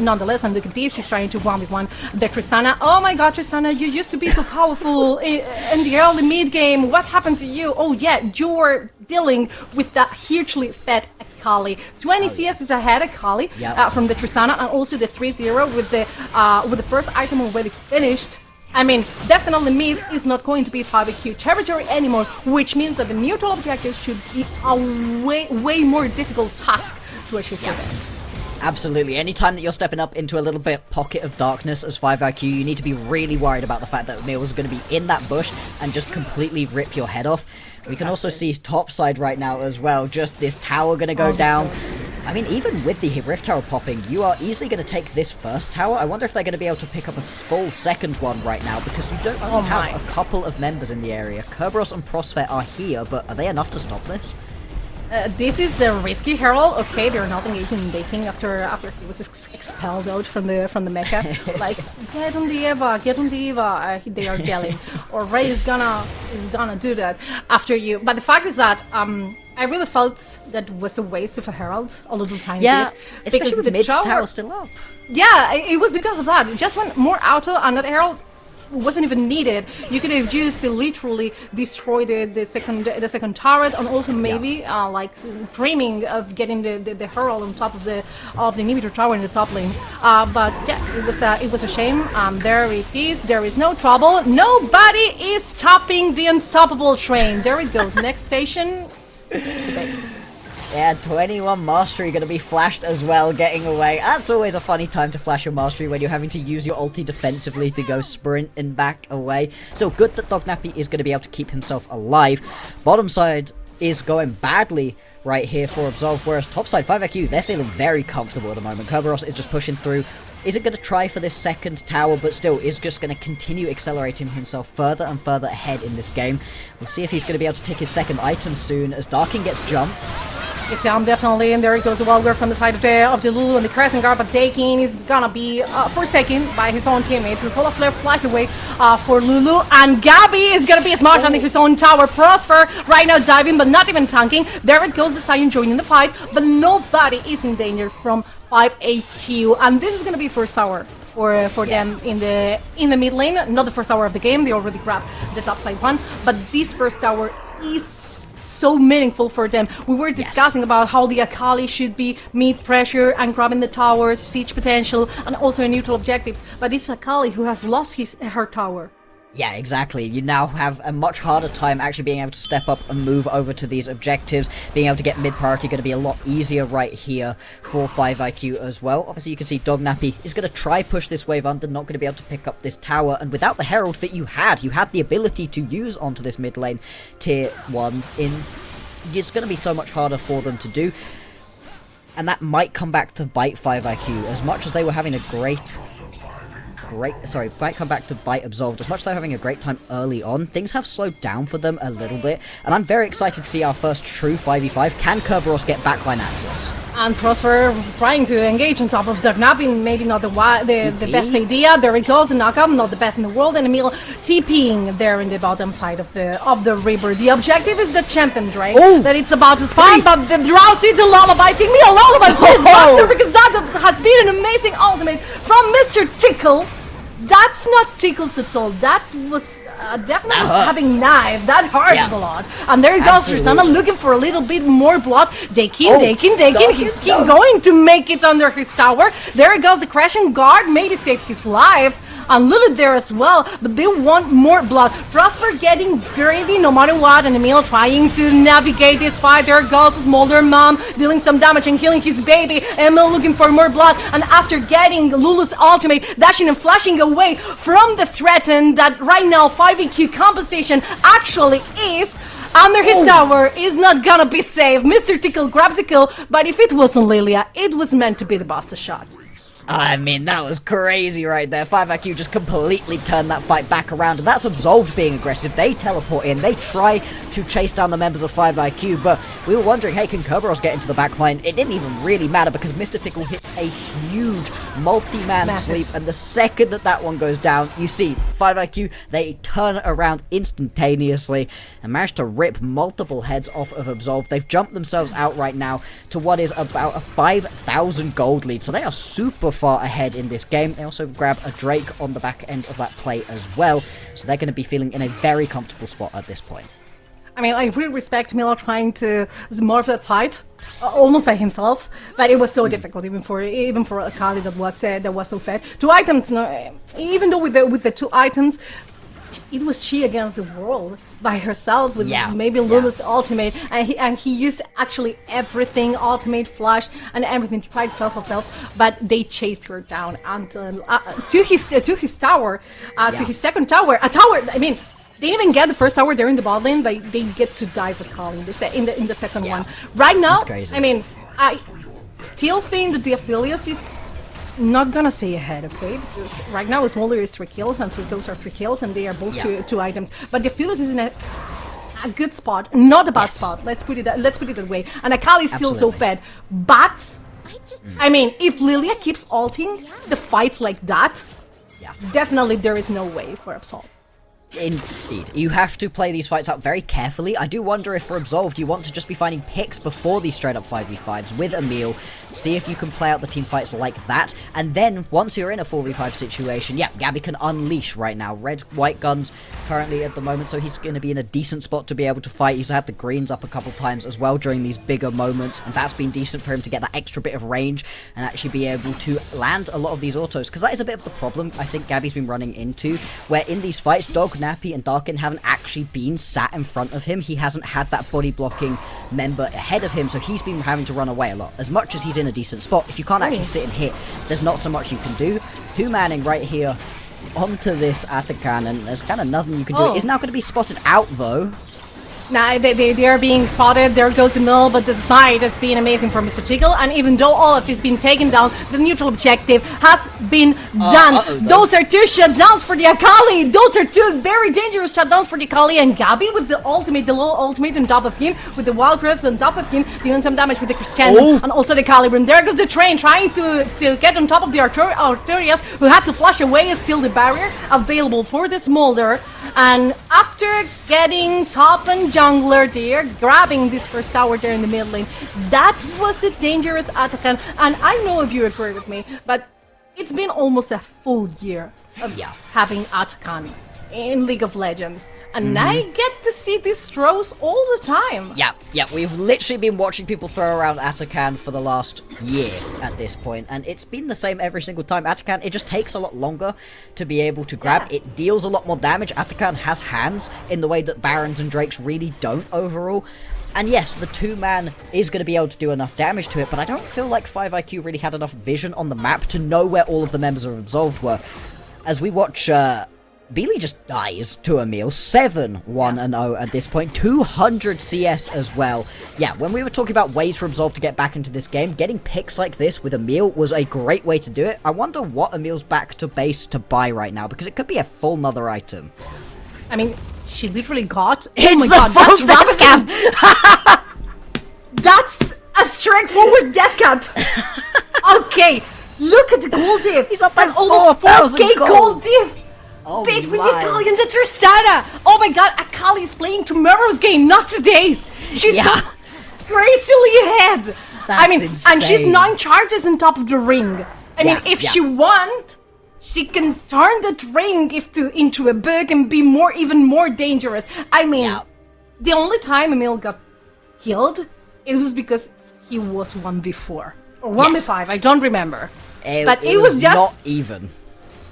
nonetheless. And look at this, he's trying to 1v1 the Tristana. Oh my god, Tristana, you used to be so powerful in the early mid game. What happened to you? Oh yeah, you're dealing with that hugely fed Akali. 20 CS is ahead of Akali from the Tristana, and also the 3-0 with the first item already finished. I mean, definitely mid is not going to be 5AQ territory anymore, which means that the neutral objective should be a way more difficult task to achieve for them. Absolutely. Anytime that you're stepping up into a little bit pocket of darkness as 5IQ, you need to be really worried about the fact that Emil is going to be in that bush and just completely rip your head off. We can also see top side right now as well, just this tower going to go down. I mean, even with the Rift Tower popping, you are easily going to take this first tower. I wonder if they're going to be able to pick up a full second one right now, because you don't only have a couple of members in the area. Kerberos and Prosper are here, but are they enough to stop this? This is a risky Herald. Okay, they're not engaging in baking after he was expelled out from the mecha. Like, get on the Eva, they are yelling. Or Ray is gonna do that after you. But the fact is that I really felt that was a waste of a Herald a little tiny bit. Especially with Mid's tower still up. Yeah, it was because of that. Just went more auto, and that Herald wasn't even needed. You could have used to literally destroy the second turret, and also maybe like dreaming of getting the Herald on top of the inhibitor tower in the top lane. But yeah, it was a shame. There it is. There is no trouble. Nobody is stopping the unstoppable train. There it goes. Next station, the base. Yeah, 21 Mastery going to be flashed as well, getting away. That's always a funny time to flash your Mastery when you're having to use your ulti defensively to go sprinting back away. So good that Dognappy is going to be able to keep himself alive. Bottom side is going badly right here for Absolve, whereas top side 5IQ, they're feeling very comfortable at the moment. Kerberos is just pushing through. Isn't going to try for this second tower, but still is just going to continue accelerating himself further and further ahead in this game. We'll see if he's going to be able to take his second item soon as Darkin gets jumped. It's down definitely, and there it goes the Wildguard from the side of the Lulu and the Crescent Guard, but Dakin is gonna be forsaken by his own teammates. And Solar Flare flashed away for Lulu, and Gabby is gonna be smashed on his own tower. Prosper right now diving, but not even tanking. There it goes, the Sion joining the fight, but nobody is in danger from 5AQ, and this is gonna be first tower for them in the mid lane. Not the first tower of the game, they already grabbed the top side one, but this first tower is so meaningful for them. We were discussing about how the Akali should be mid pressure and grabbing the towers, siege potential, and also a neutral objectives, but it's Akali who has lost her tower. Yeah, exactly. You now have a much harder time actually being able to step up and move over to these objectives. Being able to get mid-priority going to be a lot easier right here for 5IQ as well. Obviously, you can see Dognappy is going to try push this wave under, not going to be able to pick up this tower. And without the Herald that you had the ability to use onto this mid lane tier 1 in. It's going to be so much harder for them to do. And that might come back to bite 5IQ. As much as they were having a might come back to bite Absolved. As much as they're having a great time early on, things have slowed down for them a little bit, and I'm very excited to see our first true 5v5. Can Kerberos get backline access? And Prosper trying to engage on top of Dark Napping, maybe not the best idea. There it goes, the knockup, not the best in the world, and Emil TPing there in the bottom side of the river. The objective is the Champion Drake that it's about to spawn, but the Drowsy to Lullaby, sing me a lullaby, please, Buster, because that has been an amazing ultimate from Mr. Tickle. That's not tickles at all. That was definitely was having knife. That hurt a lot. And there goes Tristana looking for a little bit more blood. Dakin. He's going to make it under his tower. There goes the crashing guard. Maybe save his life. And Lilith there as well, but they want more blood. Prosper getting greedy no matter what, and Emil trying to navigate this fight. There goes his Smolder mom dealing some damage and killing his baby. Emil looking for more blood, and after getting Lulu's ultimate, dashing and flashing away from the threat, and that right now 5EQ compensation actually is under his tower, is not gonna be safe. Mr. Tickle grabs a kill, but if it wasn't Lilia, it was meant to be the Buster shot. I mean, that was crazy right there. 5IQ just completely turned that fight back around, and that's Absolved being aggressive. They teleport in, they try to chase down the members of 5IQ, but we were wondering, hey, can Kerberos get into the backline? It didn't even really matter because Mr. Tickle hits a huge multi-man sleep, and the second that one goes down, you see 5IQ, they turn around instantaneously and manage to rip multiple heads off of Absolved. They've jumped themselves out right now to what is about a 5,000 gold lead, so they are super far ahead in this game. They also grab a Drake on the back end of that play as well, so they're going to be feeling in a very comfortable spot at this point. I mean, I really respect Miller trying to morph that fight almost by himself, but it was so difficult even for Akali that was so fed. 2 items, even though with the 2 items, it was she against the world by herself with maybe Lulu's ultimate, and he used actually everything, ultimate, flash, and everything to try to self herself, but they chased her down until to his tower, to his second tower, a tower. I mean, they didn't even get the first tower there in the bot lane, but they get to die with Kali in the second one. Right now, I mean, I still think that the Aphelios is not gonna stay ahead, okay? Because right now Smolder is 3 kills and 3 kills are 3 kills, and they are both two items. But the Aphelios is in a good spot, not a bad spot. Let's put it that way. And Akali is still so fed. But I mean, if Lilia keeps ulting the fights like that, definitely there is no way for Absol. Indeed. You have to play these fights out very carefully. I do wonder if for Absolved you want to just be finding picks before these straight up 5v5s with Emil, see if you can play out the team fights like that, and then once you're in a 4v5 situation, Gabby can unleash right now. Red-white guns currently at the moment, so he's going to be in a decent spot to be able to fight. He's had the greens up a couple times as well during these bigger moments, and that's been decent for him to get that extra bit of range and actually be able to land a lot of these autos, because that is a bit of the problem I think Gabby's been running into, where in these fights, Dog, Nappy and Darkin haven't actually been sat in front of him. He hasn't had that body blocking member ahead of him, so he's been having to run away a lot. As much as he's in a decent spot, if you can't actually sit and hit, there's not so much you can do. 2-manning right here onto this Atakan, and there's kind of nothing you can do. It is now going to be spotted out though. Nah, they are being spotted. There goes the mill, but the smite has been amazing for Mr. Tickle, and even though Olaf has been taken down, the neutral objective has been done. Those are 2 shutdowns for the Akali. Those are 2 very dangerous shutdowns for the Akali, and Gabi with the ultimate, the low ultimate on top of him, with the Wild Growth on top of him, doing some damage with the Christian and also the Caliburn. There goes the train trying to get on top of the Artorias, who had to flash away and steal the barrier available for the Smolder. And after getting top and jungler there, grabbing this first tower there in the mid lane, that was a dangerous attack. And I know if you agree with me, but it's been almost a full year of having Atakan in League of Legends, and I get to see these throws all the time. We've literally been watching people throw around Atakan for the last year at this point, and it's been the same every single time. Atakan, it just takes a lot longer to be able to grab. It deals a lot more damage. Atakan has hands in the way that Barons and Drakes really don't overall. And yes, the 2-man is going to be able to do enough damage to it, but I don't feel like 5IQ really had enough vision on the map to know where all of the members of Absolved were. As we watch Beely just dies to Emil, 7-1-0 at this point, 200 CS as well. When we were talking about ways for Absolved to get back into this game, getting picks like this with Emil was a great way to do it. I wonder what Emil's back to base to buy right now, because it could be a full nother item. I mean, she literally got... It's oh my god, that's Ravicam! That's a straight straight forward death cap. Okay, look at the gold diff. He's up by almost 4,000 4K gold diff. Oh Beat with my. Akali and the Tristana. Oh my god, Akali is playing tomorrow's game, not today's. She's so Yeah. crazily ahead. That's and she's insane. 9 charges on top of the ring. I mean, if she want, she can turn that ring into a bug and be even more dangerous. I mean, Yeah. the only time Emil got killed, it was because he was 1v4 or 1v5. I don't remember. But it was just not even.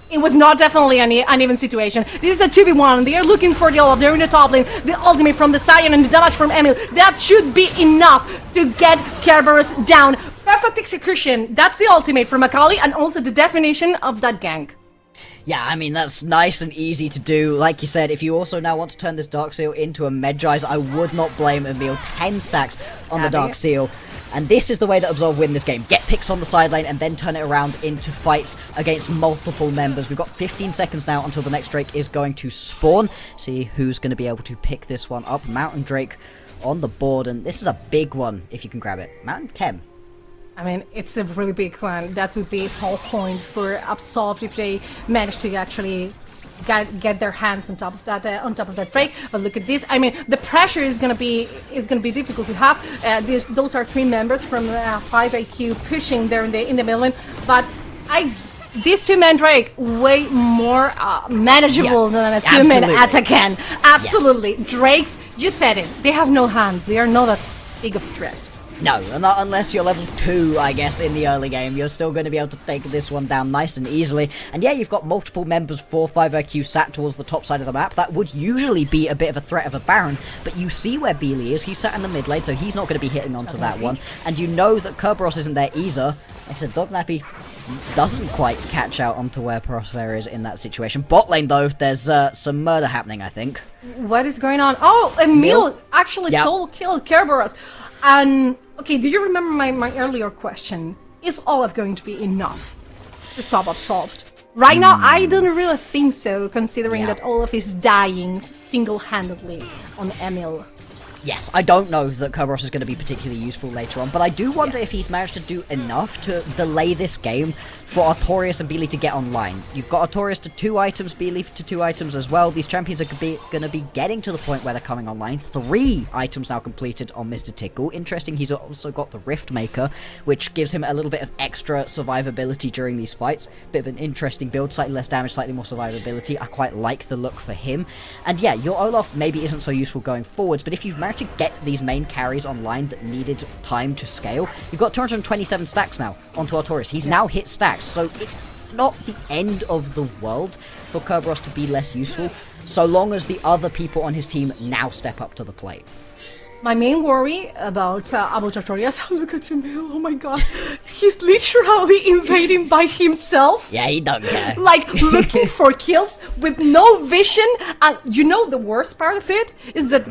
It was not definitely an uneven situation. This is a 2v1. They are looking for the Olaf. They're in the top lane. The ultimate from the Sion and the damage from Emil. That should be enough to get Kerberos down. Perfect execution. That's the ultimate from Akali and also the definition of that gank. Yeah, I mean, that's nice and easy to do. Like you said, if you also now want to turn this Dark Seal into a Medjay's, I would not blame Emil. 10 stacks on the Dark Seal. And this is the way that Absolve win this game. Get picks on the side lane and then turn it around into fights against multiple members. We've got 15 seconds now until the next Drake is going to spawn. See who's going to be able to pick this one up. Mountain Drake on the board, and this is a big one if you can grab it. Mountain Chem. I mean, it's a really big one. That would be a sole point for Absolved if they manage to actually get their hands on top of that Drake. But look at this. I mean, the pressure is gonna be difficult to have. Those are 3 members from 5IQ pushing there in the middle. But this 2-man Drake way more manageable than a 2-man Atakan. Absolutely. Yes. Drakes, you said it. They have no hands. They are not that big of a threat. No, not unless you're level 2, I guess, in the early game. You're still going to be able to take this one down nice and easily. And yeah, you've got multiple members for 5IQ sat towards the top side of the map. That would usually be a bit of a threat of a Baron, but you see where Beely is. He's sat in the mid lane, so he's not going to be hitting onto that one. And you know that Kerberos isn't there either. Like I said, Dognappy doesn't quite catch out onto where Prospera is in that situation. Bot lane, though, there's some murder happening, I think. What is going on? Oh, Emil actually solo killed Kerberos. And okay, do you remember my earlier question? Is Olaf going to be enough to stop Absolved? Right now, I don't really think so, considering that Olaf is dying single-handedly on Emil. Yes, I don't know that Kerberos is going to be particularly useful later on, but I do wonder if he's managed to do enough to delay this game for Artorias and Beely to get online. You've got Artorias to 2 items, Beely to 2 items as well. These champions are going to be getting to the point where they're coming online. 3 items now completed on Mr. Tickle. Interesting, he's also got the Rift Maker, which gives him a little bit of extra survivability during these fights. Bit of an interesting build, slightly less damage, slightly more survivability. I quite like the look for him. And yeah, your Olaf maybe isn't so useful going forwards, but if you've managed to get these main carries online that needed time to scale, you've got 227 stacks now onto Artorias. He's now hit stacks, so it's not the end of the world for Kerberos to be less useful, so long as the other people on his team now step up to the plate. My main worry about Artorias, look at him, oh my god, he's literally invading by himself. Yeah, he doesn't care. Like, looking for kills with no vision, and you know the worst part of it is that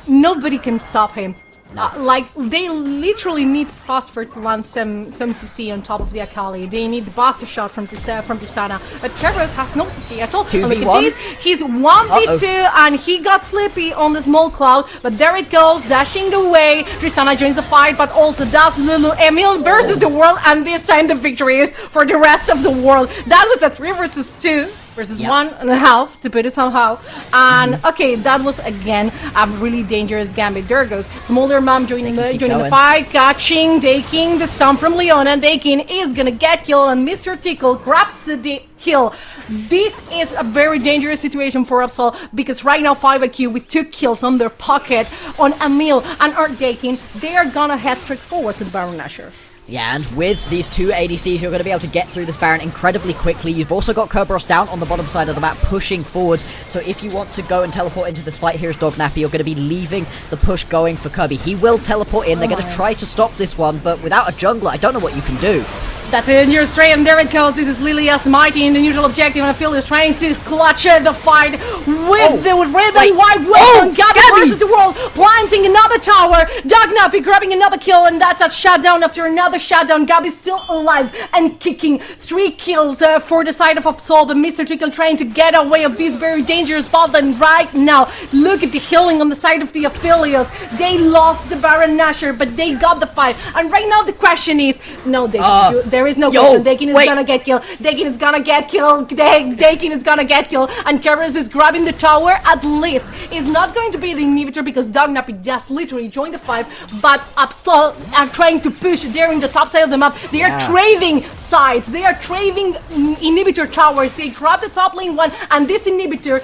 nobody can stop him. Like, they literally need Prosper to land some CC on top of the Akali. They need the Buster Shot from the Sana. But Kerberos has no CC at all. 2v1? Look at this. He's 1v2 and he got Sleepy on the small cloud. But there it goes, dashing away. Tristana joins the fight, but also does Lulu. Emil versus the world, and this time the victory is for the rest of the world. That was a 3 versus 2. Versus 1.5, to put it somehow. And okay, that was again a really dangerous gambit. There goes Smolder Mom joining the fight, catching, taking the stun from Leona. Dakin is gonna get killed, and Mr. Tickle grabs the kill. This is a very dangerous situation for Absol, because right now 5IQ with 2 kills on their pocket on Emil and Dakin, they are gonna head straight forward to the Baron Nashor. Yeah, and with these 2 ADCs, you're going to be able to get through this Baron incredibly quickly. You've also got Kerberos down on the bottom side of the map, pushing forwards. So if you want to go and teleport into this fight, here's Dognappy. You're going to be leaving the push going for Kirby. He will teleport in. They're going to try to stop this one, but without a jungler, I don't know what you can do. That's a dangerous trade, and there it goes. This is Lilia's Mighty in the neutral objective, and Phil is trying to clutch the fight with the red and white weapon. Gabby versus the world, planting another tower. Dognappy grabbing another kill, and that's a shutdown after another shutdown. Gabby's still alive and kicking. 3 kills for the side of Absol, and Mr. Tickle trying to get away of this very dangerous spot. And right now, look at the healing on the side of the Aphelios. They lost the Baron Nashor, but they got the fight. And right now the question is, no, there is no question. Dakin is gonna get killed. Dakin is gonna get killed. Dakin is gonna get killed. And Kerberos is grabbing the tower. At least is not going to be the inhibitor because Dognappy just literally joined the fight. But Absol are trying to push. They're in the top side of the map. They are trading sides. They are trading inhibitor towers. They grab the top lane one, and this inhibitor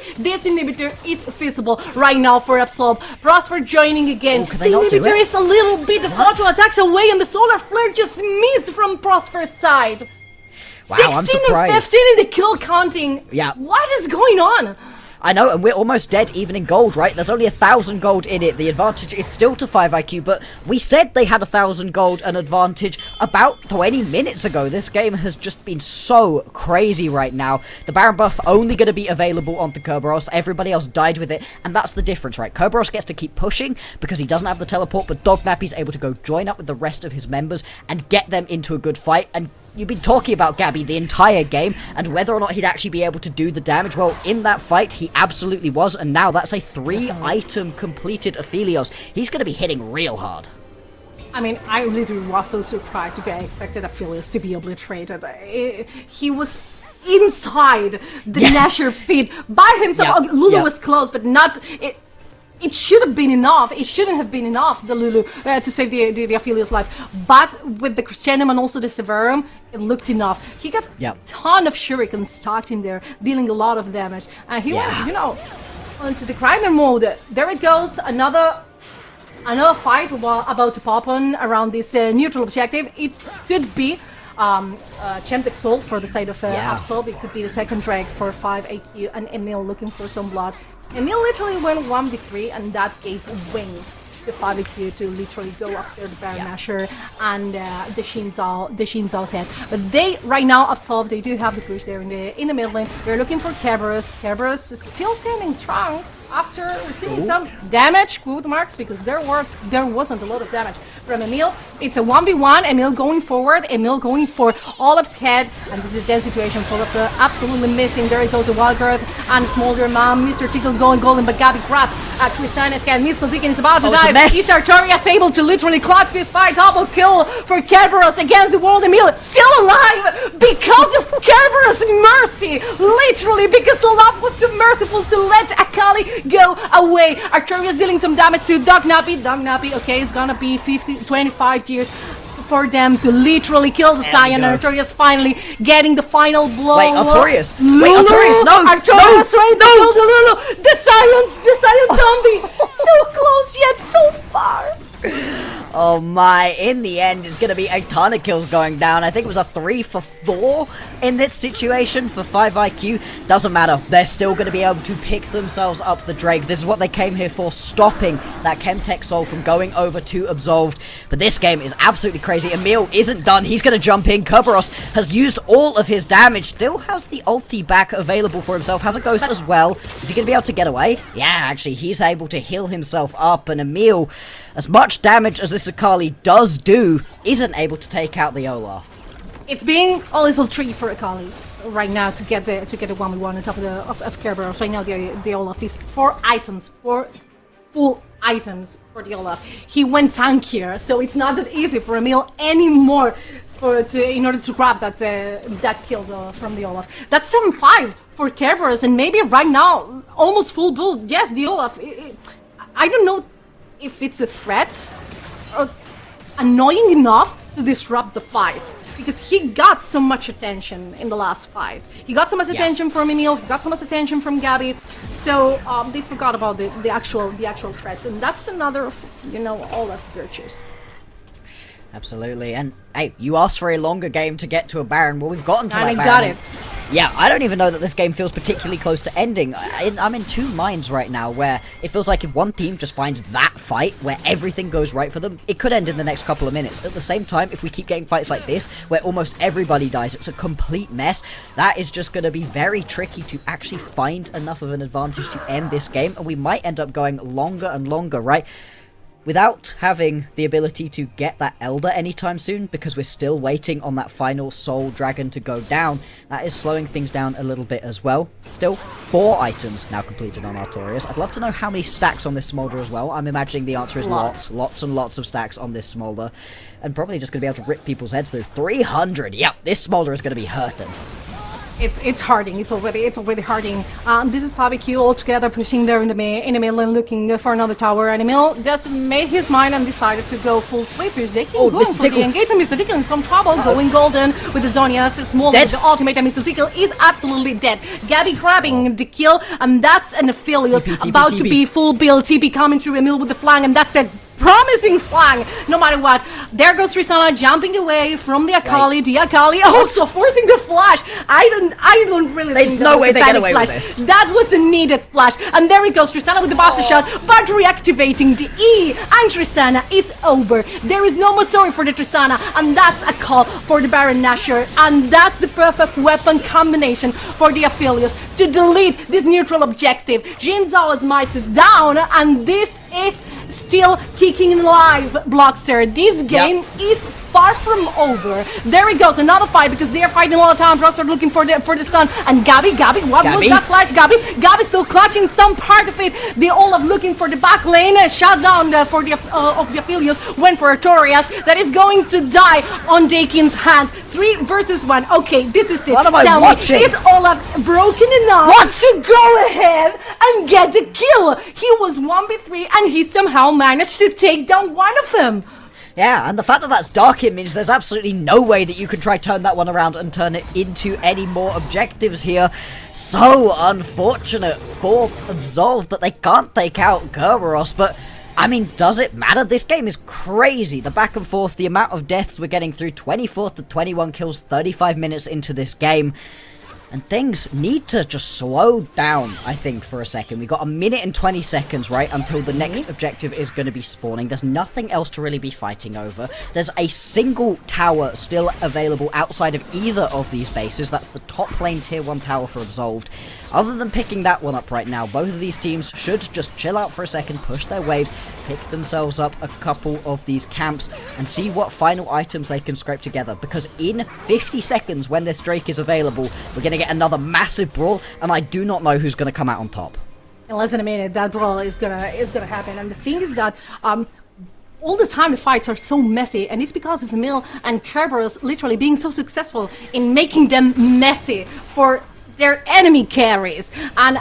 is feasible right now for Absol. Prosper joining again. The inhibitor is a little bit of auto attacks away, and the solar flare just missed from Prosper's side. Wow, 16 I'm surprised. and 15 in the kill counting. Yeah. What is going on? I know, and we're almost dead even in gold, right? There's only 1,000 gold in it. The advantage is still to 5 IQ, but we said they had 1,000 gold an advantage about 20 minutes ago. This game has just been so crazy right now. The Baron buff only going to be available onto Kerberos. Everybody else died with it, and that's the difference, right? Kerberos gets to keep pushing because he doesn't have the teleport, but Dognappy's able to go join up with the rest of his members and get them into a good fight. And you've been talking about Gabby the entire game and whether or not he'd actually be able to do the damage. Well, in that fight, he absolutely was, and now that's a 3-item completed Aphelios. He's going to be hitting real hard. I mean, I literally was so surprised because I expected Aphelios to be obliterated. He was inside the Nashor pit by himself. Lulu was close, but not... It should have been enough. It shouldn't have been enough, the Lulu, to save the Aphelios' life. But with the Christianum and also the Severum, it looked enough. He got a ton of shurikens stuck in there, dealing a lot of damage. And he went, onto the Grindr mode. There it goes. Another fight about to pop on around this neutral objective. It could be Chemtech Soul for the side of Absol. It could be the second drag for 5 AQ and Emil looking for some blood. Emil literally went 1v3, and that gave wings to 5AQ to literally go after the Baron Nashor and the Shinzal's head. But they right now absolved. They do have the push there in the mid lane. They're looking for Kerberos. Kerberos is still standing strong after receiving some damage, quote marks, because there wasn't a lot of damage from Emil. It's a 1v1. Emil going forward. Emil going for Olaf's head, and this is a dead situation. So absolutely missing. There it goes the Wildgirth and Smolder Mom. Mr. Tickle going golden, but Gabby grab Tristana's head. Mr. Tickle is about to die. Is Artorias able to literally clock this fight? Double kill for Kerberos against the world. Emil still alive because of Kerberos' mercy. Literally because Olaf was too merciful to let Akali go away. Artorias dealing some damage to Dognappy. Dognappy, okay, it's gonna be 25 years for them to literally kill the Scion. And Artorias finally getting the final blow. Wait, Artorias! Lulu! Wait, Artorias, no! Artorias trying to kill the Lulu! The Scion zombie! So close yet so far! Oh my, in the end, it's going to be a ton of kills going down. I think it was a 3 for 4 in this situation for 5 IQ. Doesn't matter. They're still going to be able to pick themselves up the Drake. This is what they came here for, stopping that Chemtech Soul from going over to Absolved. But this game is absolutely crazy. Emil isn't done. He's going to jump in. Kerberos has used all of his damage. Still has the ulti back available for himself. Has a ghost as well. Is he going to be able to get away? Yeah, actually, he's able to heal himself up. And Emil, as much damage as this Akali does do, isn't able to take out the Olaf. It's being a little tricky for Akali right now to get the 1v1 on top of Kerberos. Right now the Olaf is 4 full items for the Olaf. He went tankier, so it's not that easy for Emil anymore in order to grab that kill from the Olaf. That's 7-5 for Kerberos, and maybe right now almost full build. Yes, the Olaf. I don't know if it's a threat or annoying enough to disrupt the fight, because he got so much attention in the last fight. He got so much attention from Emil, he got so much attention from Gabby, so they forgot about the actual threats, and that's another Olaf virtues. Absolutely, and hey, you asked for a longer game to get to a Baron. Well, we've gotten to that Baron. And I got it. Yeah, I don't even know that this game feels particularly close to ending. I'm in two minds right now, where it feels like if one team just finds that fight where everything goes right for them, it could end in the next couple of minutes. At the same time, if we keep getting fights like this, where almost everybody dies, it's a complete mess, that is just going to be very tricky to actually find enough of an advantage to end this game, and we might end up going longer and longer, right? Without having the ability to get that Elder anytime soon, because we're still waiting on that final Soul Dragon to go down, that is slowing things down a little bit as well. Still, 4 items now completed on Artorias. I'd love to know how many stacks on this Smolder as well. I'm imagining the answer is lots and lots of stacks on this Smolder. And probably just going to be able to rip people's heads through. 300! Yep, this Smolder is going to be hurting. It's harding. It's already harding. This is Q altogether pushing there in the middle and looking for another tower. And Emil just made his mind and decided to go full sweepers. They keep going for the engage, and Mr. Tickle in some trouble, going golden with the Zonia's small with the ultimate, and Mr. Tickle is absolutely dead. Gabby grabbing the kill, and that's an Aphelios about to be full build. TP coming through Emil with the flank, and that's it. Promising flank, no matter what. There goes Tristana jumping away from the Akali. Right. The Akali also forcing the flash. I don't really There's think no way they get away flash. with this. That was a needed flash. And there he goes, Tristana with the Buster shot, but reactivating the E. And Tristana is over. There is no more story for the Tristana, and that's a call for the Baron Nashor. And that's the perfect weapon combination for the Aphelios to delete this neutral objective. Jin Zhao is mighted down, and this is still kicking live, Blockster. This game is far from over. There he goes, another fight, because they are fighting all the time. Prosper looking for the stun, and Gabby, was that flash? Gabby still clutching some part of it. The Olaf looking for the back lane, shut down for the of the Aphelios, went for Artorias, that is going to die on Dakin's hands. 3 versus 1. Okay, this is it. What am I watching? Is Olaf broken enough to go ahead and get the kill? He was 1v3 and he somehow managed to take down one of them. Yeah, and the fact that that's Darkin means there's absolutely no way that you can try turn that one around and turn it into any more objectives here. So unfortunate for Absolved that they can't take out Kerberos, but I mean, does it matter? This game is crazy. The back and forth, the amount of deaths we're getting through, 24th to 21 kills, 35 minutes into this game. And things need to just slow down, I think, for a second. We've got 1 minute and 20 seconds, right, until the next objective is going to be spawning. There's nothing else to really be fighting over. There's a single tower still available outside of either of these bases. That's the top lane tier 1 tower for Absolved. Other than picking that one up right now, both of these teams should just chill out for a second, push their waves, pick themselves up a couple of these camps, and see what final items they can scrape together. Because in 50 seconds, when this Drake is available, we're going to get another massive brawl, and I do not know who's going to come out on top. In less than a minute, that brawl is gonna happen. And the thing is that all the time the fights are so messy, and it's because of Emil and Kerberos literally being so successful in making them messy for their enemy carries, and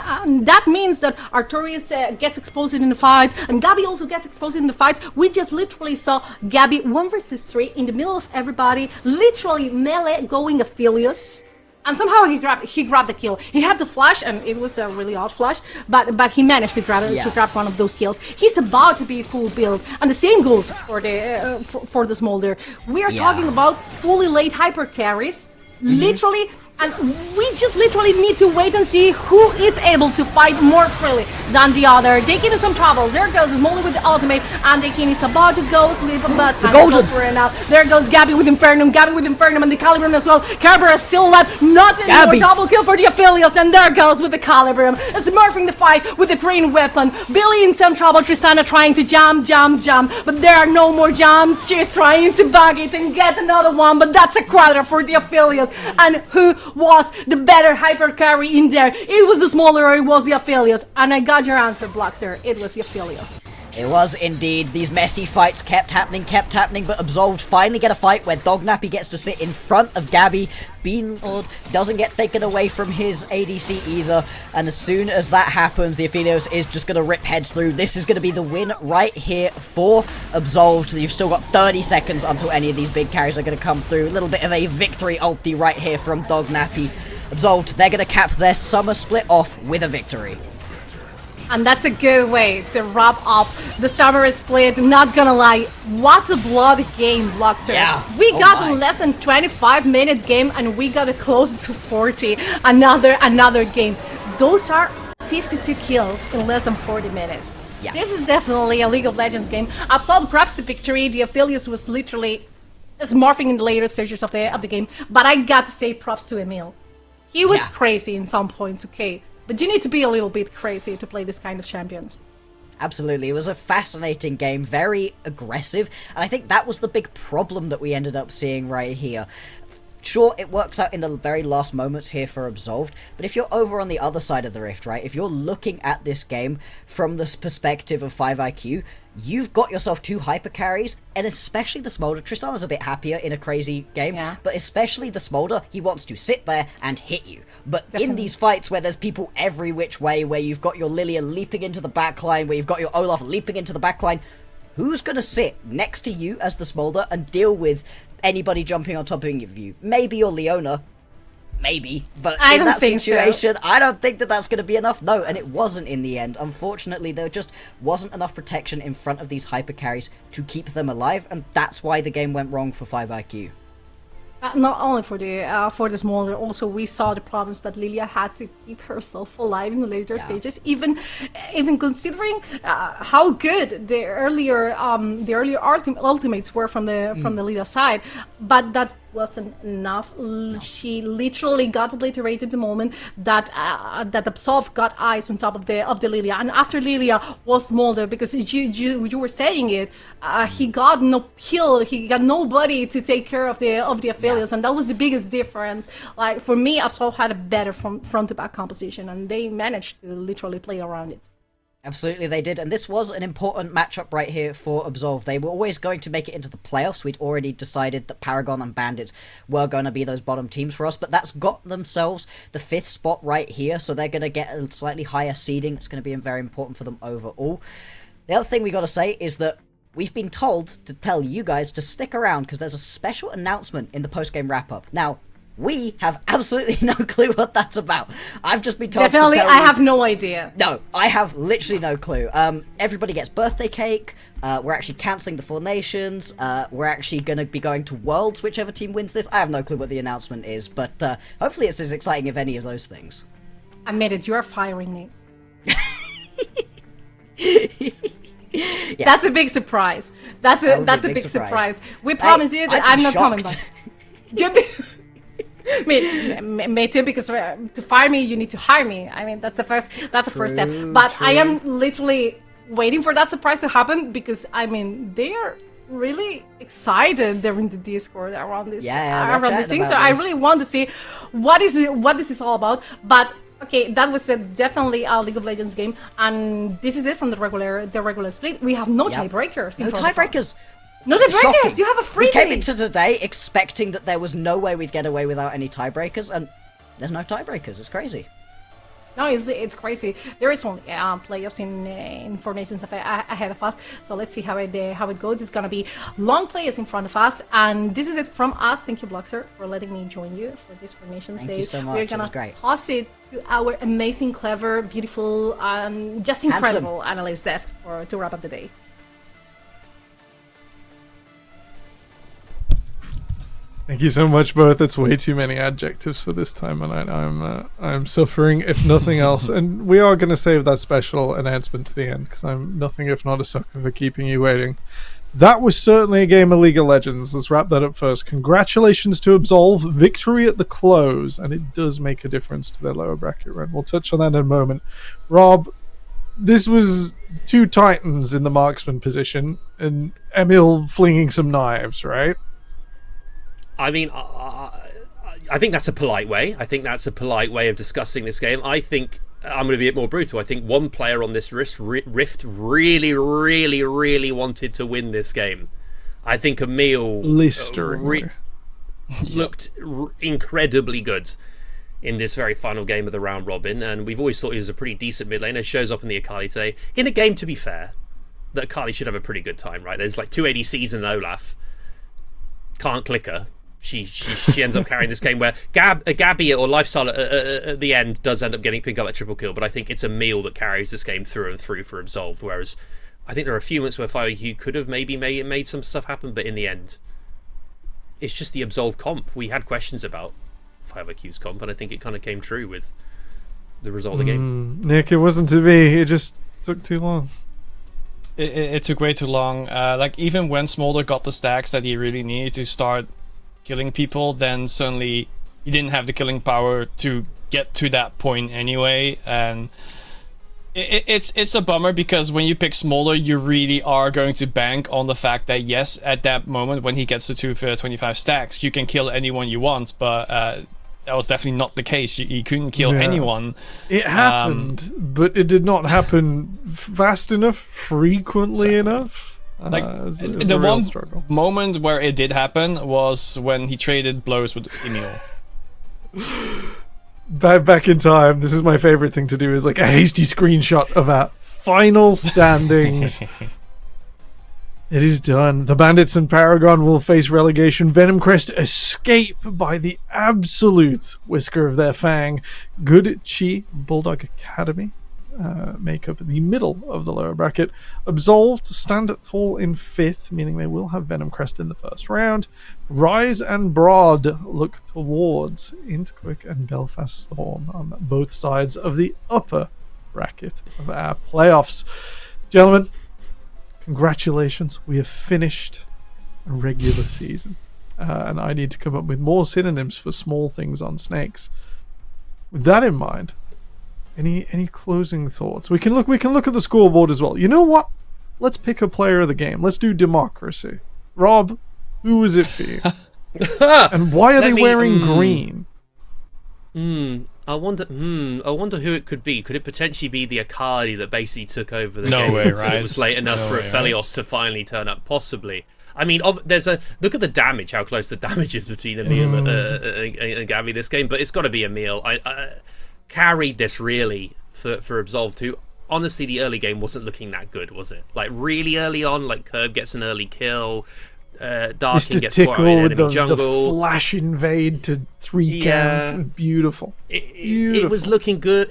that means that Artorias gets exposed in the fights, and Gabby also gets exposed in the fights. We just literally saw Gabby 1 versus 3 in the middle of everybody, literally melee going Aphelios, and somehow he grabbed the kill. He had the flash, and it was a really odd flash, but he managed to grab one of those kills. He's about to be full build, and the same goes for the Smolder. We are talking about fully late hyper carries, literally. And we just literally need to wait and see who is able to fight more freely than the other. Dakin is some trouble. There goes Molly with the ultimate, and Dakin is about to go sleep, but time is over and out. There goes Gabby with Infernum, and the Calibrum as well. Kerber is still left, not anymore. Double kill for the Aphelios, and there goes with the Calibrum, smurfing the fight with the green weapon. Billy in some trouble, Tristana trying to jump, but there are no more jumps. She's trying to bug it and get another one, but that's a quadra for the Aphelios. And who was the better hyper carry in there? It was the Smaller, or it was the Aphelios? And I got your answer, Blockster. It was the Aphelios. It was indeed. These messy fights kept happening, but Absolved finally get a fight where Dognappy gets to sit in front of Gabby. Beanlord doesn't get taken away from his ADC either, and as soon as that happens, the Aphelios is just going to rip heads through. This is going to be the win right here for Absolved. You've still got 30 seconds until any of these big carries are going to come through. A little bit of a victory ulti right here from Dognappy. Absolved, they're going to cap their summer split off with a victory. And that's a good way to wrap up the summer split. Not gonna lie, what a bloody game, Luxor. Yeah. We Oh got my. a less than 25-minute game and we got it close to 40. Another game. Those are 52 kills in less than 40 minutes. Yeah. This is definitely a League of Legends game. Absol grabs the victory. The Aphelios was literally morphing in the later stages of the game. But I got to say props to Emil. He was Yeah. crazy in some points, okay. But you need to be a little bit crazy to play this kind of champions. Absolutely. It was a fascinating game, very aggressive, and I think that was the big problem that we ended up seeing right here. Sure, it works out in the very last moments here for Absolved, but if you're over on the other side of the rift, right, if you're looking at this game from the perspective of 5IQ, you've got yourself 2 hyper carries, and especially the Smolder. Tristan was a bit happier in a crazy game, Yeah. but especially the Smolder, he wants to sit there and hit you. But in Definitely. these fights where there's people every which way, where you've got your Lilia leaping into the backline, where you've got your Olaf leaping into the backline, who's going to sit next to you as the Smolder and deal with anybody jumping on top of you? Maybe your Leona. Maybe, but I in don't that think so. situation, I don't think that that's going to be enough. No, and it wasn't in the end. Unfortunately, there just wasn't enough protection in front of these hyper carries to keep them alive, and that's why the game went wrong for 5IQ. Not only for the Smolder, also we saw the problems that Lilia had to keep herself alive in the later stages. Even considering how good the earlier ultimates were from the Lilia side, but that wasn't enough. She literally got obliterated the moment that Absolv got eyes on top of the Lilia, and after Lilia was Smolder, because you were saying it, he got no kill, he got nobody to take care of the Aphelios, and that was the biggest difference. Like for me, Absolv had a better front to back composition, and they managed to literally play around it. Absolutely, they did, and this was an important matchup right here for Absolve. They were always going to make it into the playoffs. We'd already decided that Paragon and Bandits were going to be those bottom teams for us, but that's got themselves the 5th spot right here, so they're going to get a slightly higher seeding. It's going to be very important for them overall. The other thing we got to say is that we've been told to tell you guys to stick around because there's a special announcement in the post-game wrap-up. Now, we have absolutely no clue what that's about. I've just been told Definitely, to tell I you. have no idea. No, I have literally no clue. Everybody gets birthday cake. We're actually cancelling the 4 nations. We're actually going to be going to Worlds, whichever team wins this. I have no clue what the announcement is, but hopefully it's as exciting as any of those things. I made it. You are firing me. Yeah. That's a big surprise. That's a big surprise. We promise you that I'm not coming back. Me too, because to fire me, you need to hire me. I mean, that's the first step. But I am literally waiting for that surprise to happen because I mean they are really excited. They're in the Discord around this thing. So I really want to see what this is all about. But okay, that was definitely a League of Legends game, and this is it from the regular split. We have no tiebreakers. No tiebreakers. No tiebreakers. Shocking. You have a free We came day. into today expecting that there was no way we'd get away without any tiebreakers, and there's no tiebreakers. It's crazy. No, it's crazy. There is only playoffs in 4 nations ahead of us. So let's see how it goes. It's gonna be long plays in front of us, and this is it from us. Thank you, Bloxer, for letting me join you for this 4 Nations Thank Day. you so much. We're It gonna was great. toss it to our amazing, clever, beautiful, just incredible analyst desk to wrap up the day. Thank you so much, both. It's way too many adjectives for this time, and I'm suffering, if nothing else. And we are going to save that special announcement to the end, because I'm nothing if not a sucker for keeping you waiting. That was certainly a game of League of Legends. Let's wrap that up first. Congratulations to Absolve. Victory at the close, and it does make a difference to their lower bracket run. We'll touch on that in a moment. Rob, this was 2 titans in the marksman position, and Emil flinging some knives, right? I mean, I think that's a polite way. I think that's a polite way of discussing this game. I think I'm going to be a bit more brutal. I think one player on this rift really, really, really wanted to win this game. I think Emil looked incredibly good in this very final game of the round robin, and we've always thought he was a pretty decent mid laner. Shows up in the Akali today. In a game, to be fair, that Akali should have a pretty good time, right? There's like 2 ADCs and Olaf. Can't click her. she ends up carrying this game where Gabby or Lifestyle at the end does end up pick up a triple kill, but I think it's Emil that carries this game through and through for Absolved, whereas I think there are a few moments where 5IQ could have maybe made some stuff happen, but in the end, it's just the Absolved comp. We had questions about 5IQ's comp, and I think it kind of came true with the result of the game. Nick, it wasn't to be. It just took too long. It took way too long. Like, even when Smolder got the stacks that he really needed to start killing people, then suddenly he didn't have the killing power to get to that point anyway. And it's a bummer, because when you pick Smolder, you really are going to bank on the fact that, yes, at that moment when he gets to 225 stacks, you can kill anyone you want, but that was definitely not the case. You couldn't kill anyone. It happened, but it did not happen fast enough, frequently enough. Like, it was the a real one struggle. moment where it did happen was when he traded blows with Emil. Back in time, this is my favorite thing to do, is like a hasty screenshot of our final standings. It is done. The Bandits and Paragon will face relegation. Venom Crest escape by the absolute whisker of their fang. Good Chi Bulldog Academy make up the middle of the lower bracket. Absolved stand tall in 5th, meaning they will have Venom Crest in the first round. Rise and Broad look towards Intquick and Belfast Storm on both sides of the upper bracket of our playoffs. Gentlemen, congratulations, we have finished a regular season. And I need to come up with more synonyms for small things on snakes. With that in mind, any closing thoughts? We can look at the scoreboard as well. You know what? Let's pick a player of the game. Let's do democracy. Rob, who is it for you? And why are they wearing green? I wonder who it could be. Could it potentially be the Akali that basically took over the No game? way, right? It was late enough for Aphelios to finally turn up, possibly. I mean, there's a look at the damage, how close the damage is between Emil and Gabby this game, but it's got to be Emil. I carried this really for Absolved too. Honestly, the early game wasn't looking that good, was it? Like, really early on, like Curb gets an early kill. Darkin Mr. gets Tickle with the jungle. flash invade to 3 count. Beautiful. It was looking good.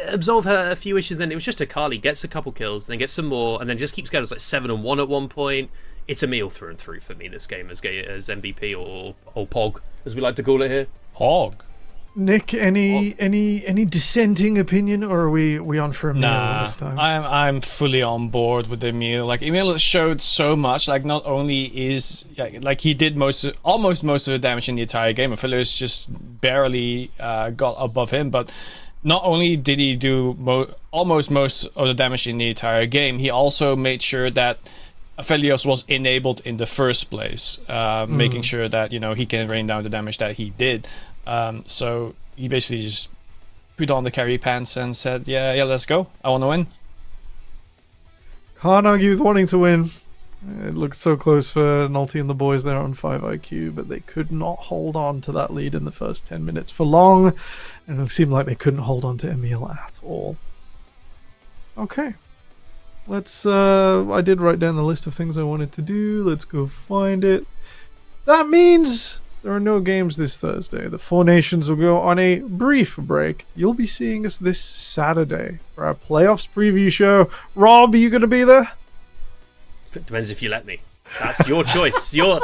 Absolve her a few issues, then it was just Akali gets a couple kills, then gets some more, and then just keeps going. It's like 7-1 at one point. It's Emil through and through for me this game as MVP or Pog, as we like to call it here. Pog. Nick, any dissenting opinion, or are we on for Emil this time? I'm fully on board with Emil. Like, Emil showed so much. Like, not only is like he did almost most of the damage in the entire game. Aphelios just barely got above him, but not only did he do almost most of the damage in the entire game, he also made sure that Aphelios was enabled in the first place, making sure that he can rain down the damage that he did. So he basically just put on the carry pants and said, yeah, let's go. I want to win. Can't argue with wanting to win. It looked so close for Nulty and the boys there on 5IQ, but they could not hold on to that lead in the first 10 minutes for long, and it seemed like they couldn't hold on to Emil at all. Okay. Let's, I did write down the list of things I wanted to do. Let's go find it. That means there are no games this Thursday. The Four Nations will go on a brief break. You'll be seeing us this Saturday for our playoffs preview show. Rob, are you going to be there? Depends if you let me. That's your choice. You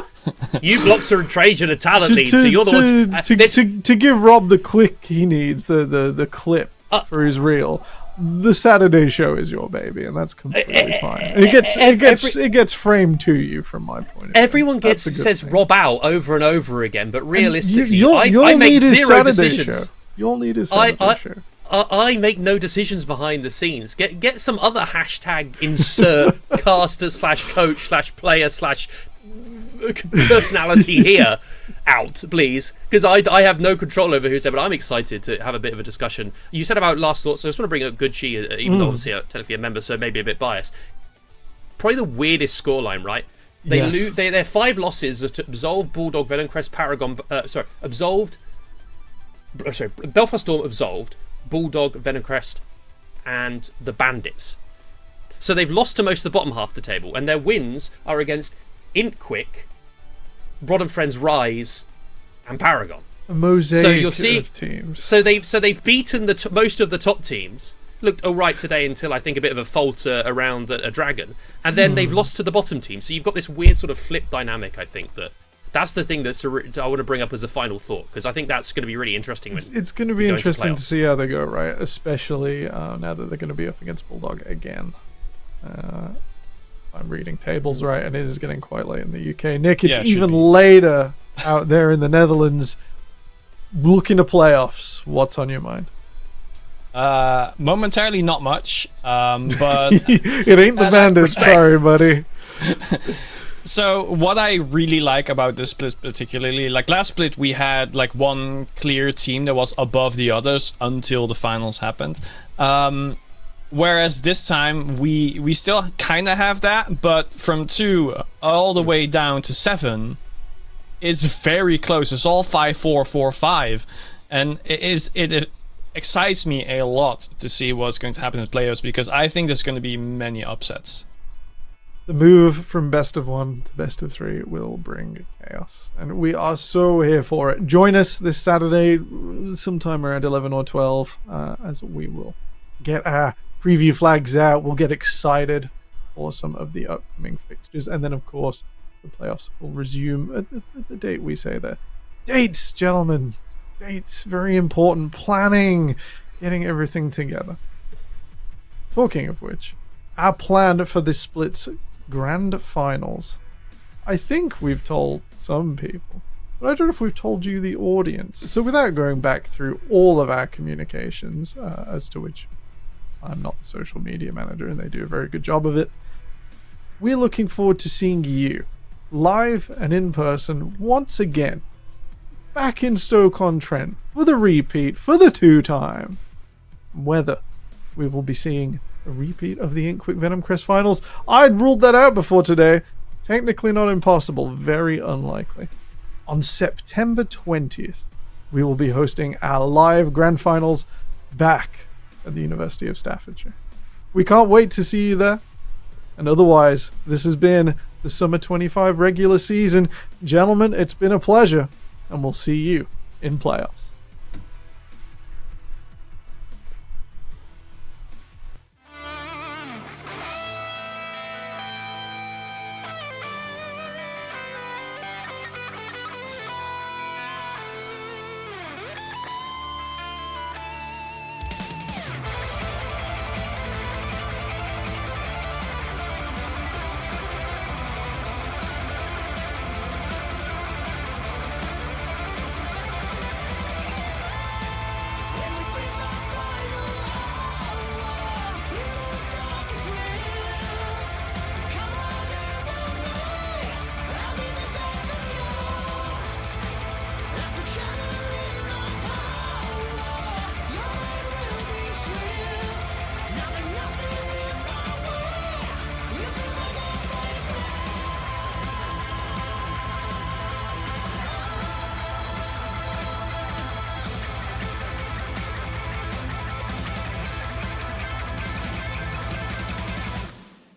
blocks are Trajan a talent lead, so you're the one to give Rob the click he needs, the clip for his reel. The Saturday show is your baby, and that's completely fine. And it gets framed to you from my point of view. Everyone says thing. Rob out over and over again, but realistically, you'll I make zero Saturday decisions. Show. You'll need a Saturday show. I make no decisions behind the scenes. Get some other hashtag insert caster / coach / player / personality here out, please, because I have no control over who's there, but I'm excited to have a bit of a discussion. You said about last thoughts, so I just want to bring up Good Chi, even though obviously I'm technically a member, so maybe a bit biased. Probably the weirdest scoreline, right? They're 5 losses to Absolved, Bulldog, Venom Crest, Paragon. Belfast Storm, Absolved, Bulldog, Venom Crest, and the Bandits. So they've lost to most of the bottom half of the table, and their wins are against Intquick, Rod and Friends Rise, and Paragon. A mosaic So you'll see, of teams. so they've beaten most of the top teams. Looked all right today until I think a bit of a falter around a dragon, and then they've lost to the bottom team. So you've got this weird sort of flip dynamic. I think that's the thing I want to bring up as a final thought, because I think that's going to be really interesting. It's going to be interesting to see how they go, right? Especially now that they're going to be up against Bulldog again. I'm reading tables right, and it is getting quite late in the UK. Nick, it's even later out there in the Netherlands. Looking to playoffs, what's on your mind? Momentarily, not much, but it ain't the Bandits. Sorry, buddy. So what I really like about this split particularly, like last split we had like one clear team that was above the others until the finals happened. Whereas this time we still kind of have that, but from 2 all the way down to 7, it's very close. It's all 5-4, 4-5, and it excites me a lot to see what's going to happen in the playoffs, because I think there's going to be many upsets. The move from best of 1 to best of 3 will bring chaos, and we are so here for it. Join us this Saturday sometime around 11 or 12 as we will get our preview flags out. We'll get excited for some of the upcoming fixtures, and then of course the playoffs will resume at the date we say there. Dates, gentlemen. Dates, very important. Planning, getting everything together. Talking of which, our plan for this split's grand finals. I think we've told some people, but I don't know if we've told you, the audience. So without going back through all of our communications, as to which I'm not the social media manager and they do a very good job of it, we're looking forward to seeing you live and in person once again, back in Stoke-on-Trent for the repeat, for the 2-time. Whether we will be seeing a repeat of the Inkwick Venom Crest finals, I'd ruled that out before today. Technically not impossible, very unlikely. On September 20th, we will be hosting our live grand finals back at the University of Staffordshire. We can't wait to see you there. And otherwise, this has been the Summer 25 regular season. Gentlemen, it's been a pleasure, and we'll see you in playoffs.